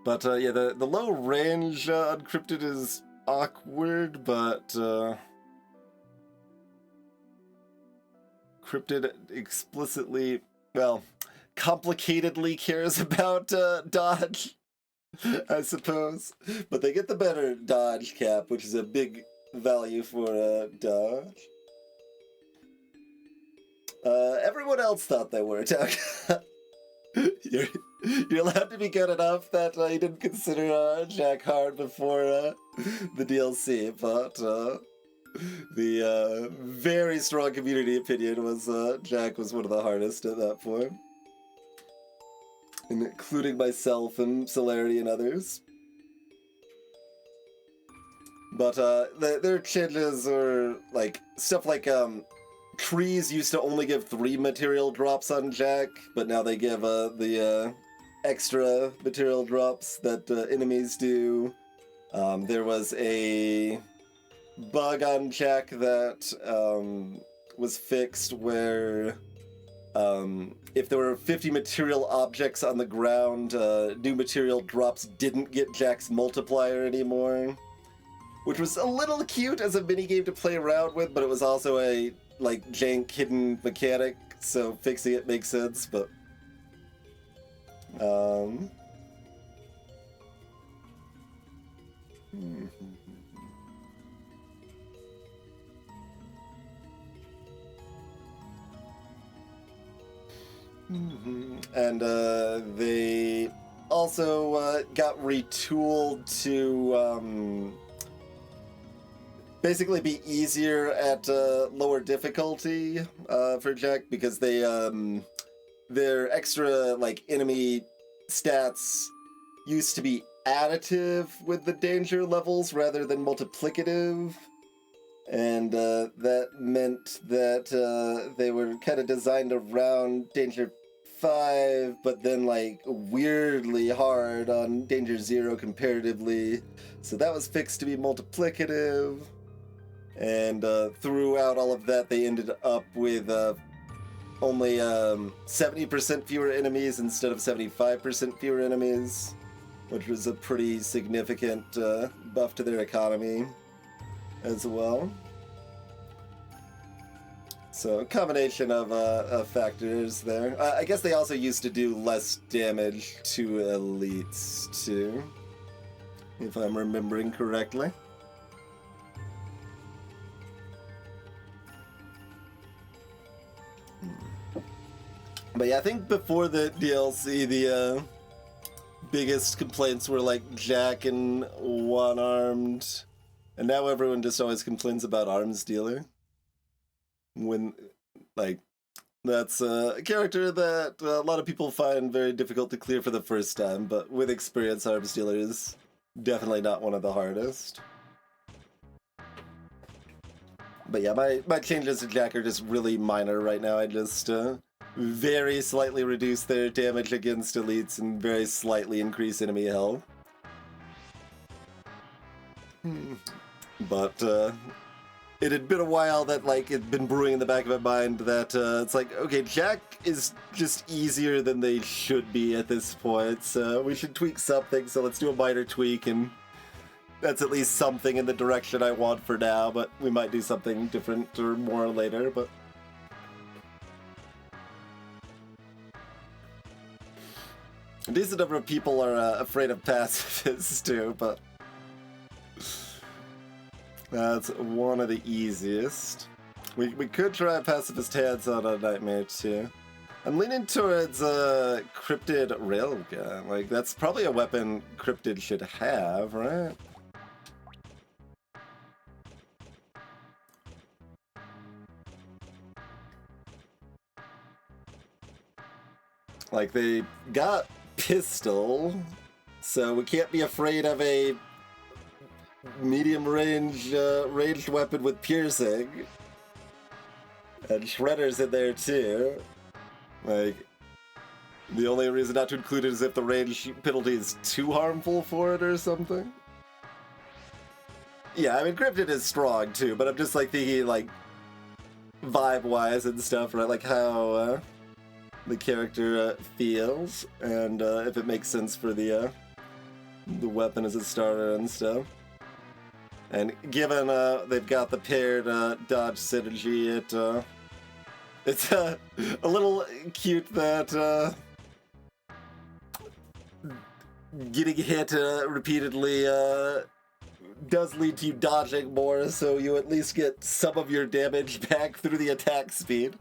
But yeah, the low range on Cryptid is awkward, but Cryptid explicitly, well, complicatedly cares about dodge, I suppose. But they get the better dodge cap, which is a big value for dodge. Everyone else thought they were. You're allowed to be good enough that you didn't consider Jack hard before the DLC, but the very strong community opinion was Jack was one of the hardest at that point, including myself and Celerity and others. But their changes are like stuff like trees used to only give 3 material drops on Jack, but now they give the extra material drops that enemies do. There was a bug on Jack that was fixed where if there were 50 material objects on the ground, new material drops didn't get Jack's multiplier anymore, which was a little cute as a minigame to play around with, but it was also a like jank hidden mechanic, so fixing it makes sense, but and they also got retooled to basically be easier at lower difficulty for Jack, because they their extra like enemy stats used to be additive with the danger levels rather than multiplicative, and that meant that they were kind of designed around danger 5, but then like weirdly hard on danger 0 comparatively, so that was fixed to be multiplicative. And throughout all of that, they ended up with only 70% fewer enemies instead of 75% fewer enemies, which was a pretty significant buff to their economy as well. So a combination of factors there. I guess they also used to do less damage to elites too, if I'm remembering correctly. But yeah, I think before the DLC, the biggest complaints were like Jack and one-armed, and now everyone just always complains about arms dealer. When, like, that's a character that a lot of people find very difficult to clear for the first time, but with experience, arms dealer is definitely not one of the hardest. But yeah, my changes to Jack are just really minor right now. I just very slightly reduce their damage against elites and very slightly increase enemy health. But it had been a while that like it'd been brewing in the back of my mind that it's like, okay, Jack is just easier than they should be at this point, so we should tweak something, so let's do a minor tweak, and that's at least something in the direction I want for now, but we might do something different or more later, but a decent number of people are afraid of pacifists too, but that's one of the easiest. We could try pacifist hands on a nightmare too. I'm leaning towards Cryptid Railgun. Like, that's probably a weapon Cryptid should have, right? Like, they got pistol, So we can't be afraid of a medium range ranged weapon with piercing. And Shredder's in there too. Like, the only reason not to include it is if the range penalty is too harmful for it or something. Yeah, I mean, Cryptid is strong too, but I'm just like thinking, like, vibe-wise and stuff, right? Like how the character feels, and if it makes sense for the weapon as a starter and stuff. And given they've got the paired dodge synergy, it's a little cute that getting hit repeatedly does lead to you dodging more, so you at least get some of your damage back through the attack speed.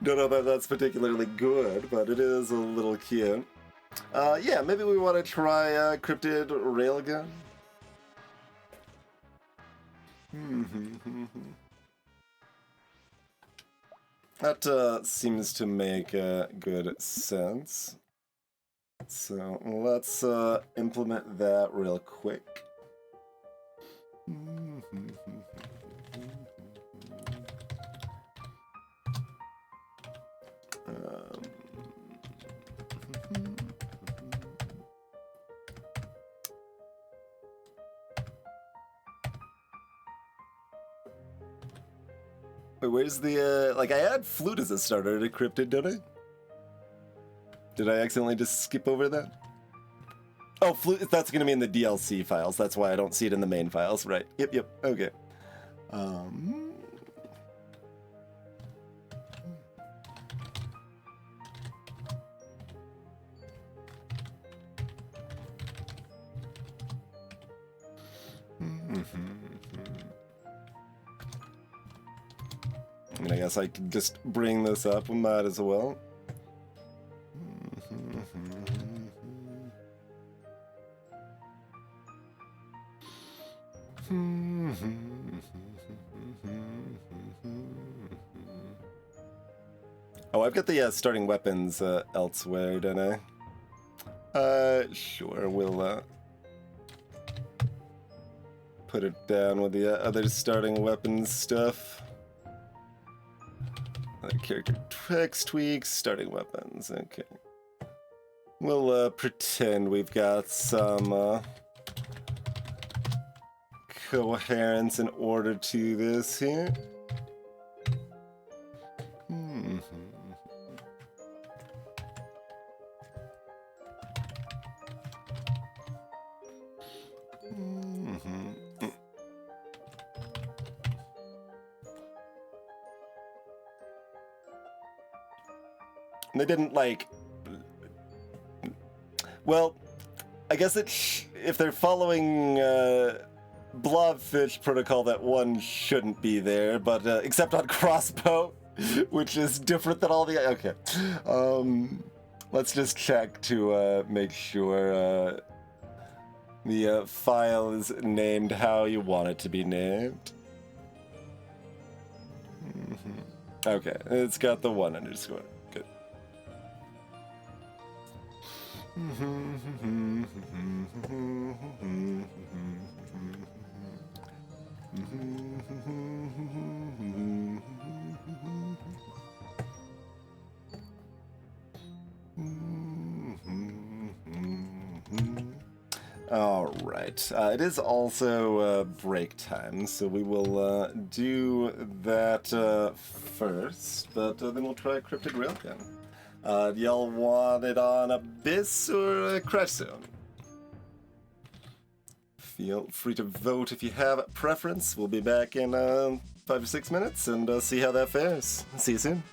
Don't know that that's particularly good, but it is a little cute. Yeah, maybe we want to try Cryptid Railgun. That seems to make good sense. So let's implement that real quick. Wait, where's the, like, I had flute as a starter to Cryptid, did I? Did I accidentally just skip over that? Oh, flute, that's gonna be in the DLC files, that's why I don't see it in the main files, right? Yep, okay. I mean, I guess I could just bring this up, we might as well. Oh, I've got the starting weapons elsewhere, don't I? Sure, we'll put it down with the other starting weapons stuff. Character text tweaks, starting weapons, okay. We'll pretend we've got some coherence and order to this here. They didn't, like... Well, I guess if they're following Blobfish protocol, that one shouldn't be there, but except on Crossbow, which is different than all the... Okay. Let's just check to make sure the file is named how you want it to be named. Okay, it's got the 1 underscore. Good. All right. It is also break time, so we will do that first, but then we'll try Cryptid Railgun. Do y'all want it on Abyss or Crash Zone? Feel free to vote if you have a preference. We'll be back in 5 to 6 minutes and see how that fares. See you soon.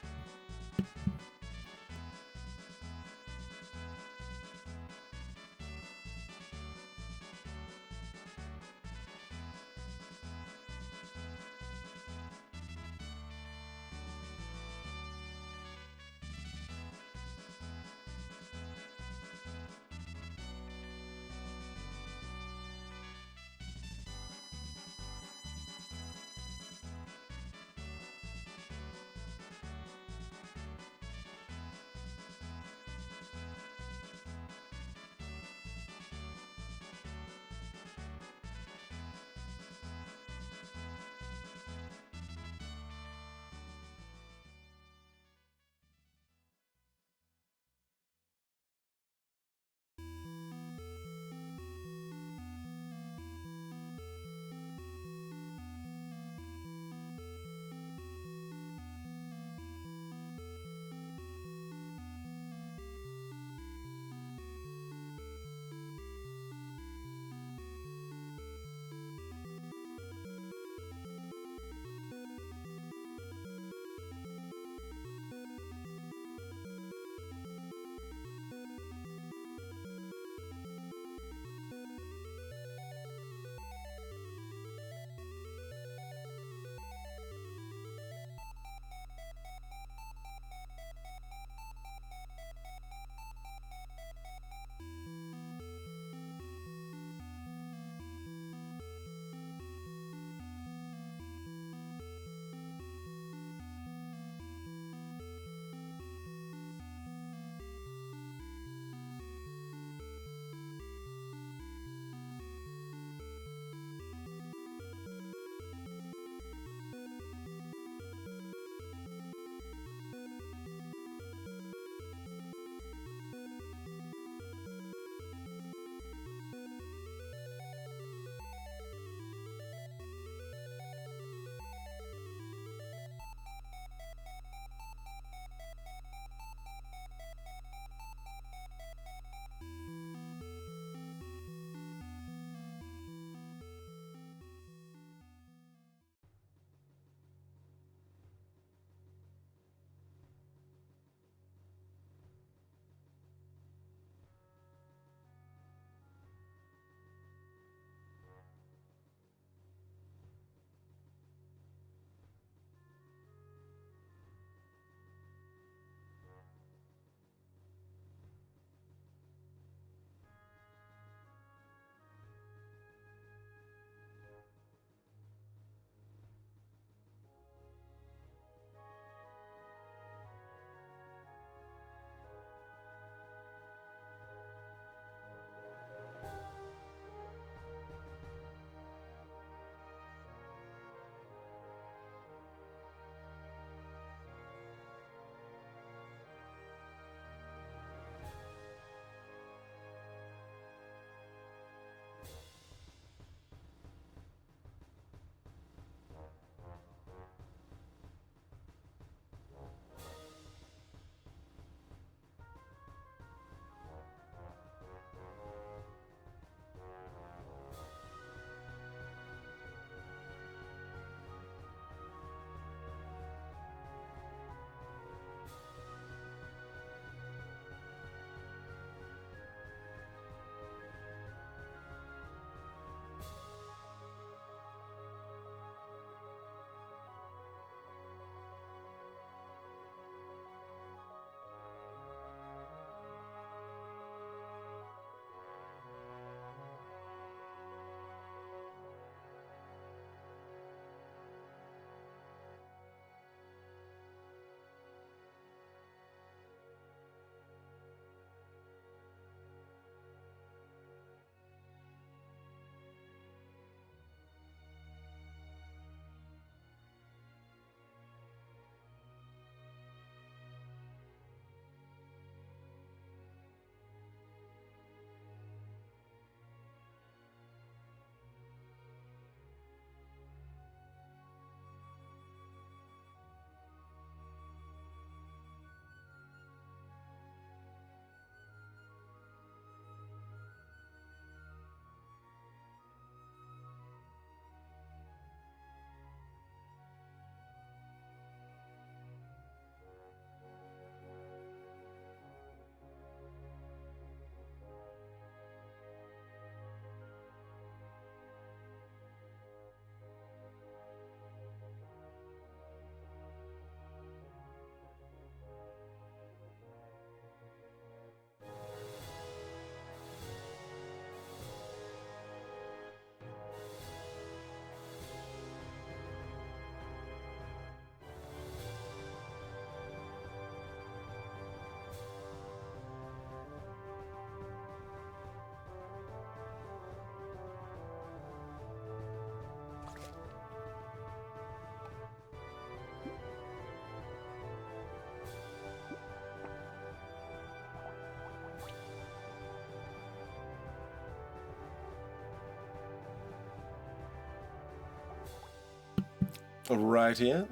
Right here,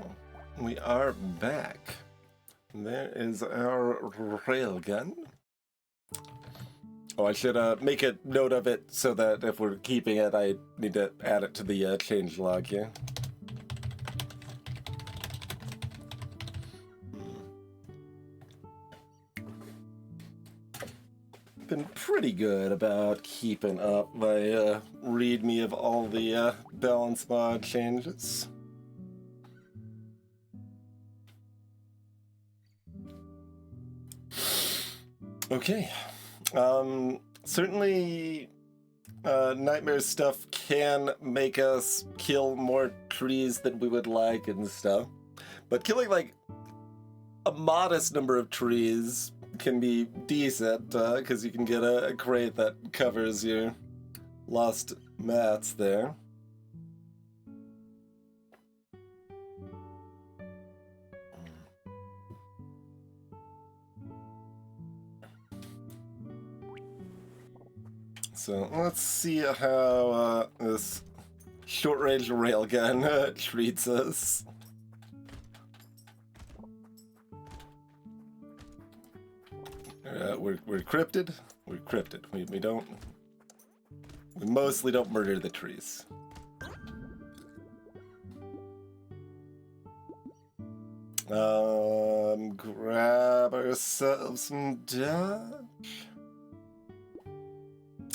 we are back. There is our railgun. Oh, I should make a note of it so that if we're keeping it, I need to add it to the changelog here. Been pretty good about keeping up my readme of all the balance mod changes. Okay. Certainly nightmare stuff can make us kill more trees than we would like and stuff. But killing like a modest number of trees can be decent, because you can get a crate that covers your lost mats there. So let's see how this short-range railgun treats us. We're cryptid. We're cryptid. We mostly don't murder the trees. Grab ourselves some dodge.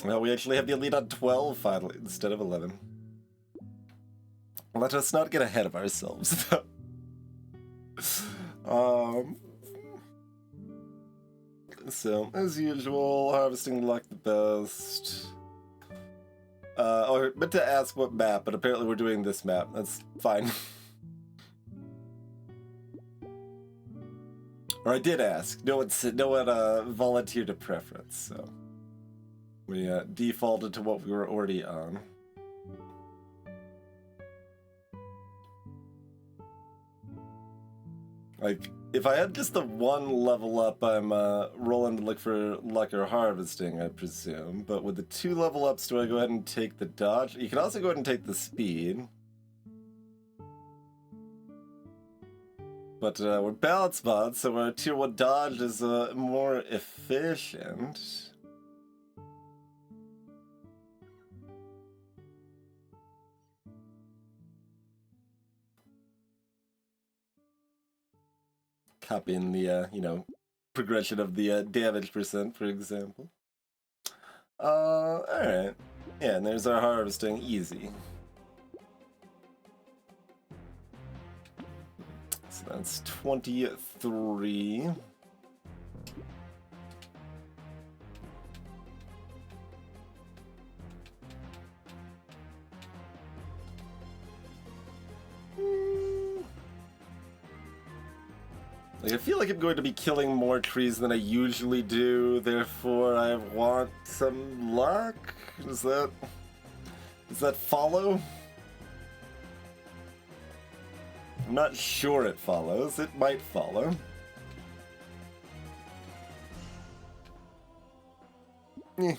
Well, we actually have the elite on 12 finally instead of 11. Let us not get ahead of ourselves, though. So, as usual, harvesting luck the best. I meant to ask what map, but apparently we're doing this map. That's fine. Or I did ask. No one volunteered a preference, so we defaulted to what we were already on. Like, if I had just the one level up, I'm rolling to look for luck or harvesting, I presume. But with the 2 level ups, do I go ahead and take the dodge? You can also go ahead and take the speed. But we're balance mods, so our tier 1 dodge is more efficient. Copying the, progression of the damage percent, for example. Alright. Yeah, and there's our harvesting. Easy. So that's 23. Like, I feel like I'm going to be killing more trees than I usually do, therefore I want some luck? Does that follow? I'm not sure it follows. It might follow. Eh.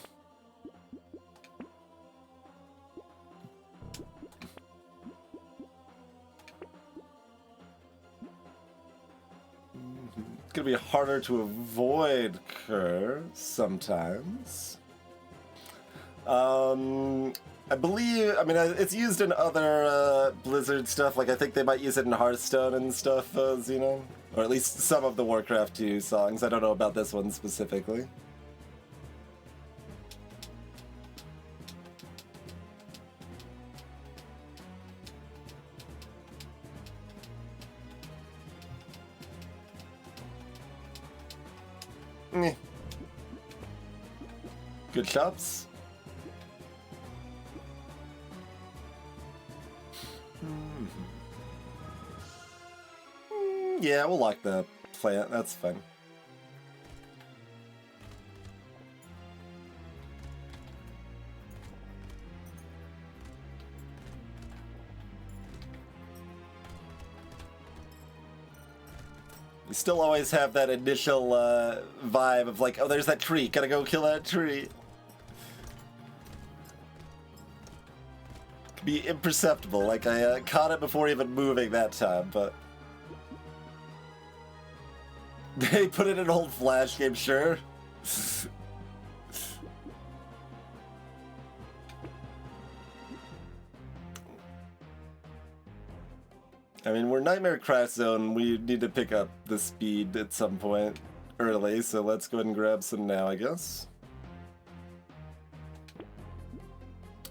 It's gonna be harder to avoid curves sometimes. I believe, it's used in other Blizzard stuff, like I think they might use it in Hearthstone and stuff, or at least some of the Warcraft 2 songs. I don't know about this one specifically. Good shots. Yeah, we'll lock the plant. That's fine. You still always have that initial vibe of like, oh, there's that tree. Gotta go kill that tree. Could be imperceptible, like I caught it before even moving that time, but... They put it in an old Flash game, sure. I mean, we're Nightmare Crash Zone. We need to pick up the speed at some point early, so let's go ahead and grab some now, I guess.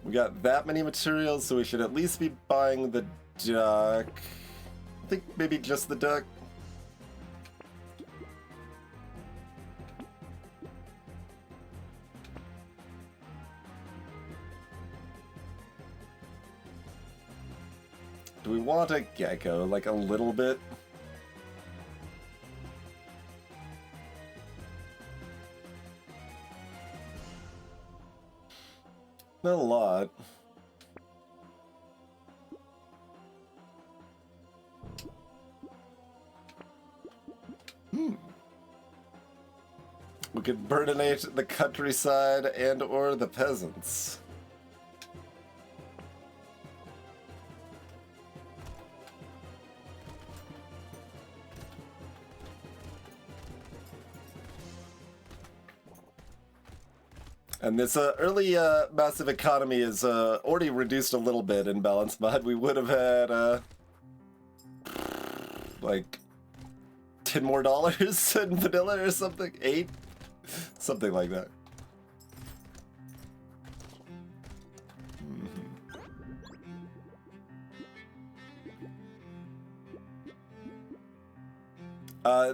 We got that many materials, so we should at least be buying the duck. I think maybe just the duck. Do we want a gecko, like a little bit? Not a lot. We could burdenate the countryside and or the peasants. And this early massive economy is already reduced a little bit in balance mod. We would have had like $10 more in vanilla or something, 8, something like that.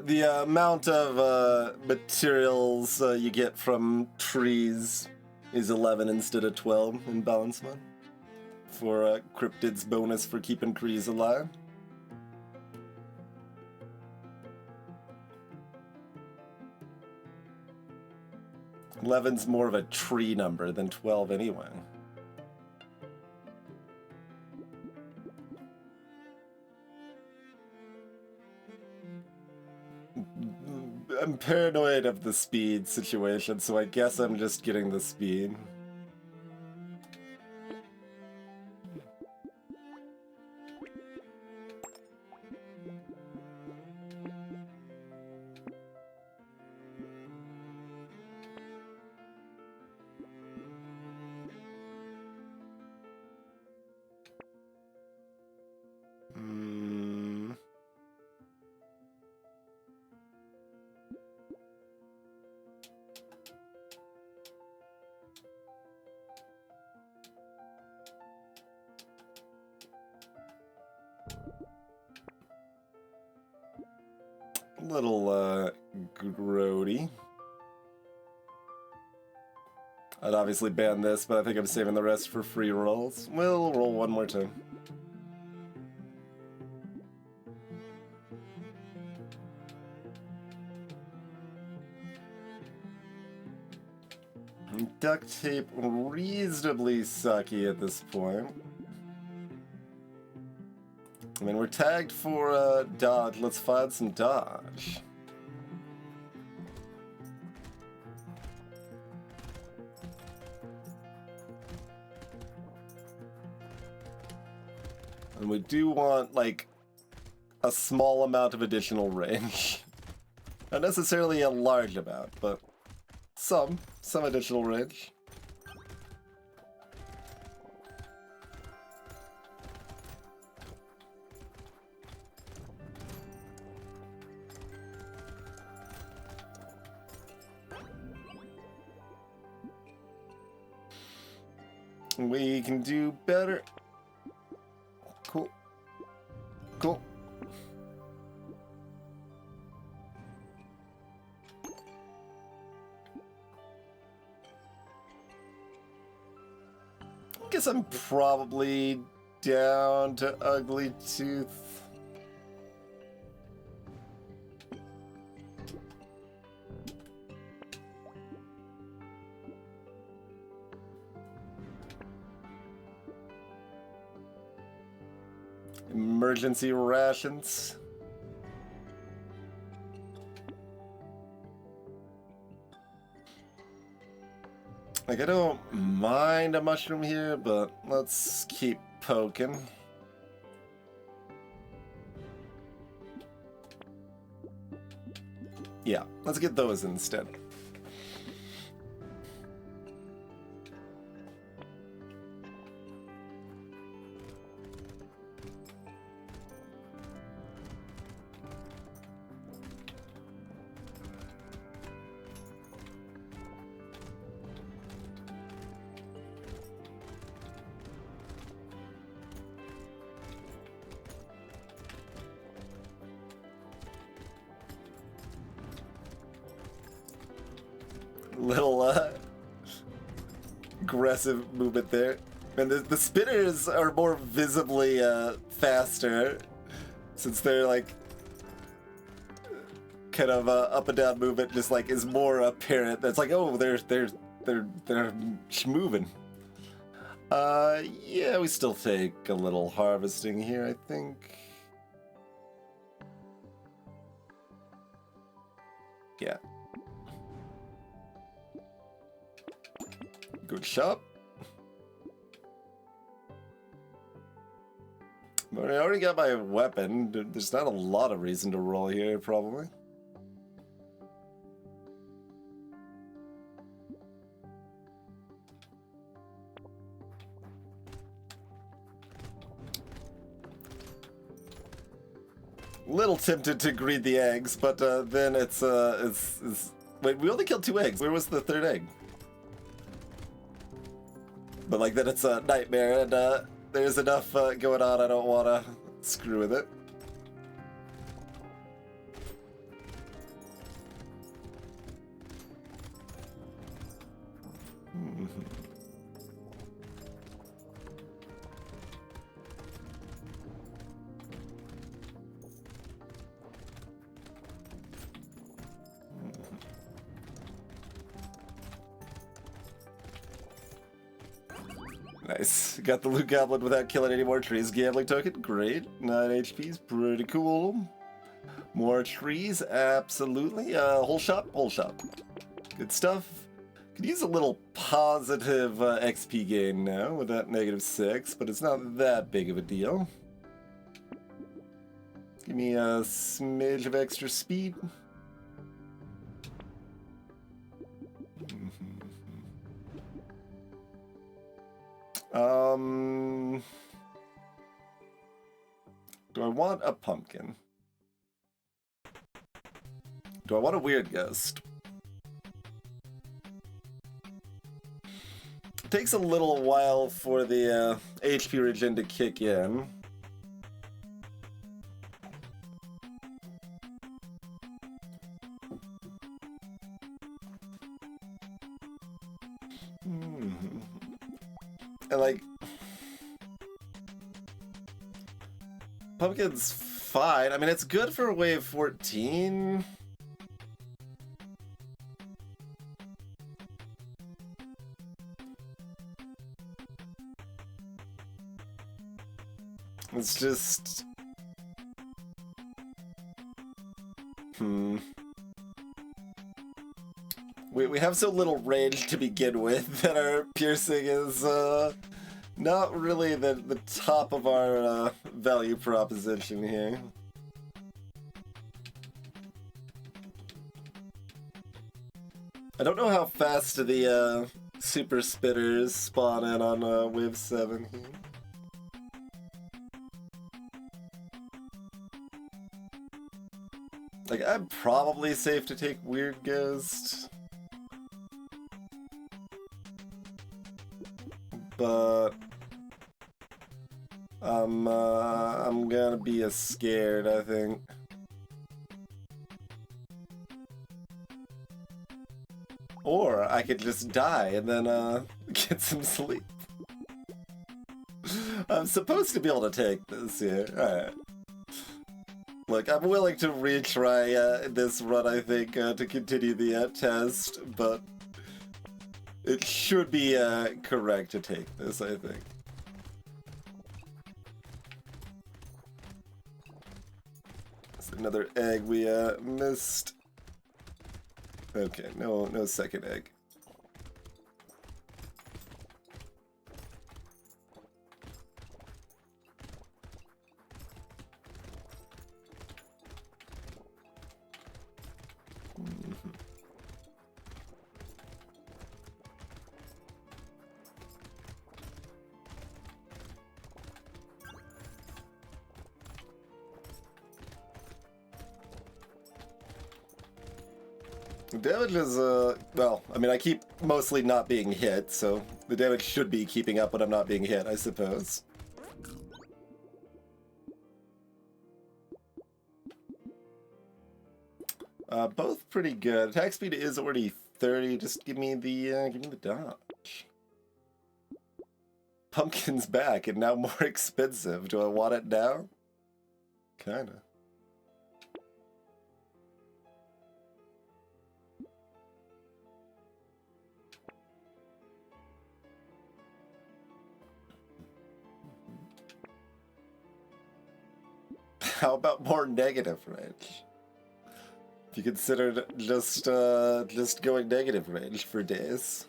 The amount of materials you get from trees is 11 instead of 12 in balance mode for Cryptid's bonus for keeping trees alive. Eleven's more of a tree number than 12 anyway. I'm paranoid of the speed situation, so I guess I'm just getting the speed. Little grody. I'd obviously ban this, but I think I'm saving the rest for free rolls. We'll roll one more time. Duct tape reasonably sucky at this point. I mean, we're tagged for dodge. Let's find some dodge. And we do want, like, a small amount of additional range. Not necessarily a large amount, but some additional range. We can do better. Cool. Cool. Guess I'm probably down to Ugly Tooth. Emergency rations. Like, I don't mind a mushroom here, but let's keep poking. Yeah, let's get those instead. Little aggressive movement there. And the spinners are more visibly faster, since they're like kind of up and down movement just like is more apparent. That's like, oh, they're moving. Yeah, we still take a little harvesting here, I think. Yeah. Good shot. But I already got my weapon. There's not a lot of reason to roll here, probably. Little tempted to greed the eggs, but then it's wait, we only killed 2 eggs. Where was the 3rd egg? But like then it's a nightmare, and there's enough going on. I don't want to screw with it. Nice. Got the loot goblin without killing any more trees. Gambling token, great. 9 HP is pretty cool. More trees, absolutely. Whole shop, whole shop. Good stuff. Could use a little positive XP gain now with that -6, but it's not that big of a deal. Give me a smidge of extra speed. Do I want a pumpkin? Do I want a weird ghost? It takes a little while for the HP regen to kick in. And like, pumpkin's fine. I mean, it's good for wave 14. It's just... We have so little range to begin with that our piercing is not really the top of our value proposition here. I don't know how fast the super spitters spawn in on wave 7 here. Like, I'm probably safe to take Weird Ghost. But I'm gonna be scared, I think. Or I could just die and then get some sleep. I'm supposed to be able to take this here. Alright. Look, I'm willing to retry this run, I think, to continue the test, but it should be correct to take this, I think. That's another egg we missed. Okay, no second egg. The damage is, well, I mean, I keep mostly not being hit, so the damage should be keeping up when I'm not being hit, I suppose. Both pretty good. Attack speed is already 30. Just give me the dodge. Pumpkin's back and now more expensive. Do I want it now? Kinda. How about more negative range? If you considered just going negative range for days.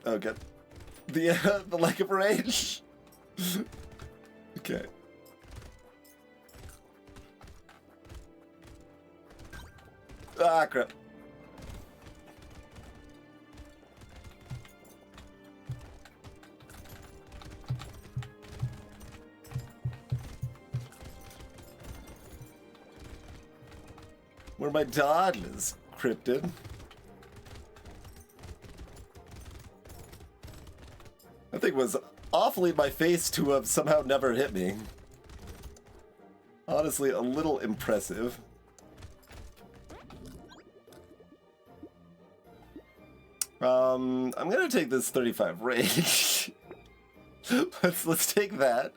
Oh, good. The lack of range. Okay. Ah, crap. Where my dodges, Cryptid? That thing was awfully in my face to have somehow never hit me. Honestly, a little impressive. I'm gonna take this 35 range. let's take that.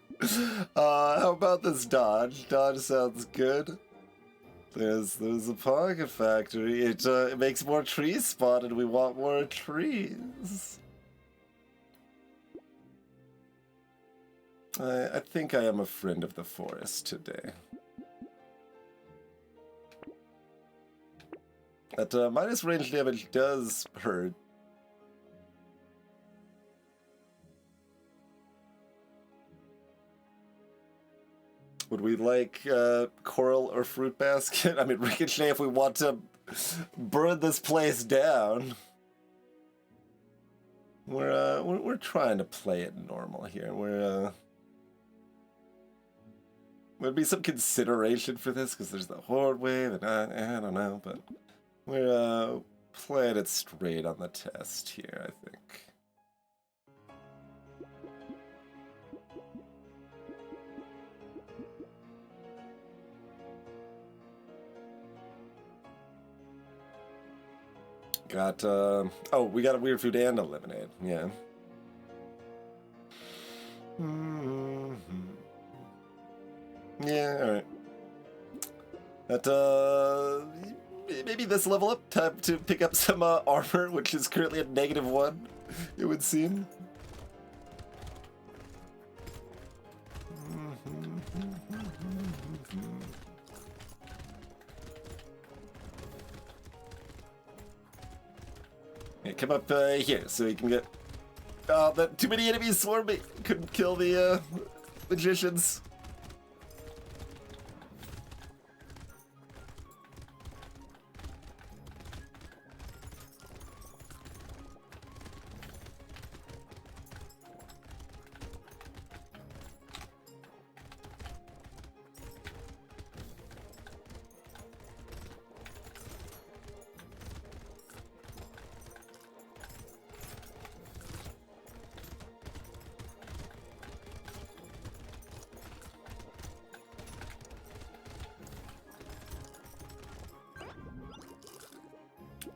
How about this dodge? Dodge sounds good. There's a pocket factory. It makes more trees spawn, and we want more trees. I think I am a friend of the forest today. That minus range damage does hurt. Would we like coral or fruit basket? I mean, ricochet if we want to burn this place down. We're trying to play it normal here. Would be some consideration for this because there's the horde wave, and I don't know, but we're playing it straight on the test here, I think. Got, oh, we got a weird food and a lemonade, yeah. Yeah, alright. That, maybe this level up, time to pick up some armor, which is currently at -1, it would seem. Yeah, come up here so you can get... Oh, too many enemies swarmed me. Couldn't kill the magicians.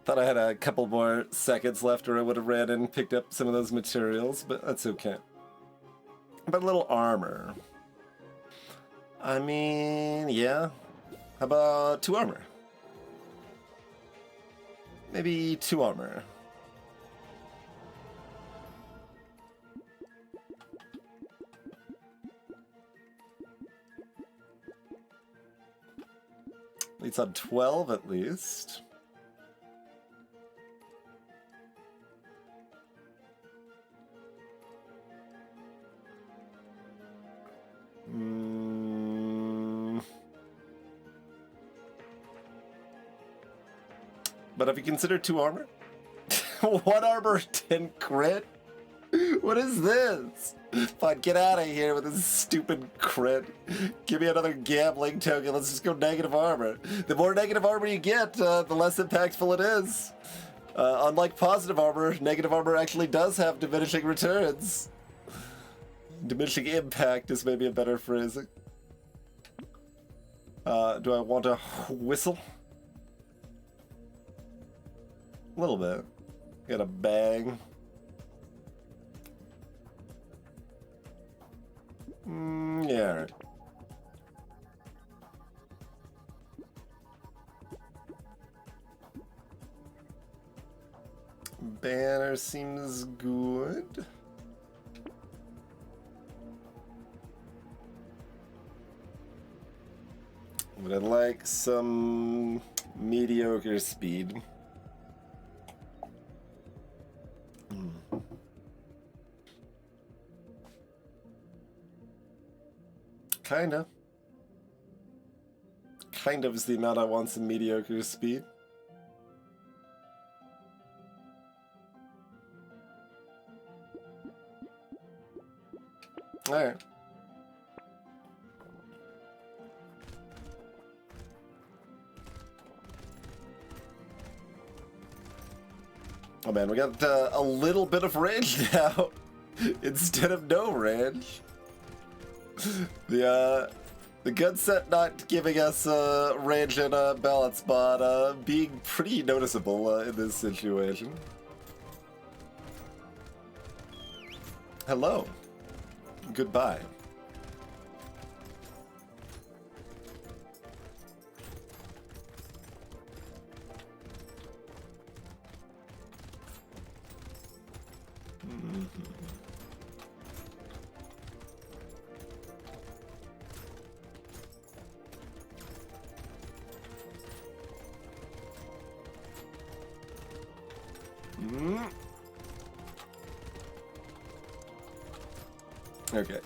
Thought I had a couple more seconds left or I would have ran and picked up some of those materials, but that's okay. But a little armor. I mean, yeah. How about 2 armor? Maybe 2 armor. It's on 12 at least. But if you consider 2 armor, 1 armor, 10 crit. What is this? Fine, get out of here with this stupid crit. Give me another gambling token. Let's just go negative armor. The more negative armor you get, the less impactful it is. Unlike positive armor, negative armor actually does have diminishing returns. Diminishing impact is maybe a better phrasing. Do I want to whistle? A little bit. Got a bang. Yeah, alright. Banner seems good. But I'd like some mediocre speed. Kinda. Kind of is the amount I want some mediocre speed. Alright. Oh man, we got a little bit of range now instead of no range. The gun set not giving us range and balance, but being pretty noticeable in this situation. Hello. Goodbye. Okay.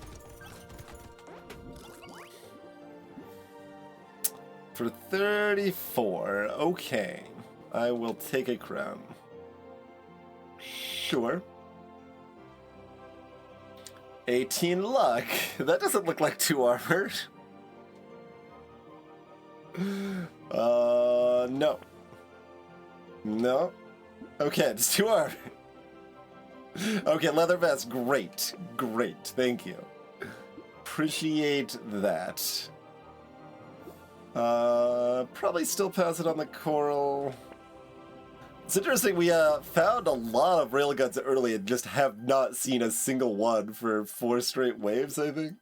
For 34, okay. I will take a crown. Sure. 18 luck. That doesn't look like 2 armor. No. No. Okay, it's 2 armor. Okay, leather vest, great. Great, thank you. Appreciate that. Probably still pass it on the coral. It's interesting, we found a lot of railguns early and just have not seen a single one for 4 straight waves, I think.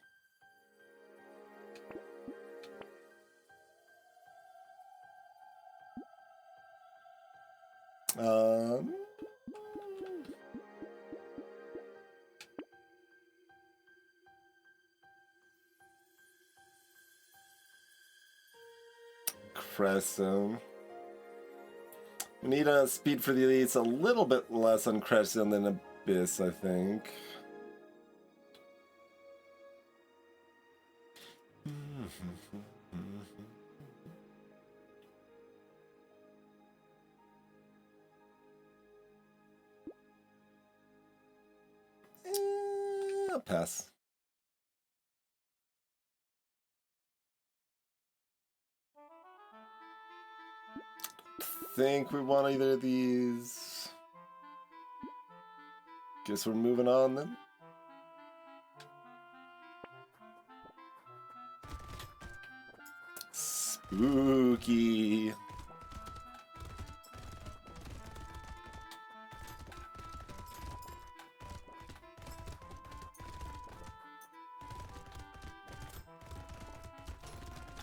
Crest zone. We need a speed for the elites a little bit less on Crest zone than Abyss, I think. I'll pass. Think we want either of these. Guess we're moving on then. Spooky.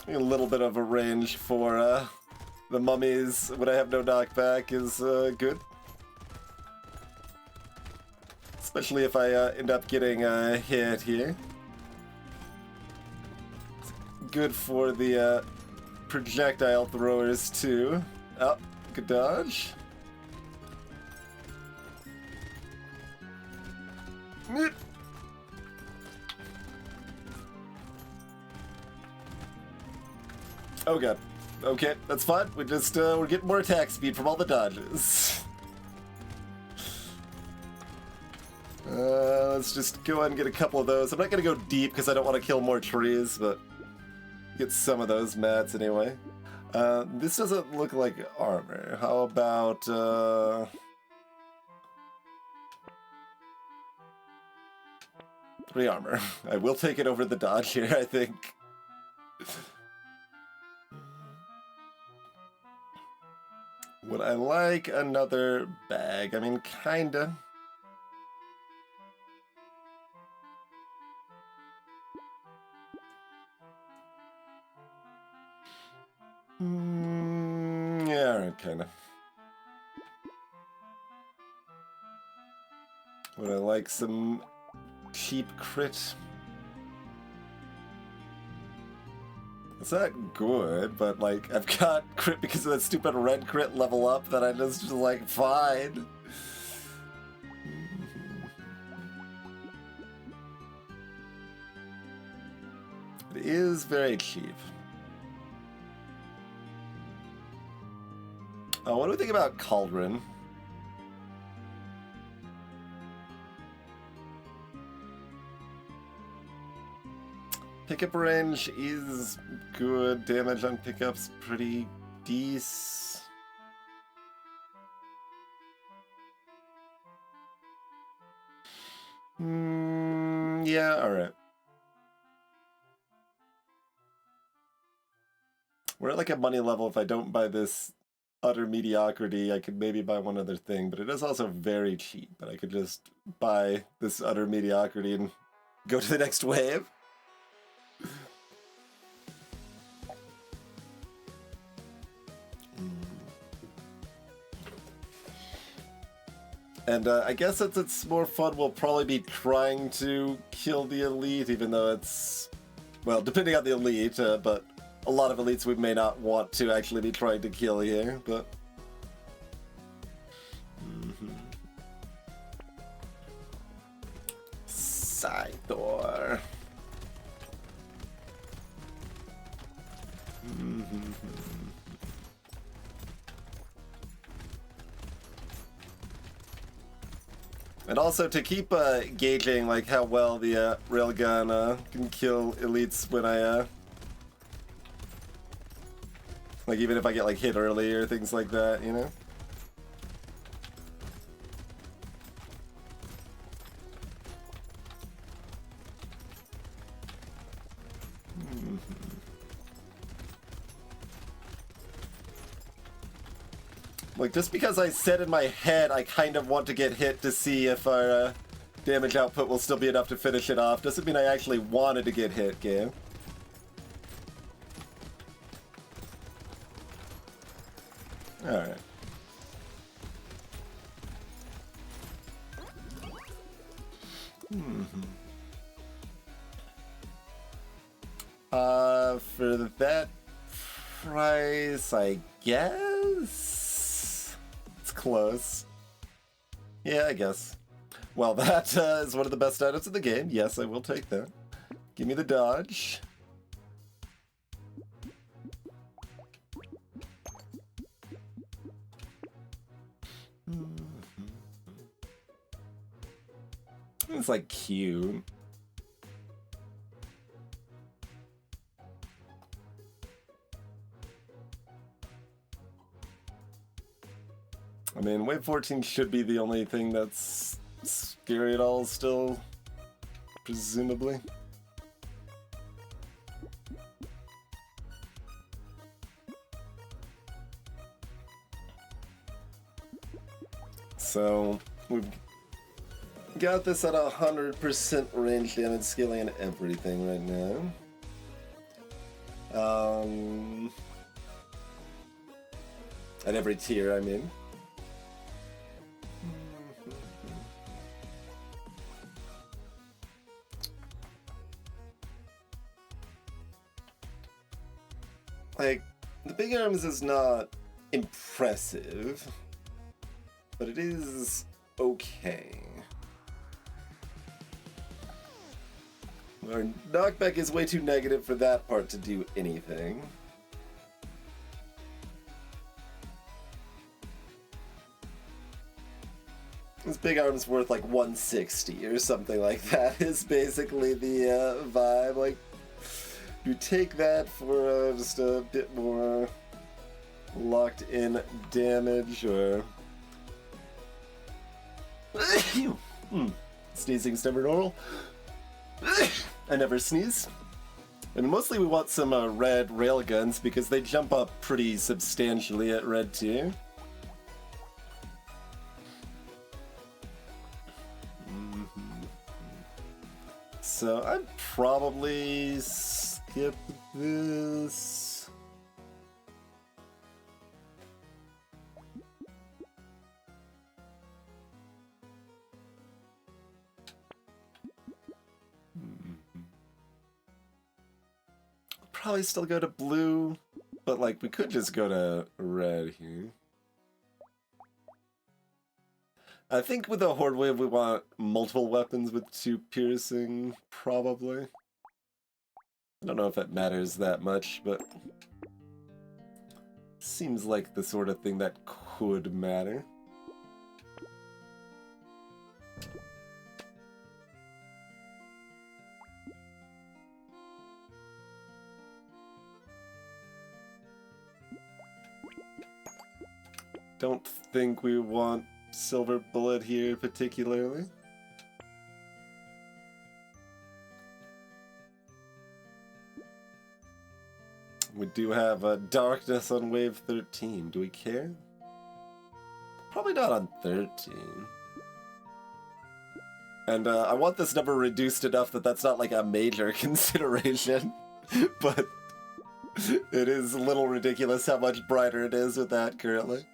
A little bit of a range for the mummies when I have no knockback is good. Especially if I end up getting hit here. It's good for the projectile throwers too. Oh, good dodge. Oh god. Okay, that's fine. We just, we're getting more attack speed from all the dodges. Let's just go ahead and get a couple of those. I'm not gonna go deep because I don't want to kill more trees, but get some of those mats anyway. This doesn't look like armor. How about, 3 armor. I will take it over the dodge here, I think. Would I like another bag? I mean, kinda. Yeah, alright, kinda. Would I like some cheap crit? It's not good, but like, I've got crit because of that stupid red crit level up that I just like, fine. It is very cheap. Oh, what do we think about Cauldron? Pickup range is good. Damage on pickups pretty decent. Yeah, alright. We're at like a money level. If I don't buy this utter mediocrity, I could maybe buy one other thing, but it is also very cheap. But I could just buy this utter mediocrity and go to the next wave. And I guess since it's more fun, we'll probably be trying to kill the elite, even though it's, well, depending on the elite, but a lot of elites we may not want to actually be trying to kill here, but... Scythor. And also to keep gauging like how well the Railgun can kill elites when I like even if I get like hit early or things like that, you know? Like, just because I said in my head I kind of want to get hit to see if our damage output will still be enough to finish it off, doesn't mean I actually wanted to get hit, game. Alright. For that price, I guess? It's close. Yeah, I guess. Well, that is one of the best items in the game. Yes, I will take that. Give me the dodge. It's like cute. I mean, Wave 14 should be the only thing that's scary at all still, presumably. So, we've got this at 100% range damage scaling and everything right now. At every tier, I mean. Like, the big arms is not impressive, but it is okay. Our knockback is way too negative for that part to do anything. This big arm's worth like 160 or something like that is basically the vibe. Like, you take that for just a bit more locked in damage or... Sneezing's never normal. I never sneeze. And mostly we want some red railguns because they jump up pretty substantially at red tier. So I'd probably skip this. Probably still go to blue, but like we could just go to red here. I think with a Horde Wave we want multiple weapons with 2 piercing, probably. I don't know if it matters that much, but seems like the sort of thing that could matter. Don't think we want silver bullet here particularly. We do have darkness on wave 13. Do we care? Probably not on 13. And I want this number reduced enough that that's not like a major consideration, but it is a little ridiculous how much brighter it is with that currently.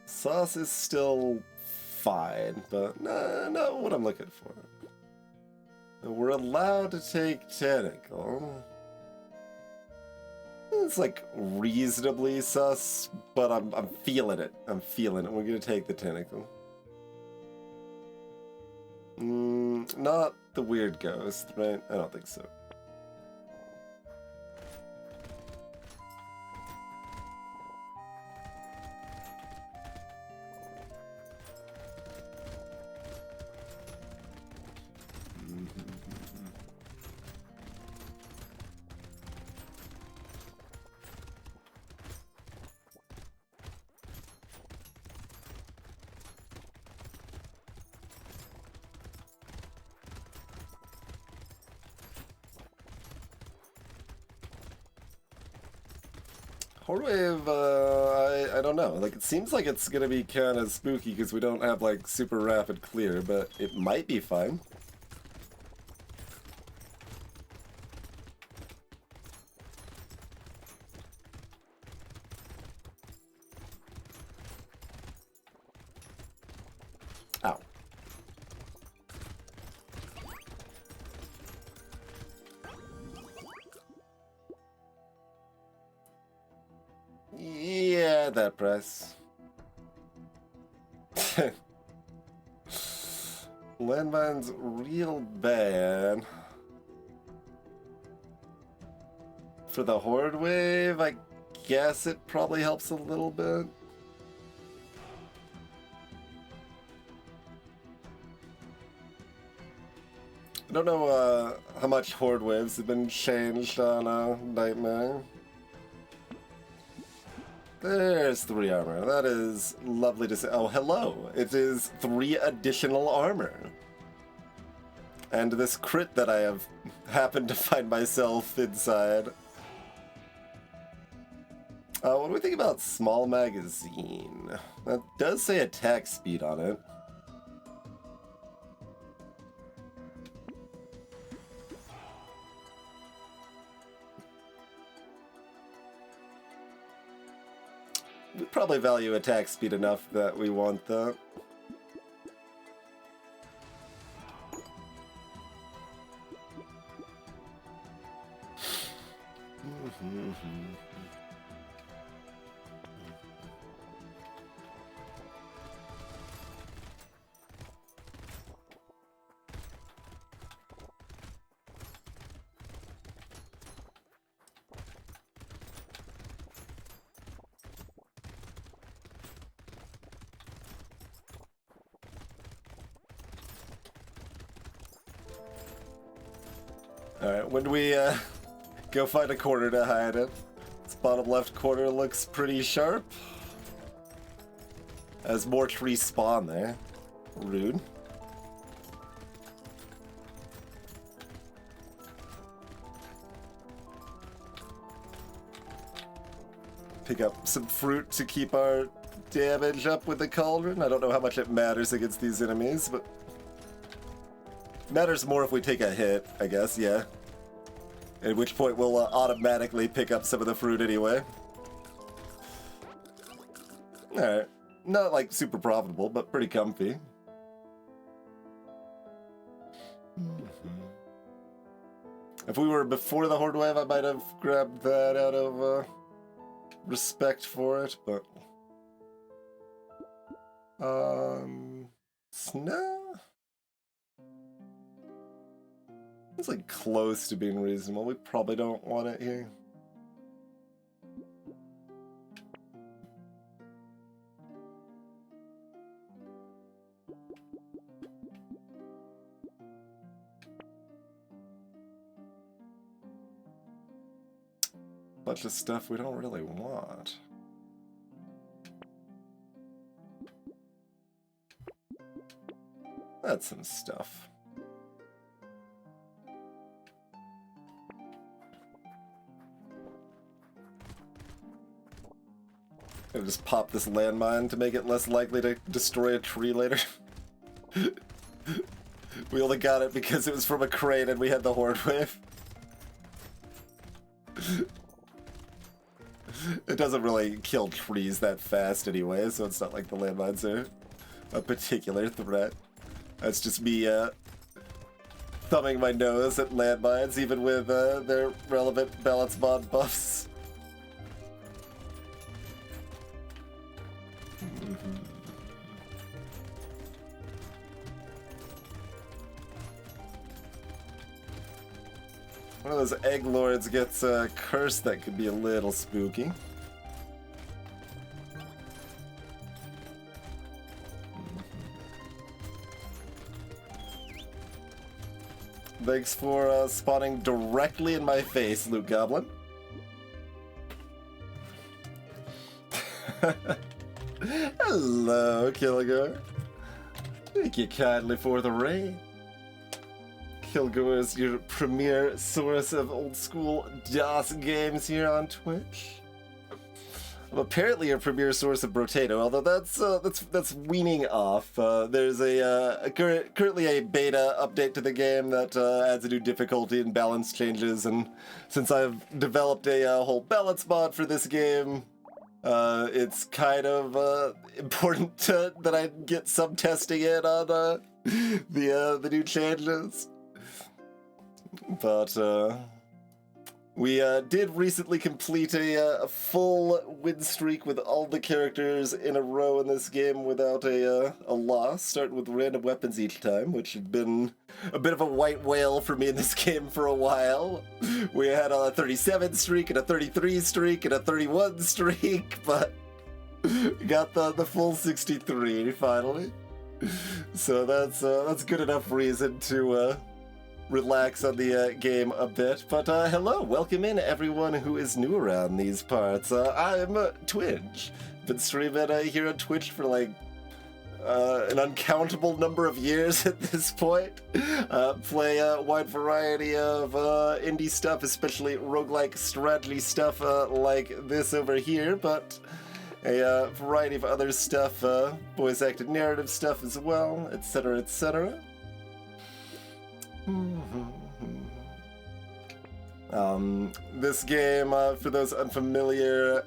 Sauce is still fine, but not what I'm looking for. We're allowed to take tentacle. It's like reasonably sus, but I'm feeling it. I'm feeling it. We're gonna take the tentacle. Not the weird ghost, right? I don't think so. Horde Wave, I don't know. Like, it seems like it's gonna be kind of spooky because we don't have, like, super rapid clear, but it might be fine. Ow. Yeah, that price. Landmine's real bad. For the Horde Wave, I guess it probably helps a little bit. I don't know how much Horde Waves have been changed on Nightmare. There's 3 armor. That is lovely to see. Oh, hello! It is 3 additional armor. And this crit that I have happened to find myself inside. What do we think about small magazine? That does say attack speed on it. We probably value attack speed enough that we want that. Alright, when we go find a corner to hide in. This bottom left corner looks pretty sharp. As more trees spawn there. Rude. Pick up some fruit to keep our damage up with the cauldron. I don't know how much it matters against these enemies, but matters more if we take a hit, I guess, yeah. At which point we'll automatically pick up some of the fruit anyway. Alright. Not like super profitable, but pretty comfy. If we were before the Horde Wave, I might have grabbed that out of respect for it, but... Snow? It's like close to being reasonable. We probably don't want it here. Bunch of stuff we don't really want. That's some stuff. I'll just pop this landmine to make it less likely to destroy a tree later. We only got it because it was from a crate and we had the Horde Wave. It doesn't really kill trees that fast anyway, so it's not like the landmines are a particular threat. That's just me thumbing my nose at landmines, even with their relevant balance mod buffs. One of those egg lords gets cursed, that could be a little spooky. Thanks for spawning directly in my face, Luke Goblin. Hello, Kilgore. Thank you kindly for the raid. Kilgore is your premier source of old school DOS games here on Twitch. I'm apparently your premier source of Brotato, although that's weaning off. There's currently a beta update to the game that adds a new difficulty and balance changes, and since I've developed a whole balance mod for this game, it's kind of important that I get some testing in on the new changes. But we did recently complete a full win streak with all the characters in a row in this game without a loss, starting with random weapons each time, which had been a bit of a white whale for me in this game for a while. We had a 37 streak and a 33 streak and a 31 streak, but we got the full 63 finally. So that's good enough reason to relax on the game a bit. But hello, welcome in everyone who is new around these parts. I'm Twitch. Been streaming here on Twitch for like an uncountable number of years at this point. Play a wide variety of indie stuff, especially roguelike strategy stuff like this over here, but a variety of other stuff, voice-acted narrative stuff as well, etc., etc. This game, for those unfamiliar,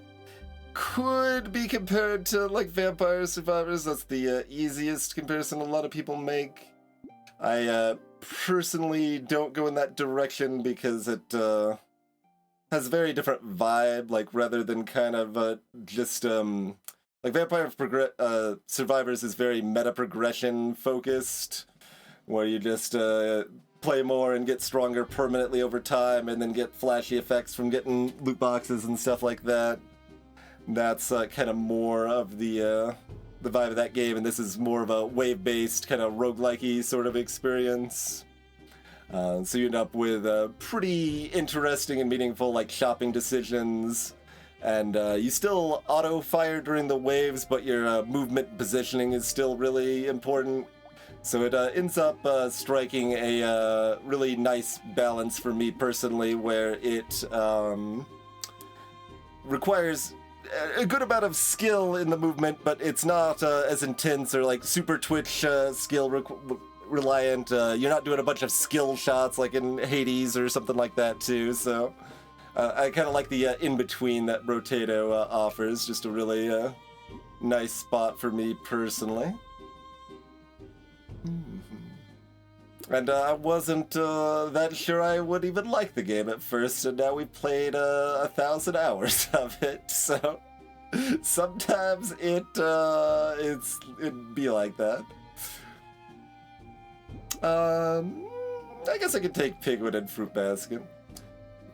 could be compared to like Vampire Survivors. That's the easiest comparison a lot of people make. I personally don't go in that direction because it has a very different vibe, like rather than kind of just like Vampire Survivors is very meta progression focused, where you just play more and get stronger permanently over time, and then get flashy effects from getting loot boxes and stuff like that. That's kind of more of the vibe of that game, and this is more of a wave-based kind of roguelike-y sort of experience. So you end up with pretty interesting and meaningful like shopping decisions, and you still auto-fire during the waves, but your movement positioning is still really important. So it ends up striking a really nice balance for me personally, where it requires a good amount of skill in the movement, but it's not as intense or like super twitch skill reliant. You're not doing a bunch of skill shots like in Hades or something like that too. So I kind of like the in-between that Brotato offers. Just a really nice spot for me personally. And I wasn't that sure I would even like the game at first, and now we played 1,000 hours of it, so sometimes it'd be like that. I guess I could take Pigwood and Fruit Basket.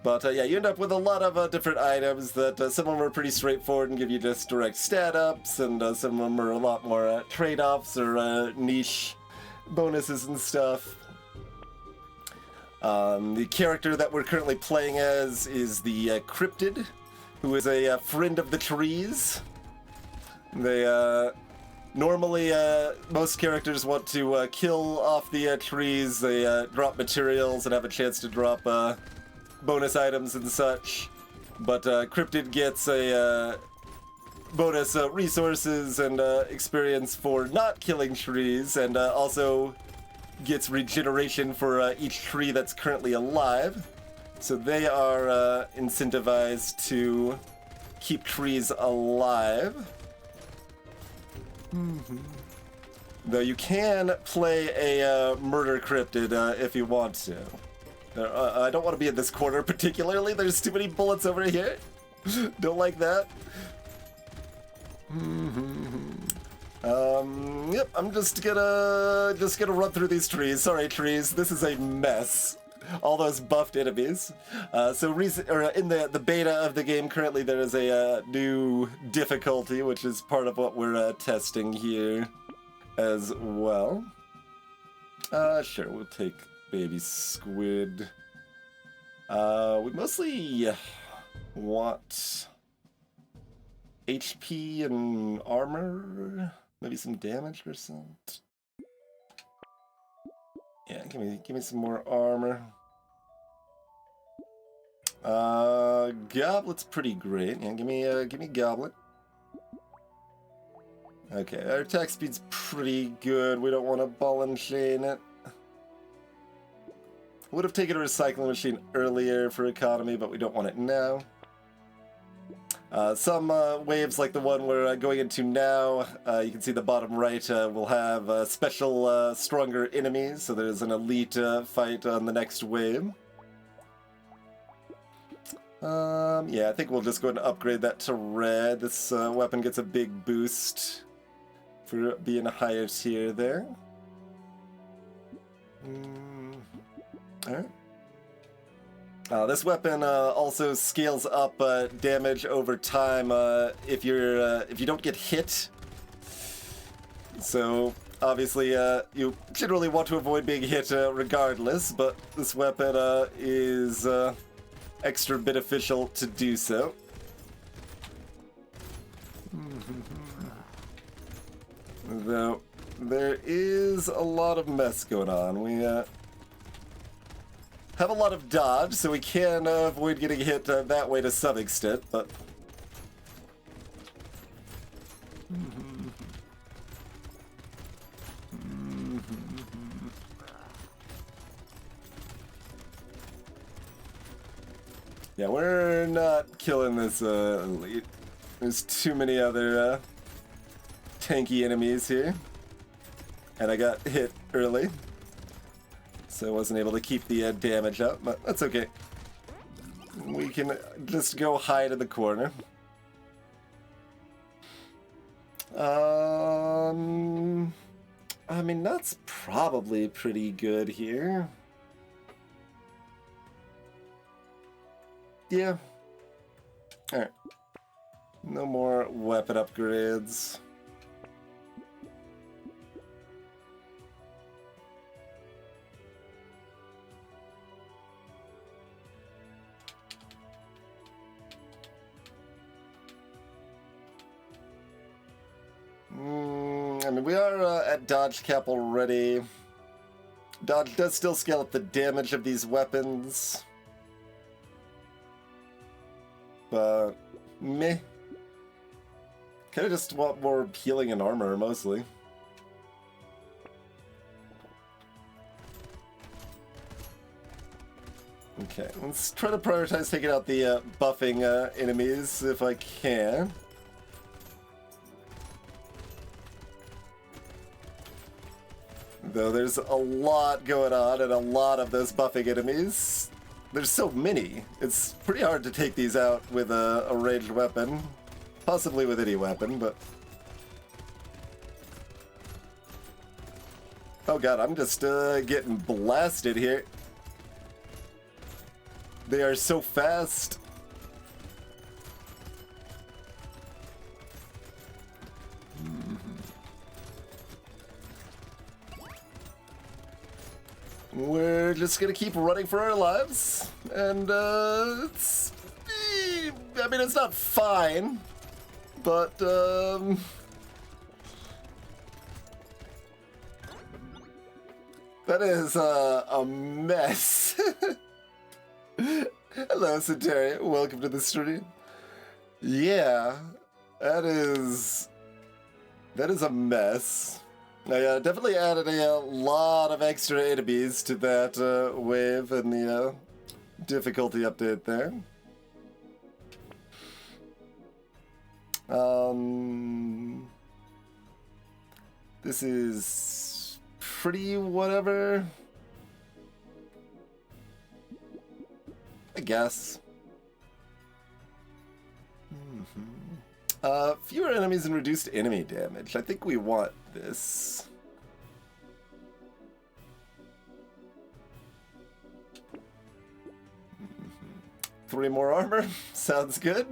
But yeah, you end up with a lot of different items that some of them are pretty straightforward and give you just direct stat ups, and some of them are a lot more trade-offs or niche bonuses and stuff. The character that we're currently playing as is the Cryptid, who is a friend of the trees. They normally most characters want to kill off the trees. They drop materials and have a chance to drop bonus items and such. But Cryptid gets a bonus resources and experience for not killing trees, and also gets regeneration for each tree that's currently alive. So they are incentivized to keep trees alive. Though you can play a murder Cryptid if you want to. I don't want to be in this corner particularly. There's too many bullets over here. Don't like that. Yep, I'm just gonna run through these trees. Sorry, trees. This is a mess. All those buffed enemies. So in the beta of the game currently, there is a new difficulty, which is part of what we're testing here as well. Sure, we'll take baby squid. We mostly want HP and armor, maybe some damage percent. Yeah, give me some more armor. Goblet's pretty great. Yeah, give me goblet. Okay, our attack speed's pretty good. We don't want to ball and chain it. Would have taken a recycling machine earlier for economy, but we don't want it now. Some waves like the one we're going into now, you can see the bottom right will have special stronger enemies, so there's an elite fight on the next wave. Yeah, I think we'll just go ahead and upgrade that to red. This weapon gets a big boost for being a higher tier there. Alright. This weapon also scales up damage over time if you don't get hit. So obviously you generally want to avoid being hit regardless, but this weapon is extra beneficial to do so. Though there is a lot of mess going on. We have a lot of dodge, so we can avoid getting hit that way to some extent, but... Yeah, we're not killing this elite. There's too many other tanky enemies here. And I got hit early, so I wasn't able to keep the damage up, but that's okay. We can just go hide in the corner. I mean, that's probably pretty good here. Yeah. Alright. No more weapon upgrades. mean, we are at dodge cap already. Dodge does still scale up the damage of these weapons. But, meh. Kinda just want more healing and armor, mostly. Okay, let's try to prioritize taking out the buffing enemies if I can. Though there's a lot going on and a lot of those buffing enemies. There's so many. It's pretty hard to take these out with a ranged weapon. Possibly with any weapon, but... Oh god, I'm just getting blasted here. They are so fast. We're just gonna keep running for our lives, and I mean, it's not fine, but that is a mess. Hello, Centauri. Welcome to the stream. Yeah, that is a mess. I definitely added a lot of extra enemies to that wave and the difficulty update there. This is pretty whatever, I guess. Fewer enemies and reduced enemy damage. I think we want this. Three more armor. Sounds good.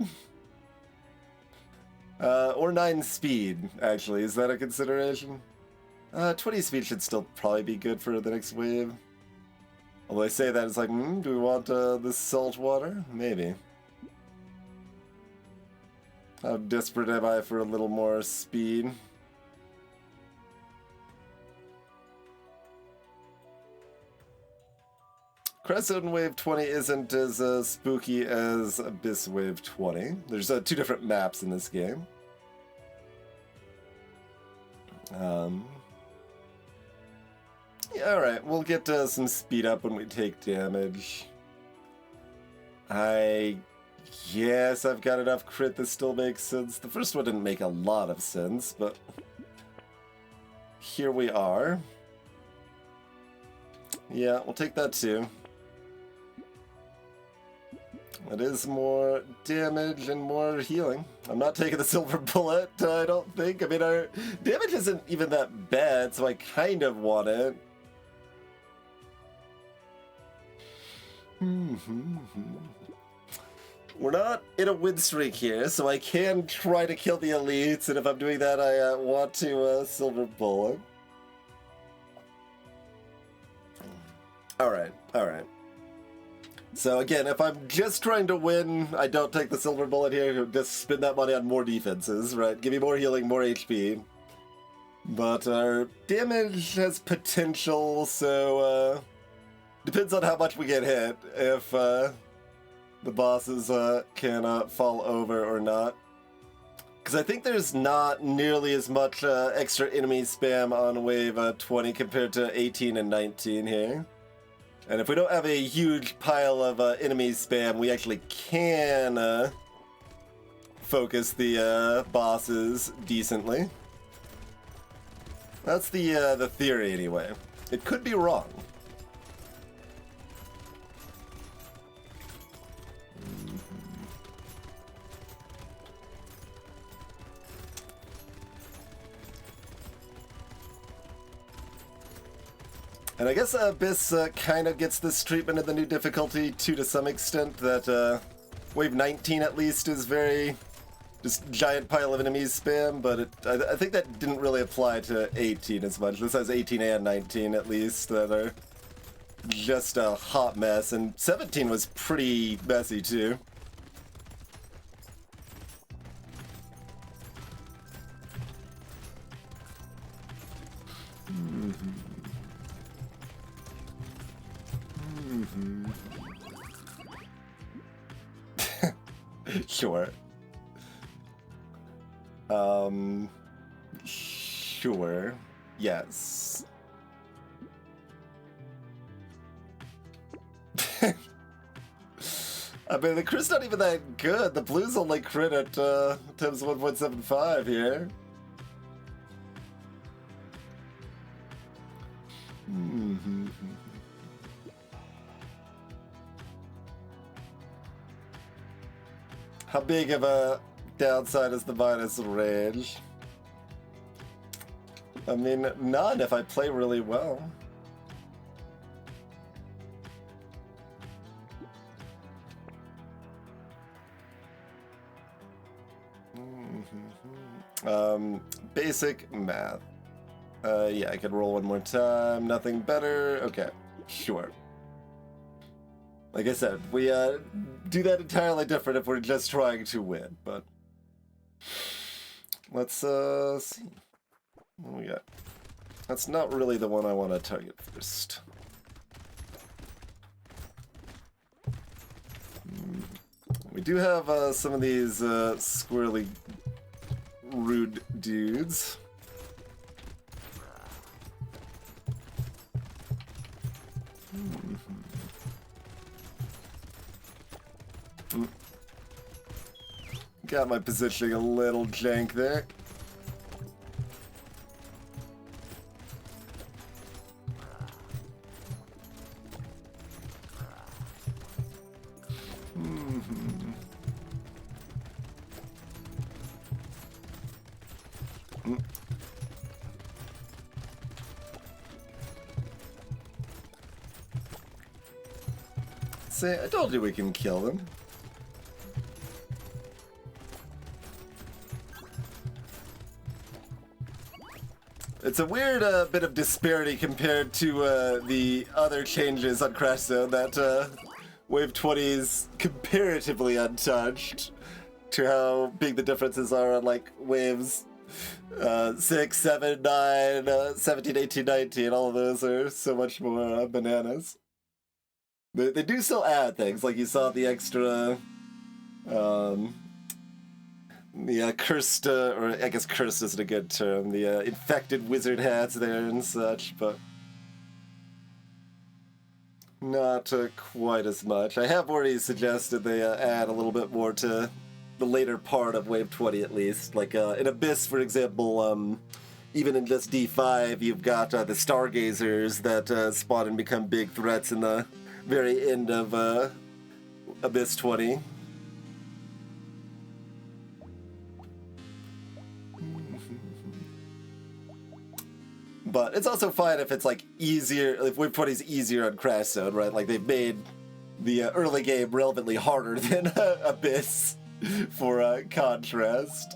Or 9 speed, actually. Is that a consideration? 20 speed should still probably be good for the next wave. Although I say that, it's like, do we want the salt water? Maybe. How desperate am I for a little more speed? Crescent Wave 20 isn't as spooky as Abyss Wave 20. There's 2 different maps in this game. Yeah, alright, we'll get some speed up when we take damage. Yes, I've got enough crit that still makes sense. The first one didn't make a lot of sense, but here we are. Yeah, we'll take that too. It is more damage and more healing. I'm not taking the silver bullet, I don't think. I mean, our damage isn't even that bad, so I kind of want it. We're not in a win streak here, so I can try to kill the elites, and if I'm doing that, I want to silver bullet. Alright, alright. So again, if I'm just trying to win, I don't take the silver bullet here, just spend that money on more defenses, right? Give me more healing, more HP. But our damage has potential, so depends on how much we get hit, if the bosses can fall over or not. Because I think there's not nearly as much extra enemy spam on wave 20 compared to 18 and 19 here. And if we don't have a huge pile of enemy spam, we actually can focus the bosses decently. That's the theory anyway. It could be wrong. And I guess Abyss kind of gets this treatment of the new difficulty too, to some extent, that wave 19 at least is very just giant pile of enemies spam, but I think that didn't really apply to 18 as much. This has 18 and 19 at least that are just a hot mess, and 17 was pretty messy too. Sure. Sure. Yes. I mean, the crit's not even that good. The blue's only crit at times 1.75 here. How big of a downside is the minus range? I mean, none if I play really well. Basic math. Yeah, I could roll one more time. Nothing better. Okay, sure. Like I said, we do that entirely different if we're just trying to win, but let's see. What do we got? That's not really the one I want to target first. We do have some of these squirrely rude dudes. Got my positioning a little jank there. See, I told you we can kill them. It's a weird bit of disparity compared to the other changes on Crash Zone that Wave 20 is comparatively untouched to how big the differences are on like Waves 6, 7, 9, 17, 18, 19. All of those are so much more bananas. They do still add things, like you saw the extra the cursed, or I guess cursed isn't a good term, the infected wizard hats there and such, but not quite as much. I have already suggested they add a little bit more to the later part of Wave 20 at least. Like in Abyss, for example, even in just D5, you've got the Stargazers that spawn and become big threats in the very end of Abyss 20. But it's also fine if it's like easier, if Wave 20 is easier on Crash Zone, right? Like they've made the early game relevantly harder than Abyss for contrast.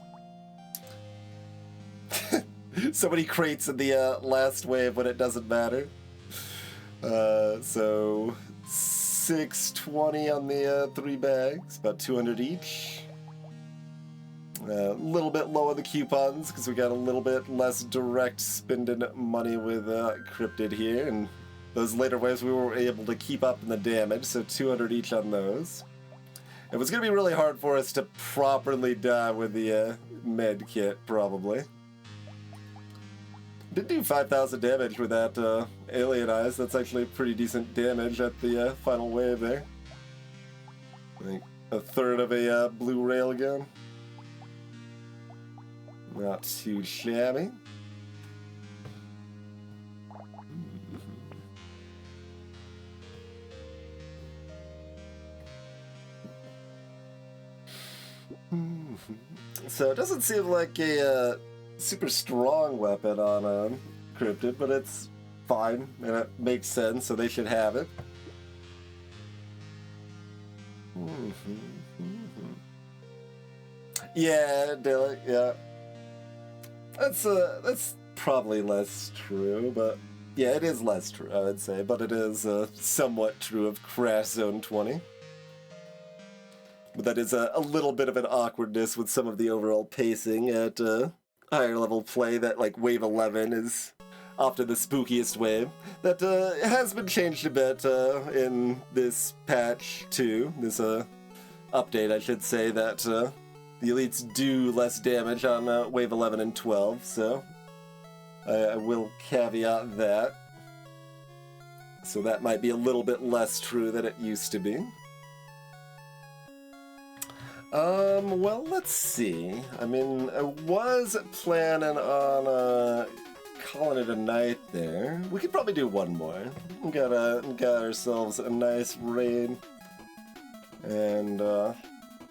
So many crates in the last wave when it doesn't matter. So 620 on the 3 bags, about 200 each. A little bit low on the coupons because we got a little bit less direct spending money with Cryptid here, and those later waves we were able to keep up in the damage, so 200 each on those. It was going to be really hard for us to properly die with the med kit, probably. Did do 5,000 damage with that Alien Eyes. That's actually pretty decent damage at the final wave there. I think a third of a blue Railgun. Not too shabby. So it doesn't seem like a super strong weapon on Cryptid, but it's fine and it makes sense, so they should have it. Yeah, Dilek, yeah. That's probably less true, but yeah, it is less true, I would say, but it is somewhat true of Crash Zone 20. But that is a little bit of an awkwardness with some of the overall pacing at higher level play that like Wave 11 is after the spookiest wave, that has been changed a bit in this patch too. This update, I should say, that the elites do less damage on wave 11 and 12, so I will caveat that. So that might be a little bit less true than it used to be. Well, let's see. I mean, I was planning on calling it a night there. We could probably do one more. We got ourselves a nice raid. And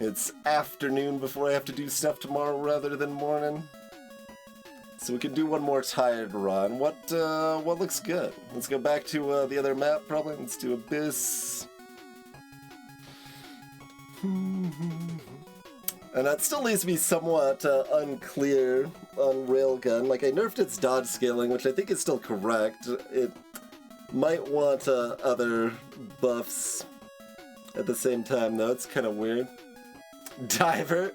it's afternoon before I have to do stuff tomorrow rather than morning. So we can do one more tired run. What looks good? Let's go back to the other map, probably. Let's do Abyss. And that still leaves me somewhat unclear on Railgun. Like, I nerfed its dodge scaling, which I think is still correct. It might want other buffs at the same time, though. It's kind of weird. Diver.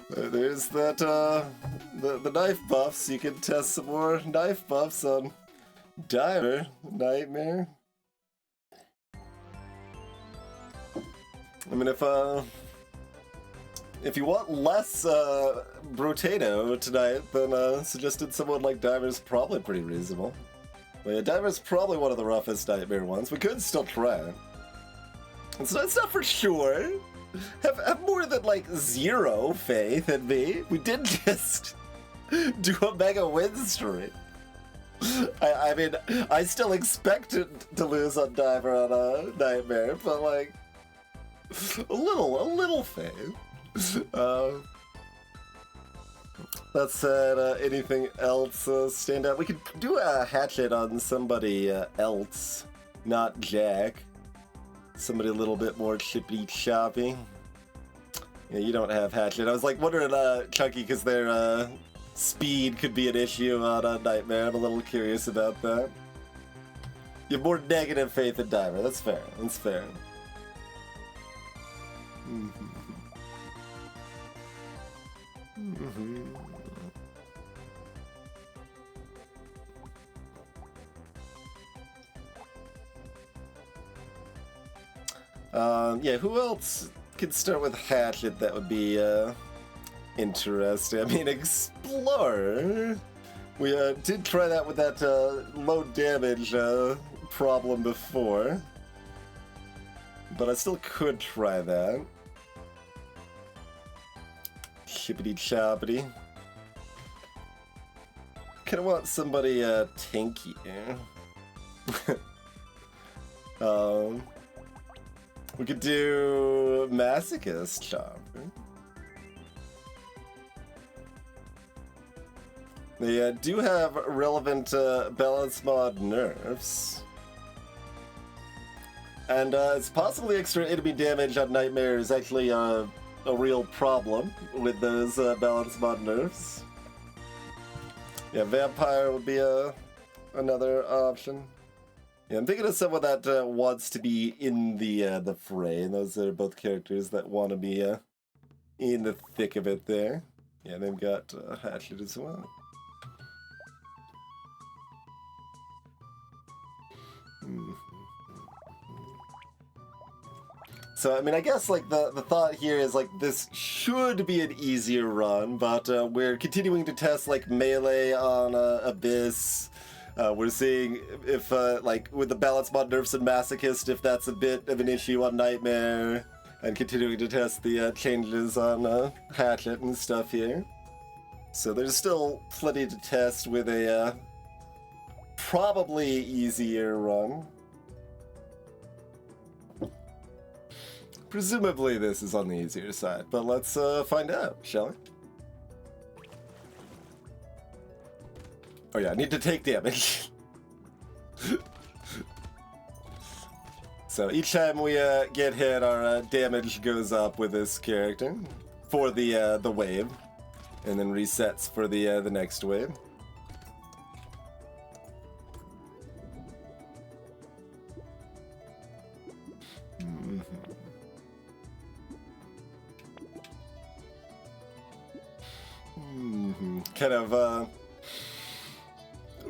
There's that, the knife buffs. You can test some more knife buffs on Diver. Nightmare. I mean, if you want less Brotato tonight, then suggested someone like Diver's probably pretty reasonable. But yeah, Diver's probably one of the roughest Nightmare ones. We could still try it. It's not for sure. Have more than, like, 0 faith in me. We did just do a mega win streak. I mean, I still expect to lose on Diver on a Nightmare, but, like, a little faith. That said, anything else stand out? We could do a Hatchet on somebody else, not Jack. Somebody a little bit more chippy-choppy. Yeah, you don't have Hatchet. I was like wondering, Chunky, because their speed could be an issue on a Nightmare. I'm a little curious about that. You have more negative faith in Diver. That's fair. That's fair. Yeah, who else could start with Hatchet that would be interesting? I mean, Explorer. We did try that with that low damage problem before. But I still could try that. Chippity choppity. Kinda want somebody tanky. We could do Masochist Chopper. They do have relevant balance mod nerfs. And it's possibly extra enemy damage on Nightmare is actually a real problem with those balance mod nerfs. Yeah, Vampire would be another option. Yeah, I'm thinking of someone that wants to be in the fray, and those are both characters that want to be in the thick of it there. Yeah, they've got Hatchet as well. So, I mean, I guess, like, the thought here is, like, this should be an easier run, but we're continuing to test, like, melee on Abyss. We're seeing if, like, with the balance mod nerfs and Masochist, if that's a bit of an issue on Nightmare, and continuing to test the changes on Hatchet and stuff here. So there's still plenty to test with a probably easier run. Presumably this is on the easier side, but let's find out, shall we? Oh yeah, I need to take damage. So each time we get hit, our damage goes up with this character for the wave, and then resets for the next wave. kind of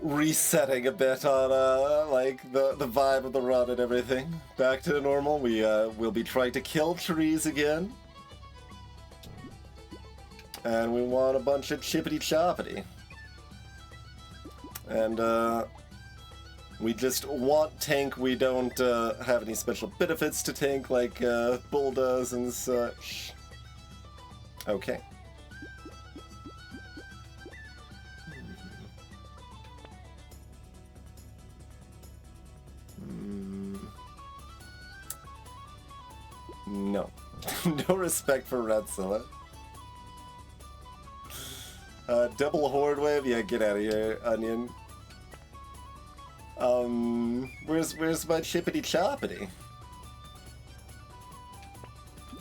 resetting a bit on like the vibe of the run and everything. Back to normal. We will be trying to kill trees again. And we want a bunch of chippity choppity. And we just want tank. We don't have any special benefits to tank like Bull does and such. Okay. No. No respect for Redzilla. Double Horde Wave? Yeah, get out of here, Onion. Where's my chippity choppity?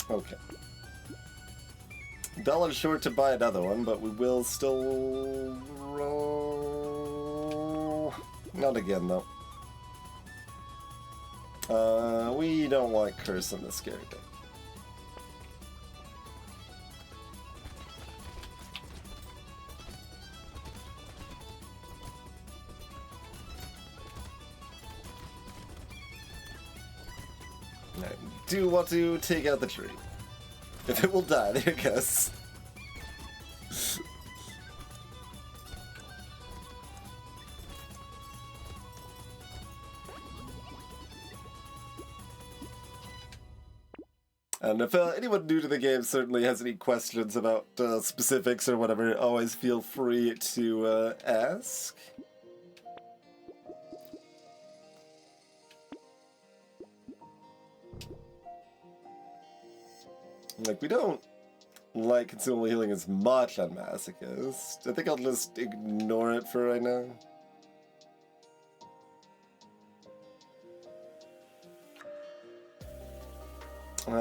Okay. $1 short to buy another one, but we will still roll. Not again, though. We don't want curse on this character. I do want to take out the tree. If it will die, there it goes. And if anyone new to the game certainly has any questions about specifics or whatever, always feel free to ask. Like, we don't like consumable healing as much on Masochist. I think I'll just ignore it for right now.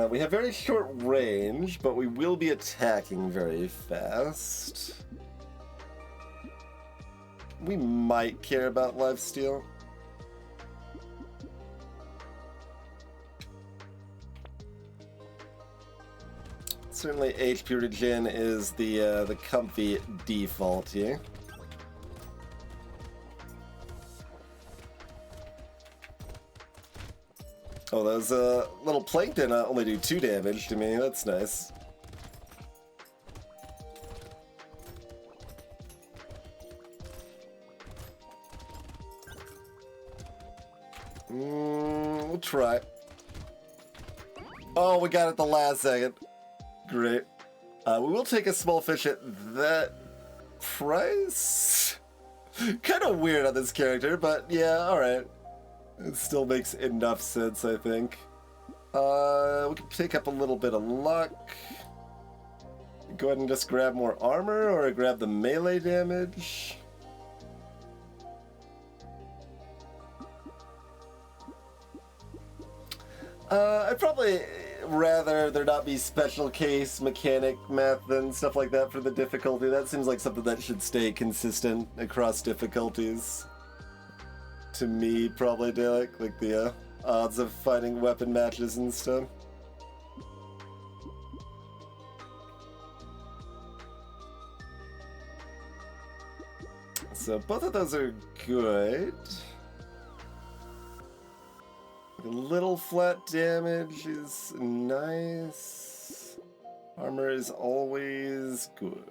We have very short range, but we will be attacking very fast. We might care about lifesteal. Certainly HP regen is the comfy default here. Oh, those little plankton only do 2 damage to me. That's nice. We'll try. Oh, we got it the last second. Great. We will take a small fish at that price. Kind of weird on this character, but yeah, alright. It still makes enough sense, I think. We can take up a little bit of luck. Go ahead and just grab more armor, or grab the melee damage. I'd probably rather there not be special case mechanic math and stuff like that for the difficulty. That seems like something that should stay consistent across difficulties. To me, probably, Dalek, like the odds of fighting weapon matches and stuff. So both of those are good. A little flat damage is nice. Armor is always good.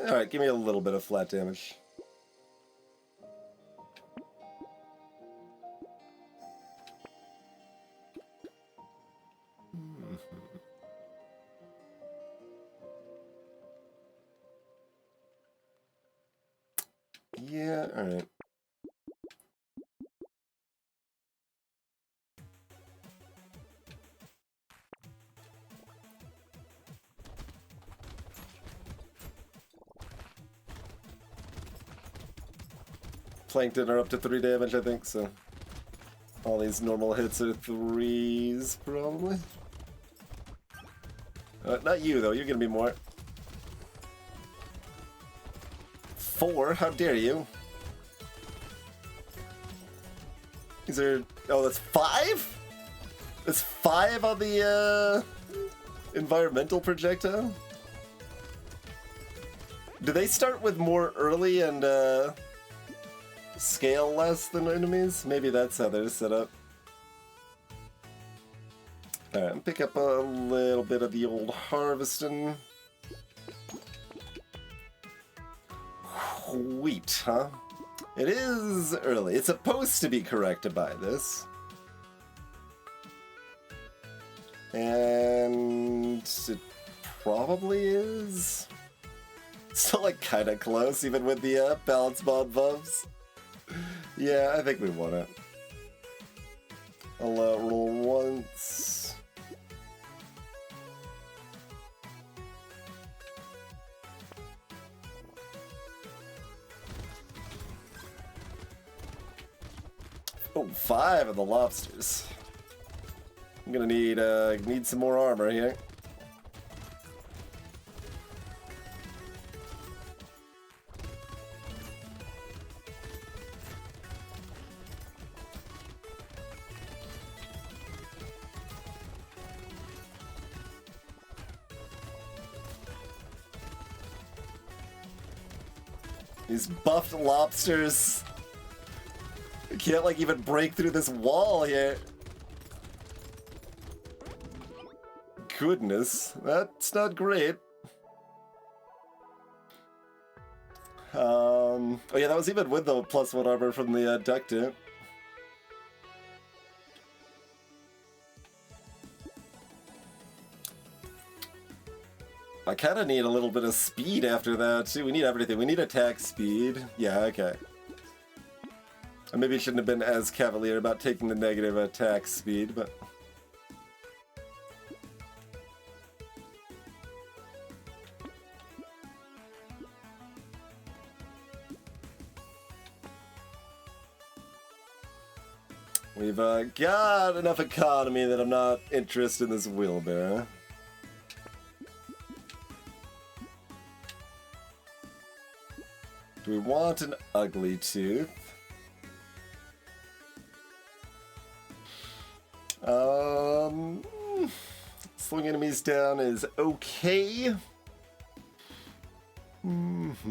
Alright, give me a little bit of flat damage. Yeah, alright. Plankton are up to 3 damage, I think, so all these normal hits are 3s, probably. Not you, though. You're gonna be more. 4? How dare you? These are... Oh, that's 5? That's 5 on the, environmental projectile? Do they start with more early and scale less than enemies? Maybe that's how they're set up. Alright, pick up a little bit of the old harvesting. Wheat, huh? It is early. It's supposed to be corrected by this. And it probably is. Still like kinda close, even with the balance mod buffs. Yeah, I think we want it. I'll roll once. Oh, 5 of the lobsters. I'm gonna need some more armor here. These buffed lobsters can't like even break through this wall here. Goodness, that's not great. Oh yeah, that was even with the +1 armor from the ductite. I kind of need a little bit of speed after that too. We need everything. We need attack speed. Yeah, okay. I maybe shouldn't have been as cavalier about taking the negative attack speed, but... We've got enough economy that I'm not interested in this wheelbarrow. Do we want an ugly tooth? Slowing enemies down is okay. I mean,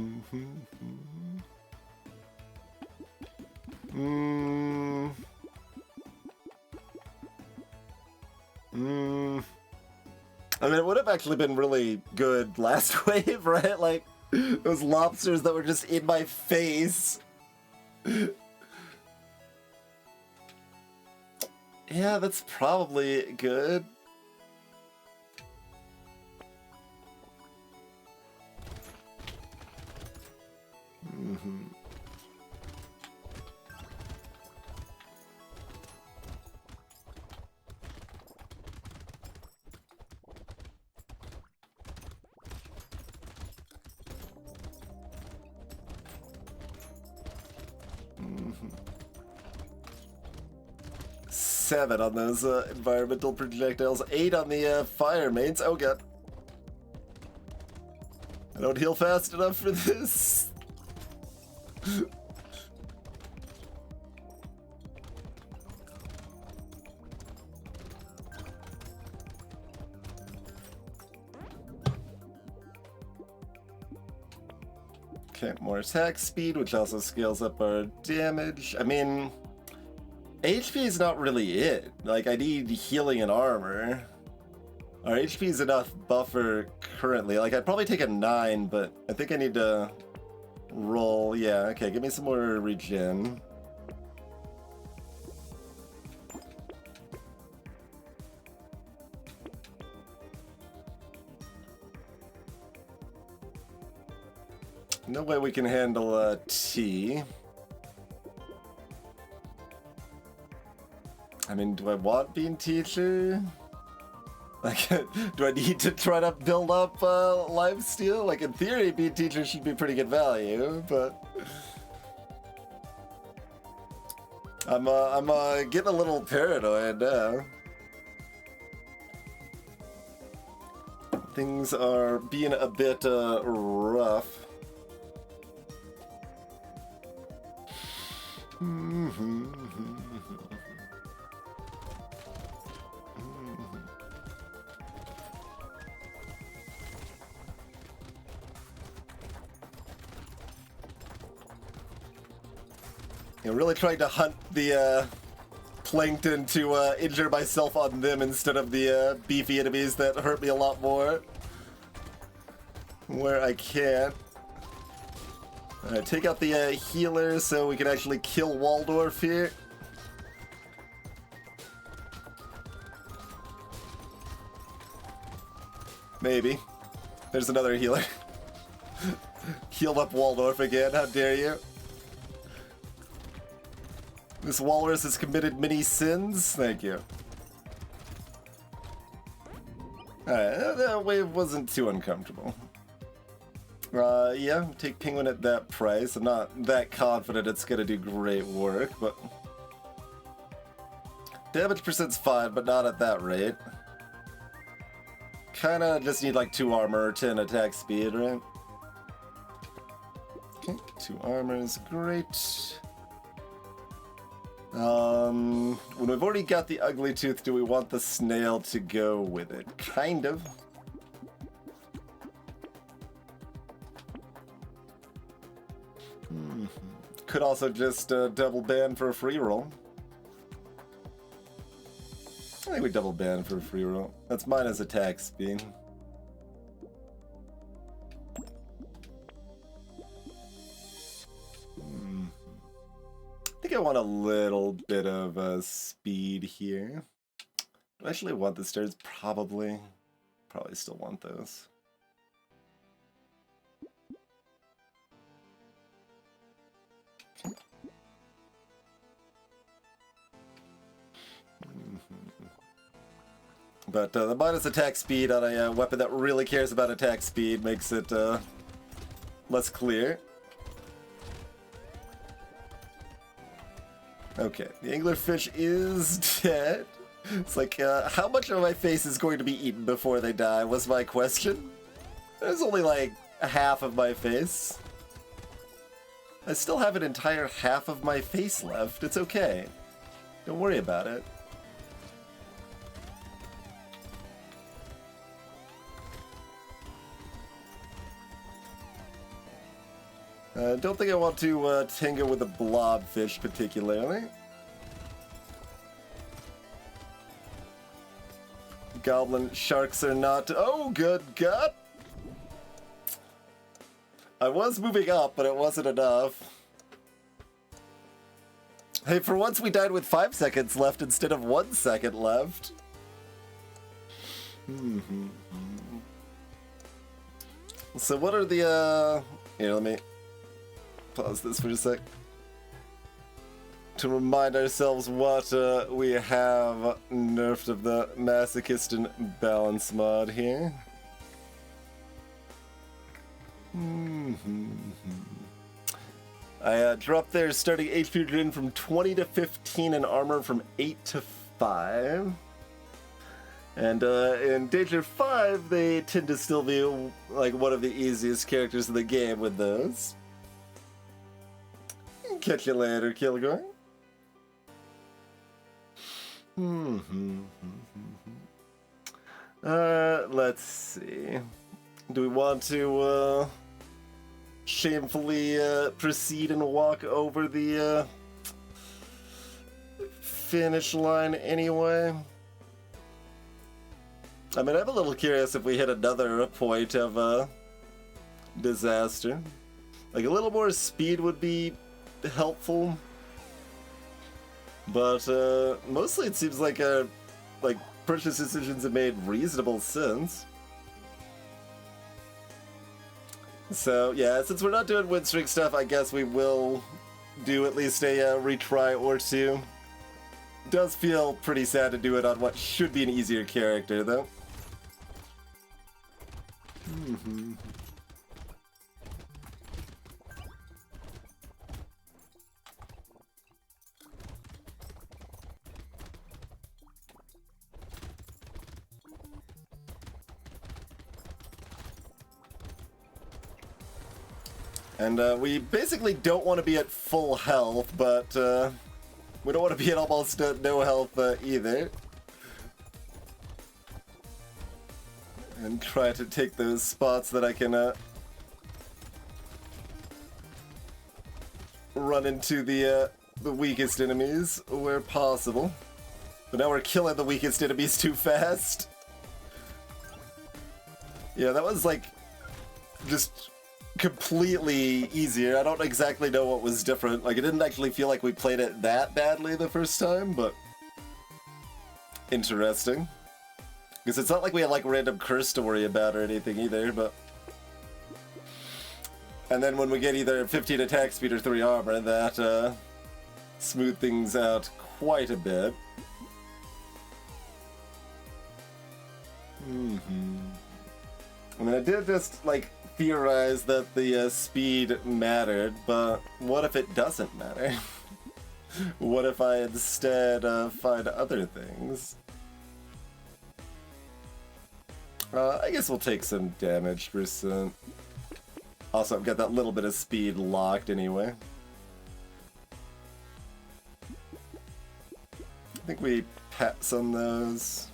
it would have actually been really good last wave, right? Like, those lobsters that were just in my face. Yeah, that's probably good. Seven on those environmental projectiles, 8 on the fire mains. Oh god. I don't heal fast enough for this. Okay, more attack speed, which also scales up our damage. I mean, HP is not really it. Like, I need healing and armor. Our HP is enough buffer currently. Like, I'd probably take a 9, but I think I need to roll. Yeah, okay, give me some more regen. No way we can handle T. I mean, do I want Bean Teacher? Like, do I need to try to build up lifesteal? Like, in theory, Bean Teacher should be pretty good value, but... I'm getting a little paranoid now. Things are being a bit rough. You know, really trying to hunt the plankton to injure myself on them instead of the beefy enemies that hurt me a lot more. Where I can. Take out the healer so we can actually kill Waldorf here. Maybe. There's another healer. Healed up Waldorf again, how dare you. This walrus has committed many sins. Thank you. Alright, that wave wasn't too uncomfortable. Yeah, take Penguin at that price. I'm not that confident it's gonna do great work, but... Damage percent's fine, but not at that rate. Kinda just need like 2 armor, 10 attack speed, right? Okay, 2 armor is great. When we've already got the ugly tooth, do we want the snail to go with it? Kind of. Could also just double ban for a free roll. I think we double ban for a free roll. That's minus attack speed. I think I want a little bit of speed here. Do I actually want the stairs? Probably. Probably still want those. But the minus attack speed on a weapon that really cares about attack speed makes it less clear. Okay, the anglerfish is dead. It's like, how much of my face is going to be eaten before they die was my question. There's only like half of my face. I still have an entire half of my face left. It's okay. Don't worry about it. Don't think I want to tinker with the blobfish particularly. Goblin sharks are not... Oh, good God! I was moving up, but it wasn't enough. Hey, for once we died with 5 seconds left instead of 1 second left. So what are the, Here, let me pause this for a sec. To remind ourselves what we have nerfed of the Masochist and balance mod here. I dropped their starting HP drain from 20 to 15 and armor from 8 to 5. And in Danger 5, they tend to still be like one of the easiest characters in the game with those. Catch you later, Kilgore. Let's see. Do we want to shamefully proceed and walk over the finish line anyway? I mean, I'm a little curious if we hit another point of disaster. Like, a little more speed would be helpful. But mostly it seems like purchase decisions have made reasonable sense. So yeah, since we're not doing win streak stuff, I guess we will do at least a retry or two. Does feel pretty sad to do it on what should be an easier character, though. And we basically don't want to be at full health, but we don't want to be at almost no health either. And try to take those spots that I can run into the the weakest enemies where possible. But now we're killing the weakest enemies too fast. Yeah, that was like just completely easier. I don't exactly know what was different. Like, it didn't actually feel like we played it that badly the first time, but interesting. Because it's not like we had like random curse to worry about or anything either, but... And then when we get either 15 attack speed or 3 armor, that smooth things out quite a bit. I mean, I did just, like, theorize that the speed mattered, but what if it doesn't matter? What if I instead find other things? I guess we'll take some damage percent. Also, I've got that little bit of speed locked anyway. I think we pass on those.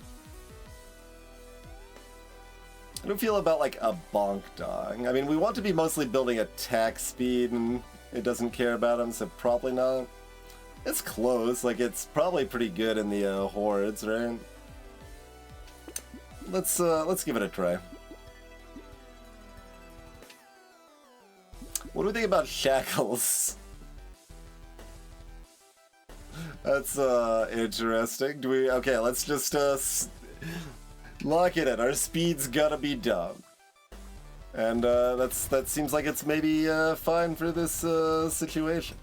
I don't feel about like a bonk dog. I mean, we want to be mostly building attack speed, and it doesn't care about them, so probably not. It's close. Like, it's probably pretty good in the hordes, right? Let's give it a try. What do we think about shackles? That's interesting. Do we? Okay, let's just lock it in. Our speed's gotta be dumb, and that seems like it's maybe fine for this situation.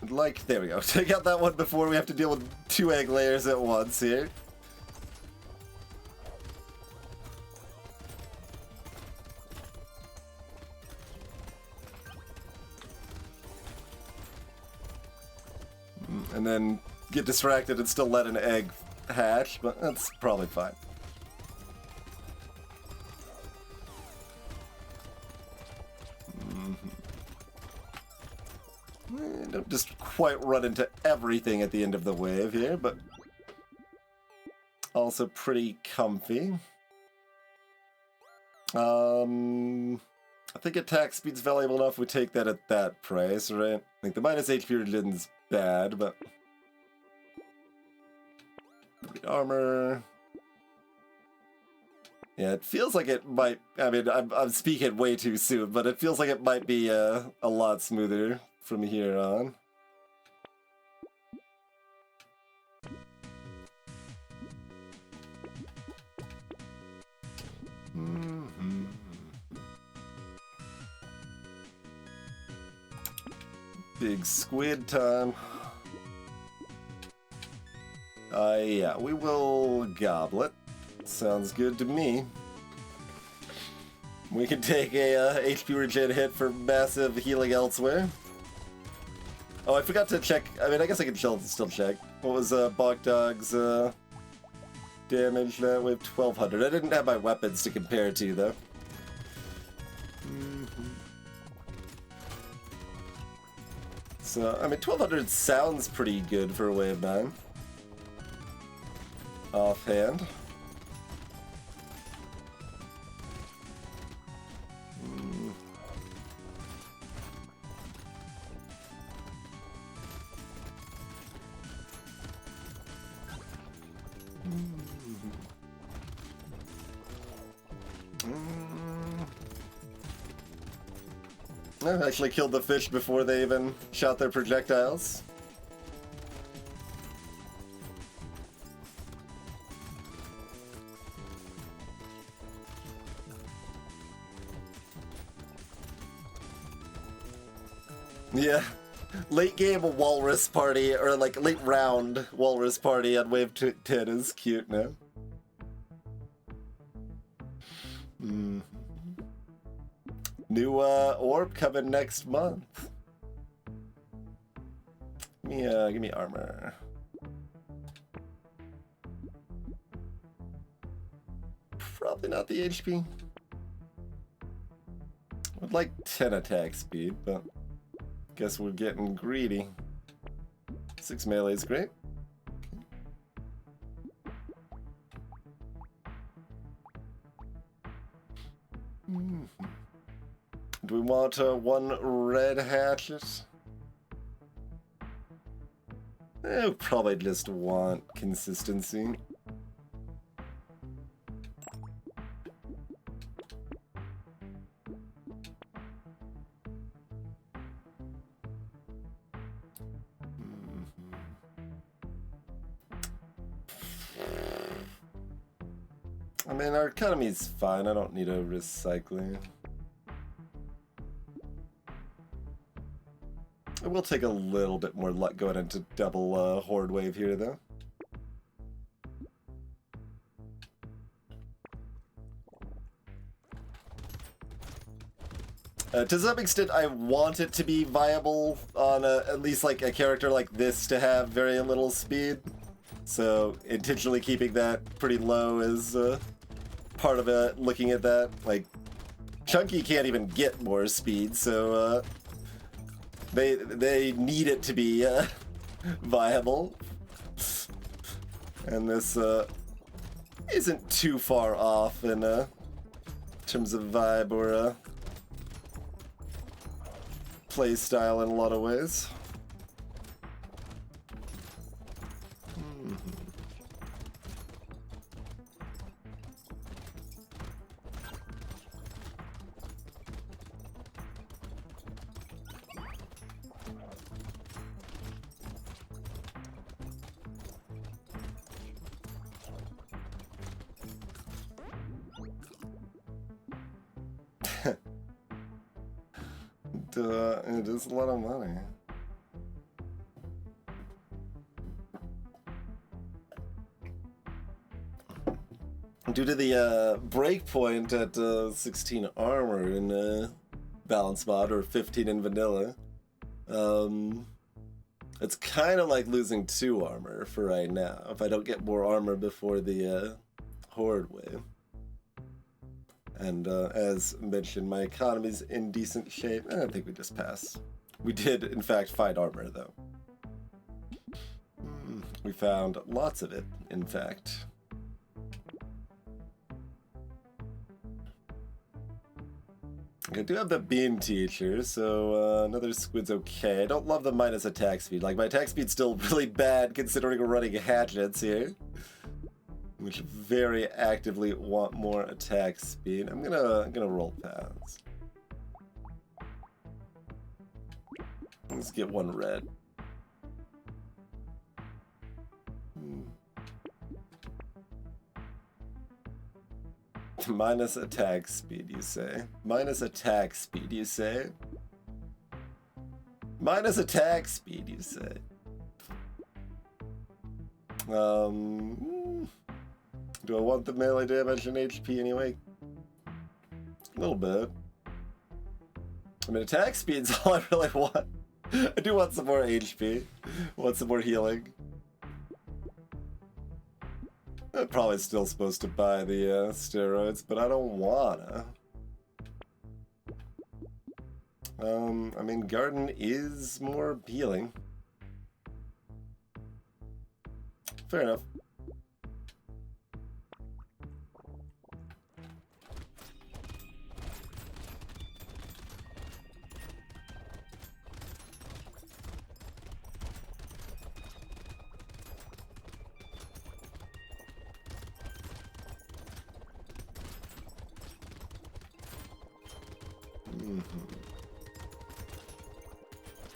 Like, there we go. Take out that one before we have to deal with 2 egg layers at once here. And then get distracted and still let an egg hatch, but that's probably fine. Don't just quite run into everything at the end of the wave here, but also pretty comfy. I think attack speed's valuable enough. We take that at that price, right? I think the minus HP regen's bad, but the armor. Yeah, it feels like it might. I mean, I'm speaking way too soon, but it feels like it might be a lot smoother from here on. Big squid time. Yeah, we will goblet. Sounds good to me. We can take a HP regen hit for massive healing elsewhere. Oh, I forgot to check. I mean, I guess I can still check. What was Bog Dog's damage that with 1200? I didn't have my weapons to compare to, though. So, I mean, 1200 sounds pretty good for a wave 9. Offhand. I actually killed the fish before they even shot their projectiles. Yeah. Late game walrus party, or like late round walrus party on wave 10 is cute now. New orb coming next month. Give me armor. Probably not the HP. I'd like 10 attack speed, but guess we're getting greedy. 6 melee is great. Do we want one red hatchet? Probably just want consistency. I mean, our economy's fine. I don't need a recycling. It will take a little bit more luck going into double horde wave here, though. To some extent, I want it to be viable on at least like a character like this to have very little speed. So intentionally keeping that pretty low is part of it. Looking at that, like Chunky can't even get more speed, so they need it to be viable. And this isn't too far off in terms of vibe or play style in a lot of ways. It is a lot of money. Due to the break point at 16 armor in balance mod or 15 in vanilla, it's kind of like losing 2 armor for right now if I don't get more armor before the horde wave. And as mentioned, my economy's in decent shape. I think we just pass. We did, in fact, find armor, though. We found lots of it, in fact. I do have the beam teacher, so another squid's okay. I don't love the minus attack speed. Like, my attack speed's still really bad considering we're running hatchets here, which very actively want more attack speed. I'm gonna roll past. Let's get one red. Minus attack speed, you say? Minus attack speed, you say? Minus attack speed, you say? Do I want the melee damage and HP anyway? A little bit. I mean, attack speed's all I really want. I do want some more HP. Want some more healing. I'm probably still supposed to buy the steroids, but I don't wanna. I mean, Garden is more healing. Fair enough.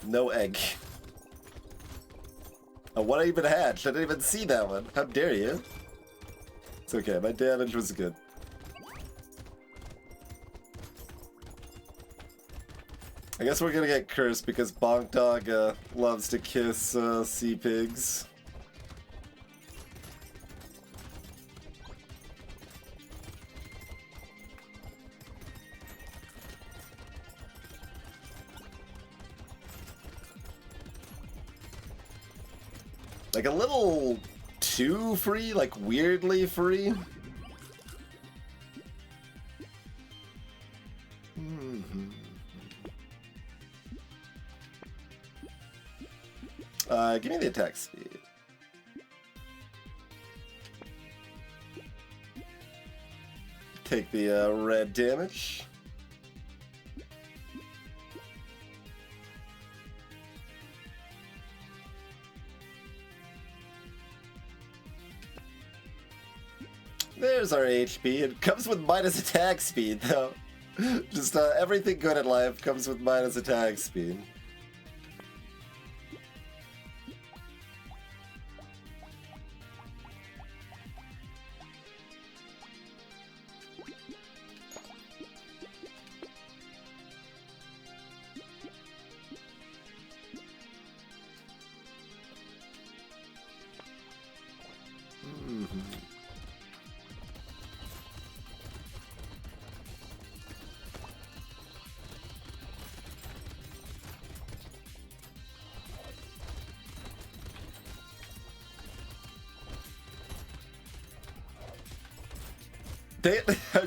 No egg. Oh, what I even hatched? I didn't even see that one. How dare you? It's okay, my damage was good. I guess we're gonna get cursed because Bonk Dog loves to kiss sea pigs. Like a little too free, like weirdly free. Give me the attack speed. Take the red damage. There's our HP. It comes with minus attack speed, though. Just everything good in life comes with minus attack speed.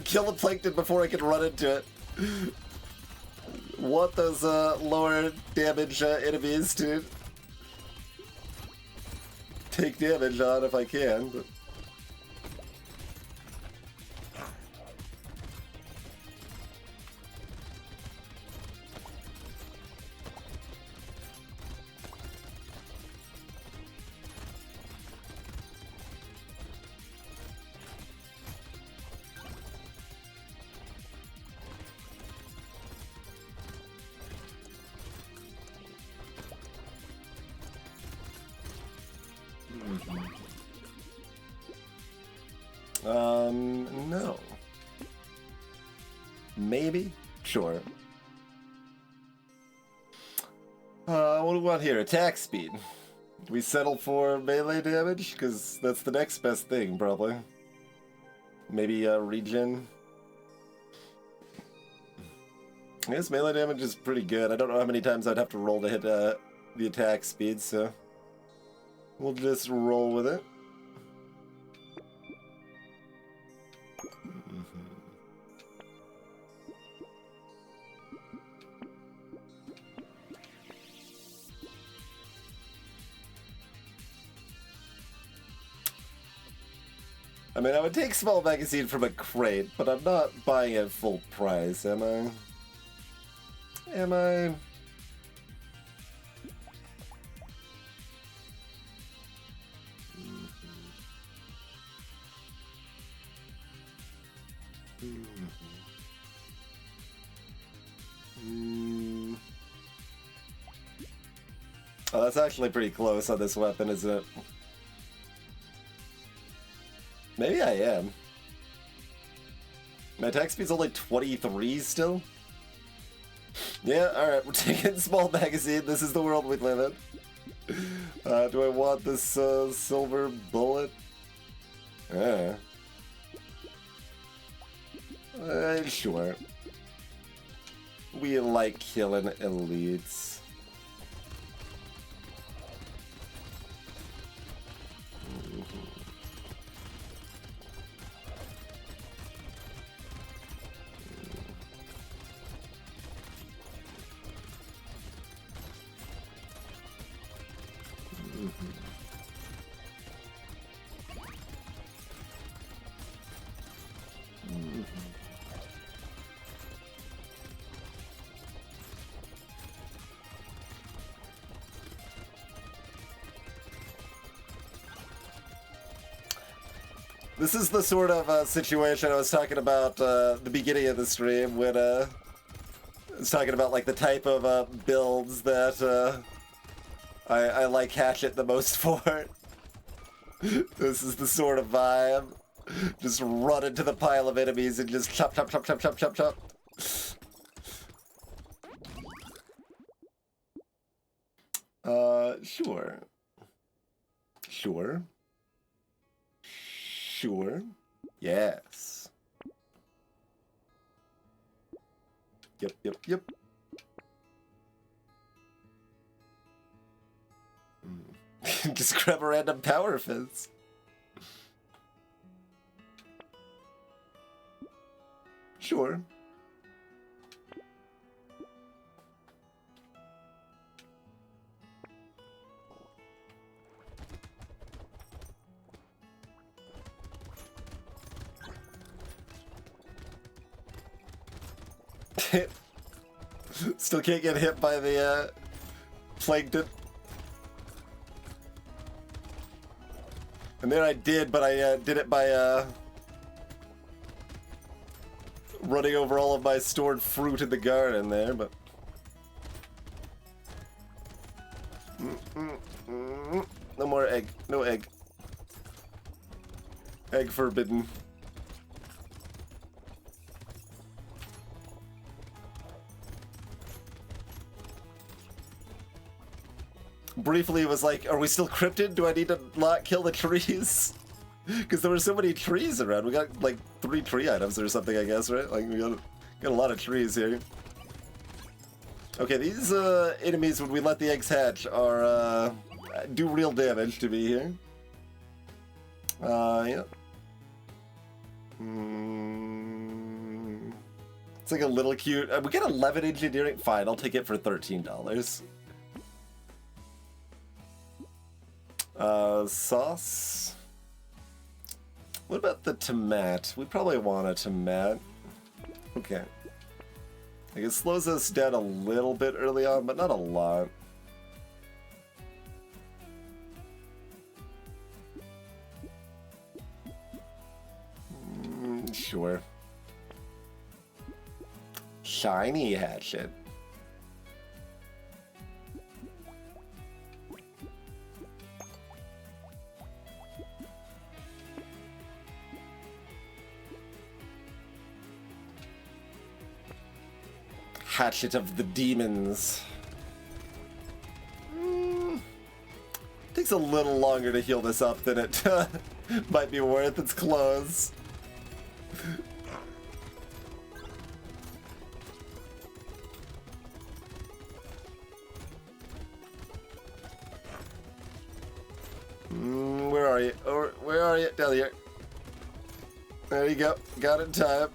Kill the plankton before I can run into it. Want those lower damage enemies to take damage on if I can. But... No. Maybe? Sure. What do we want here? Attack speed. Do we settle for melee damage? Because that's the next best thing, probably. Maybe regen. I guess melee damage is pretty good. I don't know how many times I'd have to roll to hit the attack speed, so we'll just roll with it. I mean, I would take small magazine from a crate, but I'm not buying it full price, am I? Am I? Oh, that's actually pretty close on this weapon, isn't it? Maybe I am. My attack speed's only 23 still? Yeah, alright, we're taking small magazine. This is the world we live in. Do I want this silver bullet? Sure. We like killing elites. This is the sort of situation I was talking about the beginning of the stream when I was talking about like the type of builds that I like Hatchet the most for. This is the sort of vibe. Just run into the pile of enemies and just chop, chop, chop, chop, chop, chop, chop. Sure. Sure. Sure. Yes. Yep, yep, yep. Just grab a random power fizz. Sure. Still can't get hit by the plankton. And there I did, but I did it by running over all of my stored fruit in the garden there, but... No more egg. No egg. Egg forbidden. Briefly, it was like, are we still cryptid? Do I need to not kill the trees? Because there were so many trees around. We got like 3 tree items or something, I guess, right? Like, we got a lot of trees here. Okay, these enemies, when we let the eggs hatch, are do real damage to me here. Yeah. It's like a little cute. We get 11 engineering. Fine, I'll take it for $13. Sauce. What about the tomat? We probably want a tomat. Okay. Like, it slows us down a little bit early on, but not a lot. Sure. Shiny Hatchet. Hatchet of the Demons. Takes a little longer to heal this up than it might be worth. It's close. Where are you? Or where are you? Down here. There you go. Got it in time.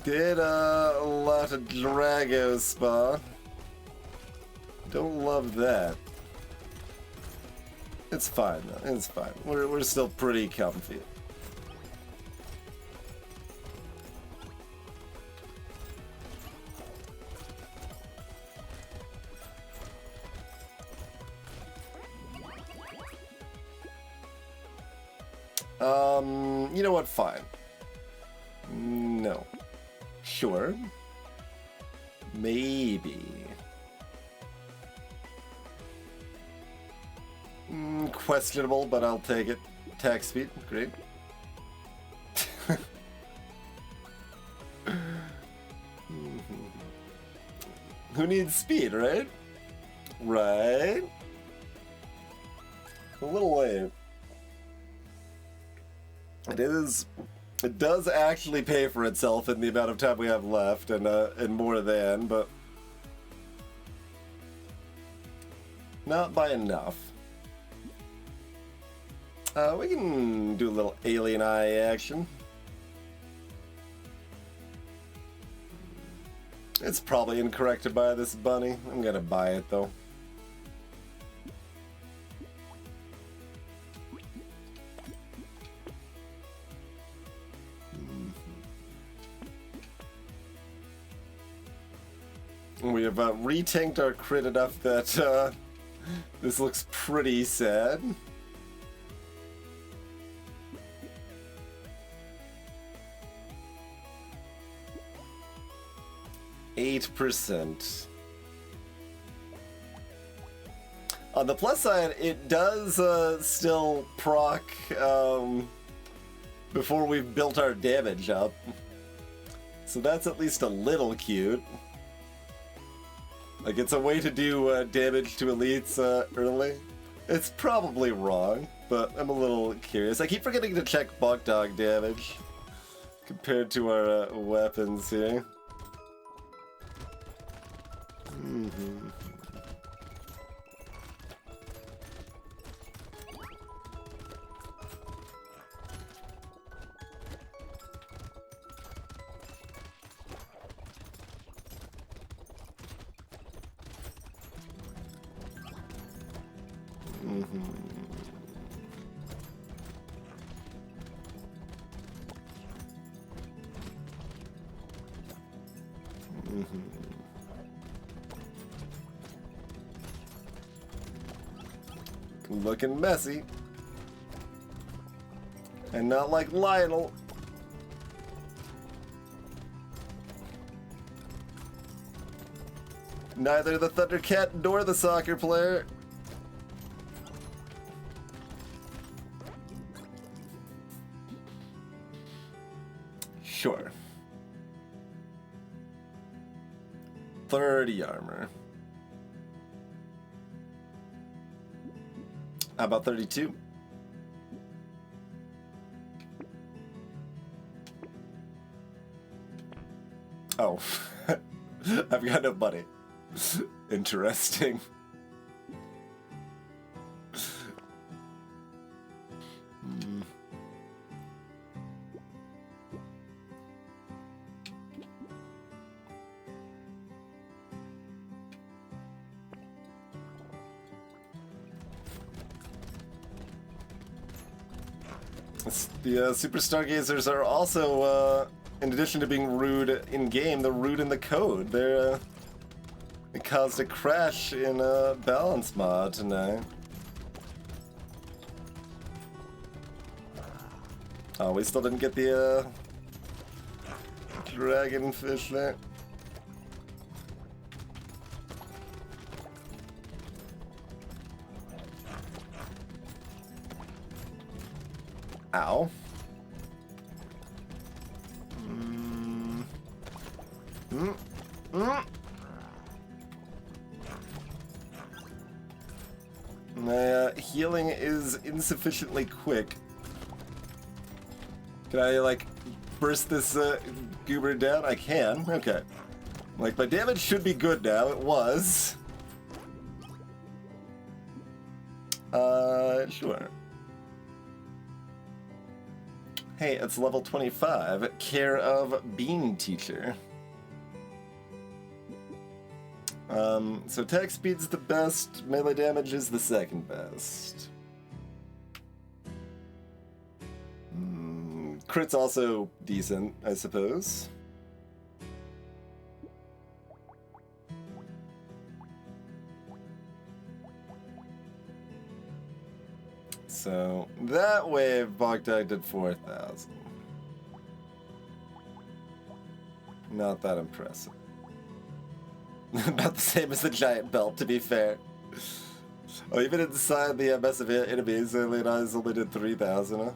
Did a lot of Drago Spa. Don't love that. It's fine though. It's fine. We're still pretty comfy. You know what? Fine. No. Sure. Maybe. Questionable, but I'll take it. Attack speed, great. Who needs speed, right? Right? A little late. It does actually pay for itself in the amount of time we have left, and more than, but not by enough. We can do a little alien eye action. It's probably incorrect to buy this bunny. I'm gonna buy it though. We have retanked our crit enough that this looks pretty sad. %. On the plus side, it does still proc before we've built our damage up. So that's at least a little cute. Like, it's a way to do damage to elites early. It's probably wrong, but I'm a little curious. I keep forgetting to check bug dog damage compared to our weapons here. Looking messy. And not like Lionel. Neither the Thundercat nor the soccer player. Sure. 30 armor. How about 32? Oh. I've got no money. Interesting. The Super Stargazers are also, in addition to being rude in-game, they're rude in the code. They're, it caused a crash in a balance mod tonight. Oh, we still didn't get the, dragonfish there. Ow. My healing is insufficiently quick. Can I, like, burst this goober down? I can. Okay. Like, my damage should be good now. It was. Sure. Hey, it's level 25. Care of Bean Teacher. So attack speed's the best, melee damage is the second best. Crit's also decent, I suppose. So that wave Bogdag did 4,000. Not that impressive. About the same as the giant belt, to be fair. Oh, even inside the massive enemies, Alien Eyes only did 3,000, huh?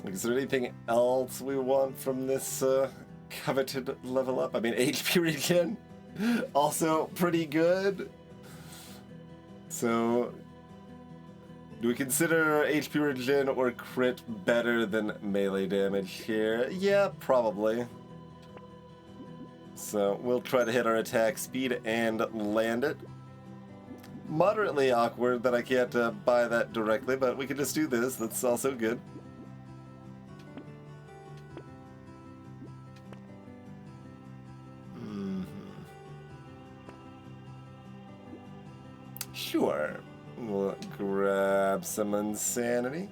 Is there anything else we want from this coveted level up? I mean, HP regen, also pretty good. So, do we consider HP regen or crit better than melee damage here? Yeah, probably. So, we'll try to hit our attack speed and land it. Moderately awkward that I can't buy that directly, but we can just do this. That's also good. Sure. We'll grab some insanity.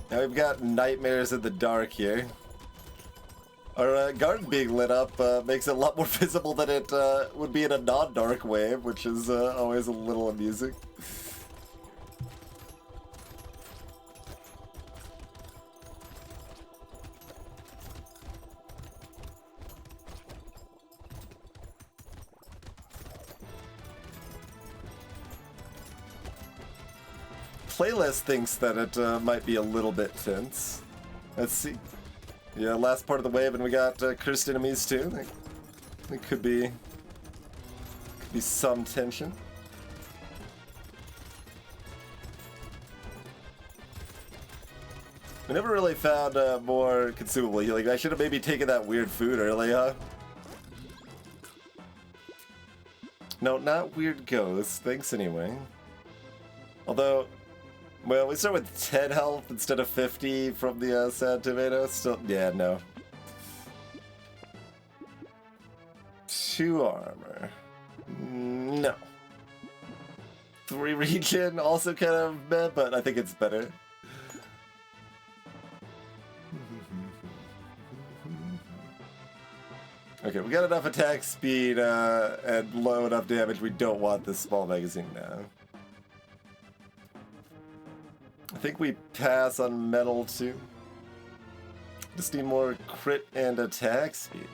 Now we've got nightmares in the dark here. Our garden being lit up makes it a lot more visible than it would be in a non-dark wave, which is always a little amusing. Playlist thinks that it might be a little bit tense. Let's see. Yeah, last part of the wave, and we got cursed enemies too. There could be some tension. I never really found more consumable healing. I should have maybe taken that weird food early, huh? No, not weird ghosts. Thanks anyway. Although, well, we start with 10 health instead of 50 from the sad tomato. Still, yeah, no. 2 armor. No. 3 regen, also kind of meh, but I think it's better. Okay, we got enough attack speed and low enough damage. We don't want this small magazine now. I think we pass on metal too. Just need more crit and attack speed.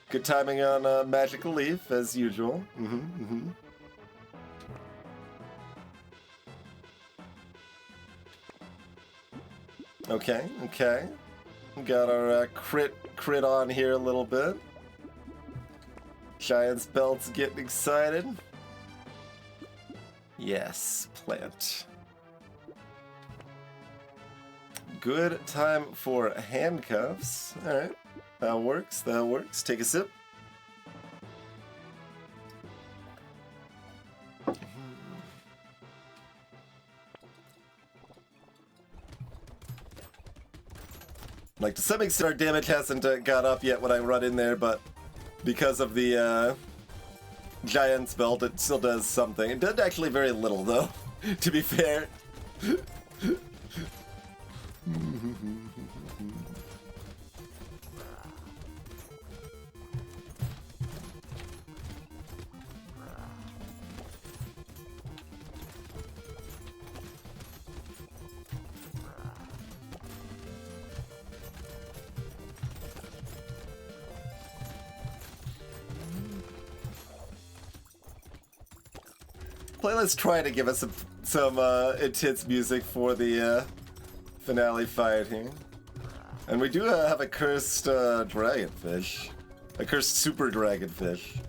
Good timing on Magical Leaf, as usual. Okay, okay. Got our crit on here a little bit. Giant's Belt's getting excited. Yes, plant. Good time for handcuffs. Alright, that works, that works. Take a sip. Like, to some extent, our damage hasn't got up yet when I run in there, but because of the Giant's Belt, it still does something. It did actually very little, though, to be fair. Let's try to give us some intense music for the finale fight here. And we do have a cursed dragonfish. A cursed super dragonfish.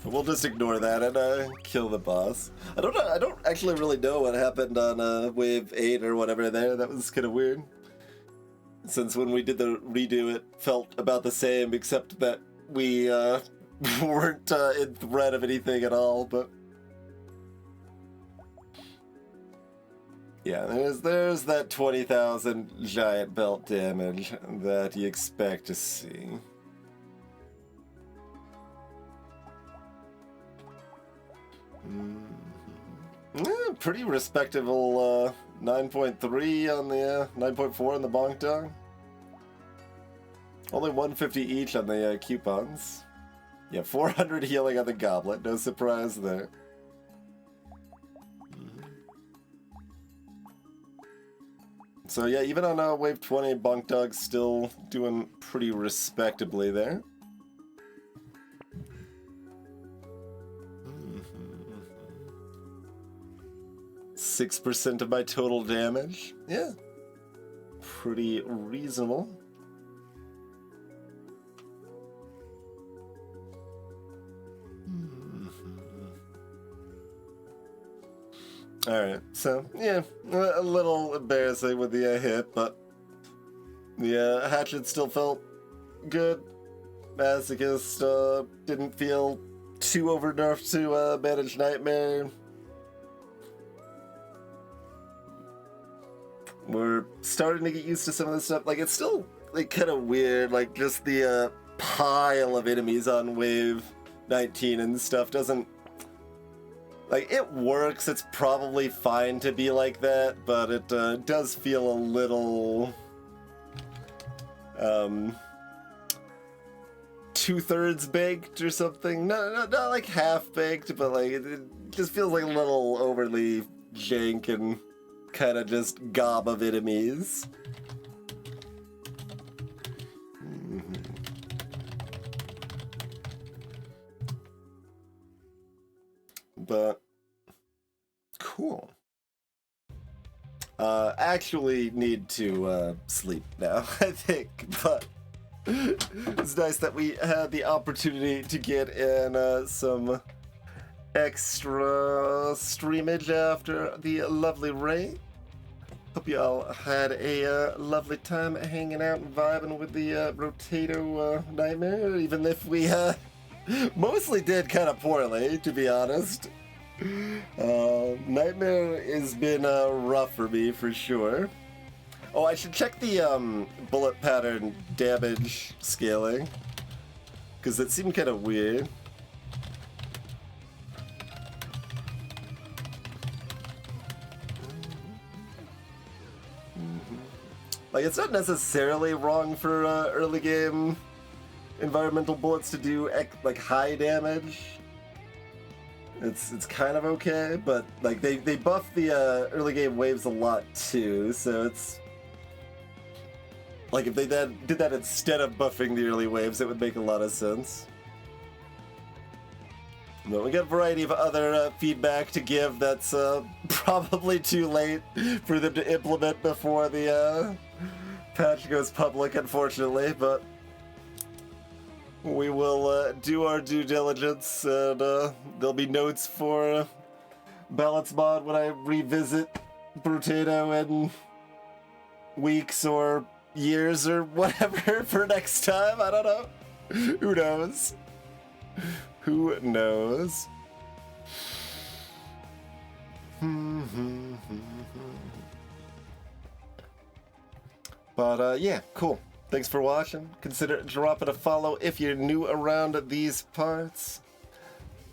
But we'll just ignore that and kill the boss. I don't actually really know what happened on wave 8 or whatever there. That was kind of weird. Since when we did the redo, it felt about the same, except that we weren't in threat of anything at all, but... Yeah, there's that 20,000 giant belt damage that you expect to see. Pretty respectable 9.3 on the 9.4 on the bonk dog. Only 150 each on the coupons. Yeah, 400 healing on the goblet. No surprise there. So yeah, even on wave 20, Bonk Dog's still doing pretty respectably there. 6% of my total damage. Yeah. Pretty reasonable. Alright, so, yeah, a little embarrassing with the hit, but the Hatchet still felt good. Masochist didn't feel too overnerfed to manage Nightmare. We're starting to get used to some of this stuff. Like, it's still, like, kind of weird, like, just the pile of enemies on wave 19 and stuff doesn't... Like, it works, it's probably fine to be like that, but it does feel a little... 2/3 baked or something. No, not like half baked, but like, it just feels like a little overly jank and kind of just gob of enemies. But cool. Actually need to sleep now, I think, but it's nice that we had the opportunity to get in some extra streamage after the lovely raid. Hope you all had a lovely time hanging out and vibing with the Brotato Nightmare, even if we mostly did kind of poorly, to be honest. Nightmare has been rough for me, for sure. Oh, I should check the bullet pattern damage scaling, because it seemed kind of weird. Like, it's not necessarily wrong for early game environmental bullets to do like high damage. It's kind of okay, but like they buff the early game waves a lot too, so it's like if they did that instead of buffing the early waves, it would make a lot of sense. But we got a variety of other feedback to give that's probably too late for them to implement before the patch goes public, unfortunately, but we will do our due diligence, and there'll be notes for Balance Mod when I revisit Brotato in weeks or years or whatever for next time. I don't know. Who knows? Who knows? But yeah, cool. Thanks for watching. Consider dropping a follow if you're new around these parts.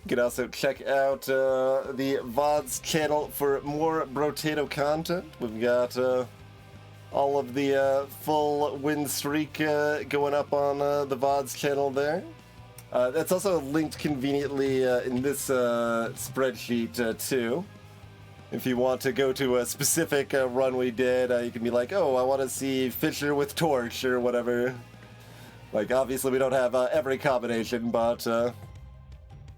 You can also check out the VODs channel for more Brotato content. We've got all of the full win streak going up on the VODs channel there. That's also linked conveniently in this spreadsheet too. If you want to go to a specific run we did, you can be like, oh, I want to see Fisher with Torch or whatever. Like, obviously we don't have every combination, but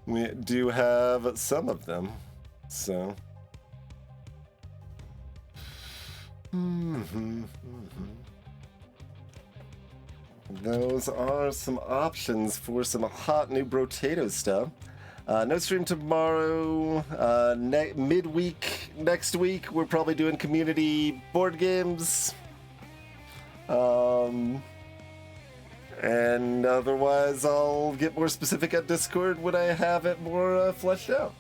we do have some of them, so. Those are some options for some hot new Brotato stuff. No stream tomorrow. Midweek next week, we're probably doing community board games. And otherwise, I'll get more specific at Discord when I have it more fleshed out.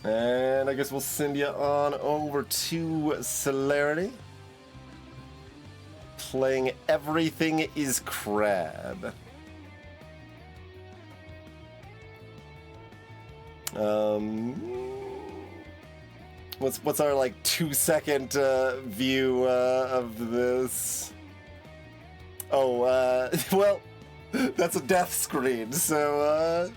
And I guess we'll send you on over to Celerity. Playing Everything is Crab. What's our like 2-second view of this? Oh, well, that's a death screen, so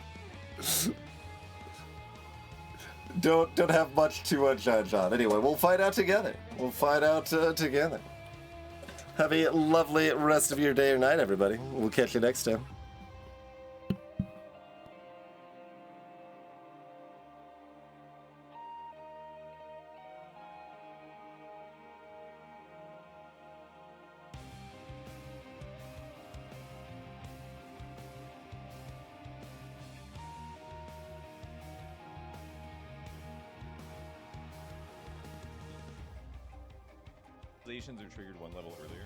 don't have much to judge on. Anyway, we'll find out together. Together. Have a lovely rest of your day or night, everybody. We'll catch you next time. Are triggered one level earlier.